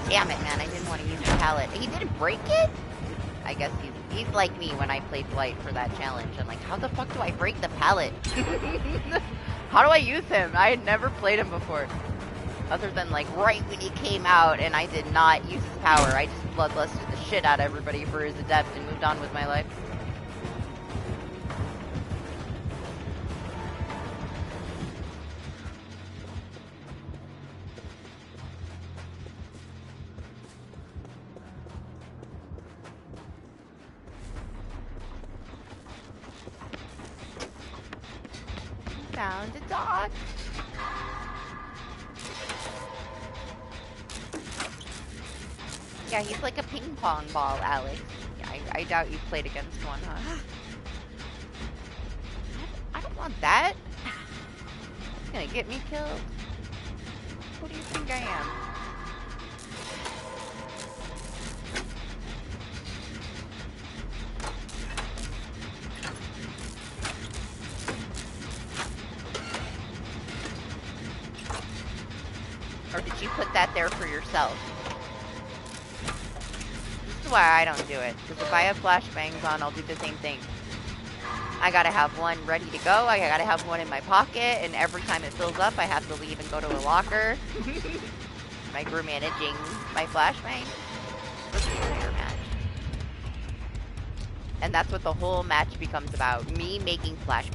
Damn it, man. I didn't want to use the pallet. He didn't break it? I guess he's like me when I played Blight for that challenge. I'm like, how the fuck do I break the pallet? How do I use him? I had never played him before. Other than like right when he came out and I did not use his power. I just bloodlusted the shit out of everybody for his adept and moved on with my life. Found a dog. Yeah, he's like a ping pong ball, Alex. Yeah, I doubt you played against one, huh? I don't want that. It's gonna get me killed. Who do you think I am? Or did you put that there for yourself? This is why I don't do it. Because if I have flashbangs on, I'll do the same thing. I gotta have one ready to go. I gotta have one in my pocket. And every time it fills up, I have to leave and go to a locker. Micromanaging my flashbang for the entire match. And that's what the whole match becomes about. Me making flashbangs.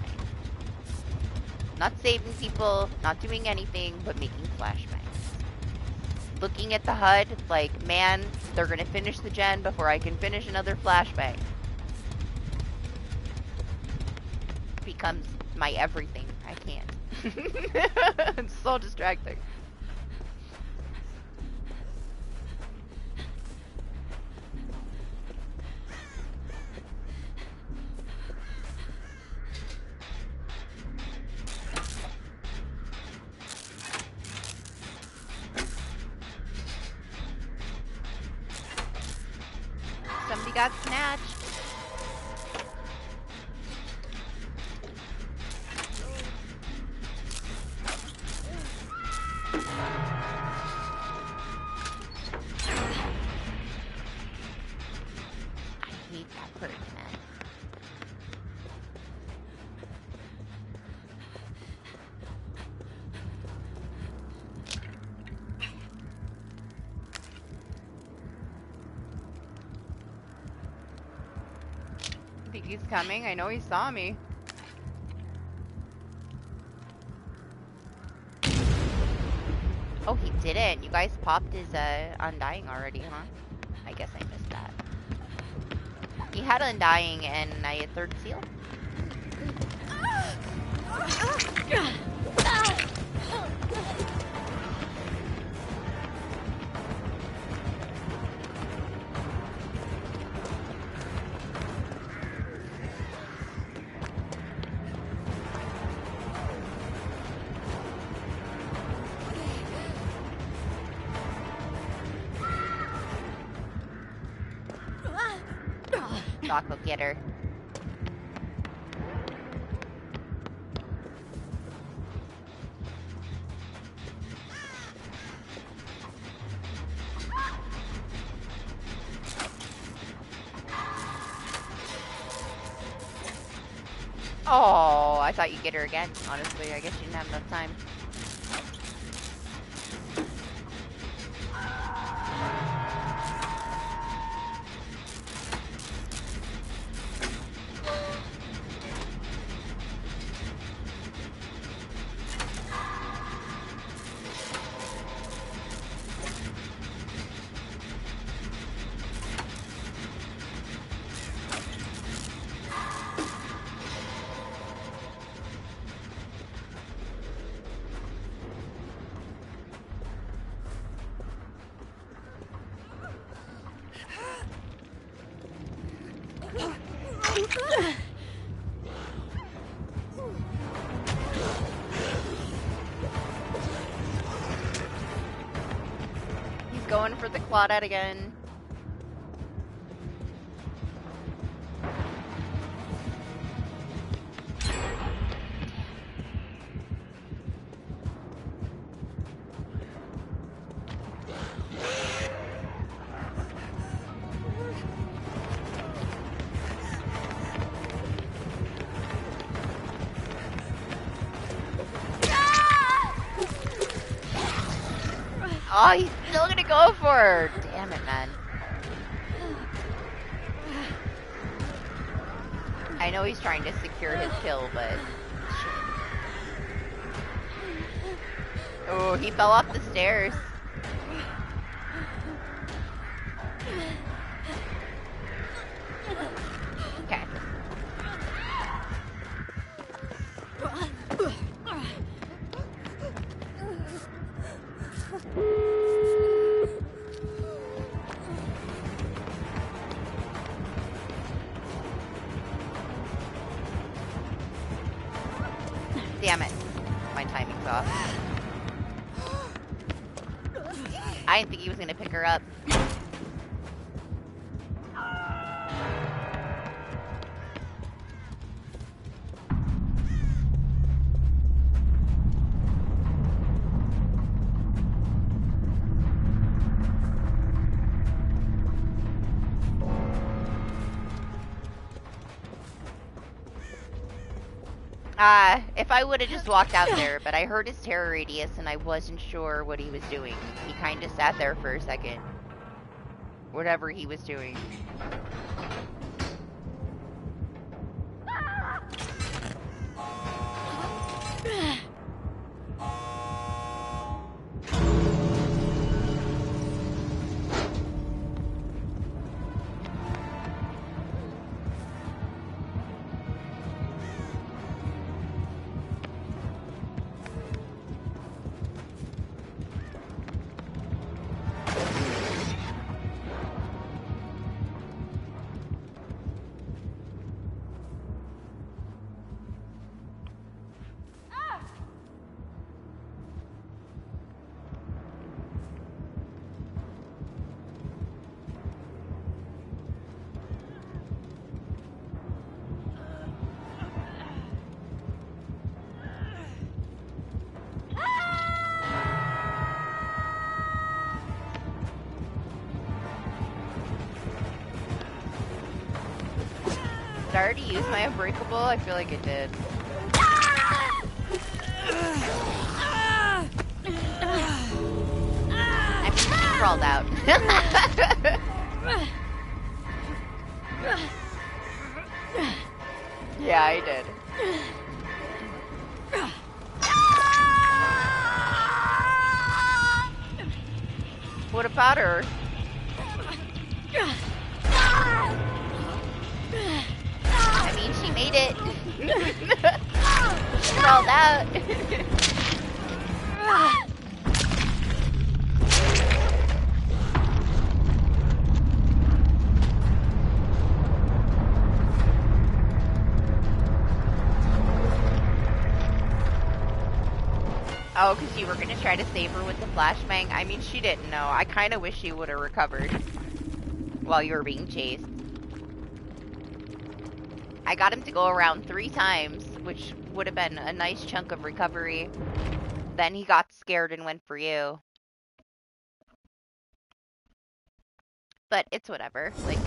Not saving people, not doing anything, but making flashbangs. Looking at the HUD like, man, they're gonna finish the gen before I can finish another flashbang. Becomes my everything. I can't. It's so distracting. Somebody got snatched. I hate that person. Think he's coming? I know he saw me. Oh, he didn't. You guys popped his Undying already, huh? I guess I missed that. He had Undying and I had third seal. Doc will get her. Oh, I thought you'd get her again. Honestly, I guess you didn't have enough time. He's going for the Claudette again. Oh, he's still gonna go for her. Damn it, man. I know he's trying to secure his kill, but... Shit. Oh, he fell off the stairs. Okay. Damn it. My timing's off. I didn't think he was gonna pick her up. If I would have just walked out there, but I heard his terror radius and I wasn't sure what he was doing. He kind of sat there for a second. Whatever he was doing. Did I already use my unbreakable? I feel like it did. I mean, she crawled out. Yeah, I did. What about her? I mean, she made it. She crawled out. Oh, because you were going to try to save her with the flashbang? I mean, she didn't know. I kind of wish she would have recovered while you were being chased. I got him to go around 3 times, which would have been a nice chunk of recovery. Then he got scared and went for you. But it's whatever. Like,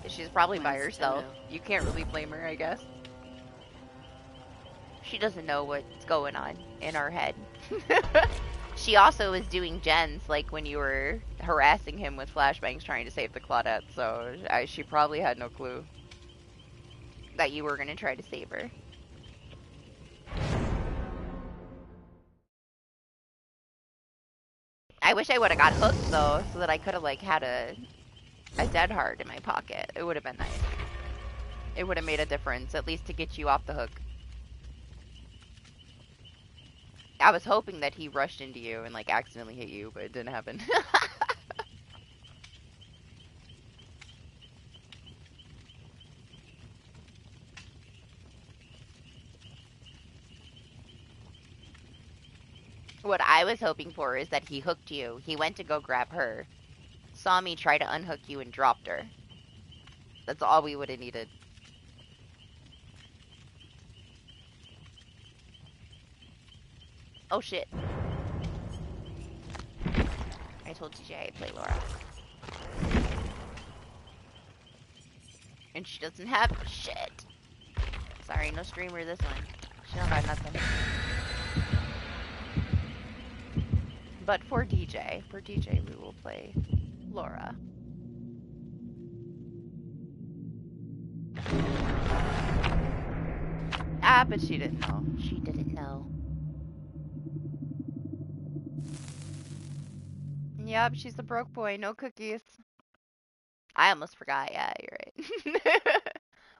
she's probably by herself. You can't really blame her, I guess. She doesn't know what's going on in our head. She also was doing gens, like when you were harassing him with flashbangs trying to save the Claudette, so she probably had no clue that you were going to try to save her. I wish I would have got hooked, though, so that I could have, like, had a dead heart in my pocket. It would have been nice. It would have made a difference, at least to get you off the hook. I was hoping that he rushed into you and, like, accidentally hit you, but it didn't happen. What I was hoping for is that he hooked you. He went to go grab her, saw me try to unhook you, and dropped her. That's all we would have needed. Oh shit. I told TJ I'd play Laura. And she doesn't have shit. Sorry, no streamer this one. She don't got nothing. But for DJ we will play Laura. Ah, but she didn't know. She didn't know. Yep, she's a broke boy. No cookies. I almost forgot. Yeah, you're right.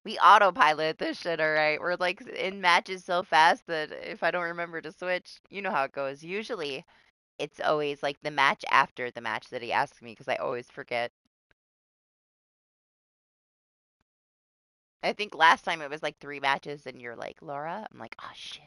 We autopilot this shit, alright? We're like in matches so fast that if I don't remember to switch, you know how it goes. Usually, it's always like the match after the match that he asks me because I always forget. I think last time it was like 3 matches and you're like, Laura? I'm like, oh shit.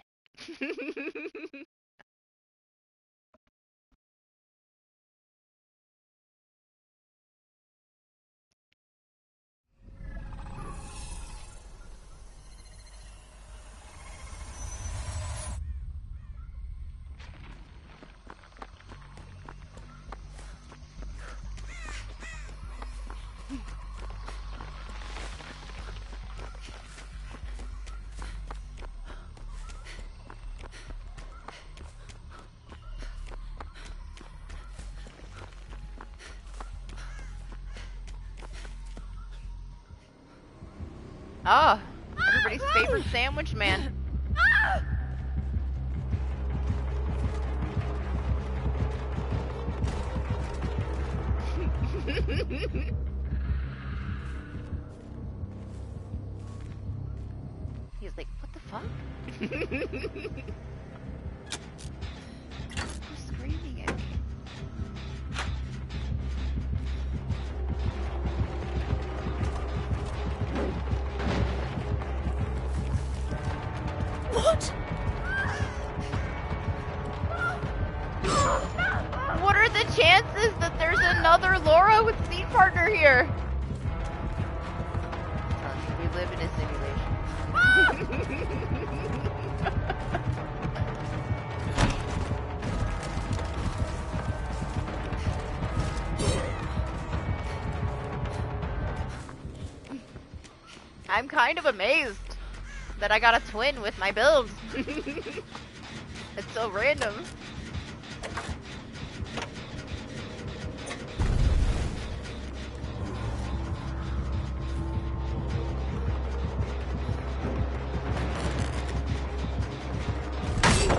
Oh, everybody's favorite sandwich man. He's like, what the fuck? Who's screaming at me? What? What are the chances that there's another Laura with scene partner here? We live in a simulation. I'm kind of amazed that I got a twin with my build. It's so random.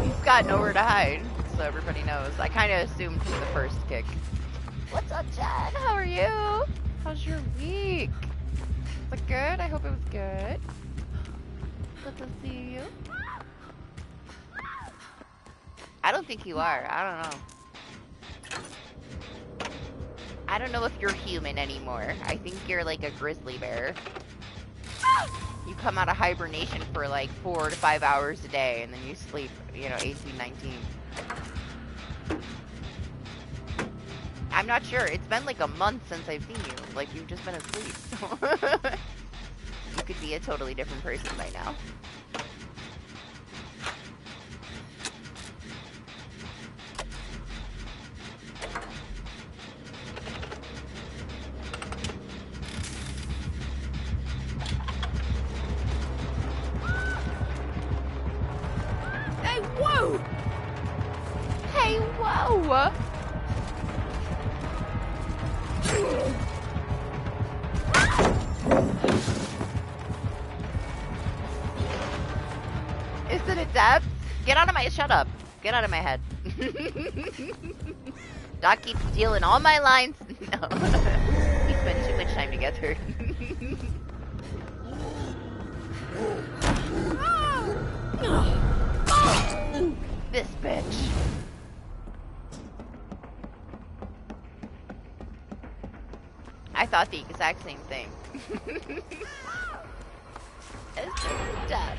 He's got nowhere to hide, so everybody knows. I kind of assumed from the first kick. What's up, Jen? How are you? How's your week? Was it good? I hope it was good. Good to see you. I don't think you are. I don't know. I don't know if you're human anymore. I think you're like a grizzly bear. You come out of hibernation for like 4 to 5 hours a day and then you sleep, 18, 19. I'm not sure. It's been like a month since I've seen you. Like, you've just been asleep. You could be a totally different person by now. Hey, whoa! Hey, whoa! Is it a depth? Get out of my- shut up. Get out of my head. Doc keeps stealing all my lines. No. We spend too much time together. This bitch. I thought the exact same thing. It's just death.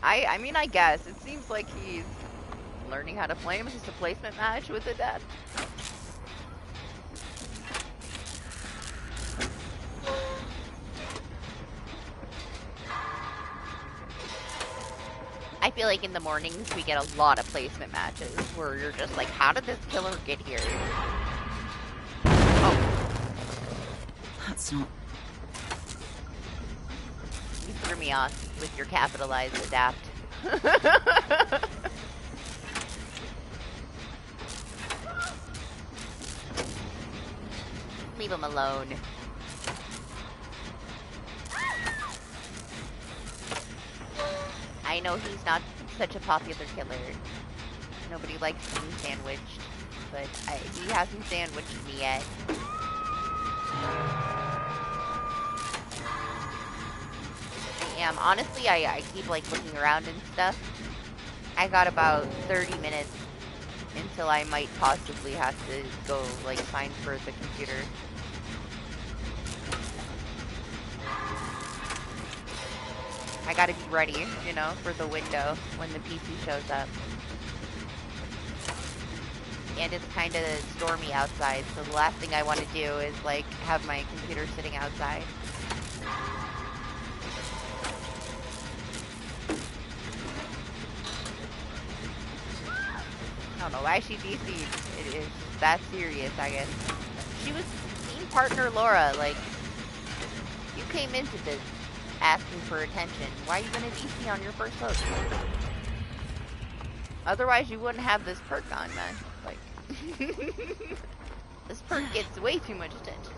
I mean, I guess. It seems like he's learning how to play him. Is this a placement match with the death? I feel like in the mornings we get a lot of placement matches where you're just like, how did this killer get here? Oh. That's not... You threw me off with your capitalized adapt. Leave him alone. I know he's not such a popular killer. Nobody likes being sandwiched, but he hasn't sandwiched me yet. I am. Honestly, I keep like looking around and stuff. I got about 30 minutes until I might possibly have to go like sign for the computer. I gotta be ready, you know, for the window when the PC shows up. And it's kind of stormy outside, so the last thing I want to do is like have my computer sitting outside. I don't know why she DC'd. It is that serious, I guess. She was team partner Laura, like, you came into this asking for attention. Why are you gonna DC on your first hook? Otherwise you wouldn't have this perk on, man. Like, this perk gets way too much attention.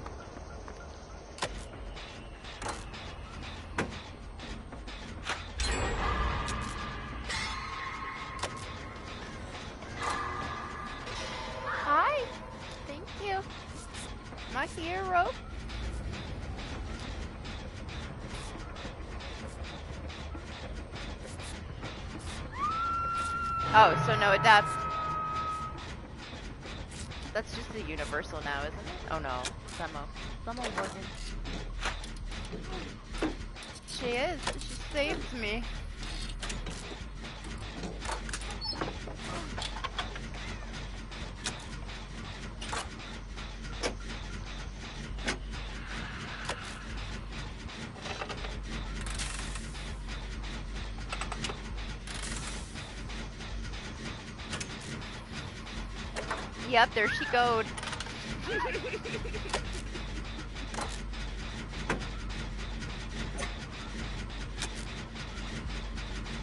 Hi. Thank you. My hero. Oh, so no adapts. That's just the universal now, isn't it? Oh no, Semo. Semo wasn't. She is. She saved me. Yep, there she goes.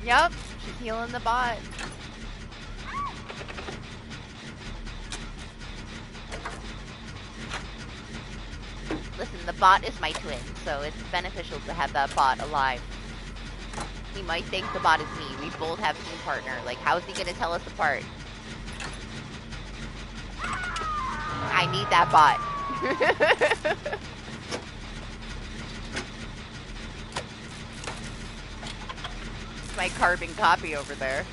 Yep, she's healing the bot. Listen, the bot is my twin, so it's beneficial to have that bot alive. He might think the bot is me. We both have team partner. Like, how is he gonna tell us apart? I need that bot. It's my carbon copy over there.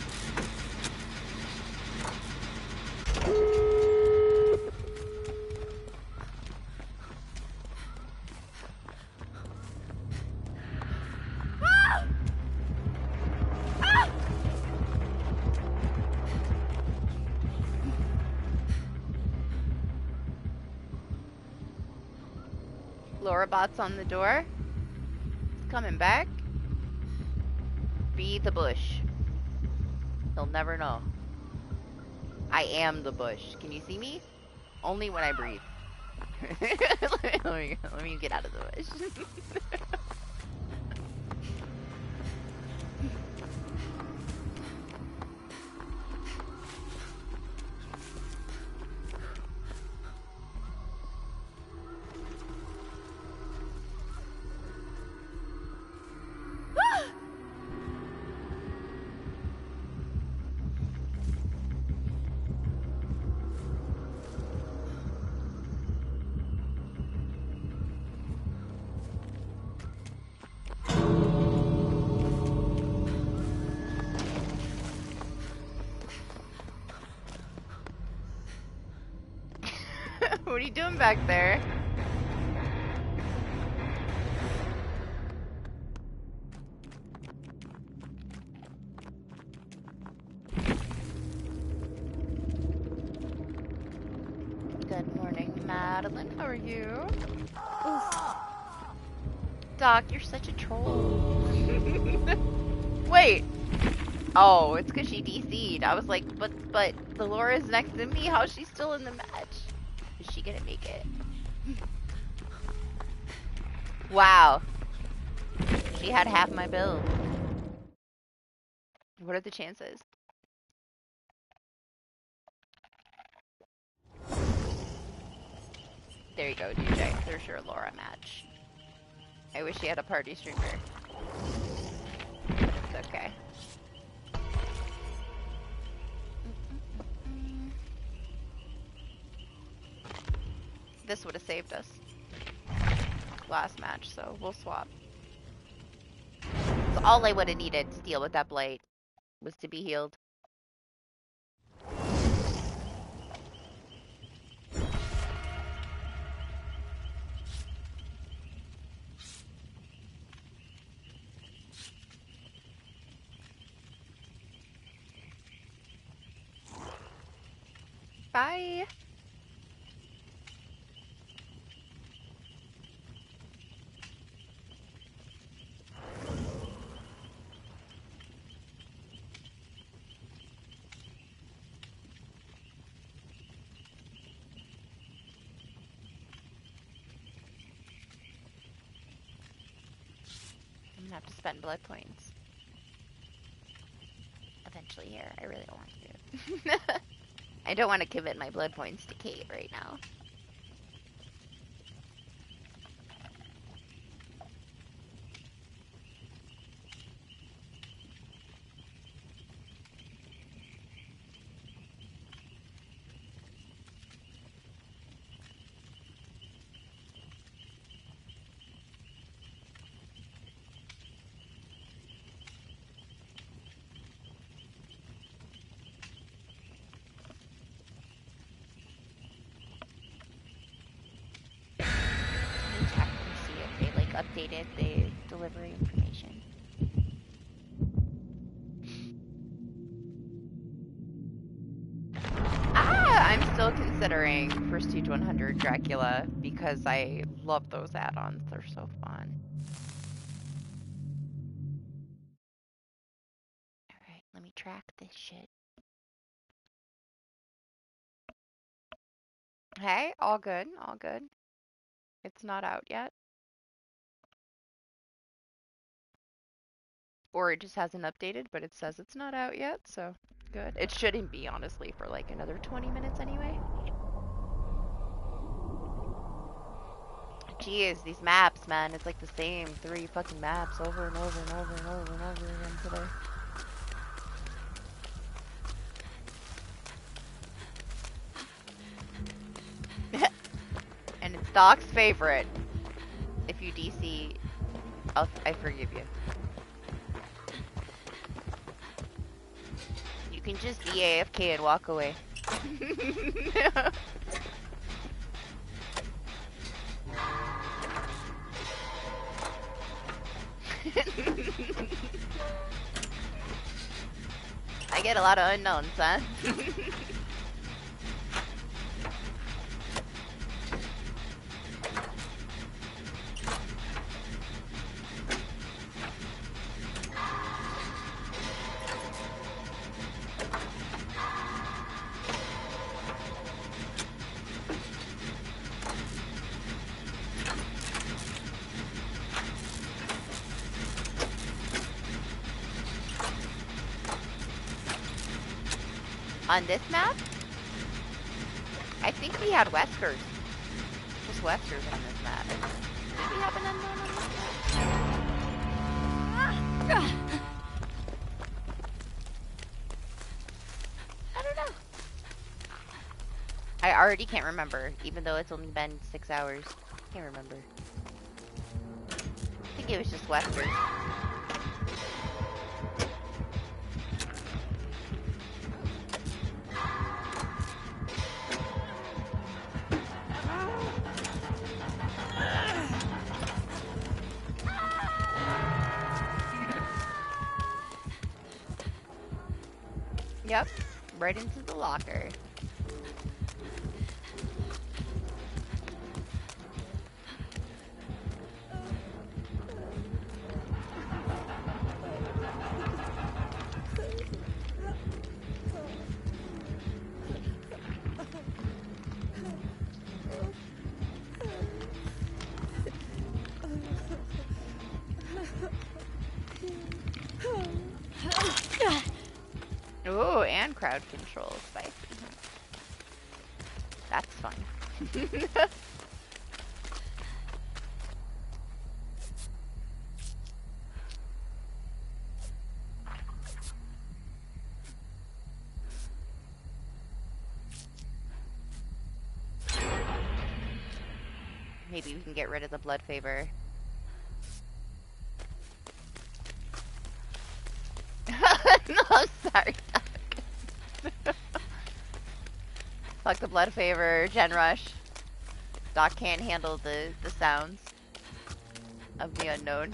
Laura bot's on the door. It's coming back. Be the bush. He'll never know. I am the bush. Can you see me? Only when I breathe. let me get out of the bush. What are you doing back there? Good morning, Madeline. How are you? Oof. Doc, you're such a troll. Wait. Oh, it's because she DC'd. I was like, but the Laura's next to me. How's she still in the match? Is she gonna make it? Wow. She had half my build. What are the chances? There you go, DJ. There's your Laura match. I wish she had a party streamer. But it's Okay. This would have saved us last match, so we'll swap. So all I would have needed to deal with that blight was to be healed. Bye. I'm gonna have to spend blood points. Eventually here. I really don't want to. I don't want to commit my blood points to Kate right now. Let me check and see if they like updated the delivery information. I'm still considering Prestige 100 Dracula because I love those add-ons. They're so fun. Alright, let me track this shit. Hey, all good, all good. It's not out yet. Or it just hasn't updated, but it says it's not out yet, so good. It shouldn't be, honestly, for like another 20 minutes anyway. Jeez, these maps, man. It's like the same 3 fucking maps over and over and over and over and over again today. And it's Doc's favorite. If you DC, I forgive you. You can just be AFK and walk away. I get a lot of unknowns, huh? On this map? I think we had Weskers. Just Weskers on this map. Did we have an unknown on this map? I don't know. I already can't remember, even though it's only been 6 hours. Can't remember. I think it was just Weskers. Yep, right into the locker. Ooh, and crowd control, spicy. That's fun. Maybe we can get rid of the blood favor. No, sorry. Fuck the blood favor, Gen Rush. Doc can't handle the sounds of the unknown.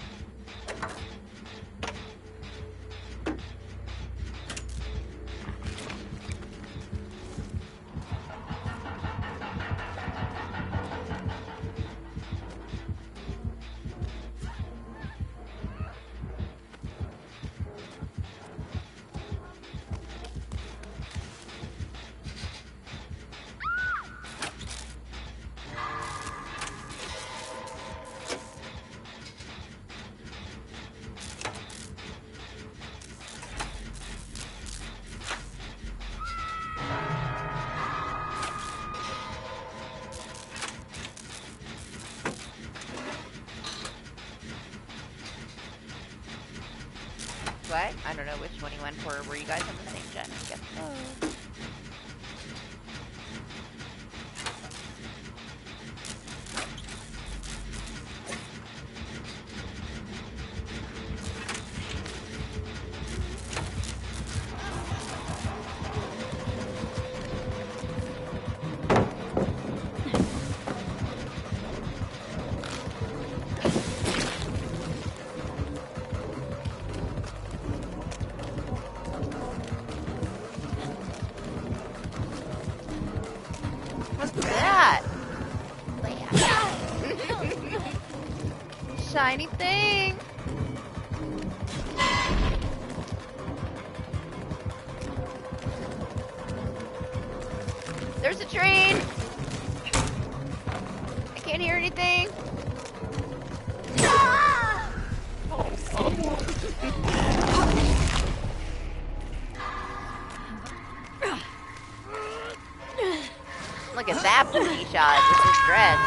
What? I don't know which one you went for. Were you guys on the same gen? I guess so. What's that? Shiny thing! There's a train! I can't hear anything! Look at that booty shot with his dread.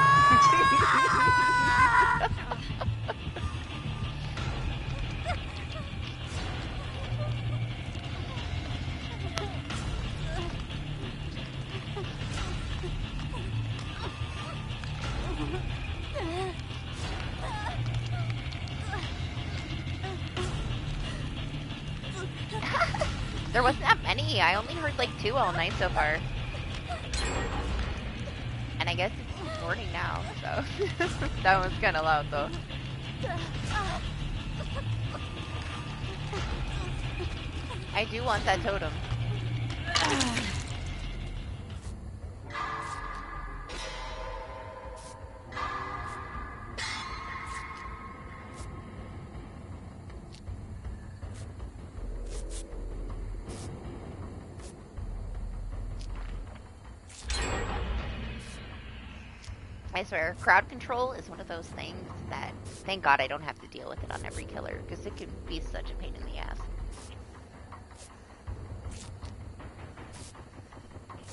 There wasn't that many. I only heard like 2 all night so far. And I guess it's morning now, so that one's kind of loud though. I do want that totem. I swear, crowd control is one of those things that, thank God I don't have to deal with it on every killer, because it can be such a pain in the ass.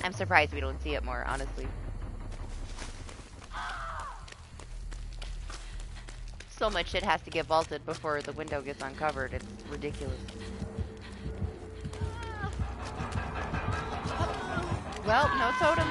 I'm surprised we don't see it more, honestly. So much shit has to get vaulted before the window gets uncovered, it's ridiculous. Well, no totem.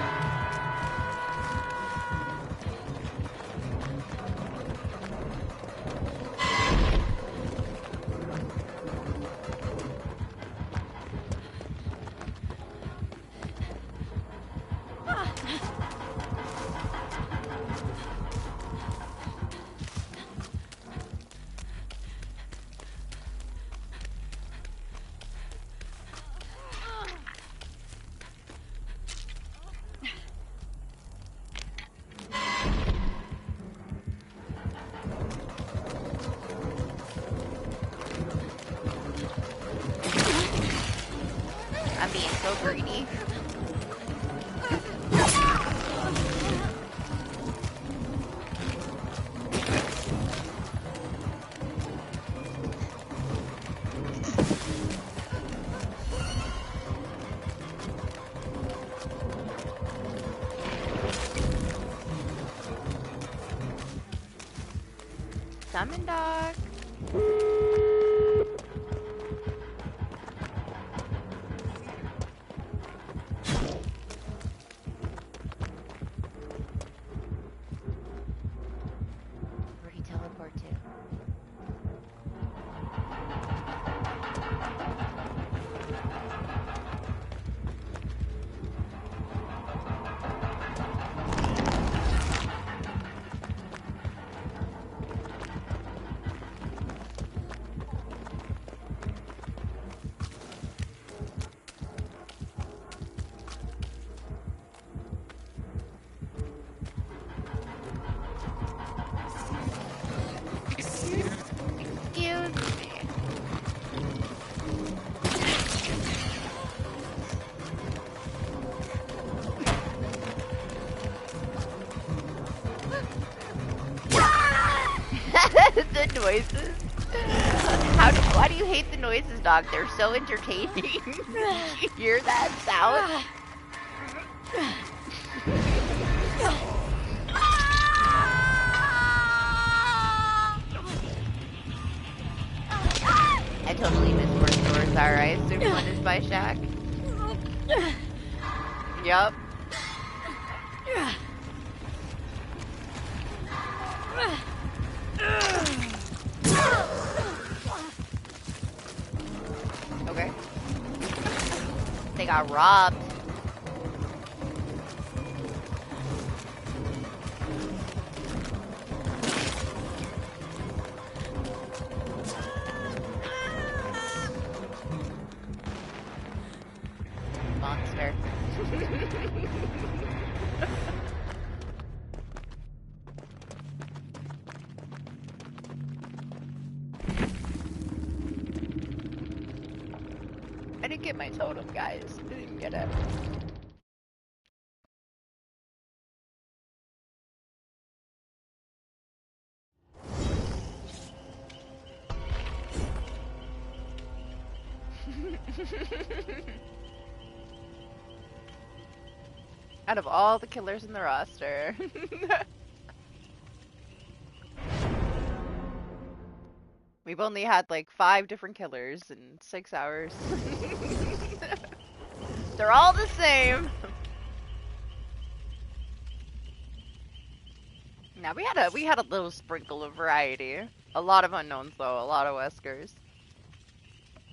I'm being so greedy. Summon dog. noises. Why do you hate the noises, dog? They're so entertaining. You hear that sound? I totally missed where the doors are. I assume one is by Shaq. Yup. Okay. They got robbed. Monster. I didn't get my totem, guys. I didn't get it. Out of all the killers in the roster. We've only had like 5 different killers in 6 hours. They're all the same. Now we had a little sprinkle of variety. A lot of unknowns though, a lot of Weskers.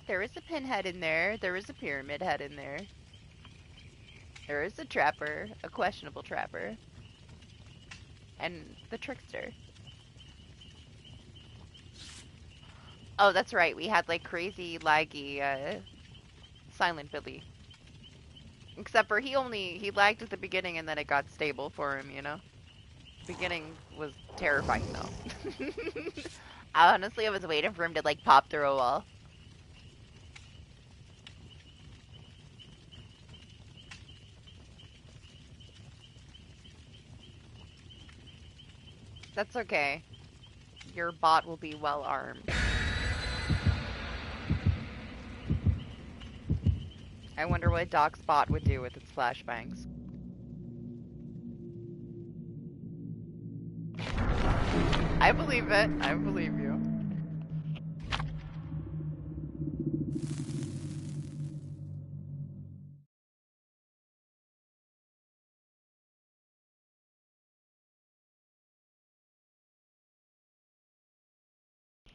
There is a pinhead in there. There is a pyramid head in there. There is a trapper, a questionable trapper. And the trickster. Oh, that's right. We had like crazy laggy Silent Billy. Except for he lagged at the beginning and then it got stable for him, you know? The beginning was terrifying though. Honestly, I was waiting for him to like pop through a wall. That's okay. Your bot will be well armed. I wonder what Doc's bot would do with its flashbangs. I believe it. I believe you.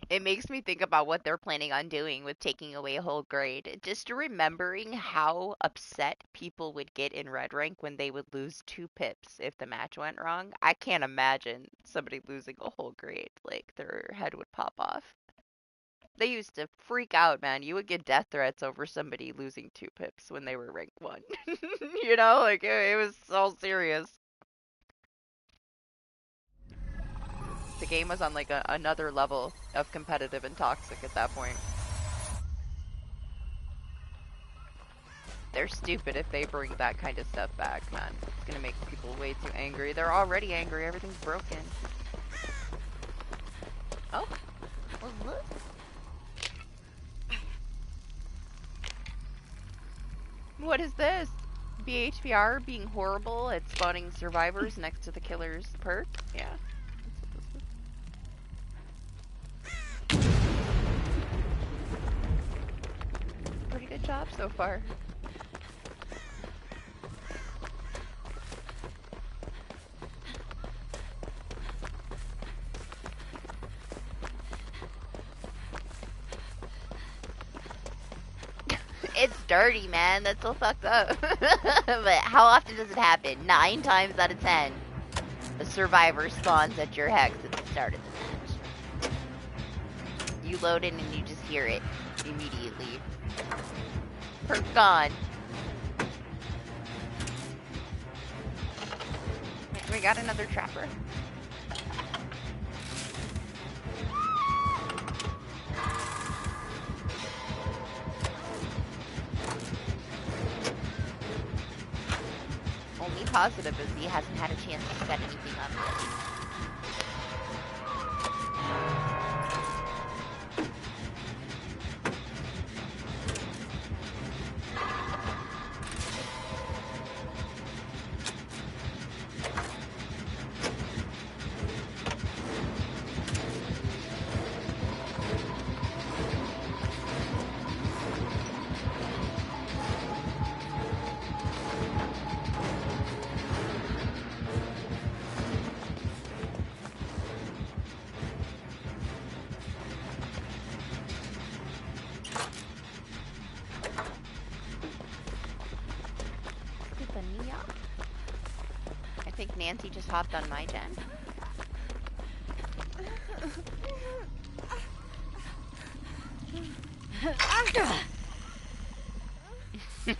It makes me think about what they're planning on doing with taking away a whole grade. Just remembering how upset people would get in Red Rank when they would lose 2 pips if the match went wrong. I can't imagine somebody losing a whole grade. Like, their head would pop off. They used to freak out, man. You would get death threats over somebody losing 2 pips when they were rank 1. You know, like, it was all serious. The game was on like another level of competitive and toxic at that point. They're stupid if they bring that kind of stuff back, man. It's gonna make people way too angry. They're already angry. Everything's broken. Oh, what's this? What is this? BHPR being horrible at spawning survivors next to the killer's perk? Yeah. Pretty good job so far. It's dirty, man. That's so fucked up. But how often does it happen? 9 times out of 10. A survivor spawns at your hex at the start of the match. You load in and you just hear it immediately. Perk gone. We got another trapper. Only positive is he hasn't had a chance to set anything up yet. Nancy just hopped on my gen. Got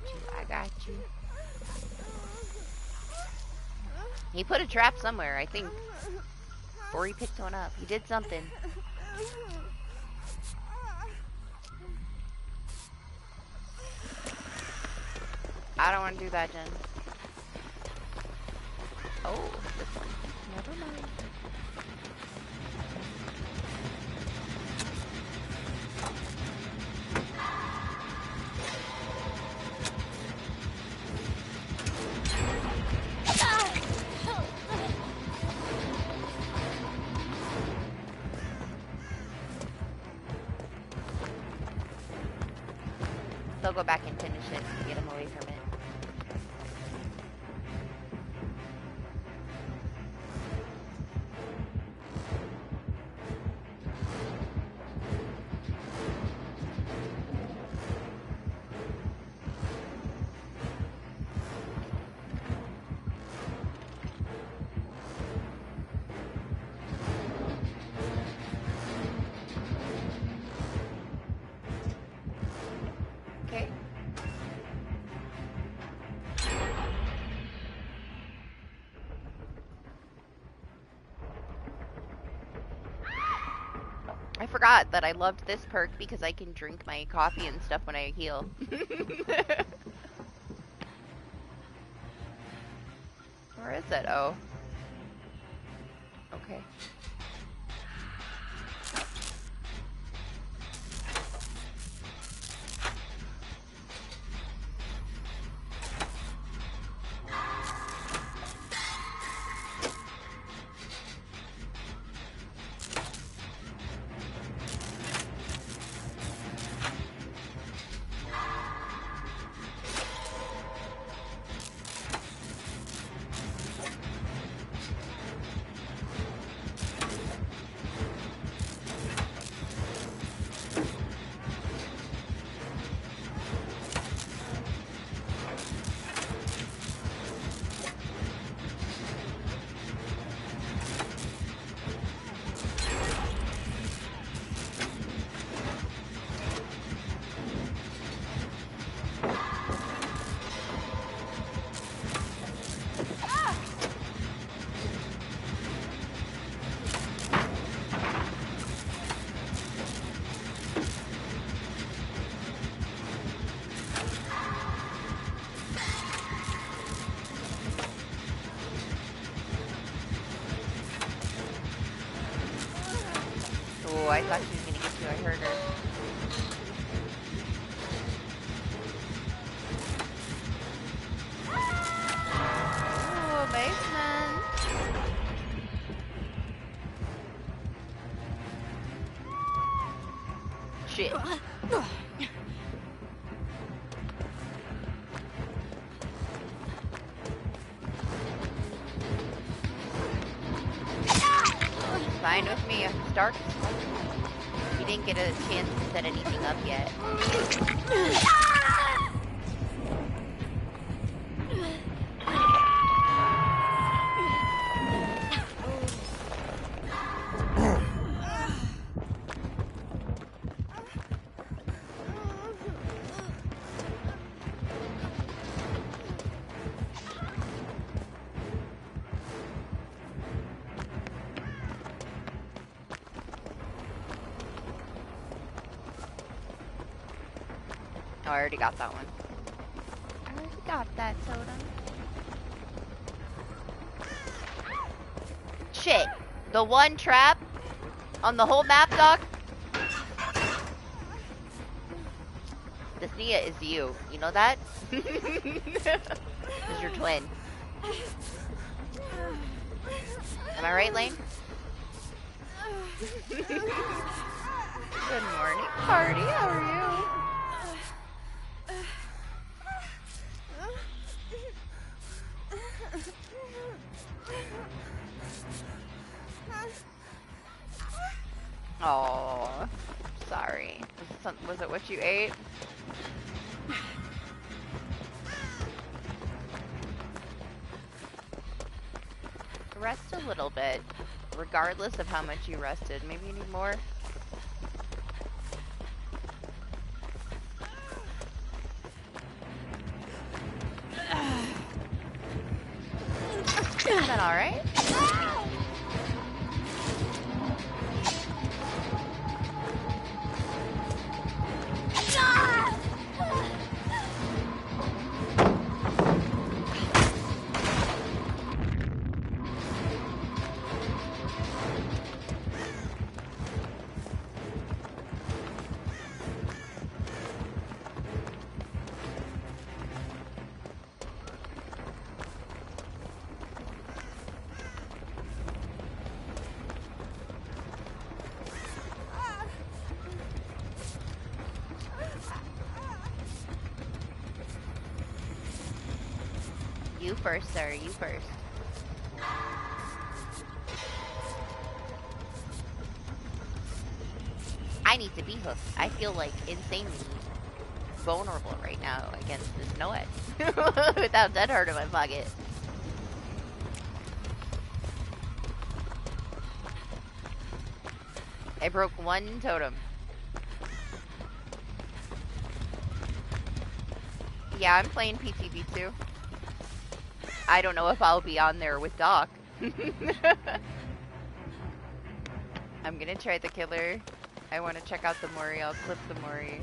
you, I got you. He put a trap somewhere, I think. Or he picked one up. He did something. I don't want to do that, Jen. Oh, this one. Never mind. They'll go back and finish it to get him away from it. Okay. I forgot that I loved this perk because I can drink my coffee and stuff when I heal. Where is it? Oh. Okay. Oh, I thought she was gonna get you. I heard her. Oh, basement. Shit. Fine with me. It's dark. He didn't get a chance to set anything up yet. Oh, I already got that one. I already got that totem. Shit. The one trap on the whole map, Doc? This Nia is you. You know that? This is your twin. Am I right, Lane? Good morning, party. How are you? Oh, sorry. Was it what you ate? rest a little bit, regardless of how much you rested. Maybe you need more? Is that alright? You first, sir. You first. I need to be hooked. I feel like insanely vulnerable right now against this Noed without Dead Hard in my pocket. I broke one totem. Yeah, I'm playing PTB too. I don't know if I'll be on there with Doc. I'm gonna try the killer. I want to check out the Mori. I'll clip the Mori.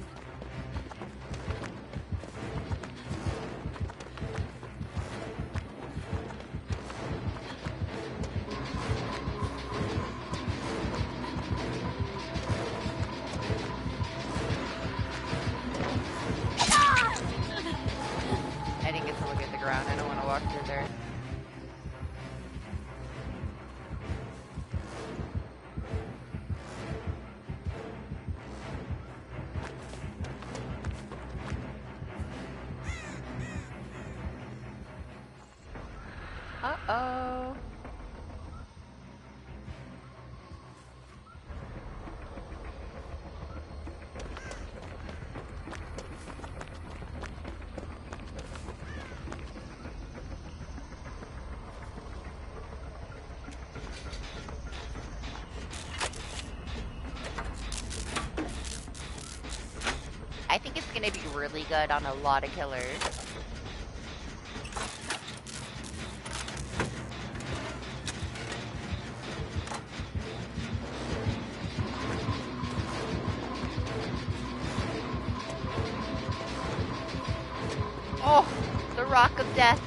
I didn't get to look at the ground. I don't want to walk through there. Uh-oh. I think it's gonna be really good on a lot of killers. Oh, the rock of death.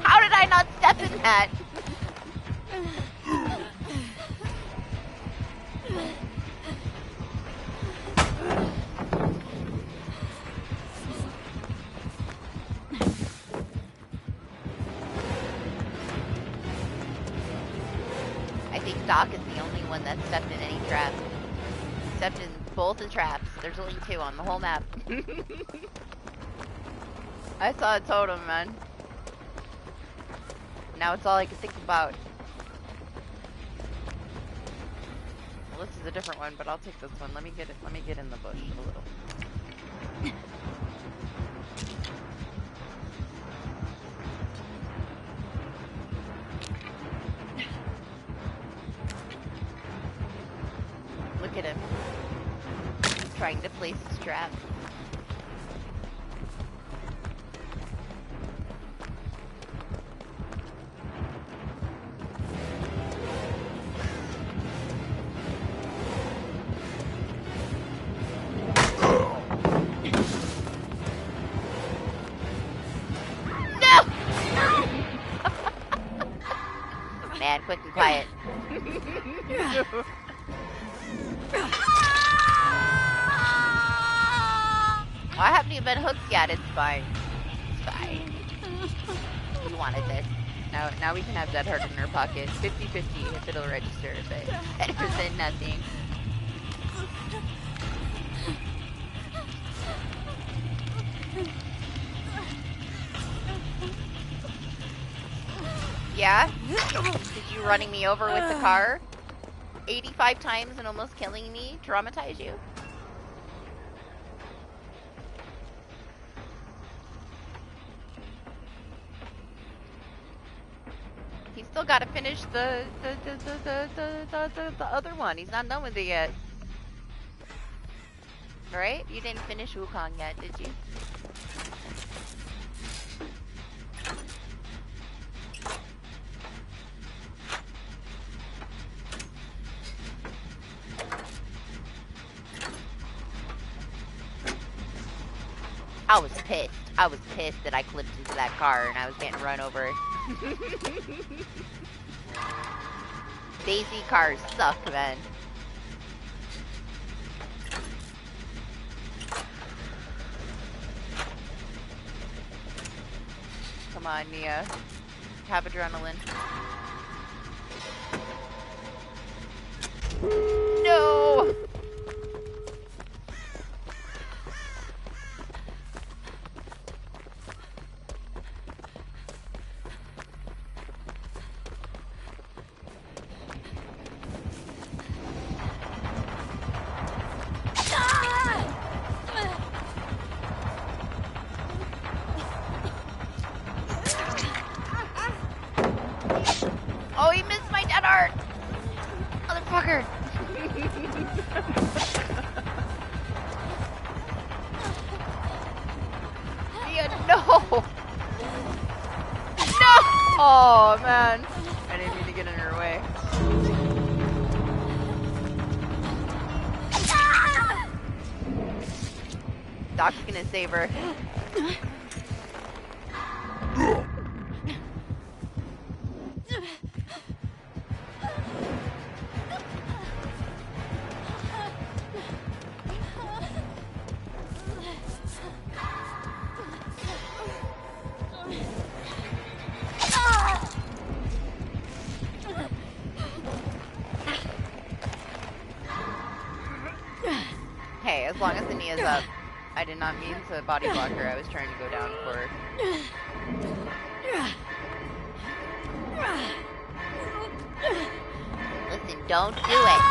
How did I not step in that? I think Doc is the only one that stepped in any trap. Stepped in both the traps. There's only 2 on the whole map. I saw a totem, man. Now it's all I can think about. Well, this is a different one, but I'll take this one. Let me get it. Let me get in the bush a little. Look at him. He's trying to place his trap. Man, quick and quiet. I haven't even been hooked yet. It's fine. It's fine. You wanted this. Now we can have Dead Hard in our pocket. 50-50 if it'll register, but 10% nothing. Yeah? Did you running me over with the car 85 times and almost killing me traumatize you? He's still got to finish the other one. He's not done with it yet. Right? You didn't finish Wukong yet, did you? I was pissed. I was pissed that I clipped into that car and I was getting run over. Daisy cars suck, man. Come on, Nia. Have adrenaline. No! Oh, he missed my dead art! Motherfucker! Nia, no! No! Oh, man. I didn't mean to get in her way. Doc's gonna save her. Hey, as long as the knee is up. I did not mean to body block her. I was trying to go down for her. Listen, don't do it.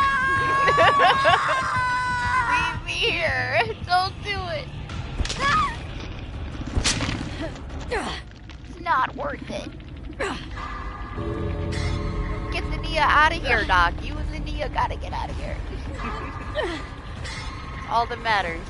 Leave me here. Don't do it. It's not worth it. Get the Nia out of here, Doc. You and the Nia gotta get out of here. All that matters.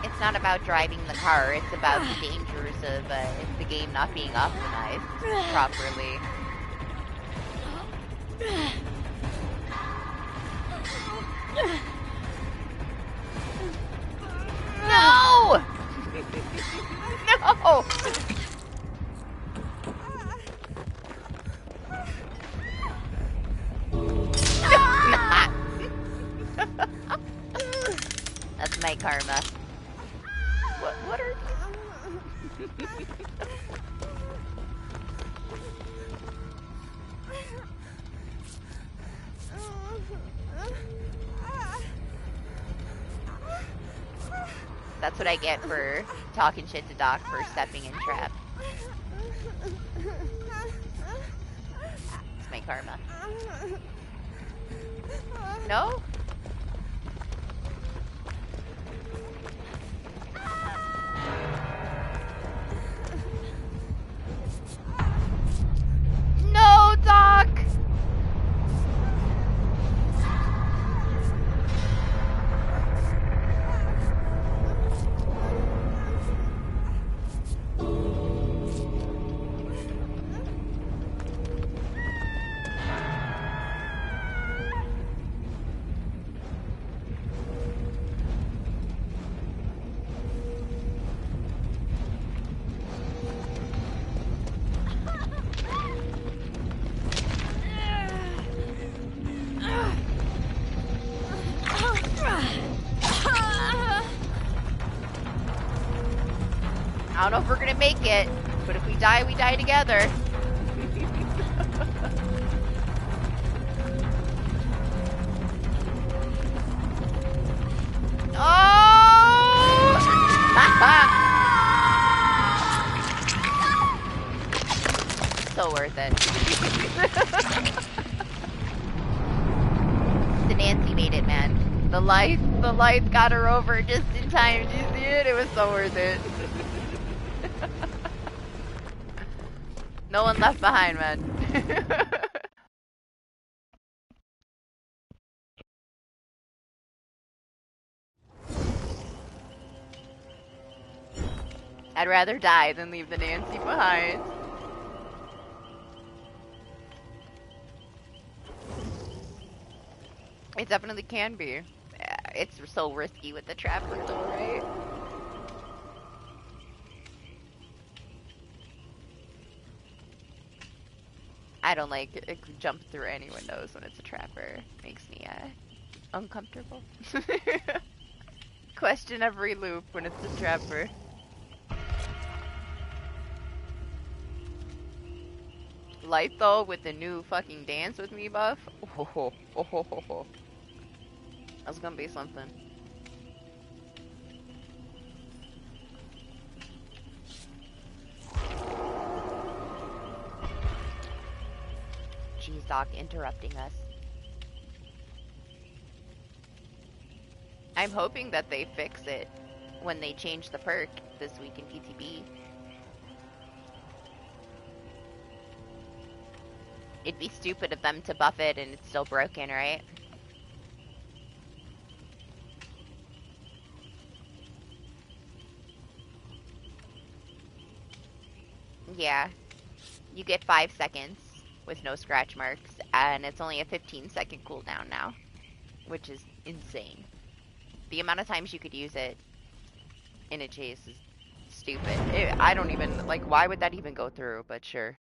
It's not about driving the car, it's about the dangers of the game not being optimized properly. No! No! Not. That's my karma. What are That's what I get for talking shit to Doc for stepping in trap. It's my karma. No? No, Doc! I don't know if we're gonna make it, but if we die together. Oh! So worth it. The Nancy made it, man. The lights got her over just in time. Did you see it? It was so worth it. No one left behind, man. I'd rather die than leave the Nancy behind. It definitely can be. It's so risky with the trapper though, right? I don't like jump through any windows when it's a trapper. Makes me uncomfortable. Question every loop when it's a trapper. Light though with the new fucking dance with me buff. Oh. That's gonna be something. Jeez, Doc, interrupting us. I'm hoping that they fix it when they change the perk this week in PTB. It'd be stupid of them to buff it and it's still broken, right? Yeah. You get 5 seconds with no scratch marks, and it's only a 15-second cooldown now, which is insane. The amount of times you could use it in a chase is stupid. I don't even, like, why would that even go through, but sure.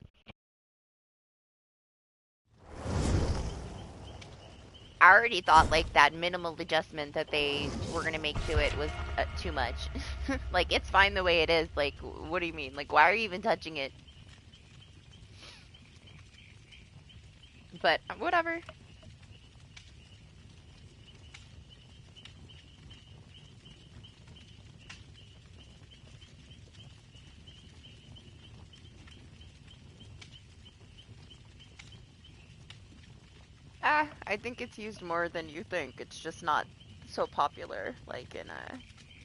I already thought, like, that minimal adjustment that they were gonna make to it was too much. Like, it's fine the way it is. Like, what do you mean? Like, why are you even touching it? But, whatever. I think it's used more than you think. It's just not so popular, like in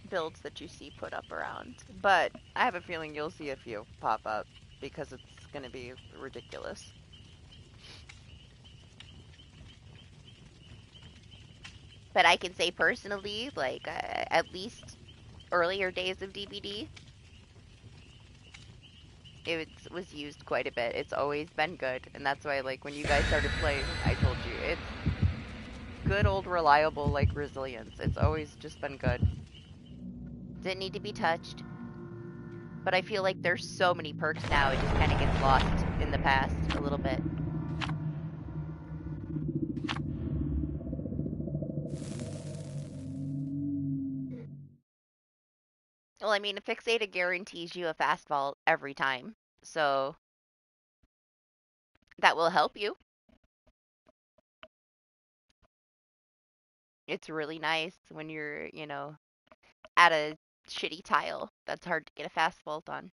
builds that you see put up around. But I have a feeling you'll see a few pop up because it's gonna be ridiculous. But I can say personally, like at least earlier days of DBD, it was used quite a bit. It's always been good, and that's why, like, when you guys started playing, I told you it's good old reliable, like, resilience. It's always just been good. Didn't need to be touched. But I feel like there's so many perks now, it just kind of gets lost in the past a little bit. Well, I mean, Fixated guarantees you a fast vault every time, so that will help you. It's really nice when you're, you know, at a shitty tile that's hard to get a fast vault on.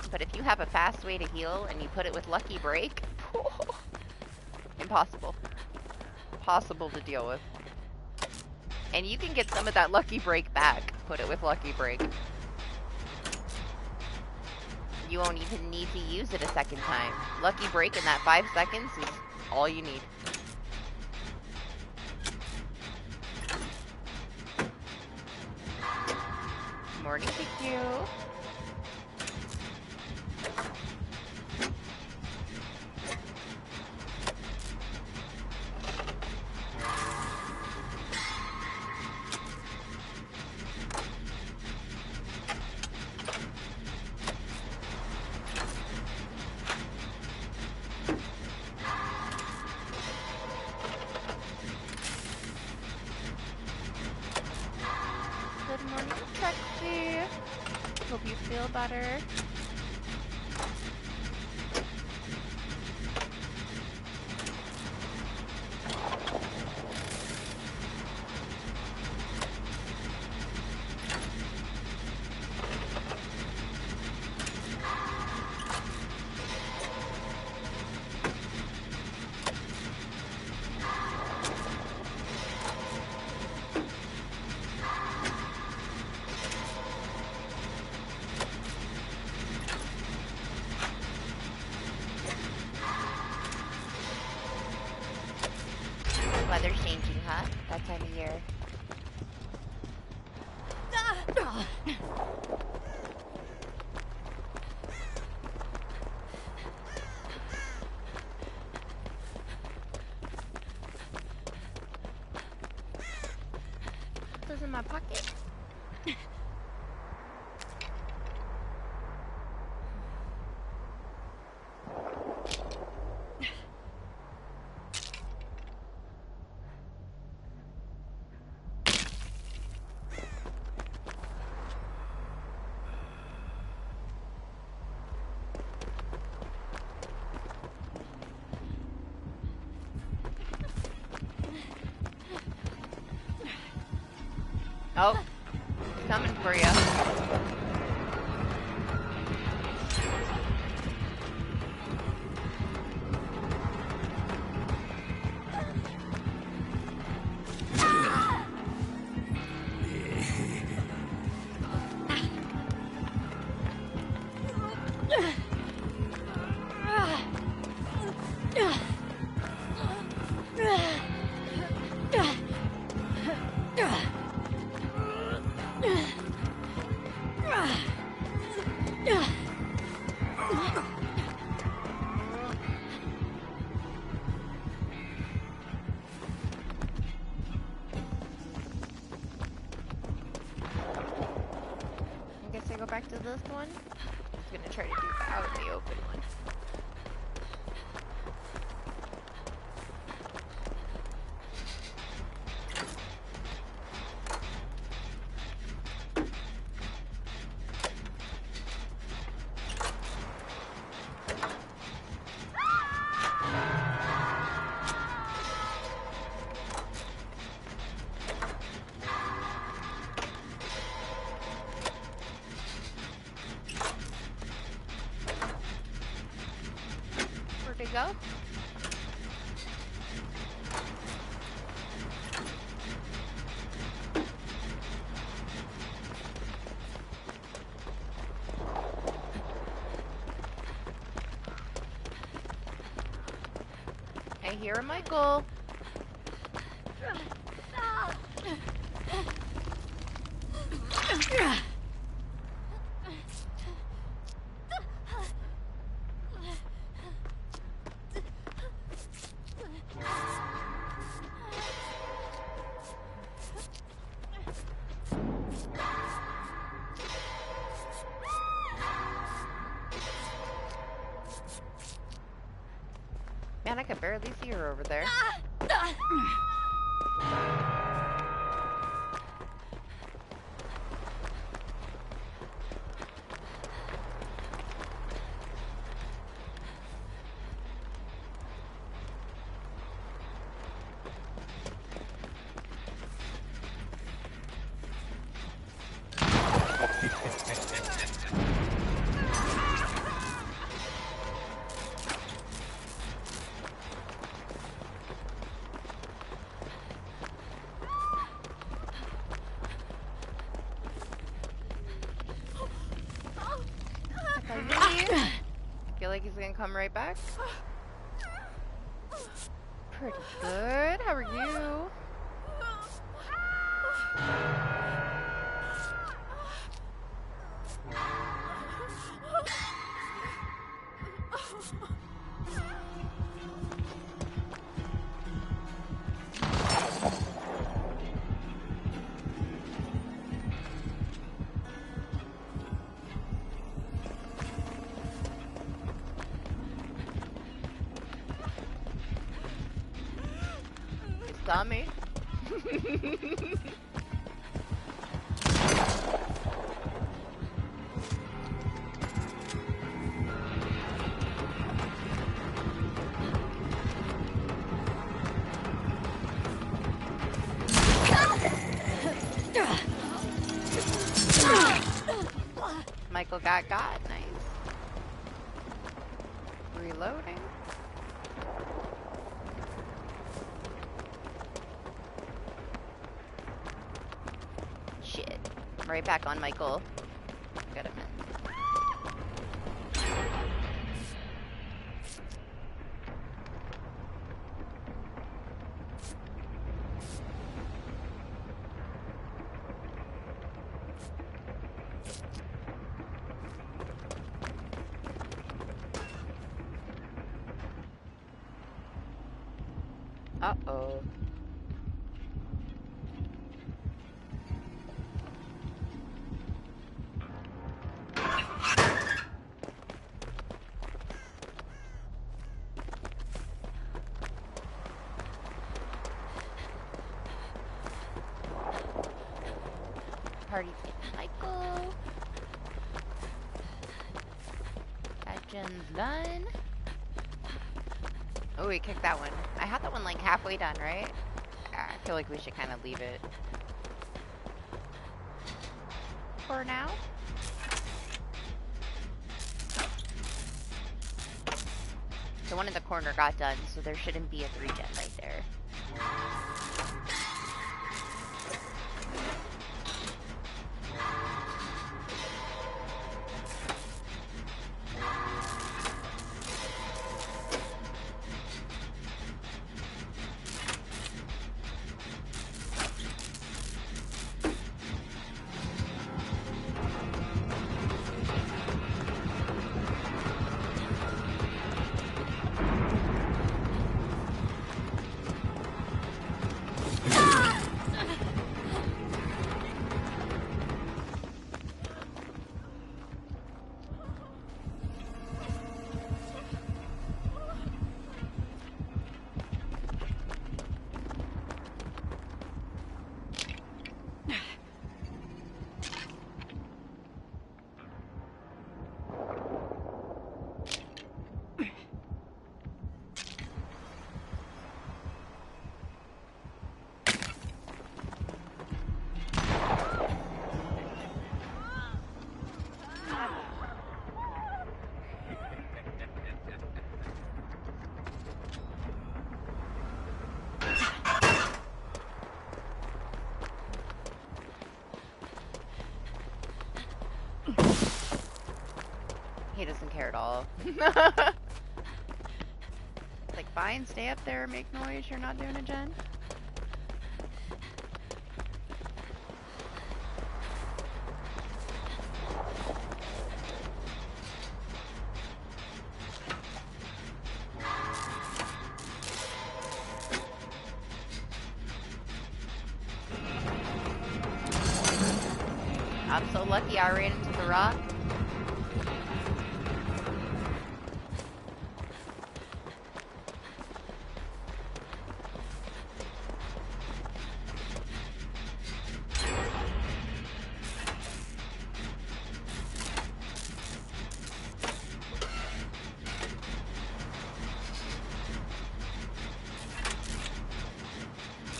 But if you have a fast way to heal and you put it with Lucky Break, impossible. Impossible to deal with. And you can get some of that Lucky Break back. Put it with Lucky Break. You won't even need to use it a second time. Lucky Break in that 5 seconds is all you need. Morning, thank you. Trixie. Hope you feel better. Weather's changing, huh? That time of year. This is in my pocket. Oh, coming for you. I guess I go back to this one. I'm gonna try to do that out in the open one. Where'd it go? I hear a Michael. Man, I could barely see her over there. Feel like he's gonna come right back. Pretty good. How are you? Saw me. Michael got. Nice. Reloading. Shit. I'm right back on Michael. Got him in. Uh-oh. Party's getting Michael. That gen's done. Oh, we kicked that one. I had that one like halfway done, right? I feel like we should kind of leave it for now. The one in the corner got done, so there shouldn't be a 3-gen right there. He doesn't care at all. It's like, fine, stay up there, make noise, you're not doing a gen. I'm so lucky I ran into the rock.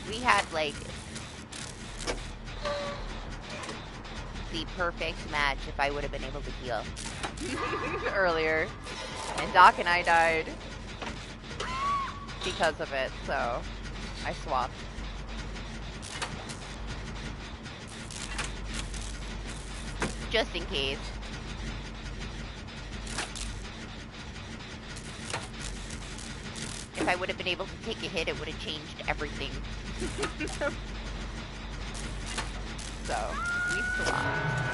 We had like the perfect match if I would have been able to heal earlier. And Doc and I died because of it, so I swapped. Just in case. If I would have been able to take a hit, it would have changed everything. So, we swapped.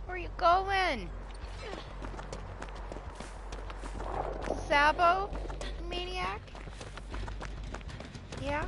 Where you going? Sabo? Maniac? Yeah?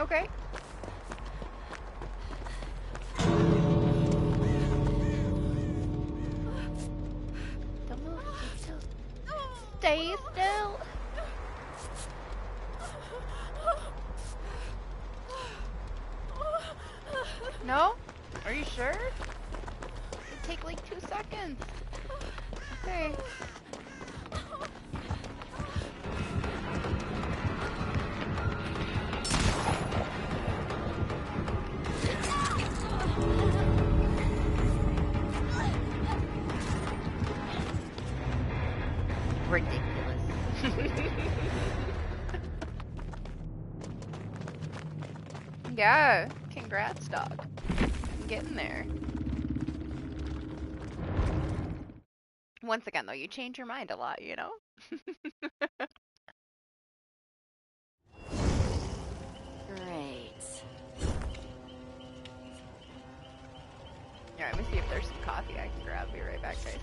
Okay. Don't move. Stay still. Stay still. No? Are you sure? It'd take like 2 seconds. Okay. Ridiculous. Yeah, congrats, dog. Getting there. Once again, though, you change your mind a lot, you know? Great. Yeah, let me see if there's some coffee I can grab. Be right back, guys.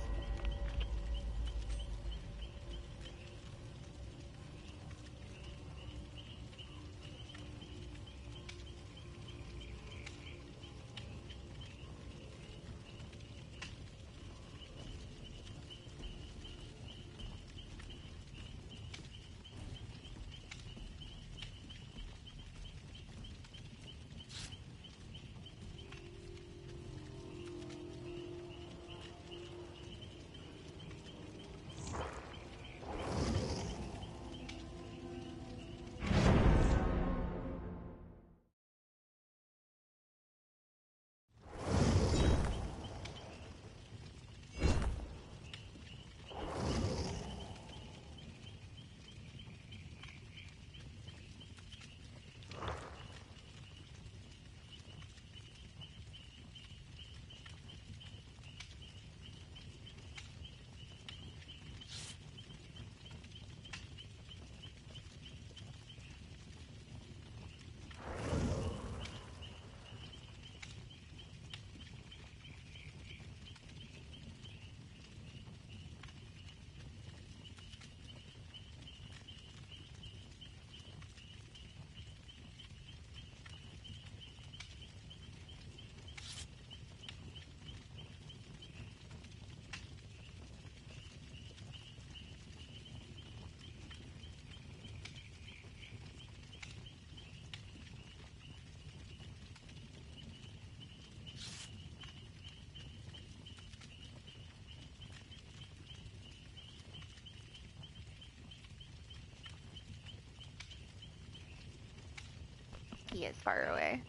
He is far away.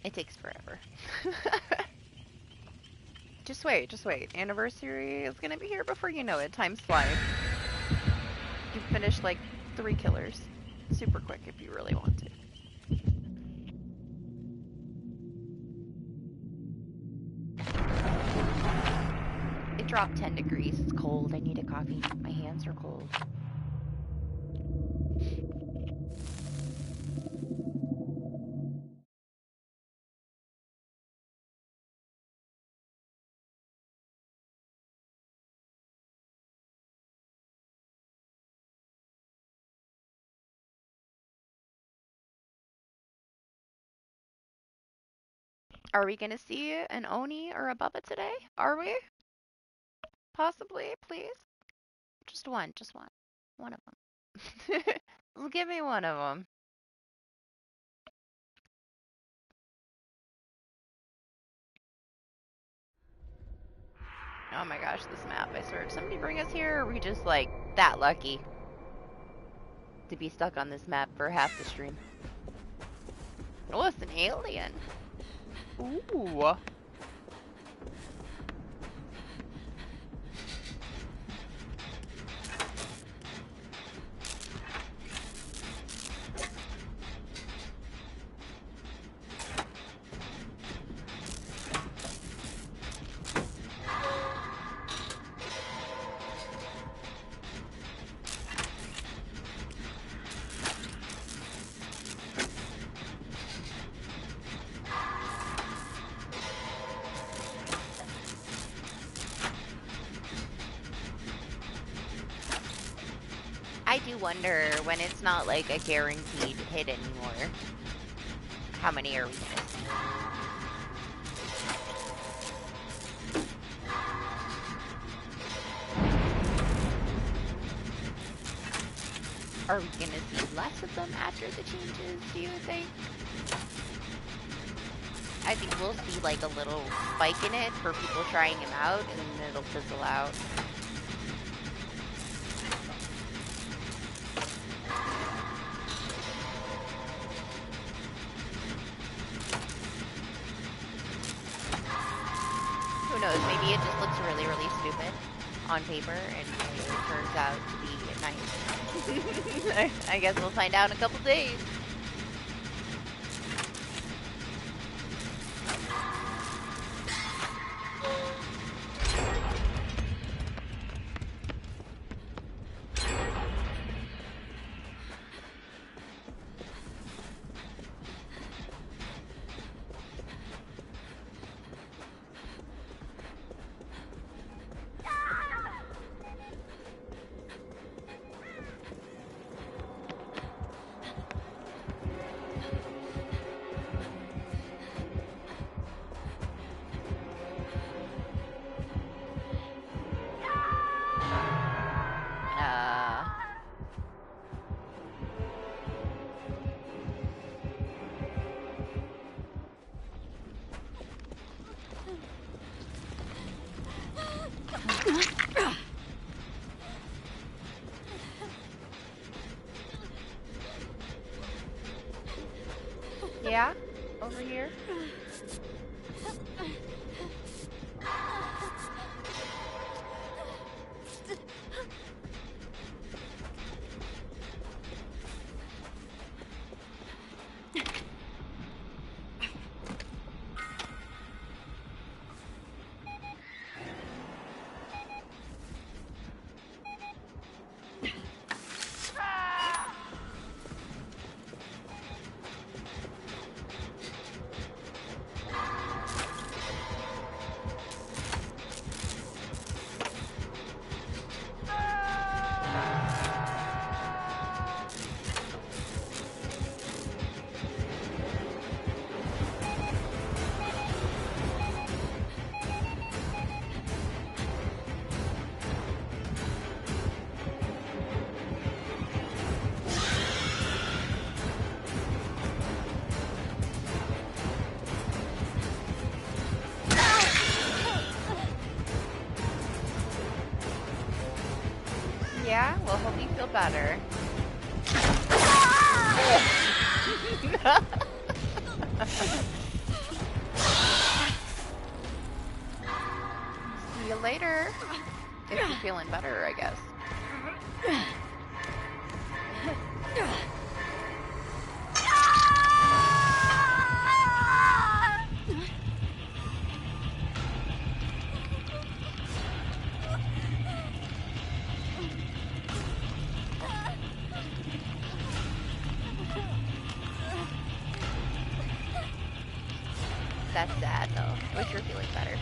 It takes forever. Just wait, just wait. Anniversary is gonna be here before you know it. Time's flying. You finished like 3 killers. Super quick if you really want to. It dropped 10 degrees. It's cold. I need a coffee. My hands are cold. Are we gonna see an Oni or a Bubba today? Are we? Possibly, please? Just one, just one. One of them. Give me one of them. Oh my gosh, this map, I swear. Did somebody bring us here, or are we just, like, that lucky to be stuck on this map for half the stream? Oh, it's an alien. Ooh. do wonder when it's not like a guaranteed hit anymore. How many are we gonna see? Are we gonna see less of them after the changes, do you think? I think we'll see like a little spike in it for people trying him out, and then it'll fizzle out. Who knows, maybe it just looks really, really stupid on paper, and it turns out to be nice. I guess we'll find out in a couple days. Yeah? Over here? Yeah? Well, hope you feel better. See you later. If you're feeling better, I guess. That's sad, though. I wish you were feeling better.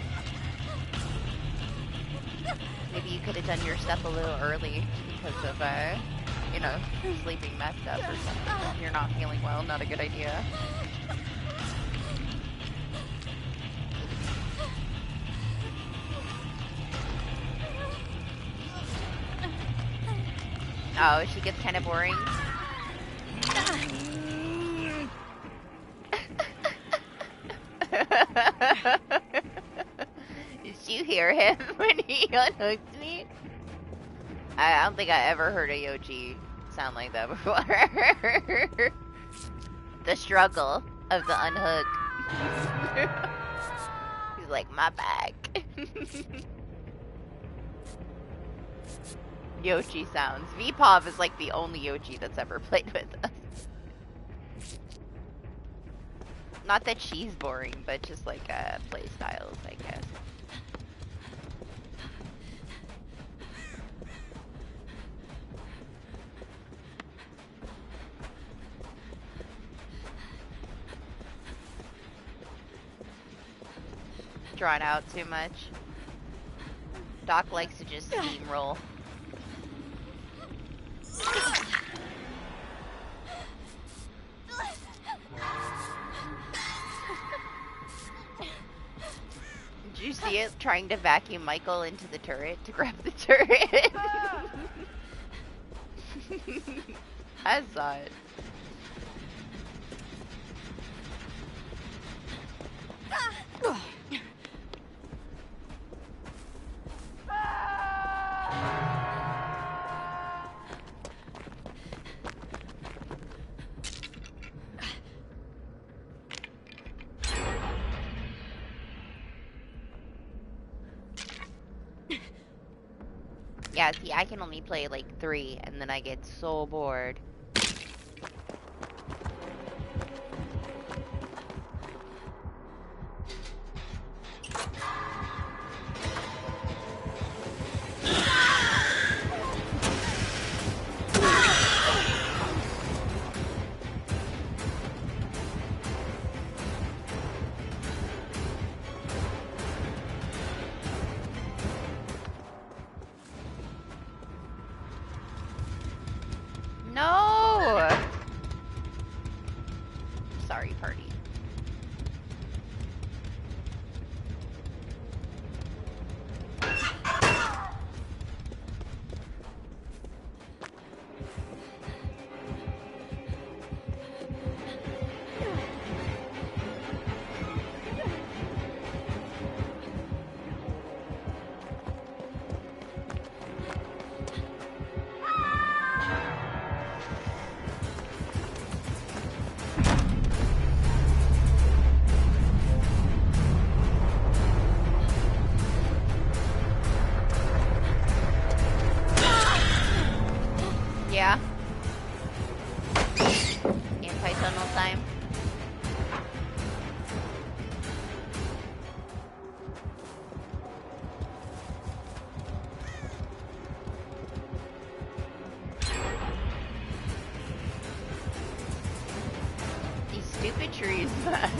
Maybe you could have done your stuff a little early because of, you know, sleeping messed up or something. If you're not feeling well, not a good idea. Oh, she gets kind of boring. Did you hear him when he unhooked me? I don't think I ever heard a Yoshi sound like that before. The struggle of the unhook. He's like, my back. Yoshi sounds. Vpov is like the only Yoshi that's ever played with us. Not that she's boring, but just like play styles, I guess. Drawn out too much. Doc likes to just steamroll. you see it trying to vacuum Michael into the turret to grab the turret? I saw it. Yeah, see, I can only play like 3, and then I get so bored. No! Sorry, party. Yeah. Anti-tunnel time. These stupid trees, man.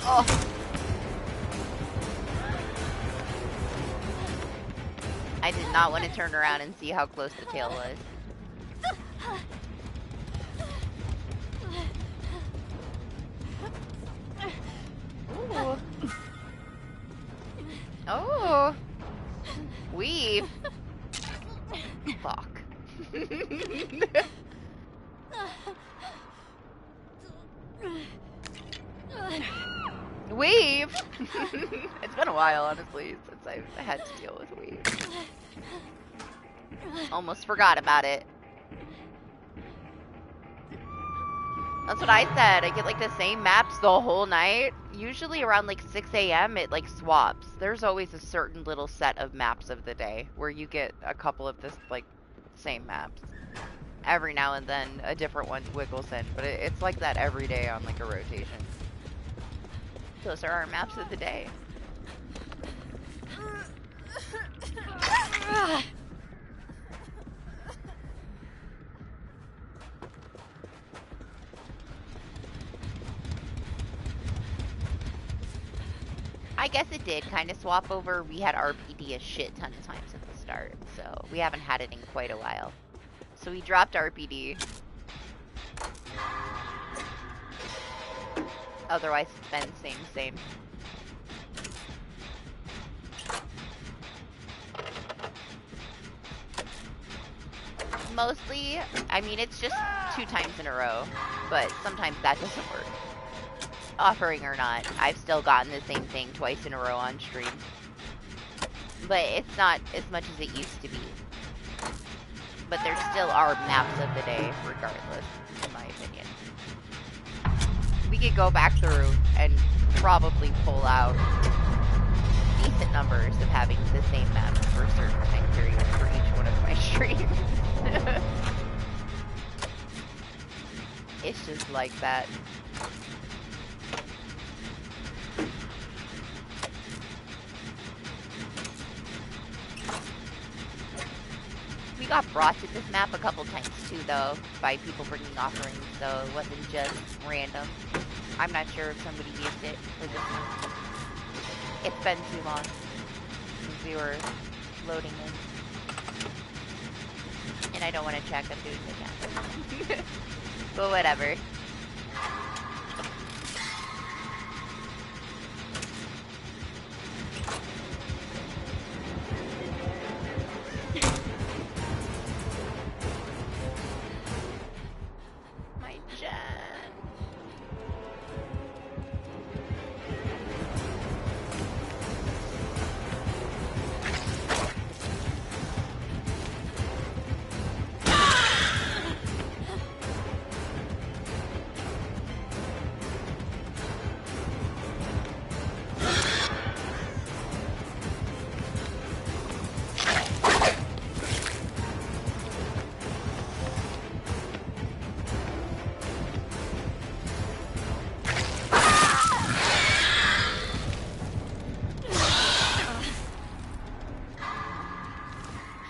Oh. I did not want to turn around and see how close the tail was. Ooh. Oh. Weave. Fuck. Weave! It's been a while, honestly, since I had to deal with Weave. Almost forgot about it. That's what I said. I get like the same maps the whole night. Usually around like 6 a.m. it like swaps. There's always a certain little set of maps of the day where you get a couple of this like same maps. Every now and then a different one wiggles in, but it's like that every day on like a rotation. Those are our maps of the day. I guess it did kind of swap over. We had RPD a shit ton of times at the start, so we haven't had it in quite a while. So we dropped RPD. Otherwise, it's been same. Mostly, I mean, it's just 2 times in a row, but sometimes that doesn't work. Offering or not, I've still gotten the same thing twice in a row on stream. But it's not as much as it used to be. But there still are maps of the day, regardless, in my opinion. We could go back through and probably pull out decent numbers of having the same maps for certain time periods for each one of my streams. It's just like that. We got brought to this map a couple times too, though, by people bringing offerings, so it wasn't just random. I'm not sure if somebody used it for this one. It's been too long since we were loading in. And I don't want to check. I'm doing it again. But whatever. My Jen.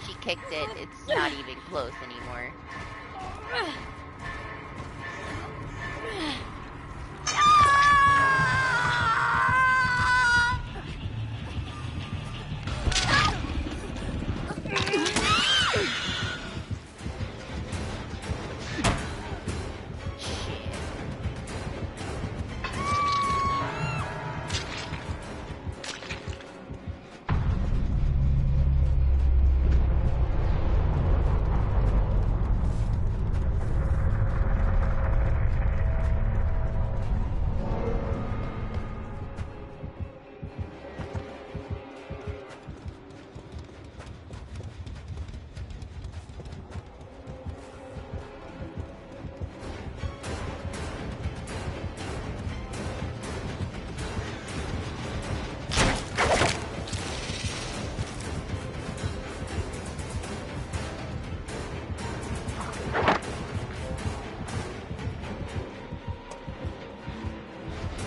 She kicked it. It's not even close anymore.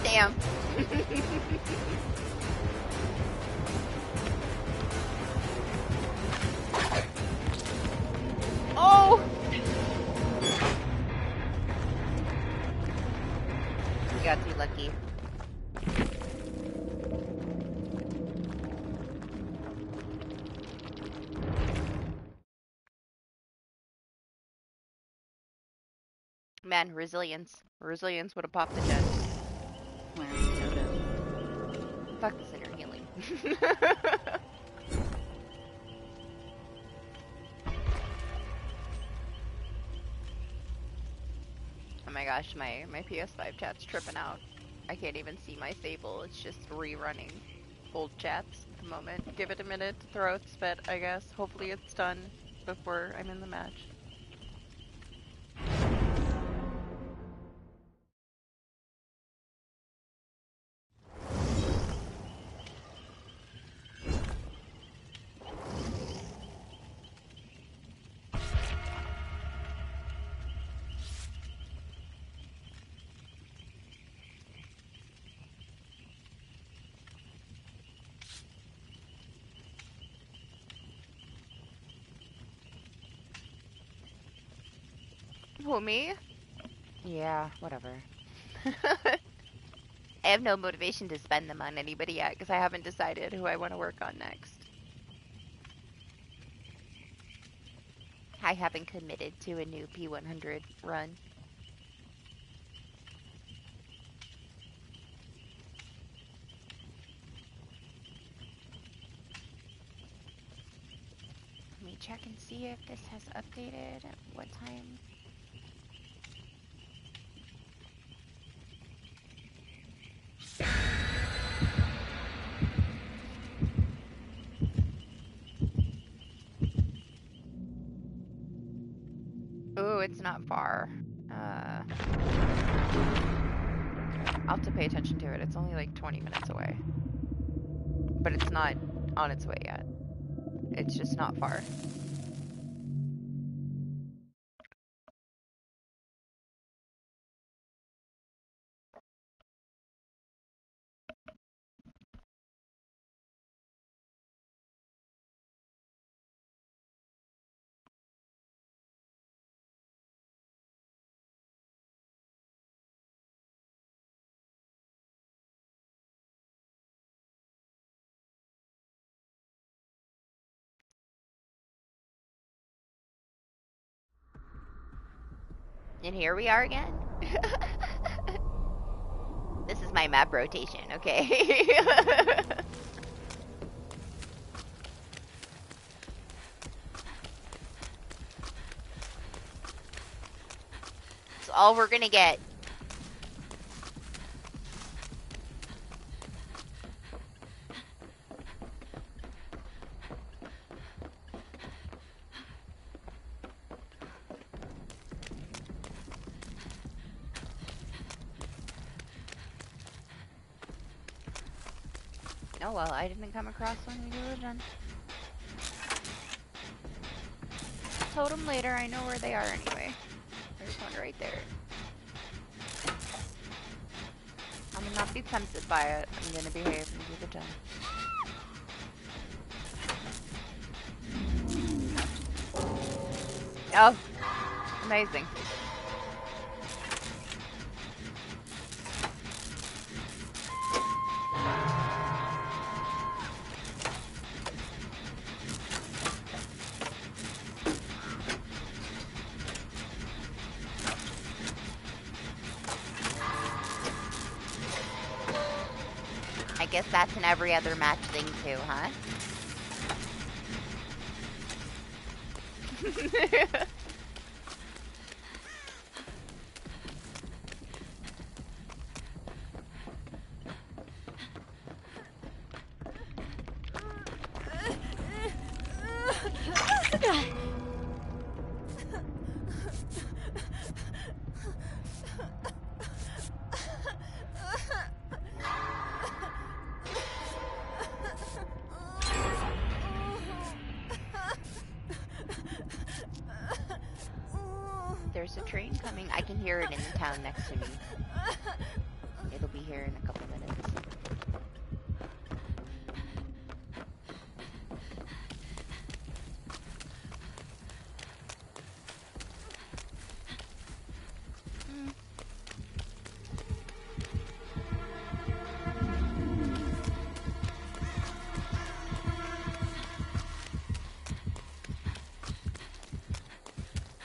Damn. Oh! We got too lucky. Man, resilience. Resilience would have popped the jet. Where's Toto? Fuck this inner healing. Oh my gosh, my PS5 chat's tripping out. I can't even see my Sable. It's just rerunning old chats at the moment. Give it a minute to throw out spit, I guess. Hopefully it's done before I'm in the match. Who, me? Yeah, whatever. I have no motivation to spend them on anybody yet because I haven't decided who I want to work on next. I haven't committed to a new P100 run. Let me check and see if this has updated. At what time? Oh, it's not far. I'll have to pay attention to it. It's only like 20 minutes away. But it's not on its way yet. It's just not far. And here we are again. This is my map rotation, okay? It's all we're gonna get. Oh well, I didn't come across one we were done. Totem later, I know where they are anyway. There's one right there. I'm gonna not be tempted by it. I'm gonna behave and do the jump. Oh, amazing. I guess that's an every other match thing too, huh? There's a train coming. I can hear it in the town next to me. It'll be here in a couple minutes.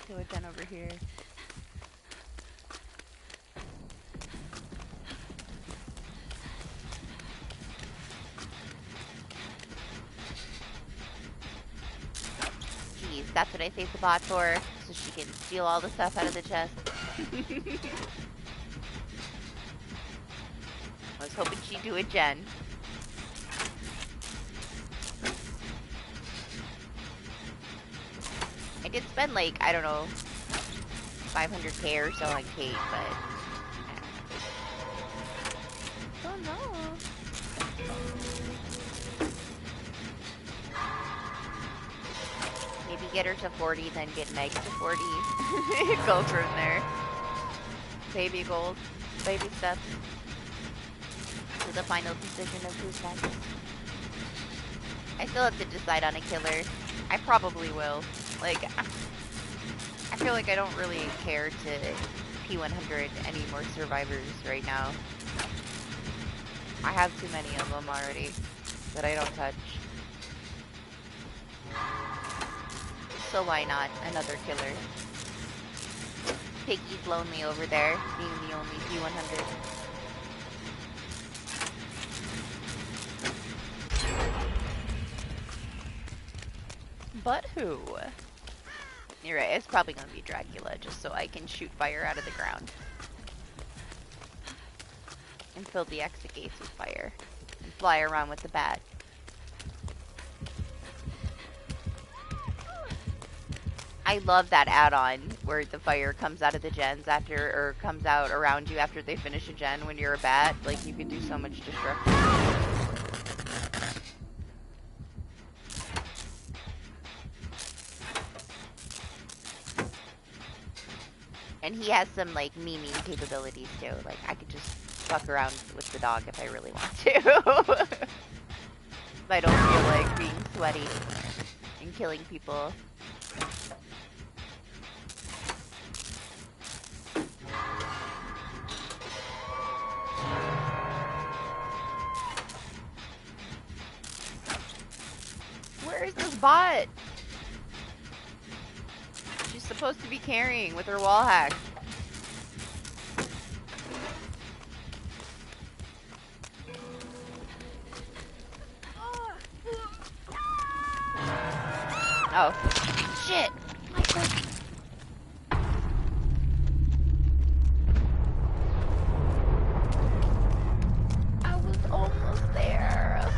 Do it then over here. Jeez, that's what I saved the bot for, so she can steal all the stuff out of the chest. I was hoping she'd do a gen. I did spend like, I don't know, 500k or so on Kate, but... Oh no. Maybe get her to 40, then get Meg to 40. Go from there. Baby goals. Baby steps. To the final decision of who's next. I still have to decide on a killer. I probably will. Like, I feel like I don't really care to P100 any more survivors right now. I have too many of them already that I don't touch. So why not another killer? Piggy's lonely over there, being the only P100. But who? You're right, it's probably gonna be Dracula, just so I can shoot fire out of the ground. And fill the exit gates with fire. And fly around with the bat. I love that add-on where the fire comes out of the gens after, or comes out around you after they finish a gen when you're a bat. Like, you can do so much destruction. And he has some, like, memeing capabilities, too. Like, I could just fuck around with the dog if I really want to. If I don't feel like being sweaty and killing people. Where is this bot? She's supposed to be carrying with her wall hack. Oh. Shit! Michael. I was almost there.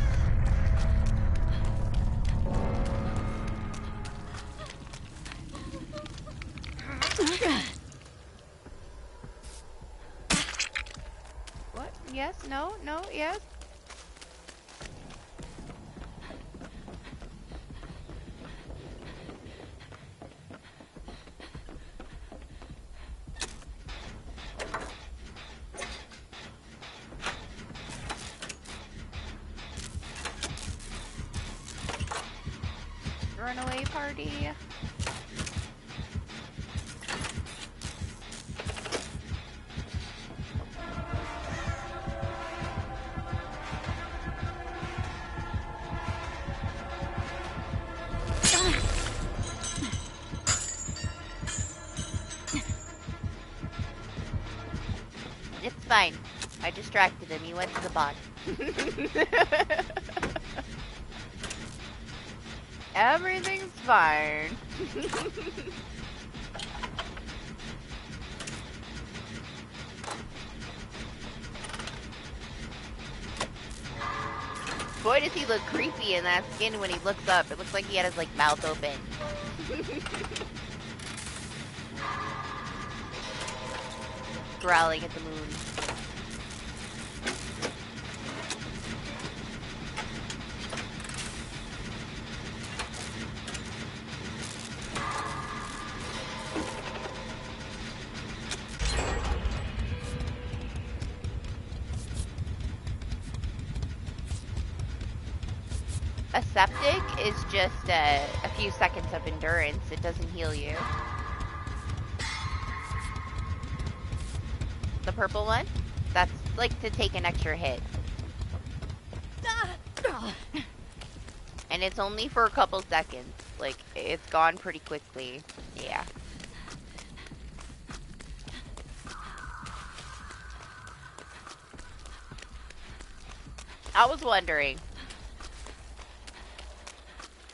What? Yes? No? No? Yes? Runaway party. It's fine. I distracted him. He went to the bot. Everything's fine. Boy, does he look creepy in that skin when he looks up. It looks like he had his, like, mouth open. Growling at the moon. A septic is just a few seconds of endurance. It doesn't heal you. The purple one? That's like to take an extra hit. And it's only for a couple seconds. Like, it's gone pretty quickly. Yeah. I was wondering.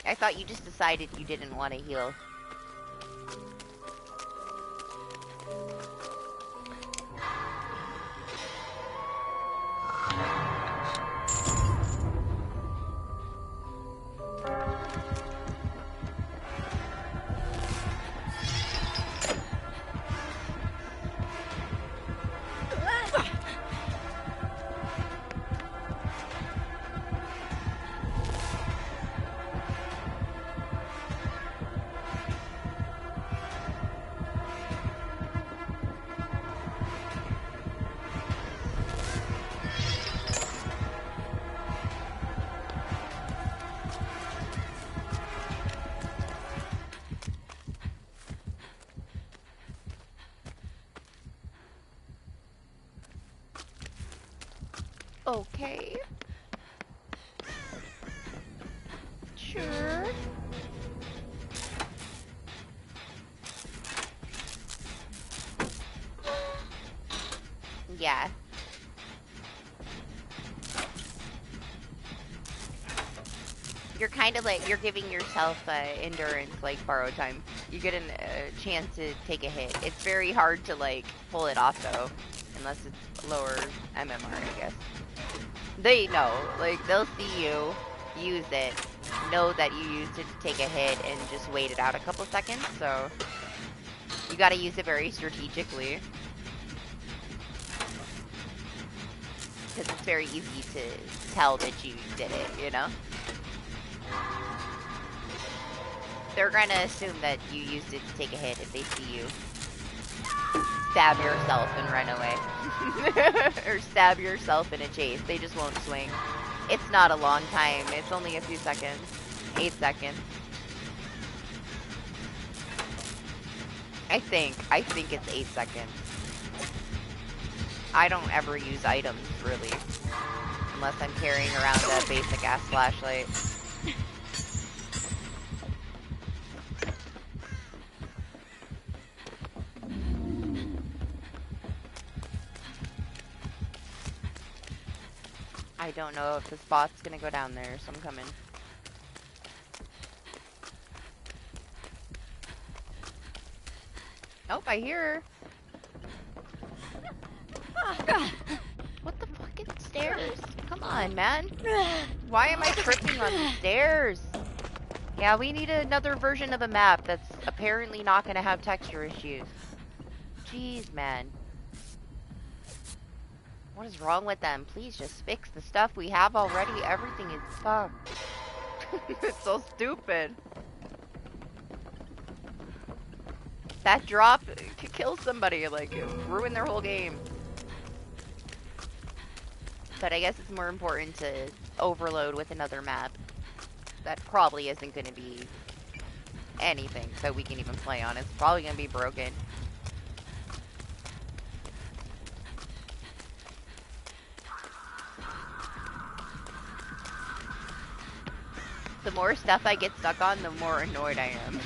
I thought you just decided you didn't want to heal. Okay. Sure. Yeah. You're kind of like, you're giving yourself endurance, like borrow time. You get a chance to take a hit. It's very hard to like pull it off though, unless it's lower MMR, I guess. They know, like they'll see you use it, know that you used it to take a hit, and just wait it out a couple seconds. So you got to use it very strategically, because it's very easy to tell that you did it, you know? They're gonna assume that you used it to take a hit if they see you stab yourself and run away. Or stab yourself in a chase. They just won't swing. It's not a long time. It's only a few seconds. 8 seconds. I think it's 8 seconds. I don't ever use items, really. Unless I'm carrying around a basic ass flashlight. I don't know if the spot's gonna go down there, so I'm coming. Nope, I hear her. What the fucking stairs? Come on, man. Why am I tripping on the stairs? Yeah, we need another version of a map that's apparently not gonna have texture issues. Jeez, man. What is wrong with them? Please just fix the stuff we have already. Everything is fucked. It's so stupid. That drop could kill somebody, like, ruin their whole game. But I guess it's more important to overload with another map. That probably isn't going to be anything that we can even play on. It's probably going to be broken. The more stuff I get stuck on, the more annoyed I am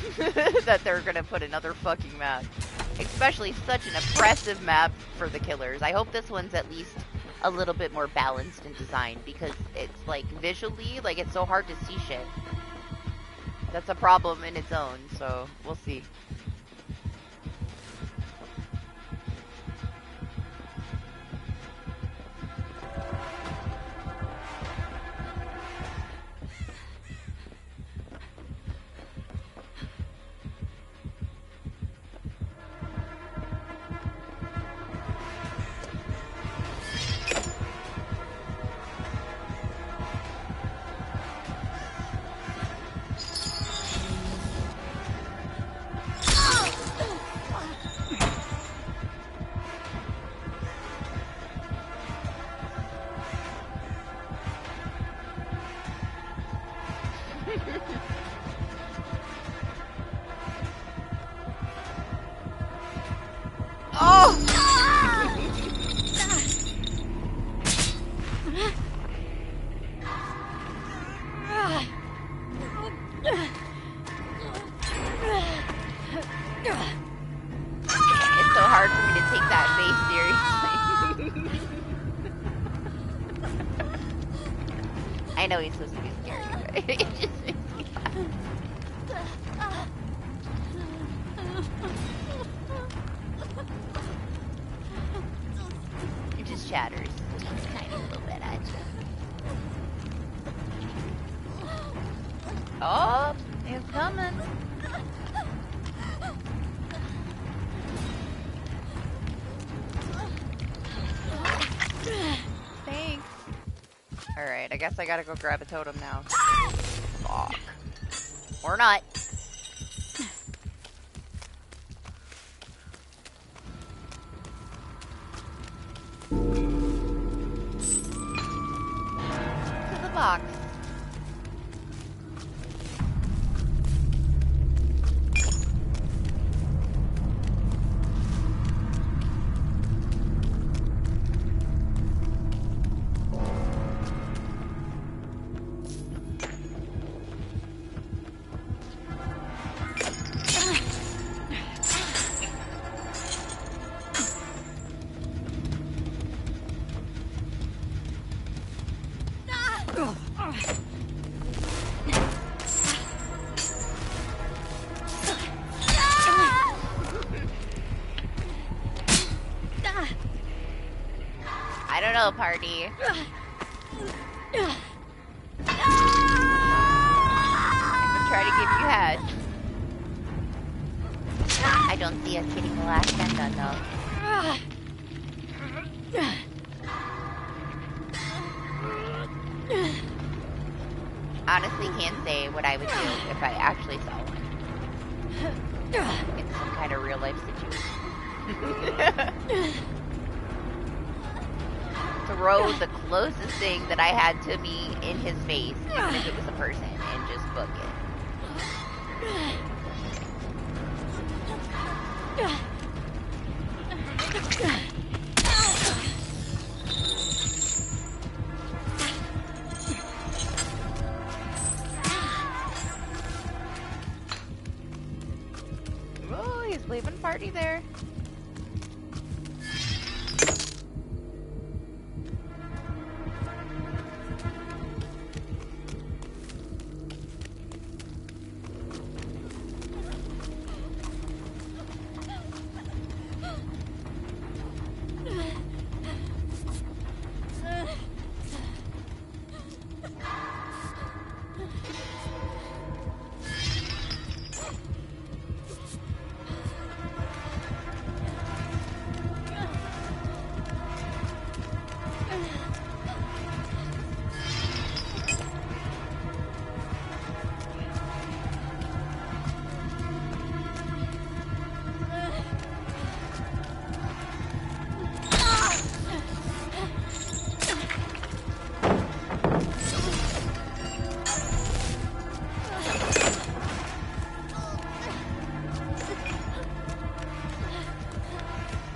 that they're gonna put another fucking map. Especially such an oppressive map for the killers. I hope this one's at least a little bit more balanced in design, because it's like visually, like it's so hard to see shit. That's a problem in its own, so we'll see. I know he's supposed to be scary, but it just makes me laugh. It just chatters just a tiny little bit at you. Oh, it's coming. Thanks. Alright, I guess I gotta go grab a totem now. Fuck. Or not. To the box. I don't know, party. I'm trying to give you heads. I don't see us getting the last gen done, though. Honestly, can't say what I would do if I actually saw one. In some kind of real life situation. Throw the closest thing that I had to me in his face, even if it was a person, and just book it. Oh, he's leaving party there.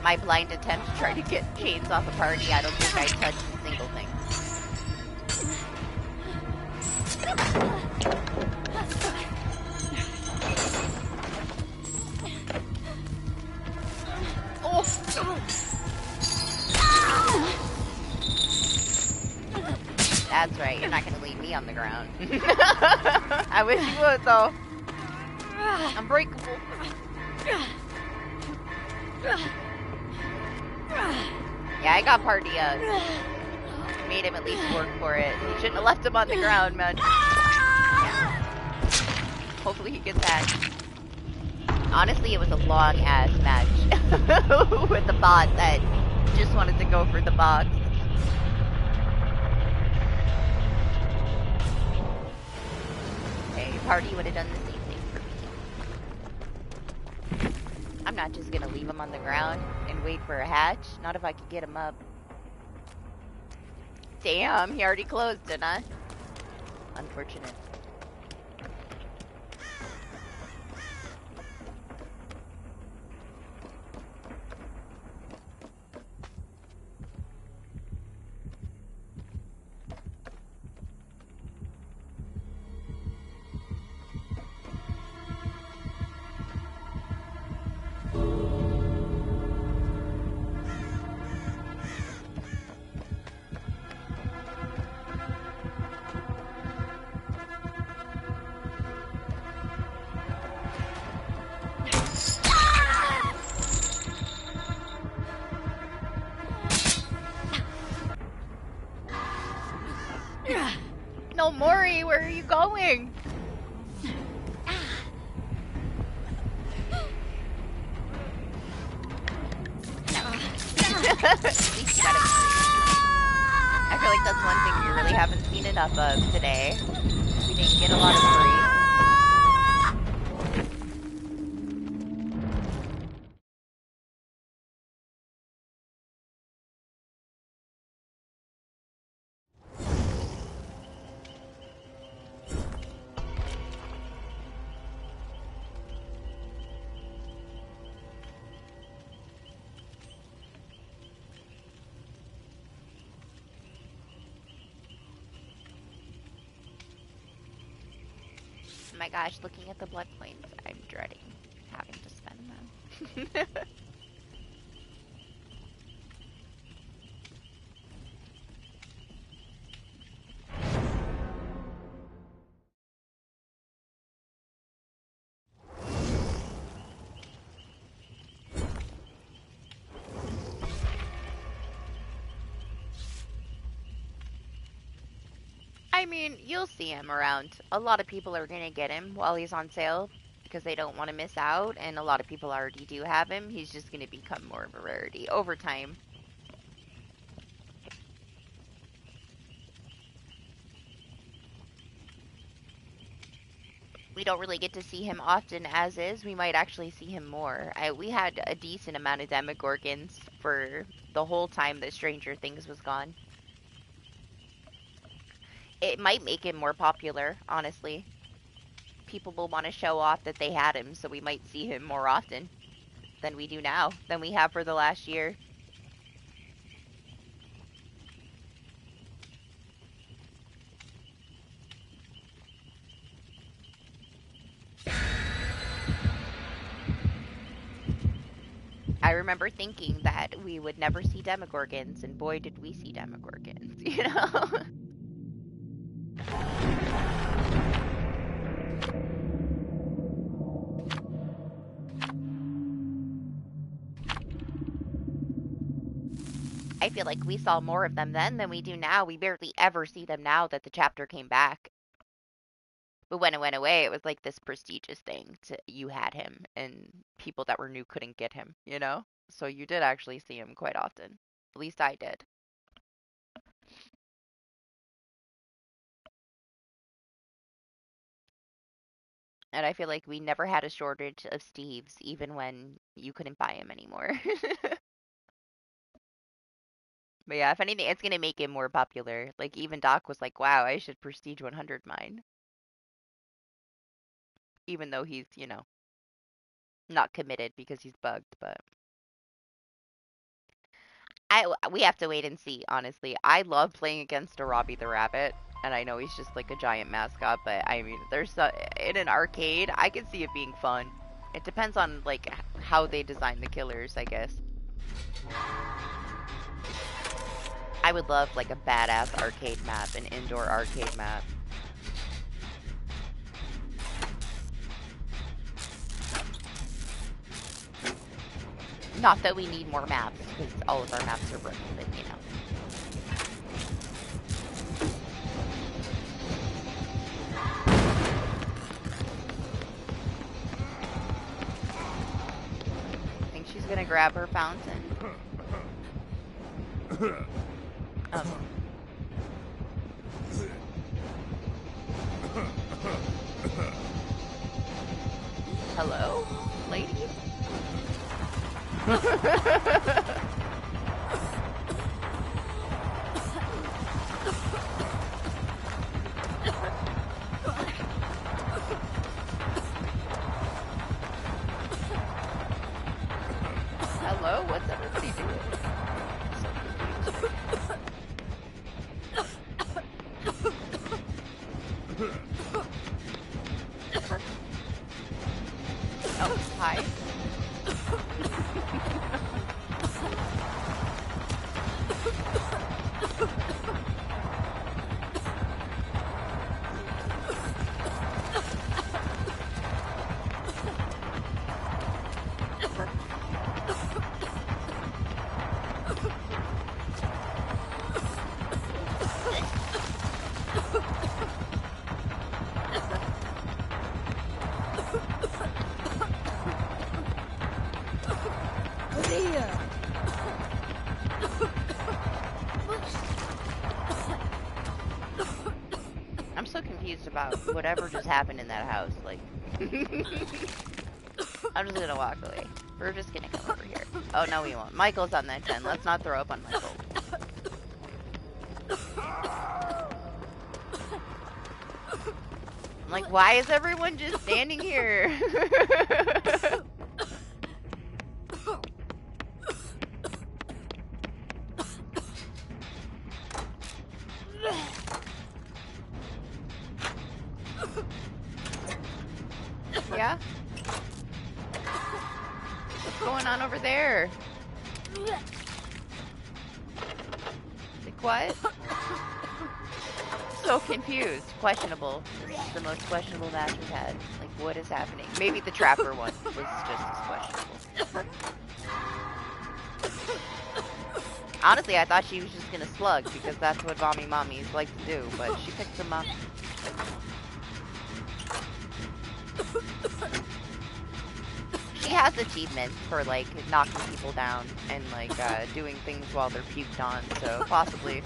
my blind attempt to try to get chains off a party, I don't think I touched a single thing. Oh! That's right, you're not gonna leave me on the ground. I wish you would, though. Unbreakable. Yeah, I got party up. Made him at least work for it. You shouldn't have left him on the ground, man. Yeah. Hopefully he gets hacked. Honestly, it was a long-ass match with the bot that just wanted to go for the box. Okay, party would have done the same thing for me. I'm not just gonna leave him on the ground and wait for a hatch. Not if I could get him up. Damn, he already closed, didn't I? Unfortunate. No, Mori, where are you going? I feel like that's one thing we really haven't seen enough of today. We didn't get a lot of Mori. Oh my gosh, looking at the blood points, I'm dreading having to spend them. I mean, you'll see him around. A lot of people are gonna get him while he's on sale because they don't want to miss out, and a lot of people already do have him. He's just gonna become more of a rarity over time. We don't really get to see him often as is. We might actually see him more. We had a decent amount of Demogorgons for the whole time that Stranger Things was gone. It might make him more popular, honestly. People will want to show off that they had him, so we might see him more often than we do now, than we have for the last year. I remember thinking that we would never see Demogorgons, and boy did we see Demogorgons, you know? I feel like we saw more of them then than we do now. We barely ever see them now that the chapter came back. But when it went away, it was like this prestigious thing. You had him, and people that were new couldn't get him, you know? So you did actually see him quite often. At least I did. And I feel like we never had a shortage of Steves, even when you couldn't buy him anymore. But yeah, if anything, it's gonna make him more popular. Like, even Doc was like, wow, I should Prestige 100 mine. Even though he's, not committed because he's bugged, but We have to wait and see, honestly. I love playing against a Robbie the Rabbit, and I know he's just like a giant mascot, but I mean, in an arcade, I can see it being fun. It depends on like how they design the killers, I guess. I would love like a badass arcade map, an indoor arcade map. Not that we need more maps, because all of our maps are broken, but you know. I think she's gonna grab her fountain. Oh. Hello, lady? Hello? What's everybody doing? Oh, hi. I'm so confused about whatever just happened in that house. Like, I'm just gonna walk away. We're just gonna come over here. Oh, no, we won't. Michael's on that 10. Let's not throw up on Michael. I'm like, why is everyone just standing here? Yeah? What's going on over there? Like, what? So confused. Questionable. This is the most questionable match we've had. Like, what is happening? Maybe the Trapper one was just as questionable. Honestly, I thought she was just gonna slug, because that's what mommies like to do, but she picked them up. She has achievements for, like, knocking people down and, like, doing things while they're puked on, so possibly.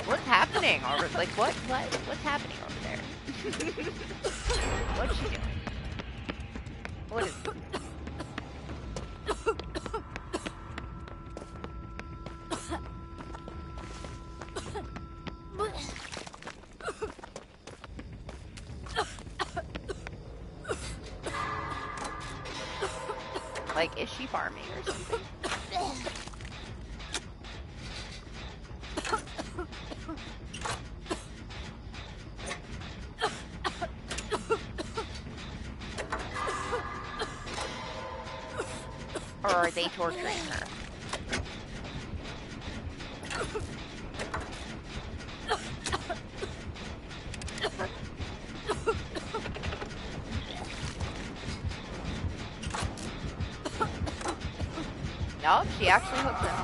What's happening over, like, what's happening over there? What's she doing? What is this? Like, is she farming or something? Or are they torturing her? No, she actually hooks him.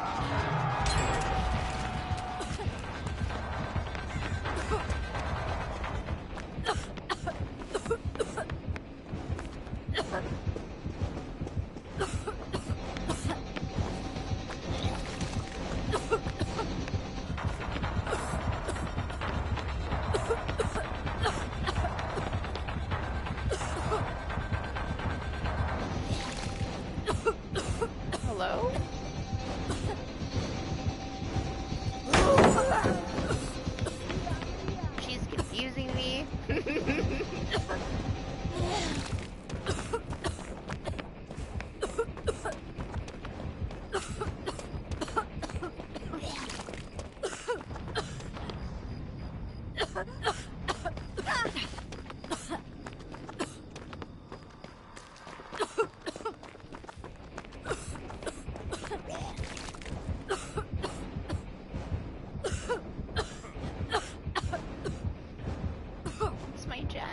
using me? It's my Jen.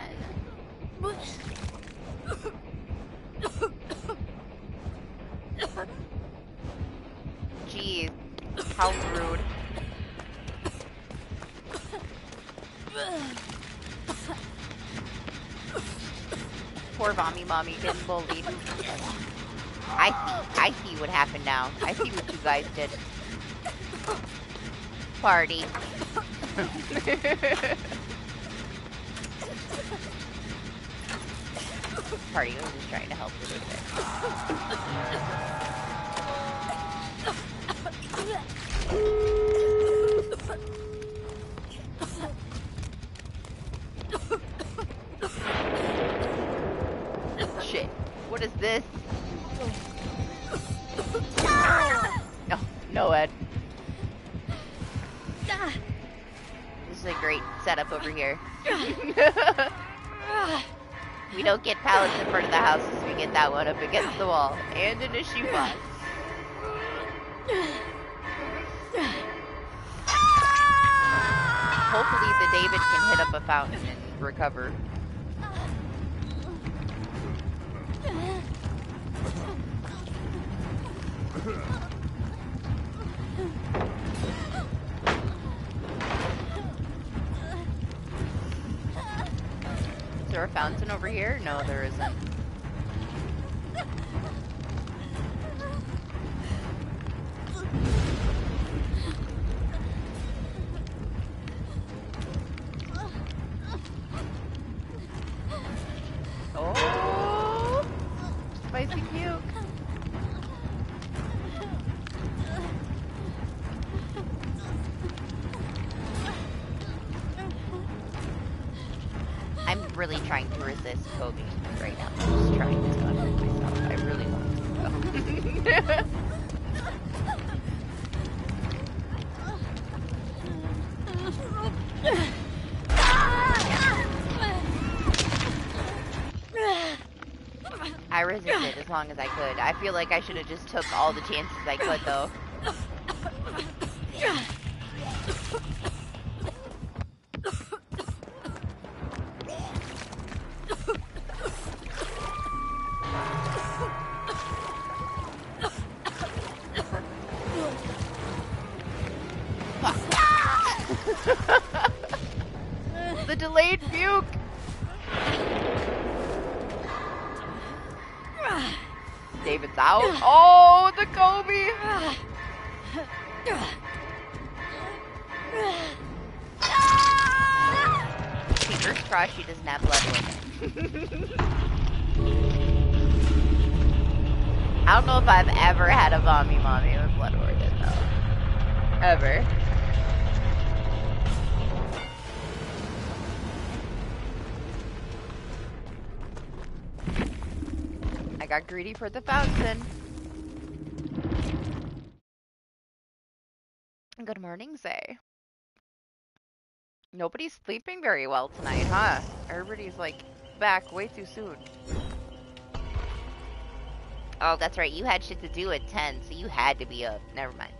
Jeez, how rude. Poor Vommy Mommy getting bullied. I see what happened now. I see what you guys did. Party. Party was just trying to help with it. Shit. What is this? No, no, Ed. This is a great setup over here. We don't get pallets in front of the houses, we get that one up against the wall. And in a shoebox. Hopefully the David can hit up a fountain and recover. Is there a fountain over here? No, there isn't. Oh, spicy puke. I'm really trying to resist Kobe right now. I'm just trying to unhurt myself. I really want to though. I resisted as long as I could. I feel like I should have just took all the chances I could though. The delayed puke! David's out. Oh, the Kobe! Fingers crossed she doesn't have blood with it. I don't know if I've ever had a Vommy Mommy with blood with it though. Ever. I got greedy for the fountain. Good morning, Zay. Nobody's sleeping very well tonight, huh? Everybody's like back way too soon. Oh, that's right. You had shit to do at 10, so you had to be up. Never mind.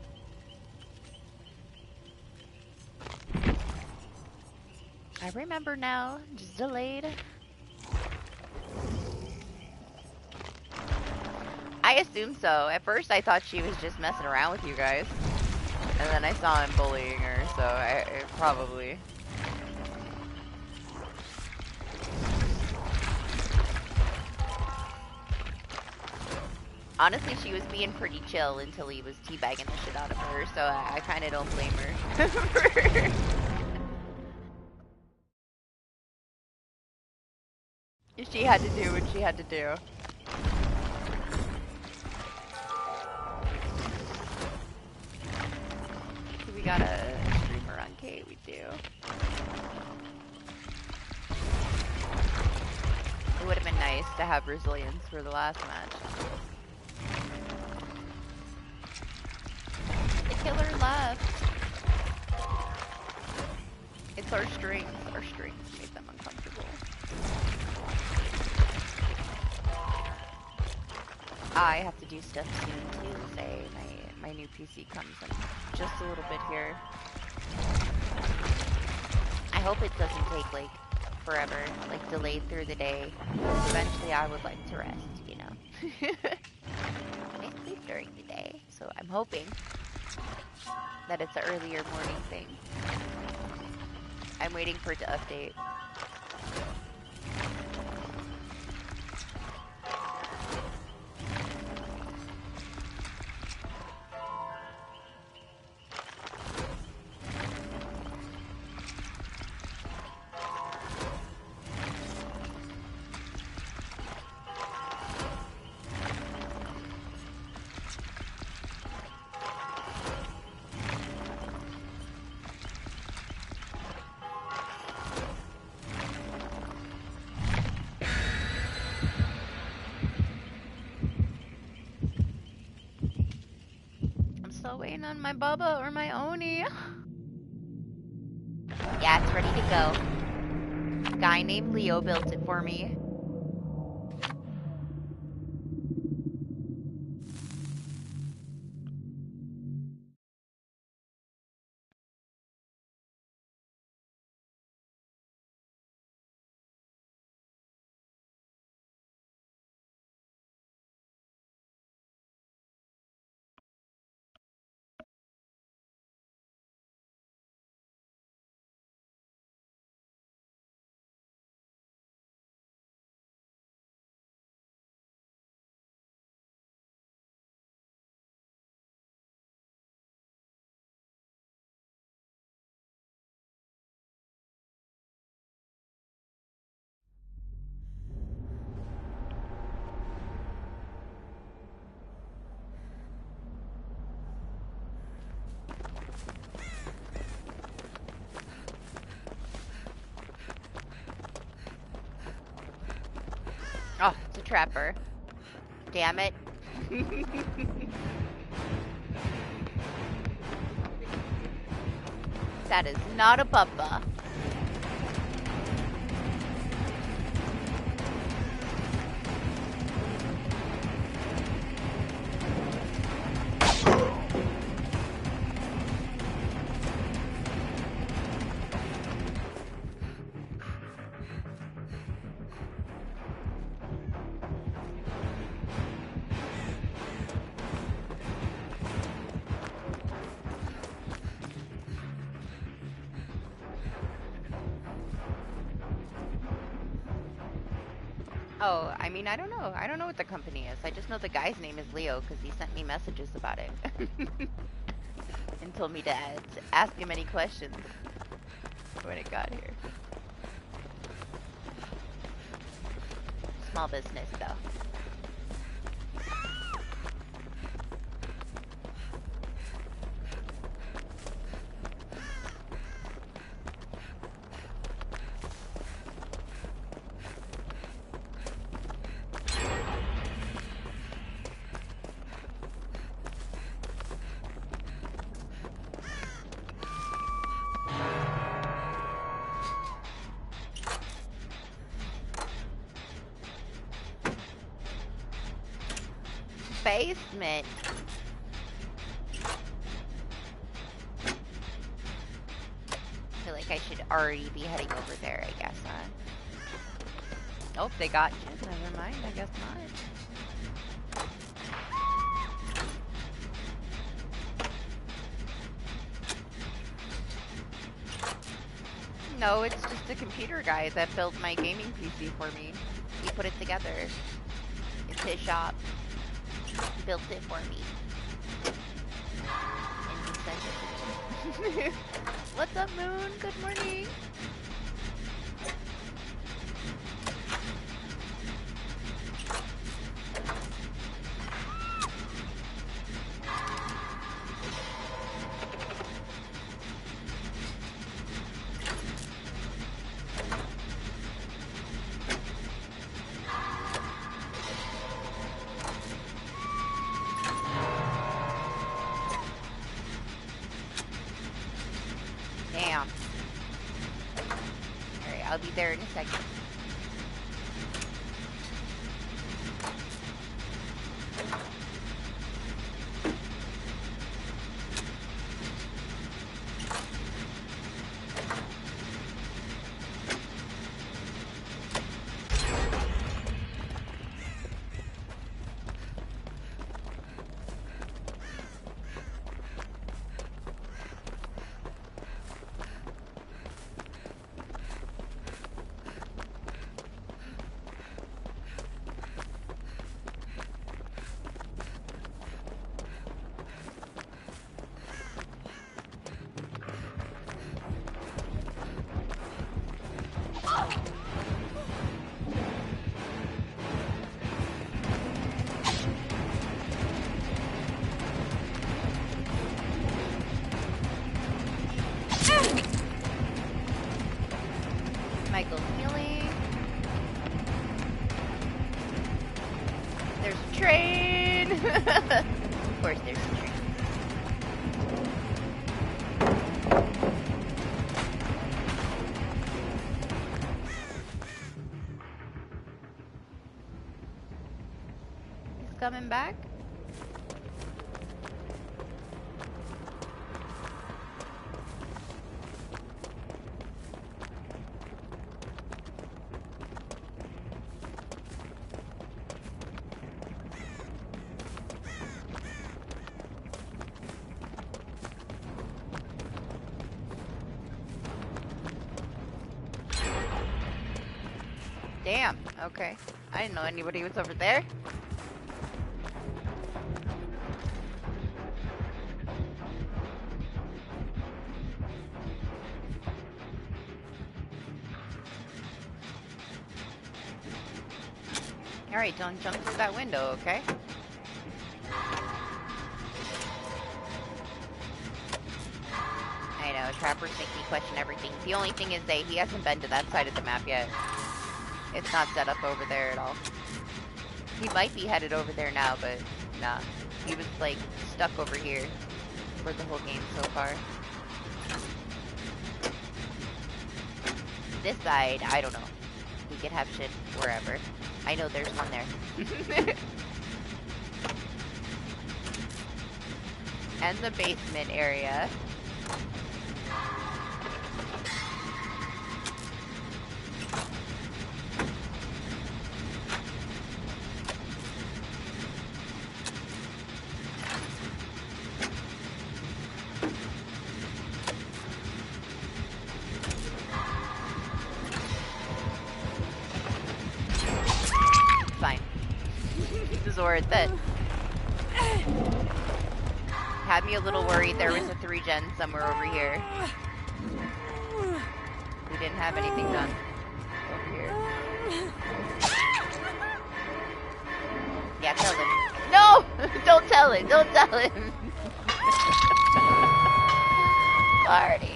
I remember now. Just delayed. I assume so. At first I thought she was just messing around with you guys. And then I saw him bullying her, so I probably... Honestly, she was being pretty chill until he was teabagging the shit out of her, so I kind of don't blame her. She had to do what she had to do. Do we got a streamer on K? We do. nice to have resilience for the last match. The killer left. It's our strings. Our strings made them uncomfortable. I have to do stuff soon too. Say my new PC comes in just a little bit here. I hope it doesn't take like forever, like delayed through the day. Eventually I would like to rest, you know. I sleep during the day, so I'm hoping that it's an earlier morning thing. I'm waiting for it to update. Still waiting on my Bubba or my Oni. Yeah, it's ready to go. A guy named Leo built it for me. Oh, it's a trapper. Damn it. That is not a Bubba. Oh, I mean, I don't know. I don't know what the company is. I just know the guy's name is Leo because he sent me messages about it. And told me to ask him any questions when it got here. Small business, though. Basement. I feel like I should already be heading over there, I guess, huh? Oh, they got you. Never mind, I guess not. No, it's just a computer guy that built my gaming PC for me. He put it together. It's his shop. He built it for me. And he sent it to me. What's up, Moon? Good morning. be there in a second. Michael's healing. There's a train! Of course there's a train. He's coming back? Damn, okay. I didn't know anybody was over there. Alright, don't jump through that window, okay? I know, trappers make me question everything. The only thing is that he hasn't been to that side of the map yet. It's not set up over there at all. He might be headed over there now, but nah. He was, like, stuck over here for the whole game so far. This side, I don't know. He could have shit wherever. I know there's one there. And the basement area. Worth it. Had me a little worried there was a 3-gen somewhere over here. We didn't have anything done over here. Yeah, tell him. No! Don't tell him! Don't tell him! Party.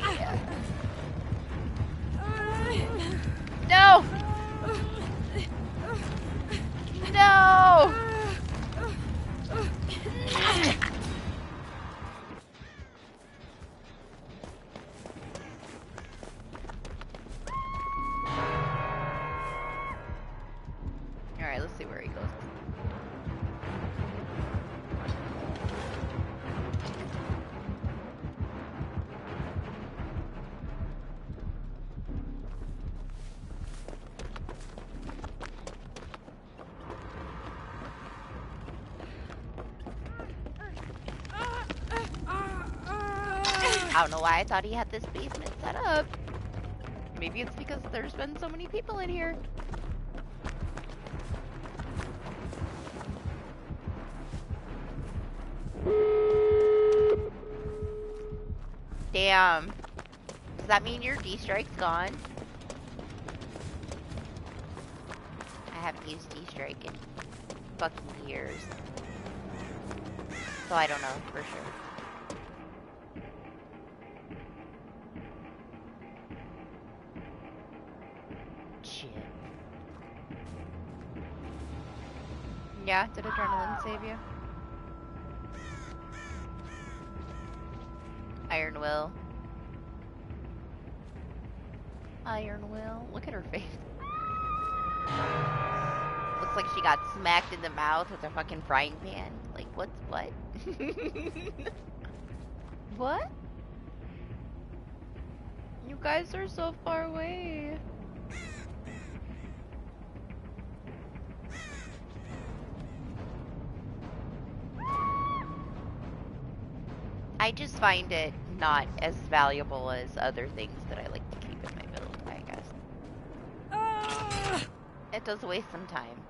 No! No! Alright, let's see where he goes. I don't know why I thought he had this basement set up. Maybe it's because there's been so many people in here. Damn. Does that mean your D-strike's gone? I haven't used D-strike in fucking years. So I don't know for sure. Yeah, did adrenaline save you? Iron Will. Iron Will. Look at her face. Looks like she got smacked in the mouth with a fucking frying pan. Like, what? What? You guys are so far away. I just find it not as valuable as other things that I like to keep in my build, I guess. It does waste some time.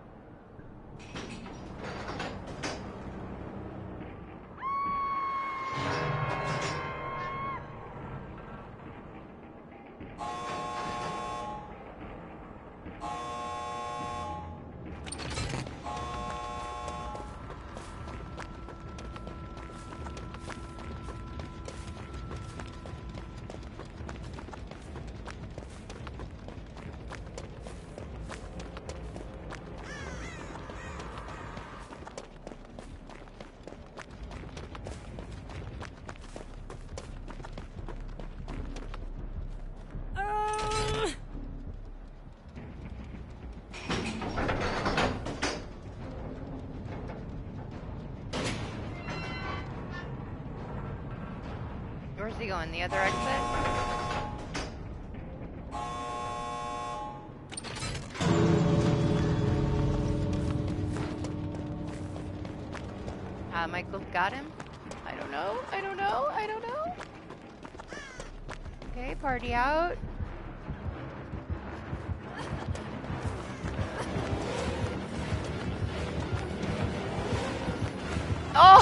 Where's he going? The other exit? Michael's got him? I don't know. Okay, party out. Oh!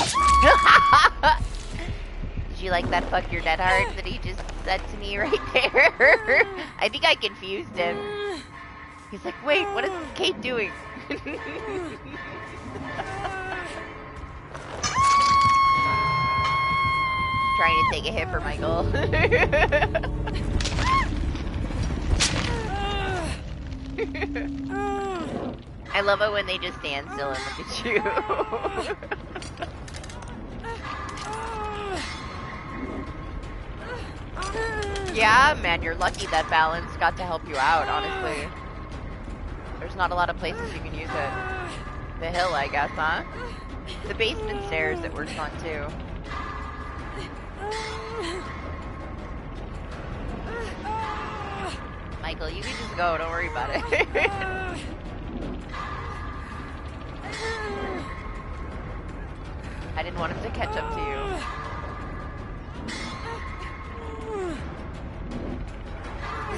Did you like that fuck your dead heart that he just said to me right there? I think I confused him. He's like, wait, what is this cape doing? Trying to take a hit for Michael. I love it when they just stand still and look at you. Yeah, man, you're lucky that balance got to help you out, honestly. There's not a lot of places you can use it. The hill, I guess, huh? The basement stairs it works on, too. Michael, you can just go, don't worry about it. I didn't want him to catch up to you.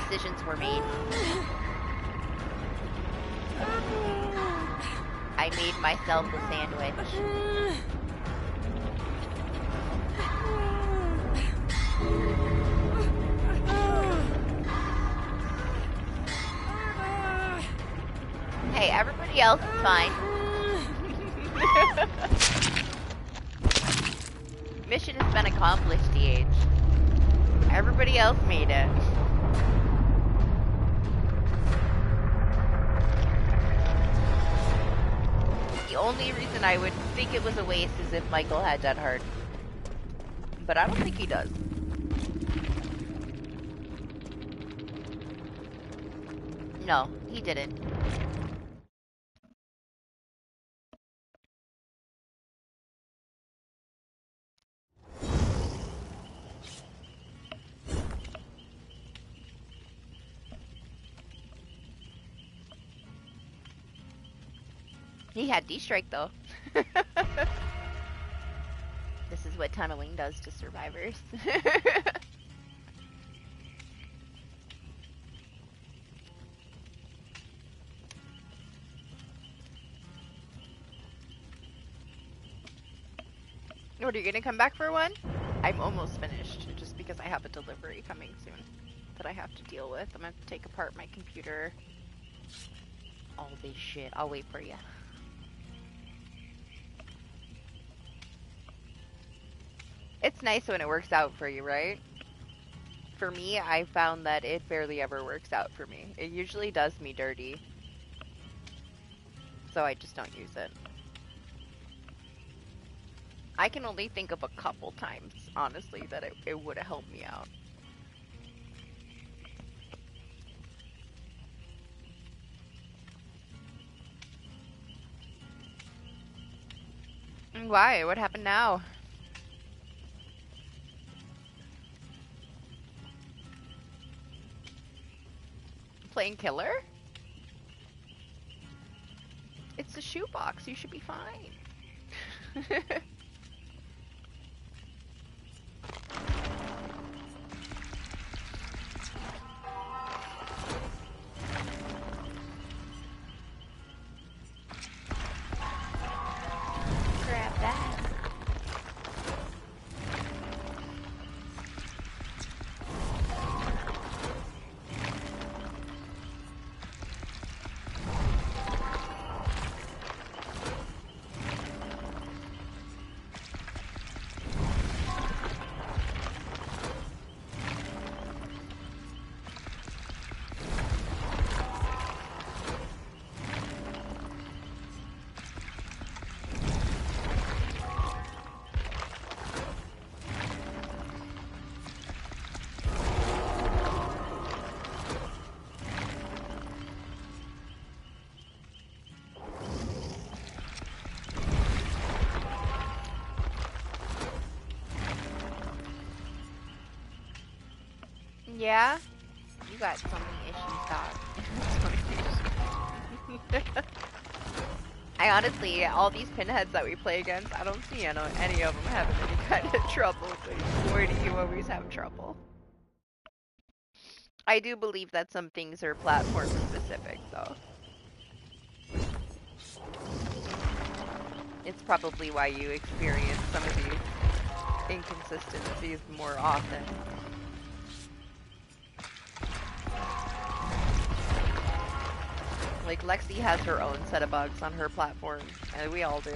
Decisions were made. I made myself a sandwich. Hey, everybody else is fine. Mission has been accomplished, DH. Everybody else made it. The only reason I would think it was a waste is if Michael had Dead Heart. But I don't think he does. No, he didn't. He had D-Strike though. This is what tunneling does to survivors. What, are you gonna come back for one? I'm almost finished, just because I have a delivery coming soon that I have to deal with. I'm gonna have to take apart my computer. All this shit. I'll wait for you. It's nice when it works out for you, right? For me, I found that it barely ever works out for me. It usually does me dirty. So I just don't use it. I can only think of a couple times, honestly, that it would have helped me out. Why? What happened now? Playing killer? It's a shoebox. You should be fine. Grab that. Yeah? You got so many issues, dog. I honestly, all these pinheads that we play against, I don't see any of them having any kind of trouble. But where do you always have trouble? I do believe that some things are platform specific, though. It's probably why you experience some of these inconsistencies more often. Like, Lexi has her own set of bugs on her platform, and we all do.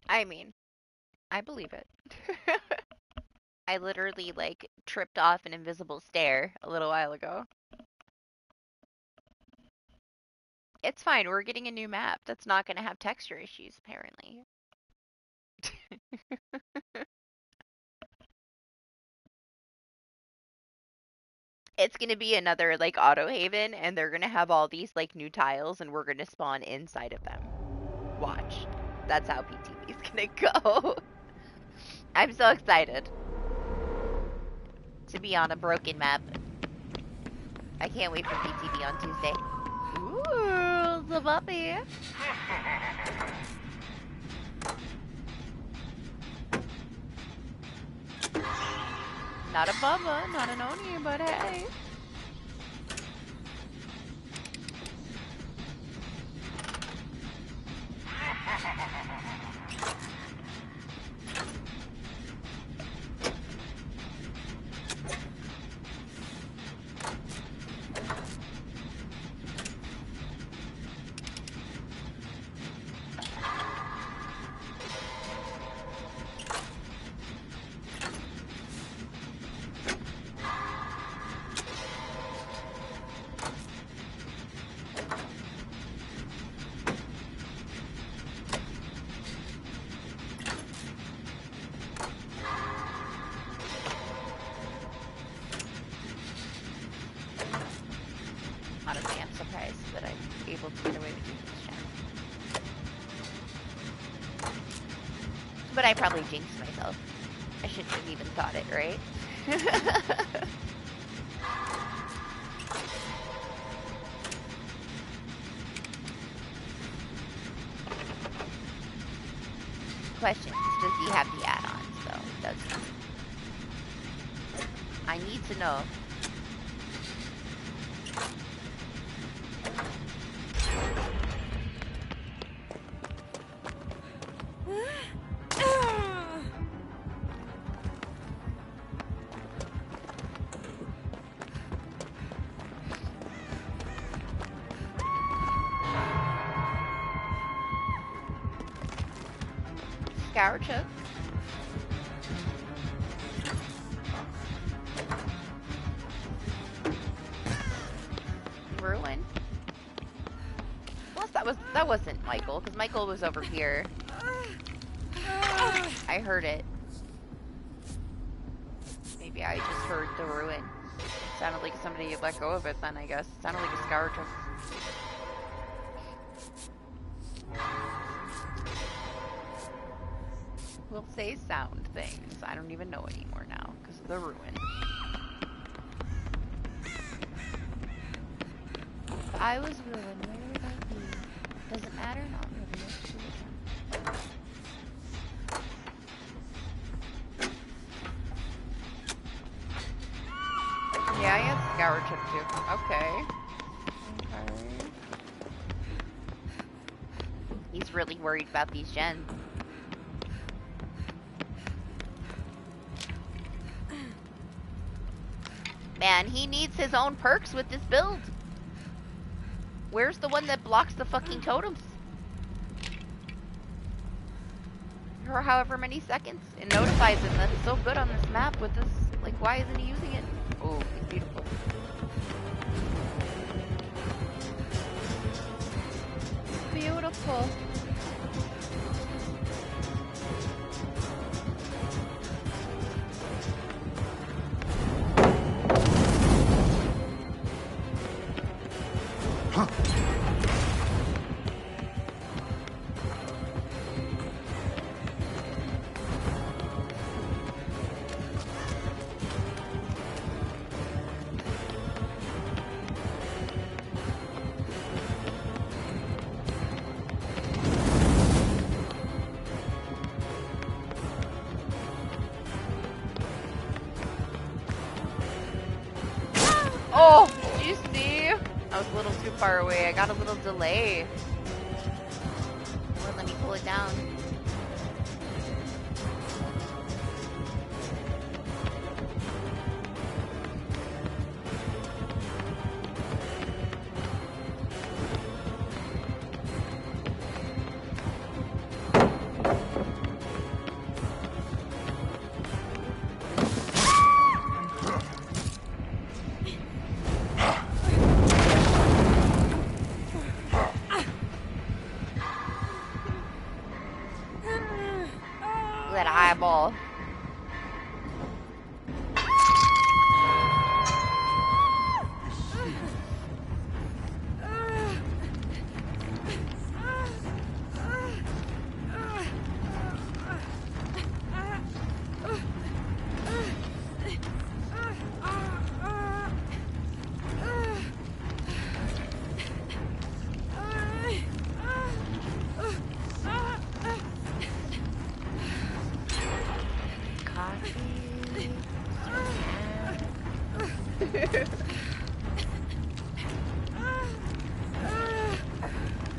I mean, I believe it. I literally, like, tripped off an invisible stair a little while ago. It's fine, we're getting a new map that's not gonna have texture issues, apparently. It's gonna be another, like, auto haven, and they're gonna have all these, like, new tiles, and we're gonna spawn inside of them. Watch. That's how PTB's gonna go. I'm so excited to be on a broken map. I can't wait for PTB on Tuesday. Ooh, the puppy. Not a Bubba, not an Oni, but hey. Honestly, I'm surprised that I'm able to get away with using this channel. But I probably jinxed myself. I shouldn't have even thought it, right? does he have the add-ons, though? Does he? I need to know. Scour choke. Ruin. Plus that wasn't Michael, because Michael was over here. I heard it. Maybe I just heard the ruin. It sounded like somebody had let go of it then, I guess. It sounded like a scour choke. We'll say sound things. I don't even know anymore now because of the ruin. If I was ruined, where would I be? Doesn't matter, not really. Yeah, I had scour chip too. Okay. He's really worried about these gens. Man, he needs his own perks with this build. Where's the one that blocks the fucking totems? For however many seconds. It notifies him that's so good on this map with this. Like, why isn't he using it? Oh, it's beautiful. Beautiful. Oh, did you see? I was a little too far away. I got a little delay. Wouldn't let me pull it down. That eyeball.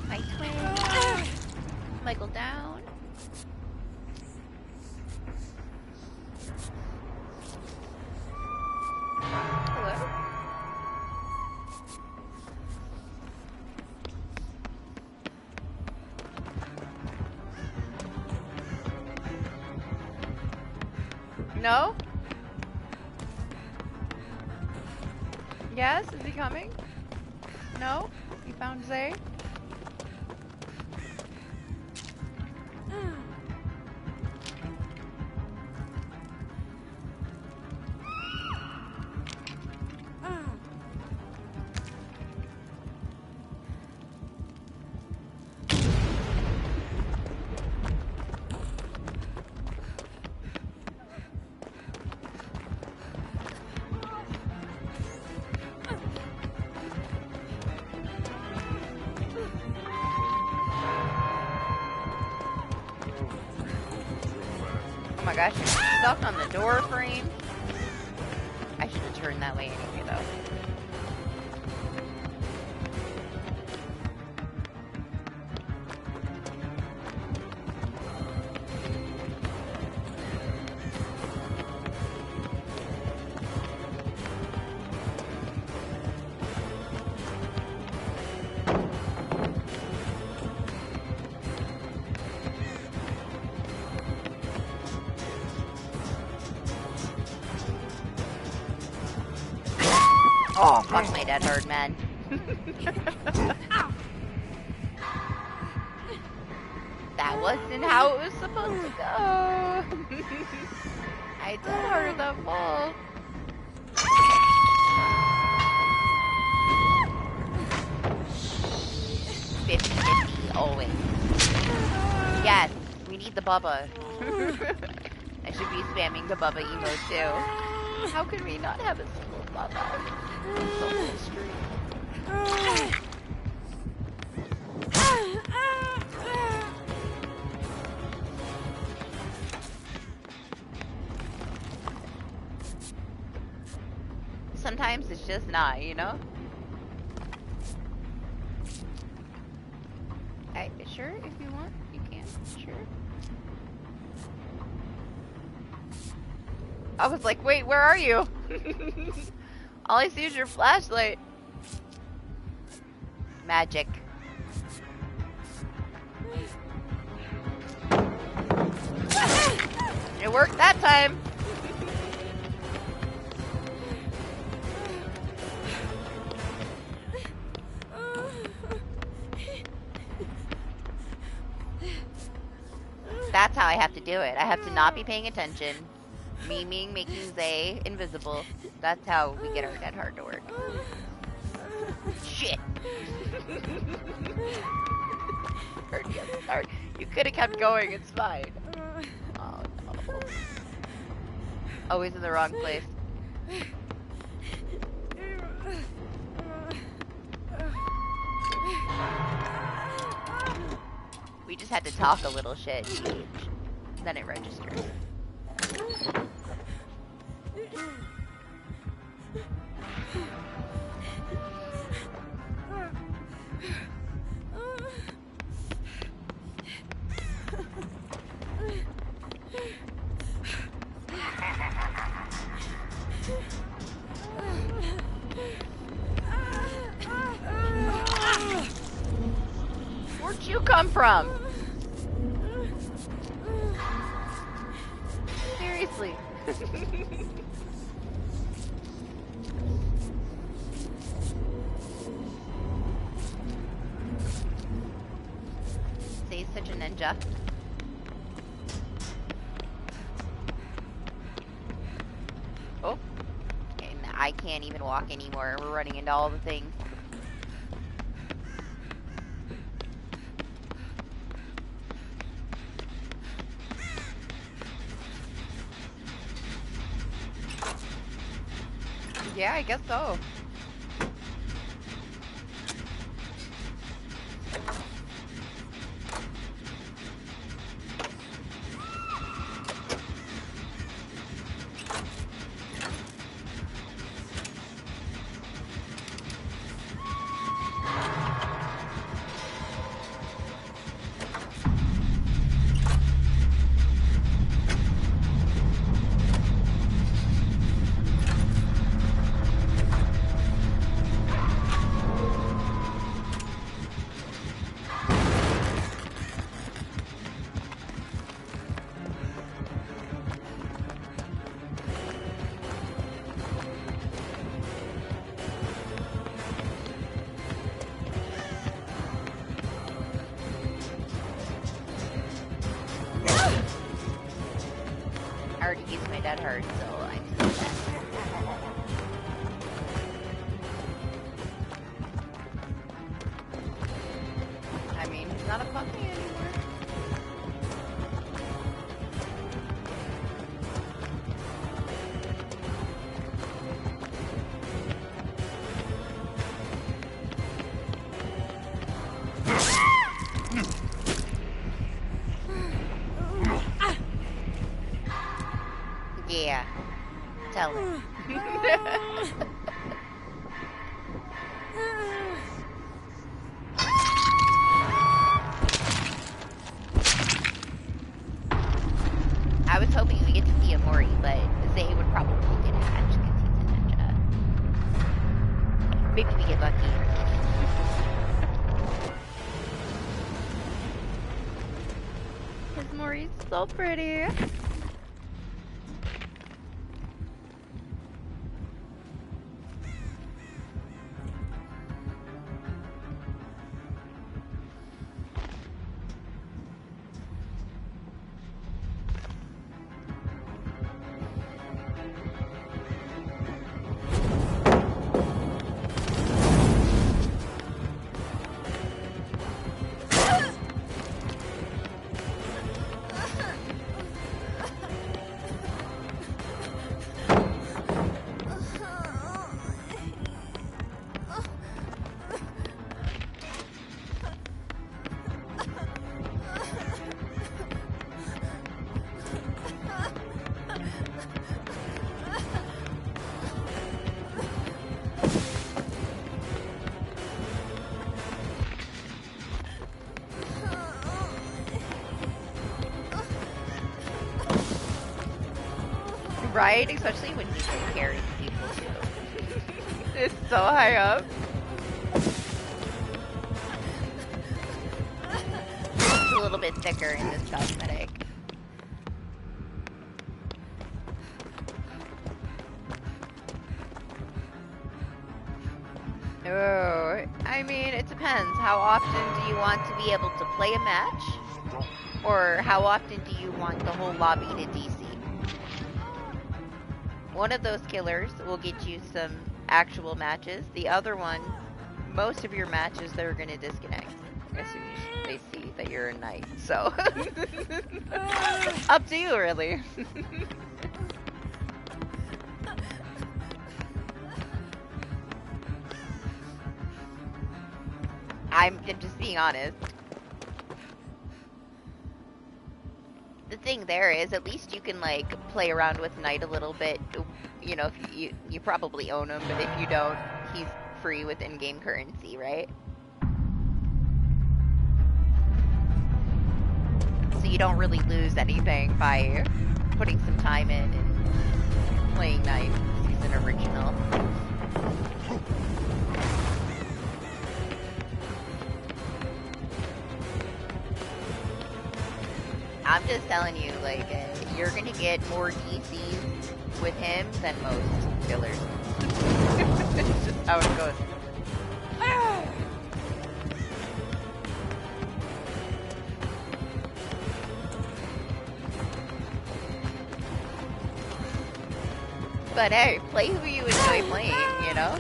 My twin. Michael down. Hello? No? Yes? Is he coming? No? You found Zay? gosh, I'm stuck on the door frame. I should have turned that way anyway, though. Oh, fuck my dead hard, man. That wasn't how it was supposed to go. I did hard the full. 50-50, always. Yes, we need the Bubba. I should be spamming the Bubba emote too. How can we not have a single Bubba? It's so full stream. Sometimes it's just not, you know? Sure, if you want, you can. Sure. I was like, wait, where are you? All I see is your flashlight. Magic. It worked that time. That's how I have to do it. I have to not be paying attention. Memeing, making Zay invisible. That's how we get our dead hard to work. Shit. Sorry. You could have kept going. It's fine. Oh no. Always in the wrong place. We just had to talk a little shit. Then it registers. Where'd you come from? Seriously. He's such a ninja. Oh. And I can't even walk anymore. We're running into all the things. Yeah, I guess so. I already used my dead hard, so I'm still dead. I mean, he's not a puppy anymore. tell her. I was hoping we get to see Amori, but Zay would probably get hatched because he's a ninja. Maybe we get lucky. Because Mori's so pretty. Right? Especially when he's like carrying people too. It's so high up. It's a little bit thicker in this cosmetic. Oh, I mean, it depends. How often do you want to be able to play a match? Or how often do you want the whole lobby to DC? One of those killers will get you some actual matches. The other one, most of your matches, they're going to disconnect as soon as they see that you're a knight. So, up to you, really. I'm just being honest. The thing there is, at least you can like play around with Knight a little bit. You know, if you probably own him, but if you don't, he's free with in-game currency, right? So you don't really lose anything by putting some time in and playing Knight. He's an original. I'm just telling you, like, you're gonna get more DCs with him than most killers. It's just how it goes. But hey, play who you enjoy playing, you know?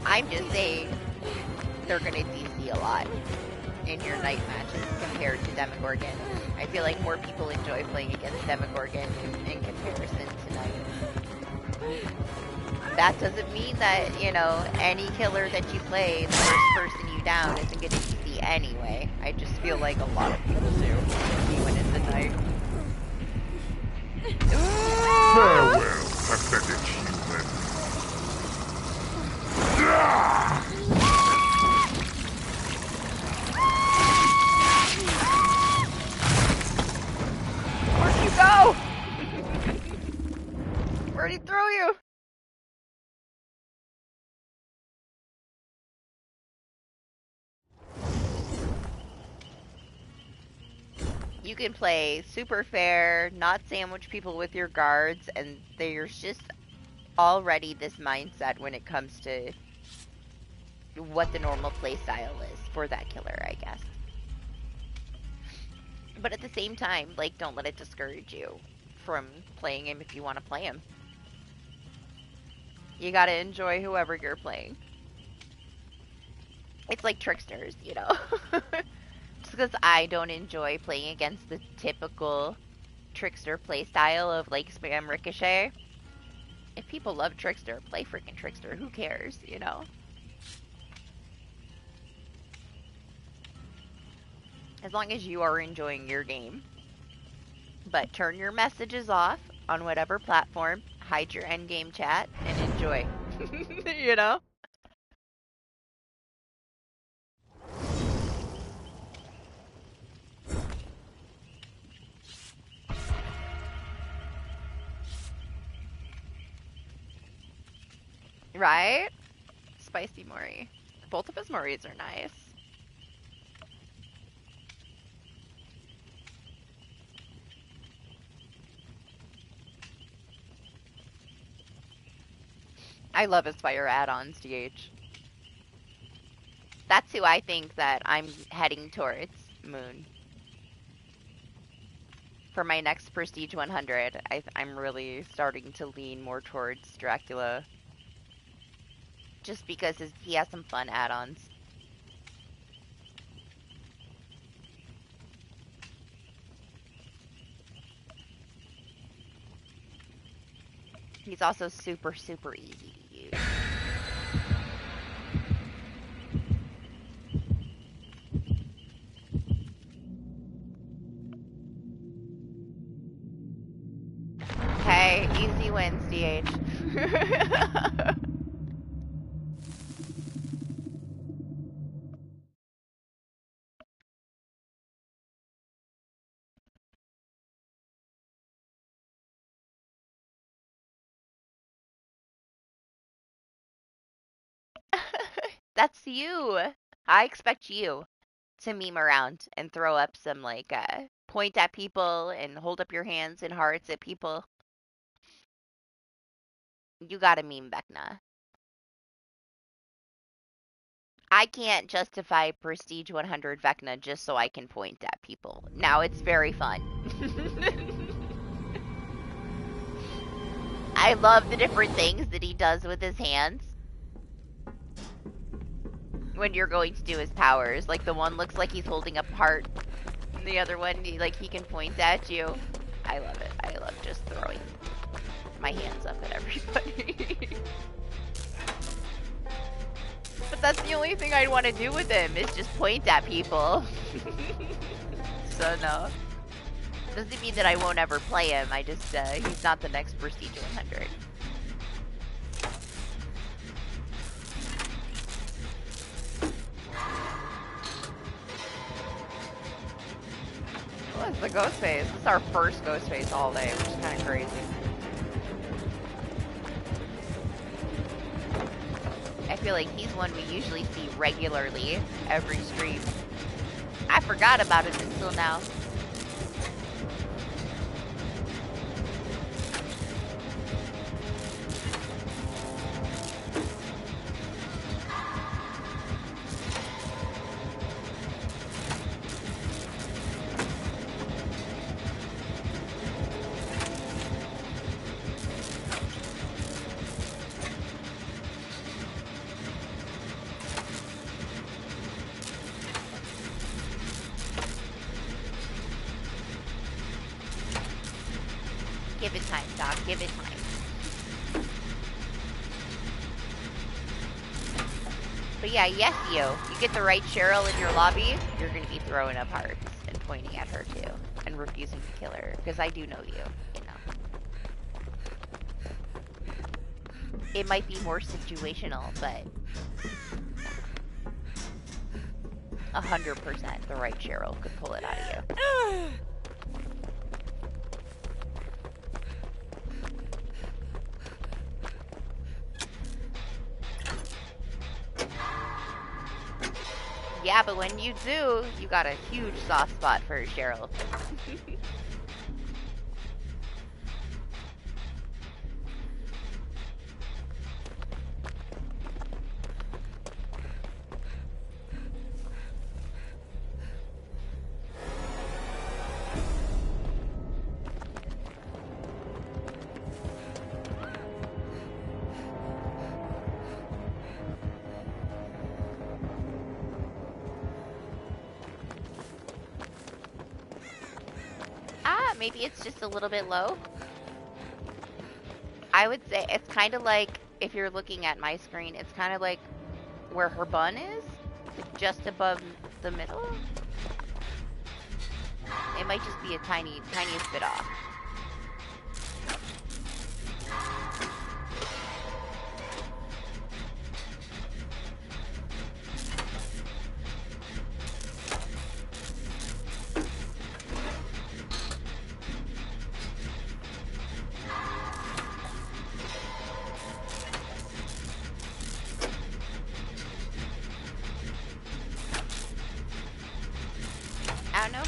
I'm just saying, they're gonna DC a lot in your night matches compared to Demogorgon. I feel like more people enjoy playing against Demogorgon in comparison to Knight. That doesn't mean that, you know, any killer that you play, the first person you down isn't gonna DC anyway. I just feel like a lot of people do, even in the Knight. Farewell, pathetic human. Where'd you go? Where'd he throw you? You can play super fair, not sandwich people with your guards, and there's just already this mindset when it comes to what the normal play style is for that killer, I guess. But at the same time, like, don't let it discourage you from playing him if you want to play him. You gotta enjoy whoever you're playing. It's like tricksters, you know? Just because I don't enjoy playing against the typical trickster playstyle of like spam ricochet. If people love trickster, play freaking trickster. Who cares, you know? As long as you are enjoying your game. But turn your messages off on whatever platform, hide your endgame chat, and enjoy. You know? Right? Spicy Mori. Both of his Moris are nice. I love his fire add-ons, DH. That's who I think that I'm heading towards, Moon. For my next Prestige 100, I'm really starting to lean more towards Dracula. Just because he has some fun add-ons. He's also super, super easy to use. Hey, easy wins, DH. That's you. I expect you to meme around and throw up some, like, point at people and hold up your hands and hearts at people. You gotta meme Vecna. I can't justify Prestige 100 Vecna just so I can point at people. Now it's very fun. I love the different things that he does with his hands. When you're going to do his powers. Like, the one looks like he's holding up heart. And the other one, he can point at you. I love it. I love just throwing my hands up at everybody. But that's the only thing I'd want to do with him, is just point at people. So, no. Doesn't mean that I won't ever play him. I just, he's not the next Prestige 100. Oh, it's the ghost phase. This is our first ghost phase all day, which is kind of crazy. I feel like he's one we usually see regularly every stream. I forgot about it until now. Give it time, Doc. Give it time. But yeah, yes, you get the right Cheryl in your lobby, you're gonna be throwing up hearts and pointing at her too, and refusing to kill her, because I do know you know. It might be more situational, but 100% the right Cheryl could pull it out of you. Yeah, but when you do, you got a huge soft spot for Cheryl. Maybe it's just a little bit low. I would say it's kind of like, if you're looking at my screen, it's kind of like where her bun is, like just above the middle. It might just be a tiniest bit off.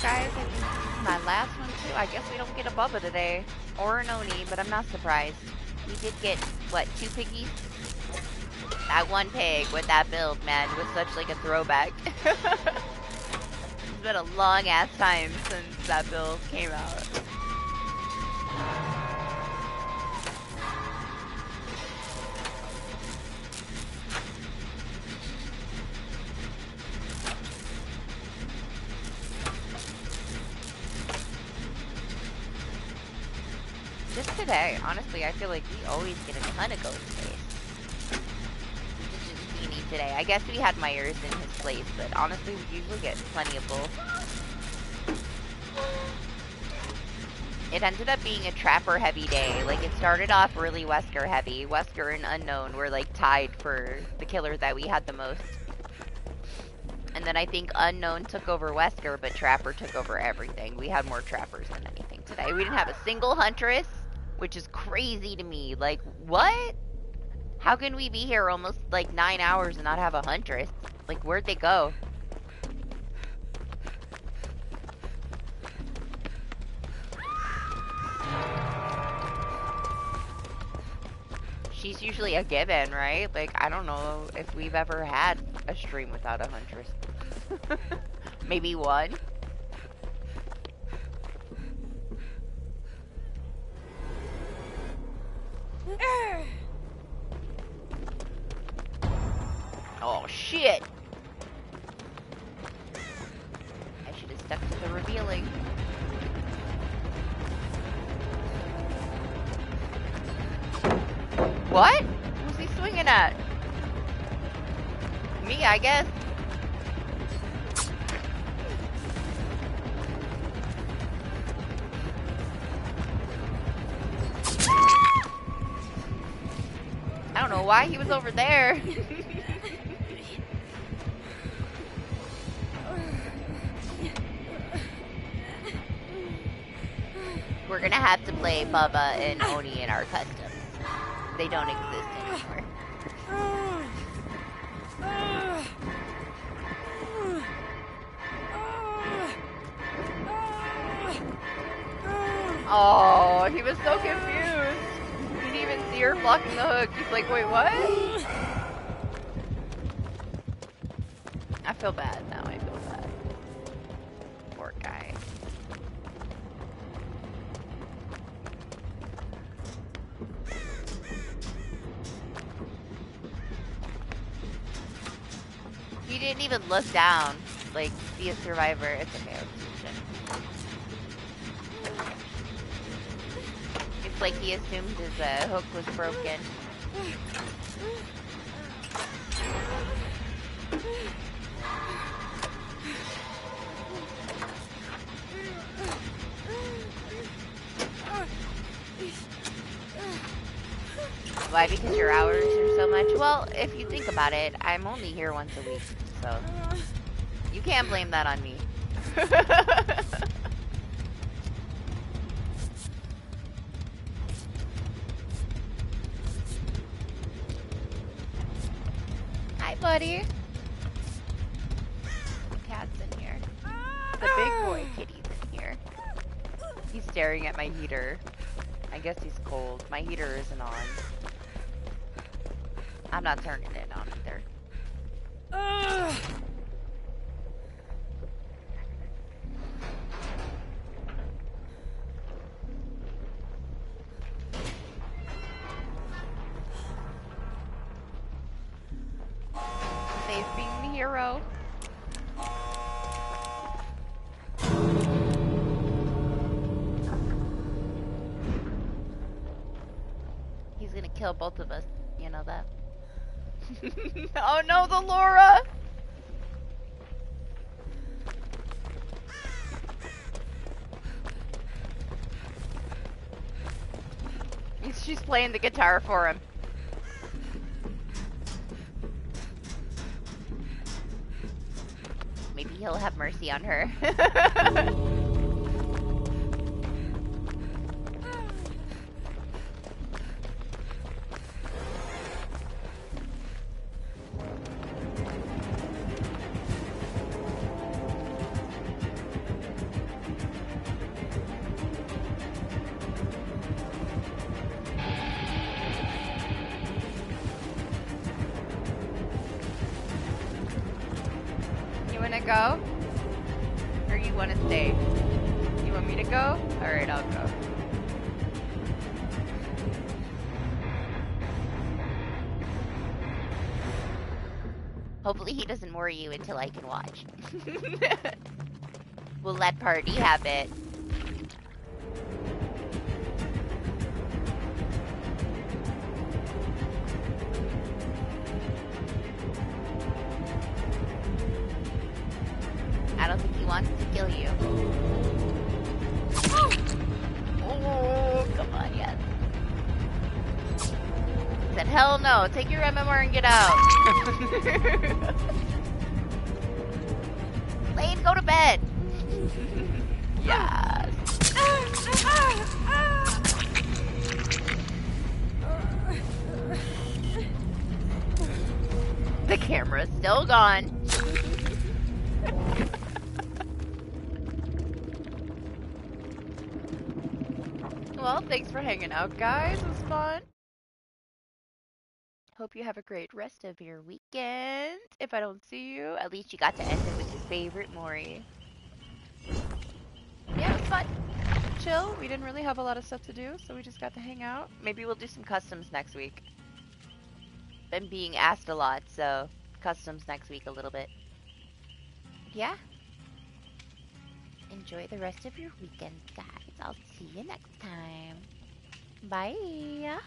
guys. I think this is my last one too. I guess we don't get a Bubba today. Or an Oni, but I'm not surprised. We did get, what, 2 piggies? That one pig with that build, man, was such like a throwback. It's been a long ass time since that build came out. Just today, honestly, I feel like we always get a ton of ghost space. We just didn't see any today. I guess we had Myers in his place, but honestly, we usually get plenty of both. It ended up being a trapper heavy day. Like, it started off really Wesker heavy. Wesker and Unknown were like tied for the killer that we had the most. And then I think Unknown took over Wesker, but Trapper took over everything. We had more Trappers than anything today. We didn't have a single Huntress, which is crazy to me. Like, what? How can we be here almost like 9 hours and not have a Huntress? Like, where'd they go? She's usually a given, right? Like, I don't know if we've ever had a stream without a Huntress. Maybe one? Oh, shit! I should have stuck to the revealing. What? Who's he swinging at? Me, I guess. I don't know why he was over there. We're gonna have to play Bubba and Oni in our customs. They don't exist anymore. Oh, he was so confused. He didn't even see her blocking the hook. He's like, wait, what? I feel bad now. I feel bad. Poor guy. He didn't even look down, like, be a survivor. It's okay, it's like he assumed his hook was broken. Why? Because your hours are so much? Well, if you think about it, I'm only here once a week, so you can't blame that on me. Hi, buddy. The cat's in here. The big boy kitty's in here. He's staring at my heater. I guess he's cold. My heater isn't on. I'm not turning it on either. Safe being the hero. He's gonna kill both of us. You know that. Oh no, the Laura! She's playing the guitar for him. Maybe he'll have mercy on her. go? Or you wanna stay? You want me to go? Alright, I'll go. Hopefully he doesn't worry you until I can watch. We'll let party have it. I don't think he wants to kill you. Oh, come on, yes. He said, hell no, take your MMR and get out. Lane, go to bed. Yes. The camera's still gone. Well, thanks for hanging out, guys. It was fun. Hope you have a great rest of your weekend. If I don't see you, at least you got to end it with your favorite Mori. Yeah, it was fun. Chill. We didn't really have a lot of stuff to do, so we just got to hang out. Maybe we'll do some customs next week. Been being asked a lot, so customs next week a little bit. Yeah. Enjoy the rest of your weekend, guys. I'll see you next time. Bye.